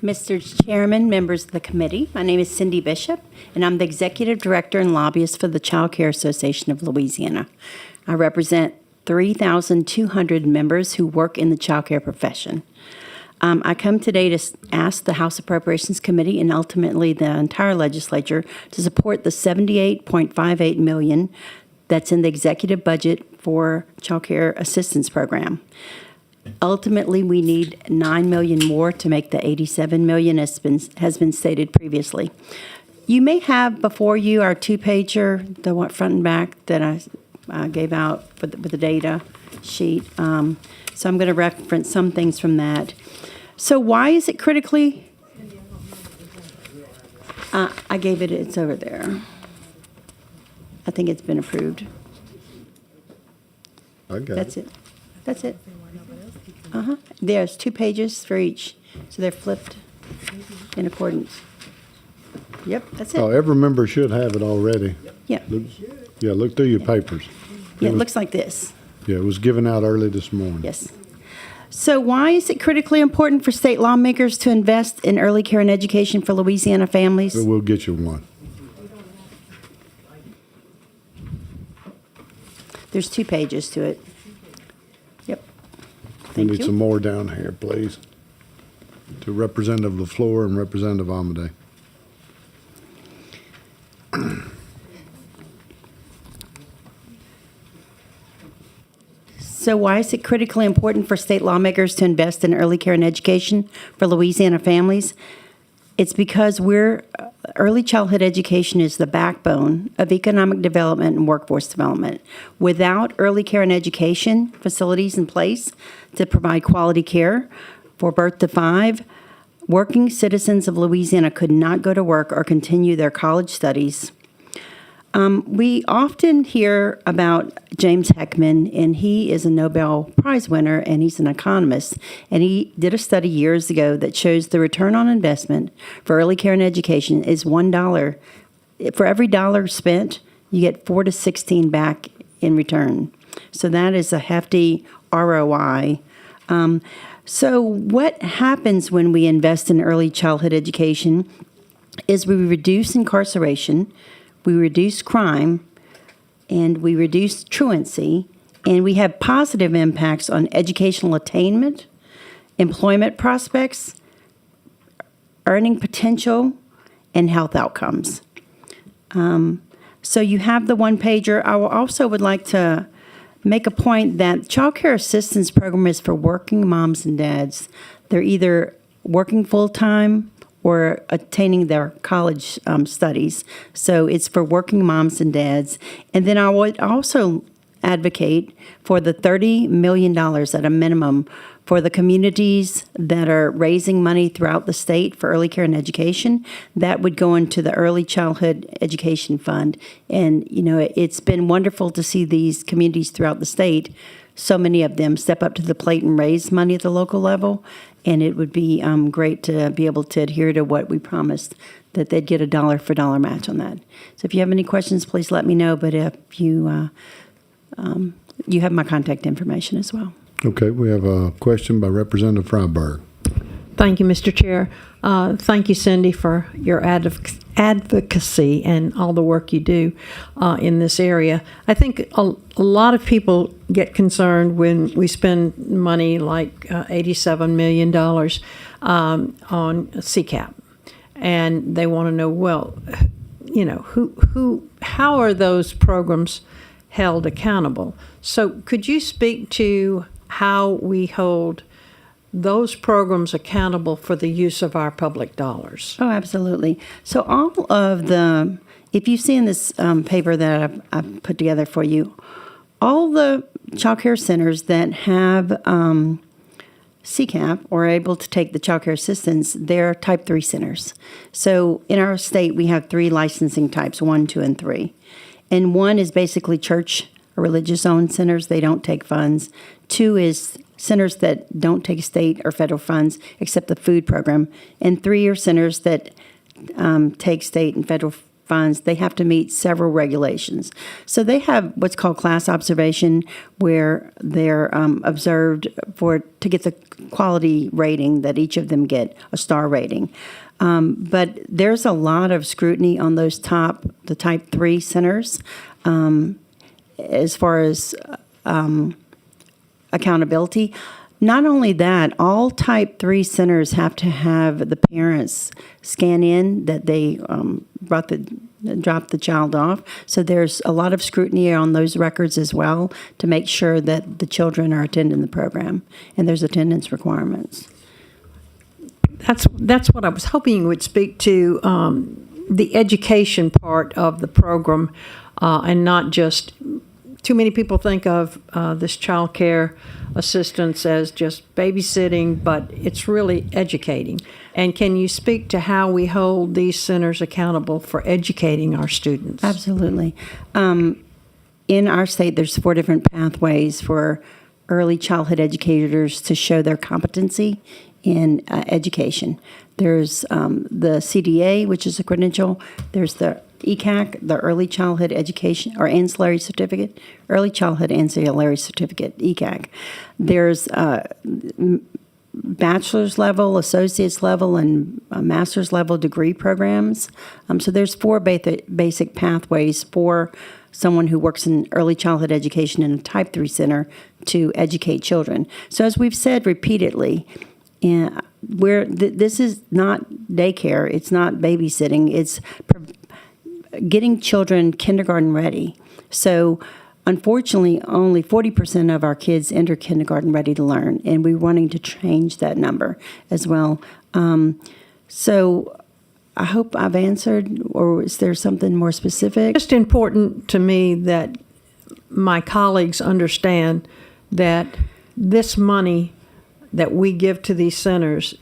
Speaker 7: Mr. Chairman, members of the committee, my name is Cindy Bishop, and I'm the Executive Director and Lobbyist for the Child Care Association of Louisiana. I represent 3,200 members who work in the child care profession. I come today to ask the House Appropriations Committee and ultimately the entire legislature to support the $78.58 million that's in the executive budget for Child Care Assistance Program. Ultimately, we need $9 million more to make the $87 million has been stated previously. You may have before you our two-pager, the one front and back that I gave out with the data sheet. So I'm going to reference some things from that. So why is it critically? I gave it, it's over there. I think it's been approved.
Speaker 9: Okay.
Speaker 7: That's it. That's it. There's 2 pages for each, so they're flipped in accordance. Yep, that's it.
Speaker 9: Oh, every member should have it already.
Speaker 7: Yeah.
Speaker 9: Look through your papers.
Speaker 7: Yeah, it looks like this.
Speaker 9: Yeah, it was given out early this morning.
Speaker 7: Yes. So why is it critically important for state lawmakers to invest in early care and education for Louisiana families?
Speaker 9: But we'll get you one.
Speaker 7: There's 2 pages to it. Yep.
Speaker 9: We need
Speaker 7: you.
Speaker 9: some more down here, please. To Representative LaFleur and Representative Amade.
Speaker 7: So why is it critically important for state lawmakers to invest in early care and education for Louisiana families? It's because early childhood education is the backbone of economic development and workforce development. Without early care and education facilities in place to provide quality care for birth to 5, working citizens of Louisiana could not go to work or continue their college studies. We often hear about James Heckman, and he is a Nobel Prize winner, and he's an economist. And he did a study years ago that shows the return on investment for early care and education is $1. For every dollar spent, you get 4 to 16 back in return. So that is a hefty ROI. So what happens when we invest in early childhood education is we reduce incarceration, we reduce crime, and we reduce truancy, and we have positive impacts on educational attainment, employment prospects, earning potential, and health outcomes. So you have the one-pager. I also would like to make a point that Child Care Assistance Program is for working moms and dads. They're either working full-time or attaining their college studies. So it's for working moms and dads. And then I would also advocate for the $30 million at a minimum for the communities that are raising money throughout the state for early care and education. That would go into the Early Childhood Education Fund. And, you know, it's been wonderful to see these communities throughout the state, so many of them step up to the plate and raise money at the local level. And it would be great to be able to adhere to what we promised, that they'd get a dollar for dollar match on that. So if you have any questions, please let me know. But if you have my contact information as well.
Speaker 9: Okay, we have a question by Representative Freiberg.
Speaker 5: Thank you, Mr. Chair. Thank you, Cindy, for your advocacy and all the work you do in this area. I think a lot of people get concerned when we spend money like $87 million on CCAP, and they want to know, well, you know, how are those programs held accountable? So could you speak to how we hold those programs accountable for the use of our public dollars?
Speaker 7: Oh, absolutely. So all of the, if you see in this paper that I've put together for you, all the child care centers that have CCAP or are able to take the child care assistance, they're type 3 centers. So in our state, we have 3 licensing types, 1, 2, and 3. And 1 is basically church or religious-owned centers. They don't take funds. 2 is centers that don't take state or federal funds except the food program. And 3 are centers that take state and federal funds. They have to meet several regulations. So they have what's called class observation, where they're observed to get the quality rating that each of them get, a star rating. But there's a lot of scrutiny on those the type 3 centers as far as accountability. Not only that, all type 3 centers have to have the parents scan in that they dropped the child off. So there's a lot of scrutiny on those records as well to make sure that the children are attending the program, and there's attendance requirements.
Speaker 5: That's what I was hoping you would speak to, the education part of the program, and not just. Too many people think of this child care assistance as just babysitting, but it's really educating. And can you speak to how we hold these centers accountable for educating our students?
Speaker 7: Absolutely. In our state, there's 4 different pathways for early childhood educators to show their competency in education. There's the CDA, which is a credential. There's the ECAC, the Early Childhood Education or Ancillary Certificate, Early Childhood Ancillary Certificate, ECAC. There's bachelor's level, associate's level, and master's level degree programs. So there's 4 basic pathways for someone who works in early childhood education in a type 3 center to educate children. So as we've said repeatedly, this is not daycare, it's not babysitting, it's getting children kindergarten ready. So unfortunately, only 40% of our kids enter kindergarten ready to learn, and we're wanting to change that number as well. So I hope I've answered, or is there something more specific?
Speaker 5: It's just important to me that my colleagues understand that this money that we give to these centers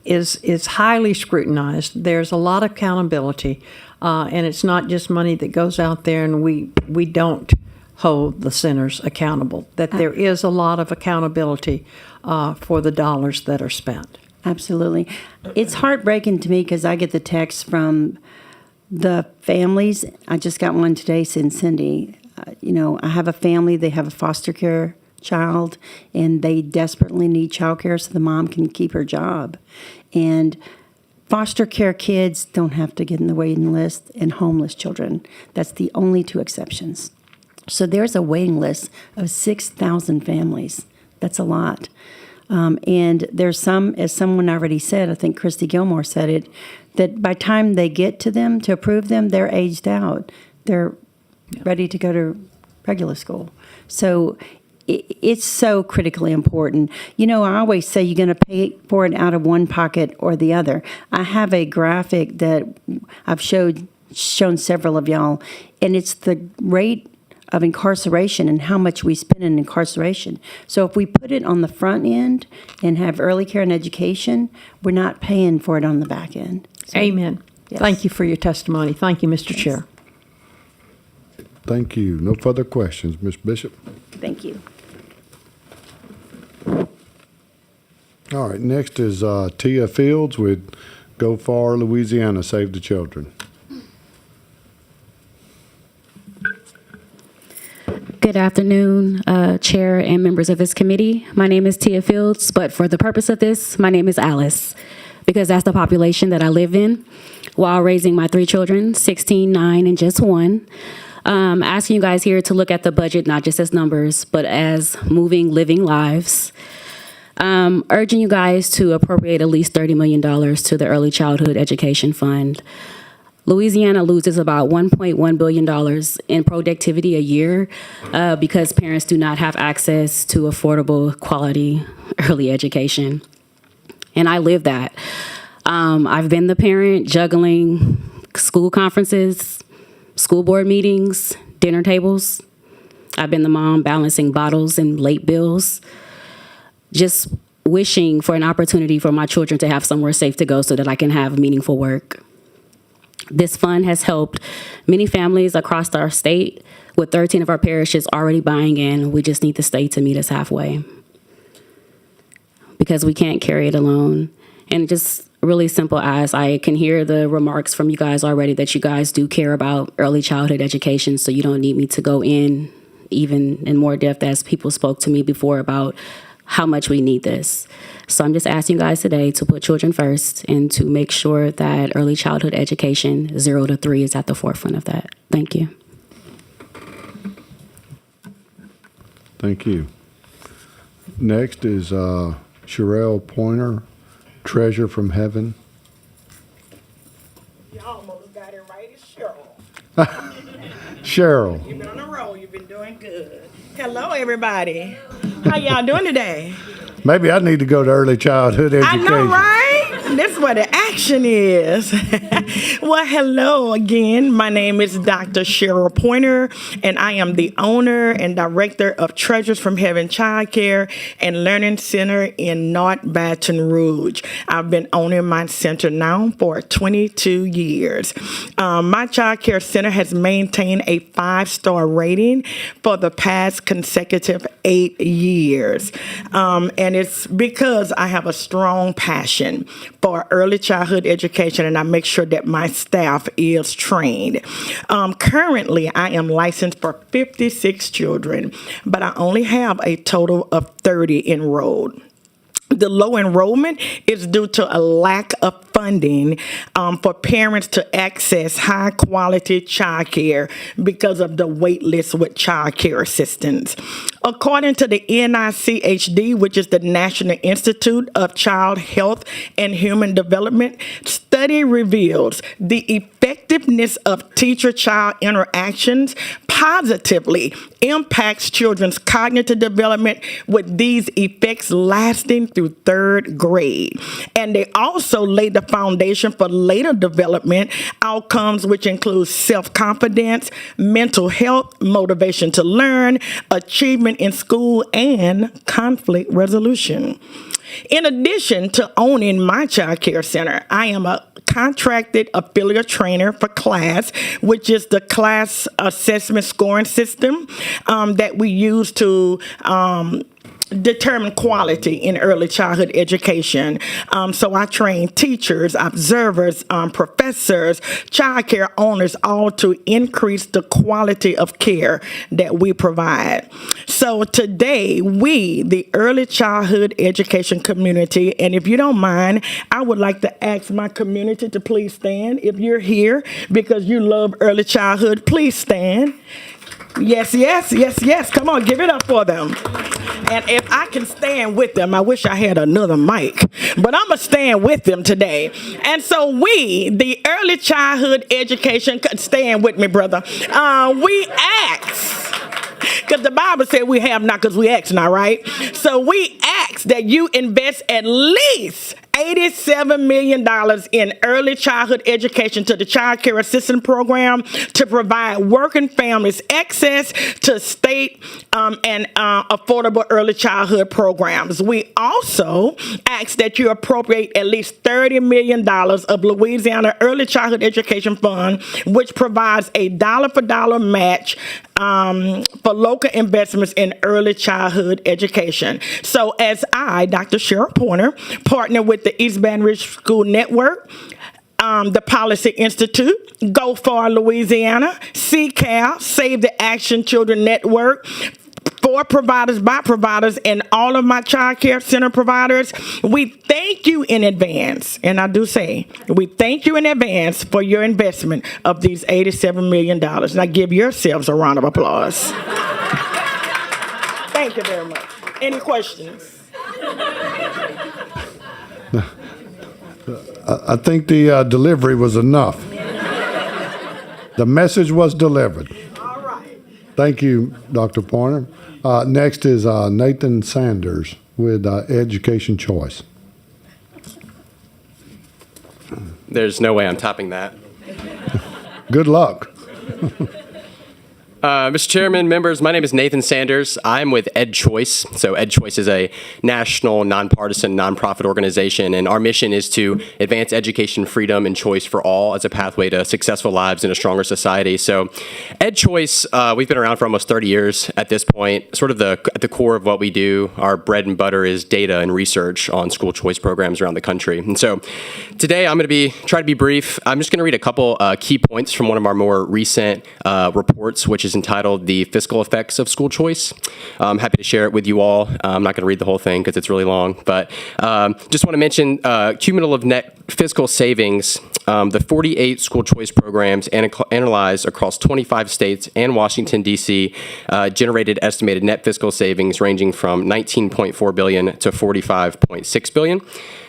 Speaker 5: is highly scrutinized. There's a lot of accountability, and it's not just money that goes out there and we don't hold the centers accountable, that there is a lot of accountability for the dollars that are spent.
Speaker 7: Absolutely. It's heartbreaking to me because I get the text from the families. I just got one today saying, Cindy, I have a family, they have a foster care child, and they desperately need child care so the mom can keep her job. And foster care kids don't have to get in the waiting list, and homeless children. That's the only 2 exceptions. So there's a waiting list of 6,000 families. That's a lot. And there's some, as someone already said, I think Christy Gilmore said it, that by the time they get to them to approve them, they're aged out. They're ready to go to regular school. So it's so critically important. I always say you're going to pay for it out of one pocket or the other. I have a graphic that I've shown several of y'all, and it's the rate of incarceration and how much we spend in incarceration. So if we put it on the front end and have early care and education, we're not paying for it on the back end. So,
Speaker 5: Amen.
Speaker 7: yes.
Speaker 5: Thank you for your testimony. Thank you, Mr. Chair.
Speaker 9: Thank you. No further questions. Ms. Bishop?
Speaker 7: Thank you.
Speaker 9: All right, next is Tia Fields with Go Far, Louisiana, Save the Children.
Speaker 14: Good afternoon, Chair and members of this committee. My name is Tia Fields, but for the purpose of this, my name is Alice, because that's the population that I live in while raising my 3 children, 16, 9, and just 1. Asking you guys here to look at the budget, not just as numbers, but as moving, living lives. Urging you guys to appropriate at least $30 million to the Early Childhood Education Fund. Louisiana loses about $1.1 billion in productivity a year because parents do not have access to affordable, quality early education. And I live that. I've been the parent juggling school conferences, school board meetings, dinner tables. I've been the mom balancing bottles and late bills, just wishing for an opportunity for my children to have somewhere safe to go so that I can have meaningful work. This fund has helped many families across our state, with 13 of our parishes already buying in. We just need the state to meet us halfway because we can't carry it alone. And just really simple as I can hear the remarks from you guys already that you guys do care about early childhood education, so you don't need me to go in even in more depth as people spoke to me before about how much we need this. So I'm just asking you guys today to put children first and to make sure that early childhood education, 0 to 3, is at the forefront of that. Thank you.
Speaker 9: Thank you. Next is Sherelle Pointer, Treasure from Heaven.
Speaker 19: You almost got it right. It's Cheryl.
Speaker 9: Cheryl.
Speaker 19: You've been on a roll. You've been doing good. Hello, everybody. How y'all doing today?
Speaker 9: Maybe I need to go to early childhood education.
Speaker 19: I know, right? This is where the action is. Well, hello again. My name is Dr. Cheryl Pointer, and I am the owner and director of Treasures from Heaven Child Care and Learning Center in North Baton Rouge. I've been owning my center now for 22 years. My child care center has maintained a 5-star rating for the past consecutive 8 years. And it's because I have a strong passion for early childhood education, and I make sure that my staff is trained. Currently, I am licensed for 56 children, but I only have a total of 30 enrolled. The low enrollment is due to a lack of funding for parents to access high quality child care because of the wait list with child care assistance. According to the NICHD, which is the National Institute of Child Health and Human Development, study reveals the effectiveness of teacher-child interactions positively impacts children's cognitive development, with these effects lasting through 3rd grade. And they also lay the foundation for later development outcomes, which include self-confidence, mental health, motivation to learn, achievement in school, and conflict resolution. In addition to owning my child care center, I am a contracted affiliate trainer for CLASS, which is the class assessment scoring system that we use to determine quality in early childhood education. So I train teachers, observers, professors, child care owners, all to increase the quality of care that we provide. So today, we, the early childhood education community, and if you don't mind, I would like to ask my community to please stand. If you're here because you love early childhood, please stand. Yes, yes, yes, yes. Come on, give it up for them. And if I can stand with them, I wish I had another mic, but I'm going to stand with them today. And so we, the early childhood education, stand with me, brother. We ask, because the Bible said we have not because we ask not, right? So we ask that you invest at least $87 million in early childhood education to the Child Care Assistance Program to provide working families access to state and affordable early childhood programs. We also ask that you appropriate at least $30 million of Louisiana Early Childhood Education Fund, which provides a dollar-for-dollar match for local investments in early childhood education. So as I, Dr. Cheryl Pointer, partner with the East Baton Rouge School Network, the Policy Institute, Go Far Louisiana, CCAL, Save the Action Children Network, for providers, by providers, and all of my child care center providers, we thank you in advance. And I do say, we thank you in advance for your investment of these $87 million. Now give yourselves a round of applause. Thank you very much. Any questions?
Speaker 9: I think the delivery was enough. The message was delivered. All right. Thank you, Dr. Pointer. Next is Nathan Sanders with Education Choice.
Speaker 2: There's no way I'm topping that.
Speaker 9: Good luck.
Speaker 2: Mr. Chairman, members, my name is Nathan Sanders. I'm with Ed Choice. So Ed Choice is a national, nonpartisan, nonprofit organization, and our mission is to advance education, freedom, and choice for all as a pathway to successful lives and a stronger society. So Ed Choice, we've been around for almost 30 years at this point. Sort of at the core of what we do, our bread and butter is data and research on school choice programs around the country. And so today I'm going to try to be brief. I'm just going to read a couple key points from one of our more recent reports, which is entitled The Fiscal Effects of School Choice. I'm happy to share it with you all. I'm not going to read the whole thing because it's really long, but just want to mention cumulative net fiscal savings. The 48 school choice programs analyzed across 25 states and Washington, D.C. Generated estimated net fiscal savings ranging from $19.4 billion to $45.6 billion.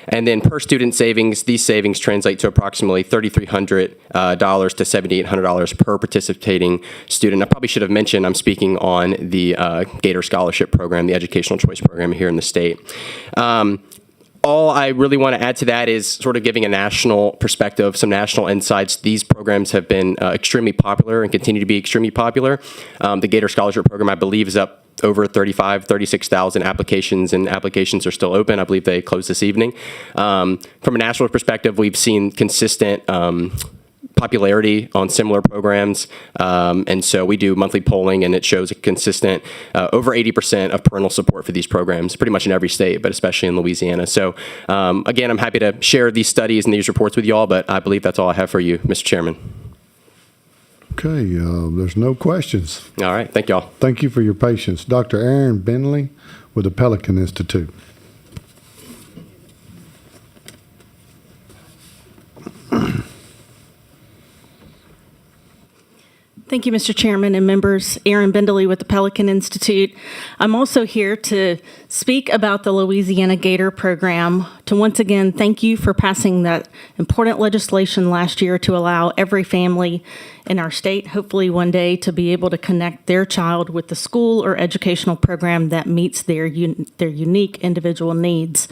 Speaker 2: And then per student savings, these savings translate to approximately $3,300 to $7,800 per participating student. I probably should have mentioned I'm speaking on the Gator Scholarship Program, the educational choice program here in the state. All I really want to add to that is sort of giving a national perspective, some national insights. These programs have been extremely popular and continue to be extremely popular. The Gator Scholarship Program, I believe, is up over 36,000 applications, and applications are still open. I believe they closed this evening. From a national perspective, we've seen consistent popularity on similar programs, and so we do monthly polling, and it shows a consistent over 80% of parental support for these programs, pretty much in every state, but especially in Louisiana. So again, I'm happy to share these studies and these reports with you all, but I believe that's all I have for you, Mr. Chairman.
Speaker 9: Okay, there's no questions.
Speaker 2: All right, thank you all.
Speaker 9: Thank you for your patience. Dr. Aaron Bentley with the Pelican Institute.
Speaker 15: Thank you, Mr. Chairman and members. Aaron Bentley with the Pelican Institute. I'm also here to speak about the Louisiana Gator Program, to once again thank you for passing that important legislation last year to allow every family in our state, hopefully one day, to be able to connect their child with the school or educational program that meets their unique individual needs.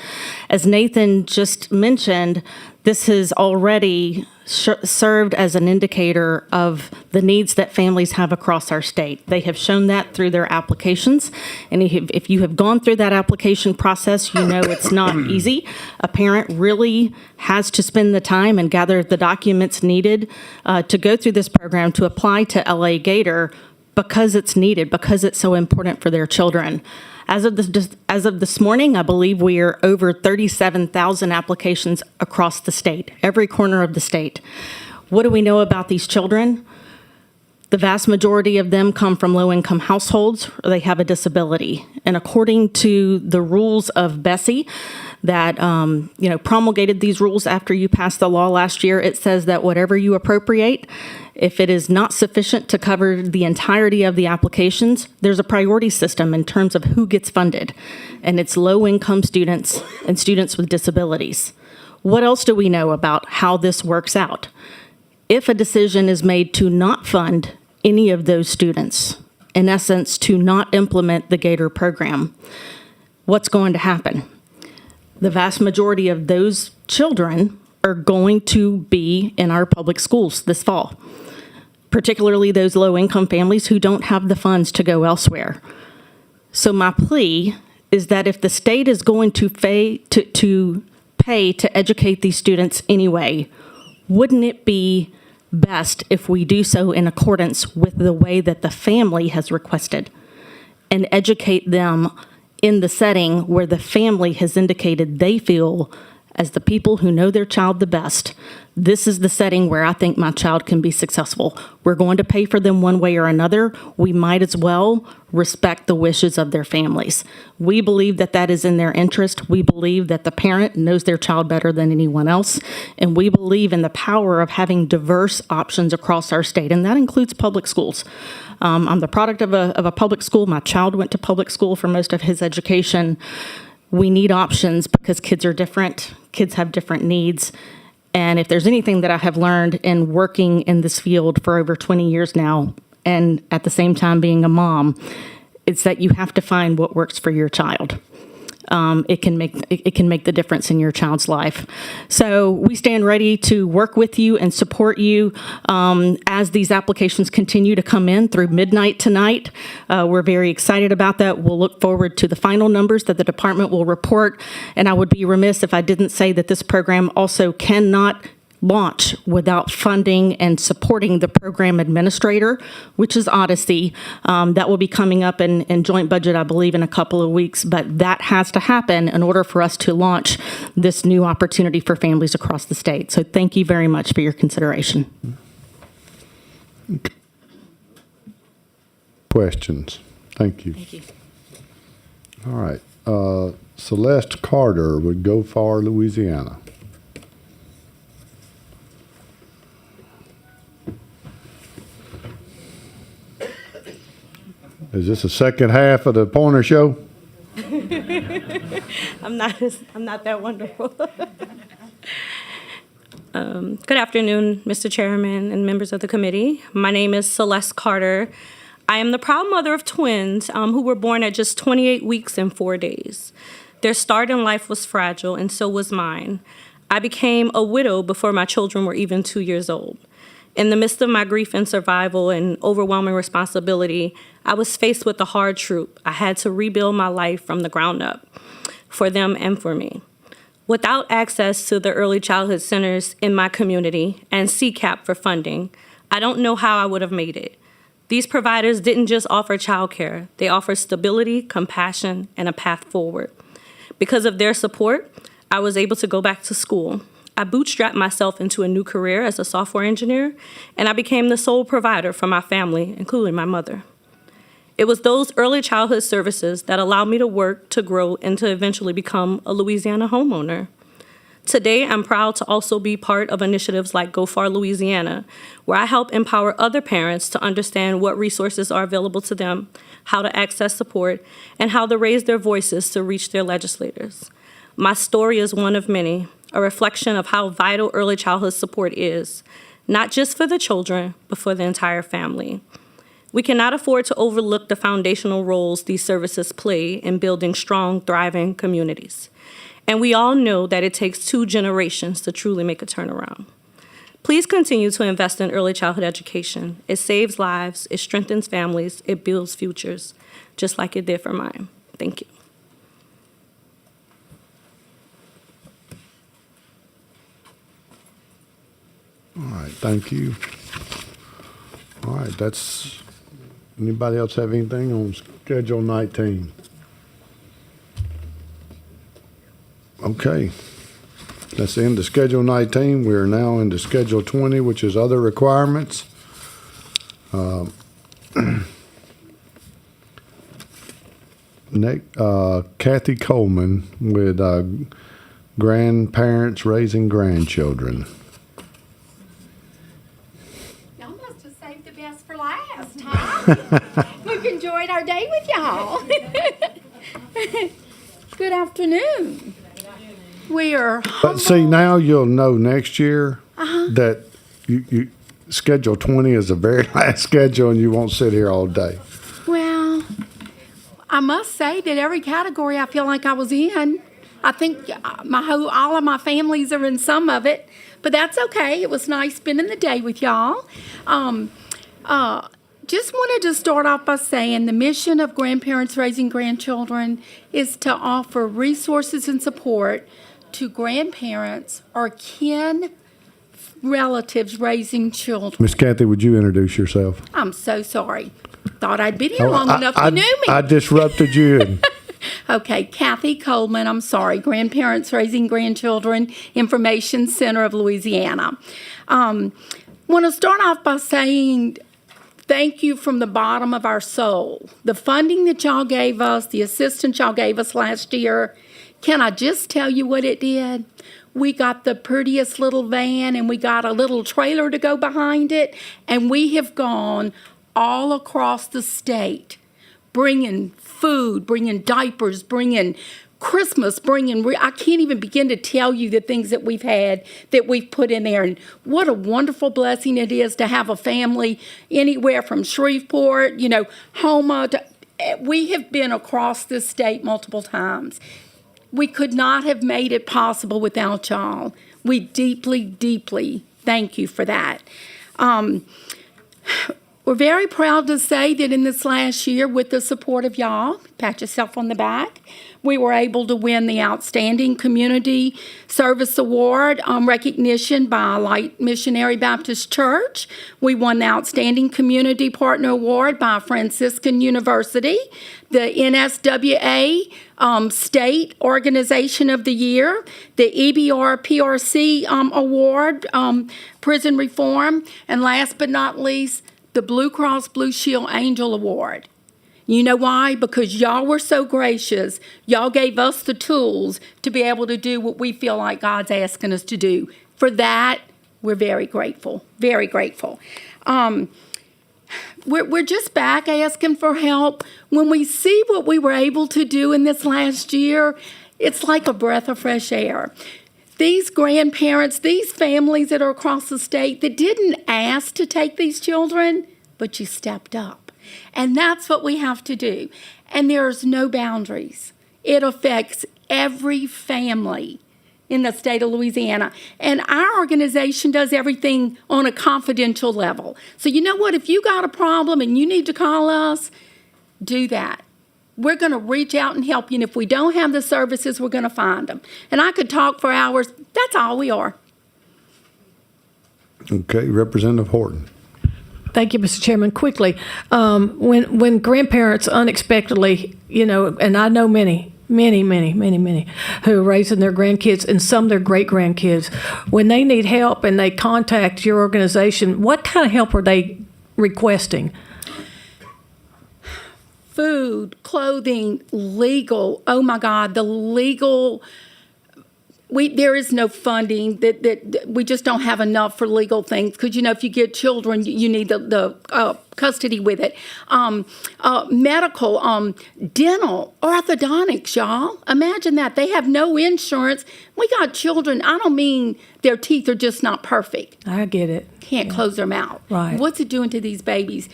Speaker 15: As Nathan just mentioned, this has already served as an indicator of the needs that families have across our state. They have shown that through their applications, and if you have gone through that application process, you know it's not easy. A parent really has to spend the time and gather the documents needed to go through this program to apply to LA Gator because it's needed, because it's so important for their children. As of this morning, I believe we are over 37,000 applications across the state, every corner of the state. What do we know about these children? The vast majority of them come from low-income households, or they have a disability. And according to the rules of Bessie, that promulgated these rules after you passed the law last year, it says that whatever you appropriate, if it is not sufficient to cover the entirety of the applications, there's a priority system in terms of who gets funded, and it's low-income students and students with disabilities. What else do we know about how this works out? If a decision is made to not fund any of those students, in essence, to not implement the Gator program, what's going to happen? The vast majority of those children are going to be in our public schools this fall, particularly those low-income families who don't have the funds to go elsewhere. So my plea is that if the state is going to pay to educate these students anyway, wouldn't it be best if we do so in accordance with the way that the family has requested and educate them in the setting where the family has indicated they feel, as the people who know their child the best, this is the setting where I think my child can be successful. We're going to pay for them one way or another. We might as well respect the wishes of their families. We believe that that is in their interest. We believe that the parent knows their child better than anyone else. And we believe in the power of having diverse options across our state, and that includes public schools. I'm the product of a public school. My child went to public school for most of his education. We need options because kids are different. Kids have different needs. And if there's anything that I have learned in working in this field for over 20 years now, and at the same time being a mom, it's that you have to find what works for your child. It can make the difference in your child's life. So we stand ready to work with you and support you as these applications continue to come in through midnight tonight. We're very excited about that. We'll look forward to the final numbers that the department will report. And I would be remiss if I didn't say that this program also cannot launch without funding and supporting the program administrator, which is Odyssey. That will be coming up in joint budget, I believe, in a couple of weeks. But that has to happen in order for us to launch this new opportunity for families across the state. So thank you very much for your consideration.
Speaker 9: Questions? Thank you.
Speaker 15: Thank you.
Speaker 9: All right. Celeste Carter with Go Far, Louisiana. Is this the second half of the Pointer Show?
Speaker 1: I'm not that wonderful. Good afternoon, Mr. Chairman and members of the committee. My name is Celeste Carter. I am the proud mother of twins who were born at just 28 weeks and 4 days. Their start in life was fragile, and so was mine. I became a widow before my children were even 2 years old. In the midst of my grief and survival and overwhelming responsibility, I was faced with the hard truth. I had to rebuild my life from the ground up for them and for me. Without access to the early childhood centers in my community and CCAP for funding, I don't know how I would have made it. These providers didn't just offer childcare, they offer stability, compassion, and a path forward. Because of their support, I was able to go back to school. I bootstrapped myself into a new career as a software engineer, and I became the sole provider for my family, including my mother. It was those early childhood services that allowed me to work, to grow, and to eventually become a Louisiana homeowner. Today, I'm proud to also be part of initiatives like Go Far Louisiana, where I help empower other parents to understand what resources are available to them, how to access support, and how to raise their voices to reach their legislators. My story is one of many, a reflection of how vital early childhood support is, not just for the children, but for the entire family. We cannot afford to overlook the foundational roles these services play in building strong, thriving communities. And we all know that it takes 2 generations to truly make a turnaround. Please continue to invest in early childhood education. It saves lives, it strengthens families, it builds futures, just like it did for mine. Thank you.
Speaker 9: All right, thank you. All right, anybody else have anything on Schedule 19? Okay, that's the end of Schedule 19. We're now into Schedule 20, which is other requirements. Kathy Coleman with Grandparents Raising Grandchildren.
Speaker 3: Y'all must have saved the best for last, huh? We've enjoyed our day with y'all. Good afternoon. We are humble.
Speaker 9: But see, now you'll know next year that you Schedule 20 is the very last schedule, and you won't sit here all day.
Speaker 3: Well, I must say that every category I feel like I was in. I think all of my families are in some of it, but that's okay. It was nice spending the day with y'all. Just wanted to start off by saying the mission of Grandparents Raising Grandchildren is to offer resources and support to grandparents or kin relatives raising children.
Speaker 9: Miss Kathy, would you introduce yourself?
Speaker 3: I'm so sorry. Thought I'd been here long enough you knew me.
Speaker 9: I disrupted you.
Speaker 3: Okay, Kathy Coleman, I'm sorry, Grandparents Raising Grandchildren Information Center of Louisiana. Want to start off by saying thank you from the bottom of our soul. The funding that y'all gave us, the assistance y'all gave us last year, can I just tell you what it did? We got the prettiest little van and we got a little trailer to go behind it, and we have gone all across the state bringing food, bringing diapers, bringing Christmas bringing, I can't even begin to tell you the things that we've had that we've put in there. And what a wonderful blessing it is to have a family anywhere from Shreveport, Houma. We have been across this state multiple times. We could not have made it possible without y'all. We deeply, deeply thank you for that. We're very proud to say that in this last year, with the support of y'all, pat yourself on the back, we were able to win the Outstanding Community Service Award recognition by Light Missionary Baptist Church. We won the Outstanding Community Partner Award by Franciscan University, the NSWA State Organization of the Year, the EBR PRC Award, Prison Reform, and last but not least, the Blue Cross Blue Shield Angel Award. You know why? Because y'all were so gracious. Y'all gave us the tools to be able to do what we feel like God's asking us to do. For that, we're very grateful, very grateful. We're just back asking for help. When we see what we were able to do in this last year, it's like a breath of fresh air. These grandparents, these families that are across the state that didn't ask to take these children, but you stepped up. And that's what we have to do. And there's no boundaries. It affects every family in the state of Louisiana. And our organization does everything on a confidential level. So you know what? If you got a problem and you need to call us, do that. We're going to reach out and help you. And if we don't have the services, we're going to find them. And I could talk for hours. That's all we are.
Speaker 9: Okay, Representative Horton.
Speaker 16: Thank you, Mr. Chairman. Quickly, when grandparents unexpectedly, and I know many who are raising their grandkids and some their great-grandkids, when they need help and they contact your organization, what kind of help are they requesting?
Speaker 3: Food, clothing, legal. Oh, my God, the legal. There is no funding that we just don't have enough for legal things because if you get children, you need the custody with it. Medical, dental, orthodontics, y'all. Imagine that. They have no insurance. We got children. I don't mean their teeth are just not perfect.
Speaker 16: I get it.
Speaker 3: Can't close their mouth.
Speaker 16: Right.
Speaker 3: What's it doing to these babies?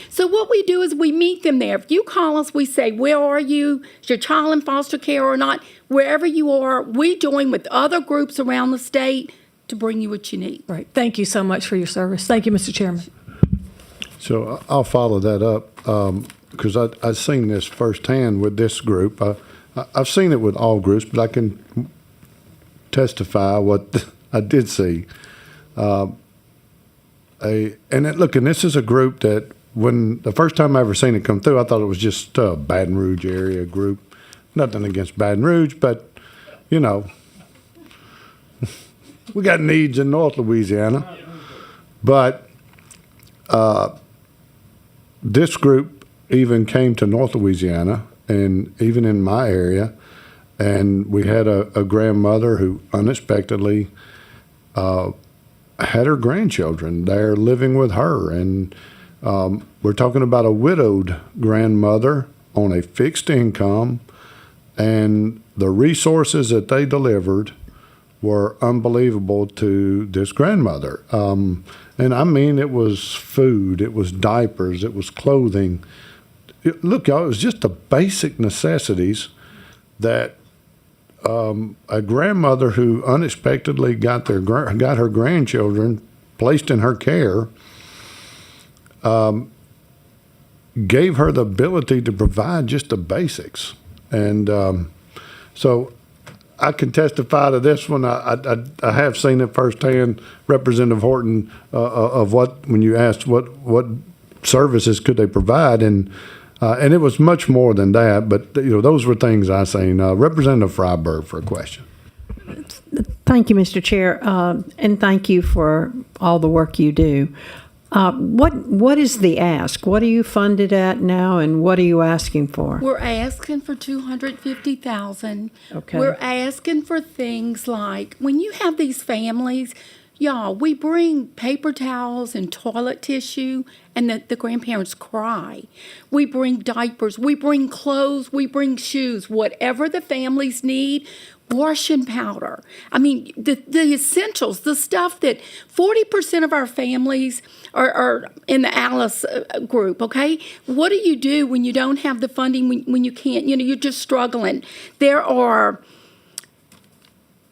Speaker 3: So what we do is we meet them there. If you call us, we say, where are you? Is your child in foster care or not? Wherever you are, we join with other groups around the state to bring you what you need.
Speaker 16: Right. Thank you so much for your service. Thank you, Mr. Chairman.
Speaker 9: So I'll follow that up because I've seen this firsthand with this group. I've seen it with all groups, but I can testify what I did see. And this is a group that when the first time I ever seen it come through, I thought it was just a Baton Rouge area group. Nothing against Baton Rouge, but, we got needs in North Louisiana. But this group even came to North Louisiana and even in my area, and we had a grandmother who unexpectedly had her grandchildren there living with her. And we're talking about a widowed grandmother on a fixed income, and the resources that they delivered were unbelievable to this grandmother. And I mean, it was food, it was diapers, it was clothing. Look, y'all, it was just the basic necessities that a grandmother who unexpectedly got her grandchildren placed in her care gave her the ability to provide just the basics. And so I can testify to this one. I have seen it firsthand, Representative Horton, of what, when you asked what services could they provide, and it was much more than that, but those were things I seen. Representative Freiberg for a question.
Speaker 5: Thank you, Mr. Chair, and thank you for all the work you do. What is the ask? What are you funded at now, and what are you asking for?
Speaker 3: We're asking for $250,000.
Speaker 5: Okay.
Speaker 3: We're asking for things like when you have these families Y'all, we bring paper towels and toilet tissue, and the grandparents cry. We bring diapers, we bring clothes, we bring shoes, whatever the families need, washing powder. I mean, the essentials, the stuff that 40% of our families are in the Alice group, okay? What do you do when you don't have the funding, when you can't, you're just struggling?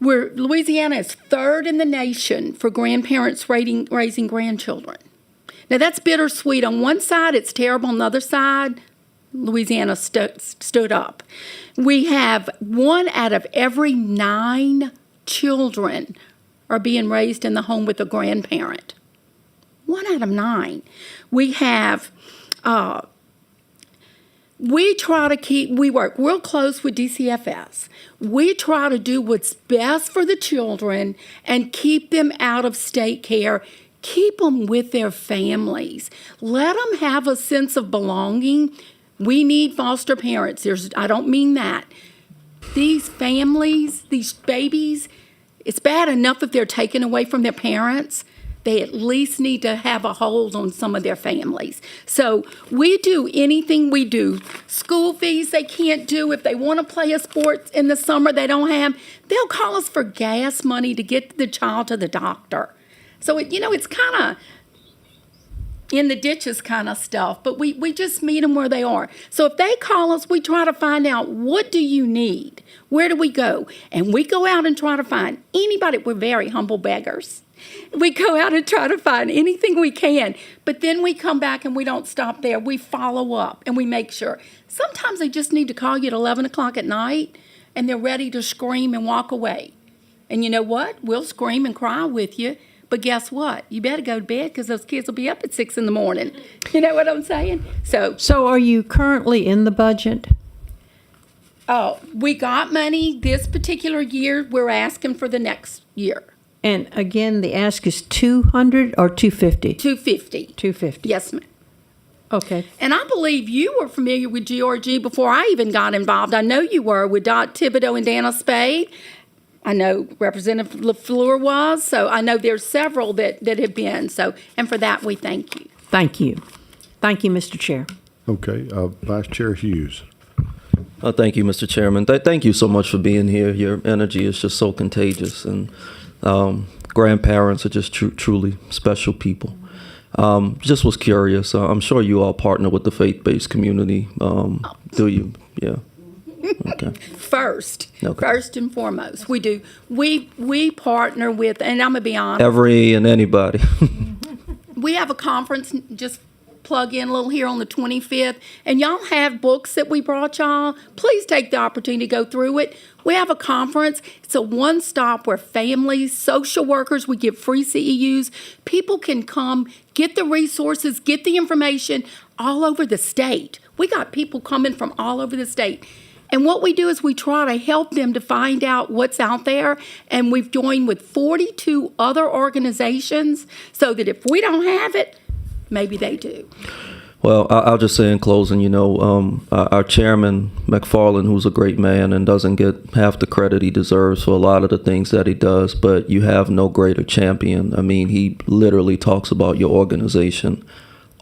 Speaker 3: Louisiana is third in the nation for grandparents raising grandchildren. Now, that's bittersweet. On one side, it's terrible. On the other side, Louisiana stood up. We have 1 out of every 9 children are being raised in the home with a grandparent. 1 out of 9. We have... we work real close with DCFS. We try to do what's best for the children and keep them out of state care. Keep them with their families. Let them have a sense of belonging. We need foster parents. I don't mean that. These families, these babies, it's bad enough if they're taken away from their parents. They at least need to have a hold on some of their families. So we do anything we do. School fees they can't do. If they want to play a sport in the summer they don't have, they'll call us for gas money to get the child to the doctor. So, it's kind of in the ditches kind of stuff, but we just meet them where they are. So if they call us, we try to find out, what do you need? Where do we go? And we go out and try to find anybody. We're very humble beggars. We go out and try to find anything we can, but then we come back and we don't stop there. We follow up and we make sure. Sometimes they just need to call you at 11 o'clock at night and they're ready to scream and walk away. And you know what? We'll scream and cry with you, but guess what? You better go to bed because those kids will be up at 6 in the morning. You know what I'm saying?
Speaker 5: So are you currently in the budget?
Speaker 3: Oh, we got money this particular year. We're asking for the next year.
Speaker 5: And again, the ask is 200 or 250?
Speaker 3: 250.
Speaker 5: 250.
Speaker 3: Yes, ma'am.
Speaker 5: Okay.
Speaker 3: And I believe you were familiar with GRG before I even got involved. I know you were with Dot Thibodeau and Dana Spade. I know Representative LaFleur was. So I know there's several that have been. So, and for that, we thank you.
Speaker 5: Thank you. Thank you, Mr. Chair.
Speaker 9: Okay. Vice Chair Hughes.
Speaker 17: Thank you, Mr. Chairman. Thank you so much for being here. Your energy is just so contagious, and grandparents are just truly special people. Just was curious. I'm sure you all partner with the faith-based community. Do you? Yeah. Okay.
Speaker 3: First and foremost, we do. We partner with, and I'm gonna be honest.
Speaker 17: Every and anybody.
Speaker 3: We have a conference. Just plug in a little here on the 25th, and y'all have books that we brought y'all. Please take the opportunity to go through it. We have a conference. It's a one-stop where families, social workers, we give free CEUs. People can come, get the resources, get the information all over the state. We got people coming from all over the state. And what we do is we try to help them to find out what's out there. And we've joined with 42 other organizations so that if we don't have it, maybe they do.
Speaker 17: Well, I'll just say in closing, our chairman, McFarland, who's a great man and doesn't get half the credit he deserves for a lot of the things that he does, but you have no greater champion. I mean, he literally talks about your organization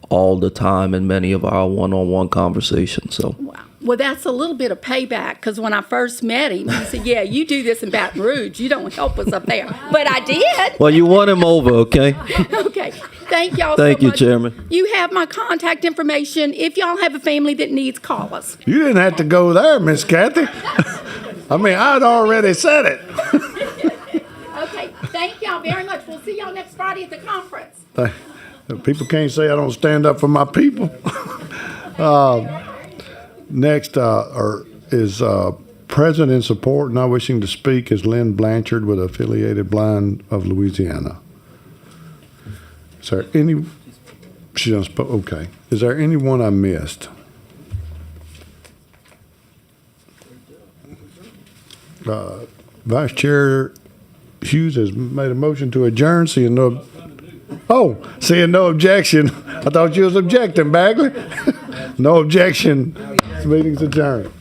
Speaker 17: all the time in many of our one-on-one conversations. So.
Speaker 3: Wow. Well, that's a little bit of payback, because when I first met him, he said, yeah, you do this in Baton Rouge. You don't help us up there. But I did.
Speaker 17: Well, you won him over, okay?
Speaker 3: Okay. Thank y'all
Speaker 17: Thank
Speaker 3: so
Speaker 17: you,
Speaker 3: much.
Speaker 17: Chairman.
Speaker 3: You have my contact information. If y'all have a family that needs, call us.
Speaker 9: You didn't have to go there, Miss Kathy. I mean, I'd already said it.
Speaker 3: Okay. Thank y'all very much. We'll see y'all next Friday at the conference.
Speaker 9: People can't say I don't stand up for my people. Next is present in support, not wishing to speak, is Lynn Blanchard with Affiliated Blind of Louisiana. Is there any? She doesn't spoke. Okay. Is there anyone I missed? Vice Chair Hughes has made a motion to adjourn. Seeing no objection. I thought you was objecting, Bagley. No objection. This meeting's adjourned.